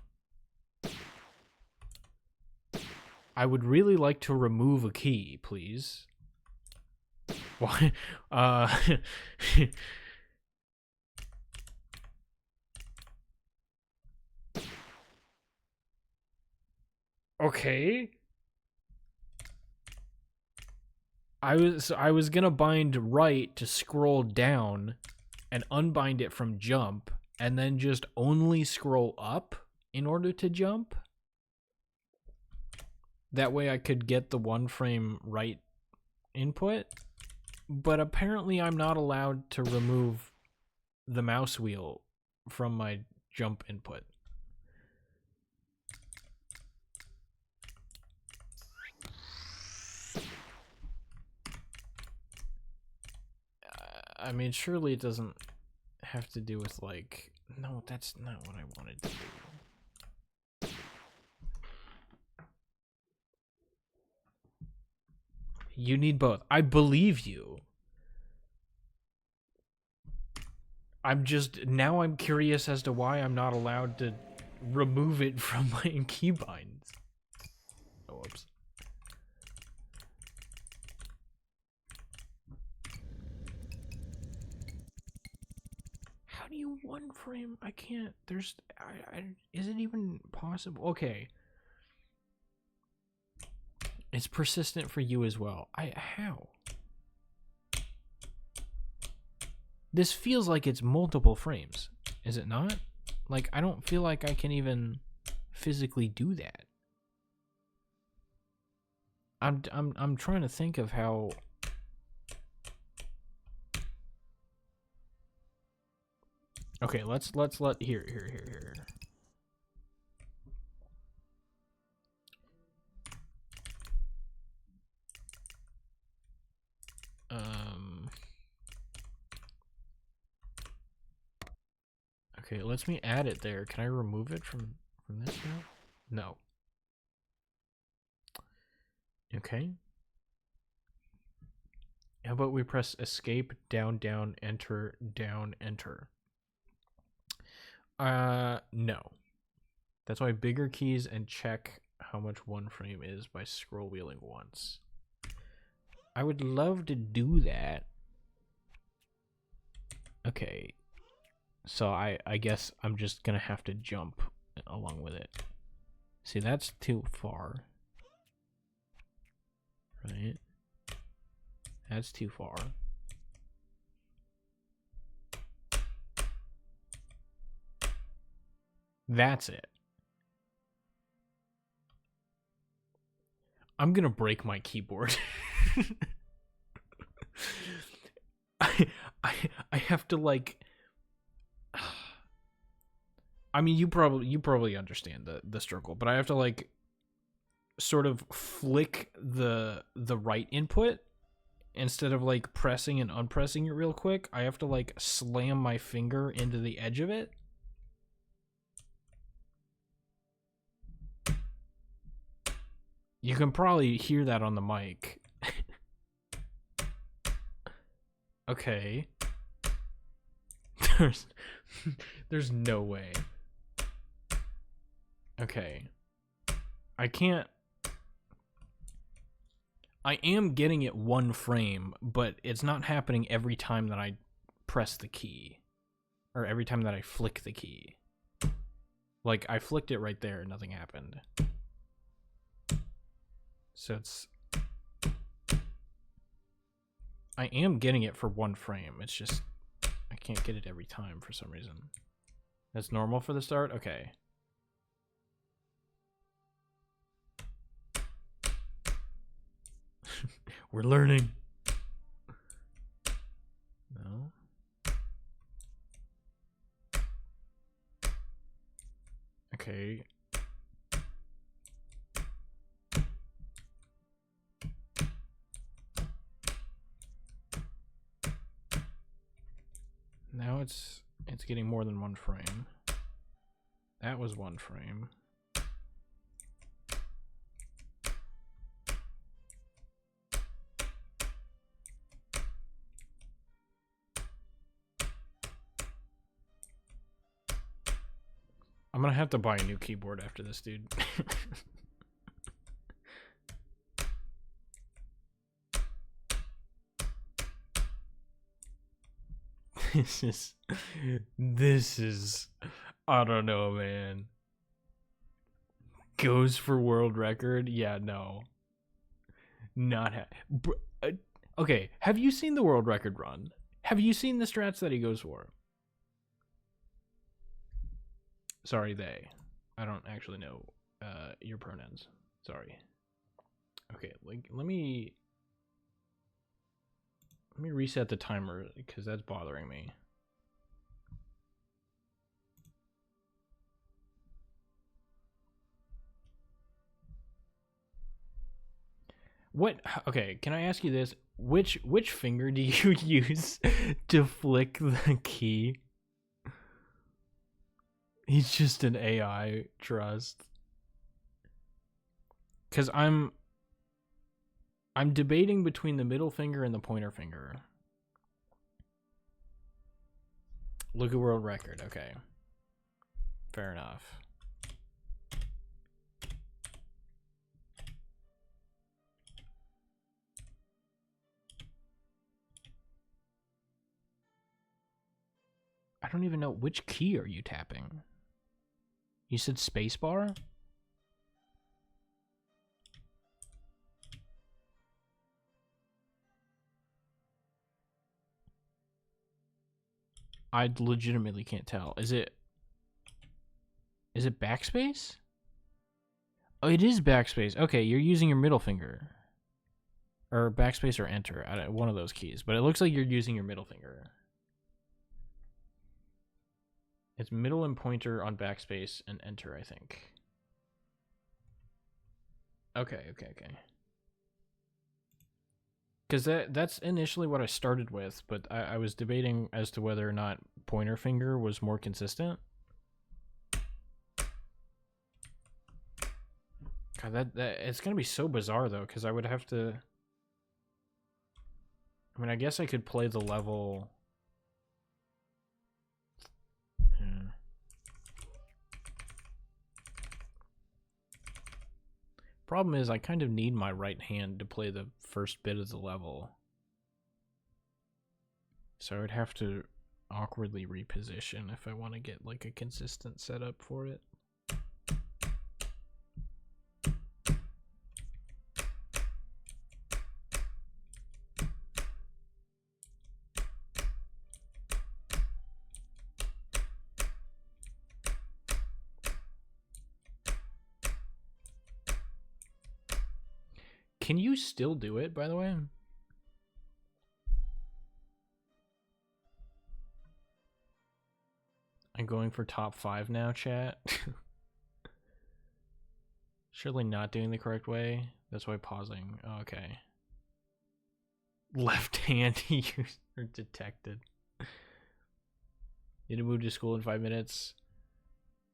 Speaker 1: I would really like to remove a key, please. Why? Okay. I was gonna bind right to scroll down and unbind it from jump and then just only scroll up in order to jump. That way I could get the one frame right input. But apparently I'm not allowed to remove the mouse wheel from my jump input. I mean, surely it doesn't have to do with, like... No, that's not what I wanted to do. You need both. I believe you. I'm just... Now I'm curious as to why I'm not allowed to remove it from my keybinds. Oh, whoops. How do you one frame? I can't. There's... is it even possible? Okay. It's persistent for you as well. How? This feels like it's multiple frames. Is it not? Like, I don't feel like I can even physically do that. I'm trying to think of how... Okay, let's let here. Okay, lets me add it there. Can I remove it from this now? No. Okay. How about we press escape, down, enter, down, enter. No. That's why bigger keys and check how much one frame is by scroll wheeling once. I would love to do that. Okay. So I guess I'm just gonna have to jump along with it. See, that's too far. Right? That's too far. That's it. I'm gonna break my keyboard. I have to, like... I mean, you probably understand the struggle, but I have to, like, sort of flick the right input instead of, like, pressing and unpressing it real quick. I have to, like, slam my finger into the edge of it. You can probably hear that on the mic. Okay. There's no way. Okay. I can't... I am getting it one frame, but it's not happening every time that I press the key. Or every time that I flick the key. Like, I flicked it right there, nothing happened. So it's... I am getting it for one frame, it's just... I can't get it every time for some reason. That's normal for the start? Okay. We're learning. No. Okay. Now it's getting more than one frame. That was one frame. I'm gonna have to buy a new keyboard after this, dude. This is, I don't know, man. Goes for world record? Yeah, no. Not okay, have you seen the world record run? Have you seen the strats that he goes for? Sorry, they. I don't actually know your pronouns. Sorry. Okay, like let me reset the timer because that's bothering me. What? Okay, can I ask you this? Which finger do you use to flick the key? He's just an AI trust. Cause I'm debating between the middle finger and the pointer finger. Look at world record. Okay. Fair enough. I don't even know, which key are you tapping? You said spacebar? I legitimately can't tell. Is it backspace? Oh, it is backspace. Okay, you're using your middle finger. Or backspace or enter. One of those keys. But it looks like you're using your middle finger. It's middle and pointer on backspace and enter, I think. Okay. Because that's initially what I started with, but I was debating as to whether or not pointer finger was more consistent. God, that it's gonna be so bizarre though, because I would have to. I mean, I guess I could play the level. Problem is, I kind of need my right hand to play the first bit of the level. So I would have to awkwardly reposition if I want to get like a consistent setup for it. Can you still do it, by the way? I'm going for top 5 now, chat. Surely not doing the correct way. That's why pausing. Oh, okay. Left hand user detected. Need to move to school in 5 minutes.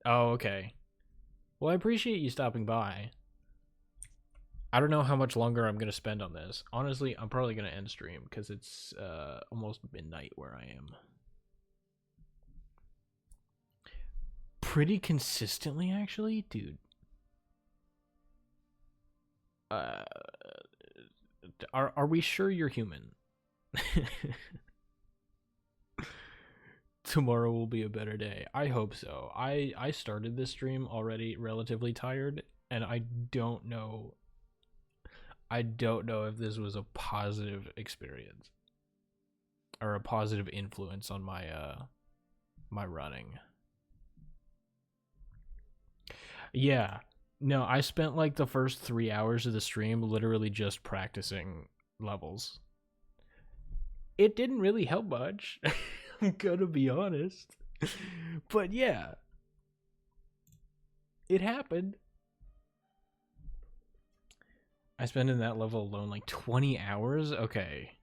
Speaker 1: Oh, okay. Well, I appreciate you stopping by. I don't know how much longer I'm going to spend on this. Honestly, I'm probably going to end stream because it's almost midnight where I am. Pretty consistently, actually? Dude. Are we sure you're human? Tomorrow will be a better day. I hope so. I started this stream already relatively tired, and I don't know if this was a positive experience or a positive influence on my my running. Yeah. No, I spent like the first 3 hours of the stream literally just practicing levels. It didn't really help much. I'm gonna be honest. But yeah. It happened. I spent in that level alone like 20 hours? Okay.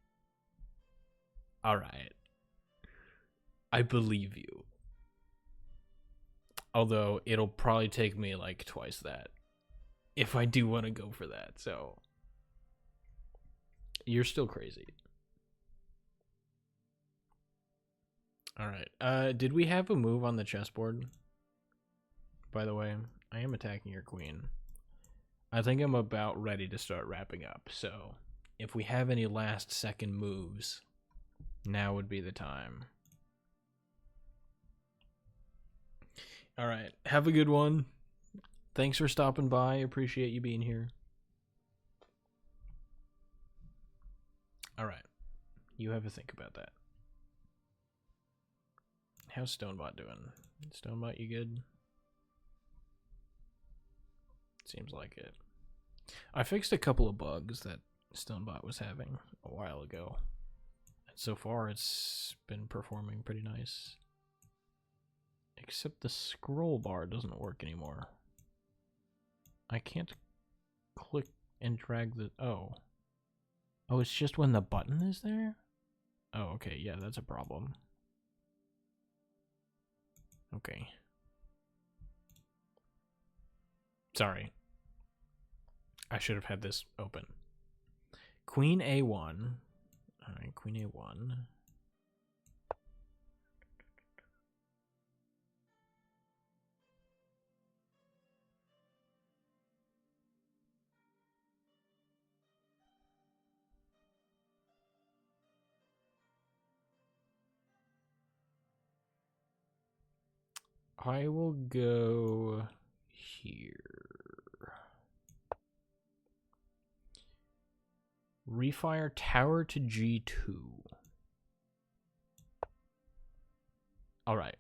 Speaker 1: Alright. I believe you. Although it'll probably take me like twice that if I do want to go for that. So you're still crazy. All right. Did we have a move on the chessboard? By the way, I am attacking your queen. I think I'm about ready to start wrapping up. So if we have any last second moves, now would be the time. All right. Have a good one. Thanks for stopping by. Appreciate you being here. All right. You have a think about that. How's Stonebot doing? Stonebot, you good? Seems like it. I fixed a couple of bugs that Stonebot was having a while ago. And so far, it's been performing pretty nice. Except the scroll bar doesn't work anymore. I can't click and drag the... Oh. Oh, it's just when the button is there? Oh, okay. Yeah, that's a problem. Okay. Sorry. I should have had this open. Queen A1. Alright, Queen A1. I will go here. Refire tower to G2. Alright.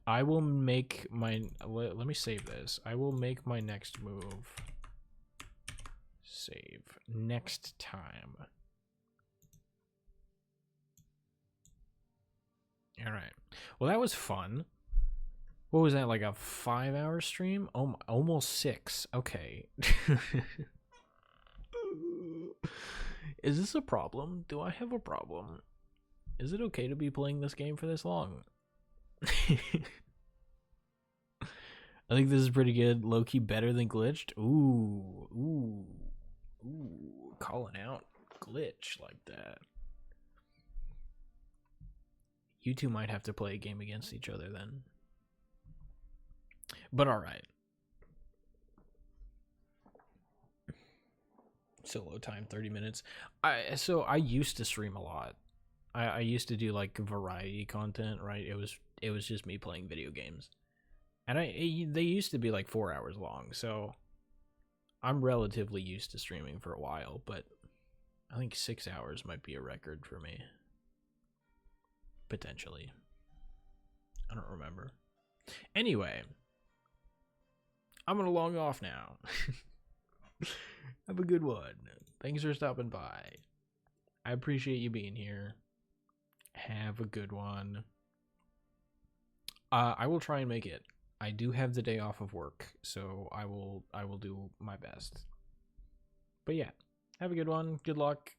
Speaker 1: I will make my... Let me save this. I will make my next move. Save. Next time. Alright. Well, that was fun. What was that, like a 5-hour stream? Oh, almost 6. Okay. Is this a problem? Do I have a problem? Is it okay to be playing this game for this long? I think this is pretty good. Low-key better than glitched. Ooh. Calling out glitch like that. You two might have to play a game against each other then. But alright. Solo time, 30 minutes. So I used to stream a lot. I used to do like variety content, right? It was just me playing video games. And they used to be like 4 hours long, so I'm relatively used to streaming for a while, but I think 6 hours might be a record for me. Potentially. I don't remember. Anyway, I'm gonna log off now. Have a good one. Thanks for stopping by. I appreciate you being here. Have a good one. I will try and make it. I do have the day off of work, so I will do my best. But yeah, have a good one. Good luck.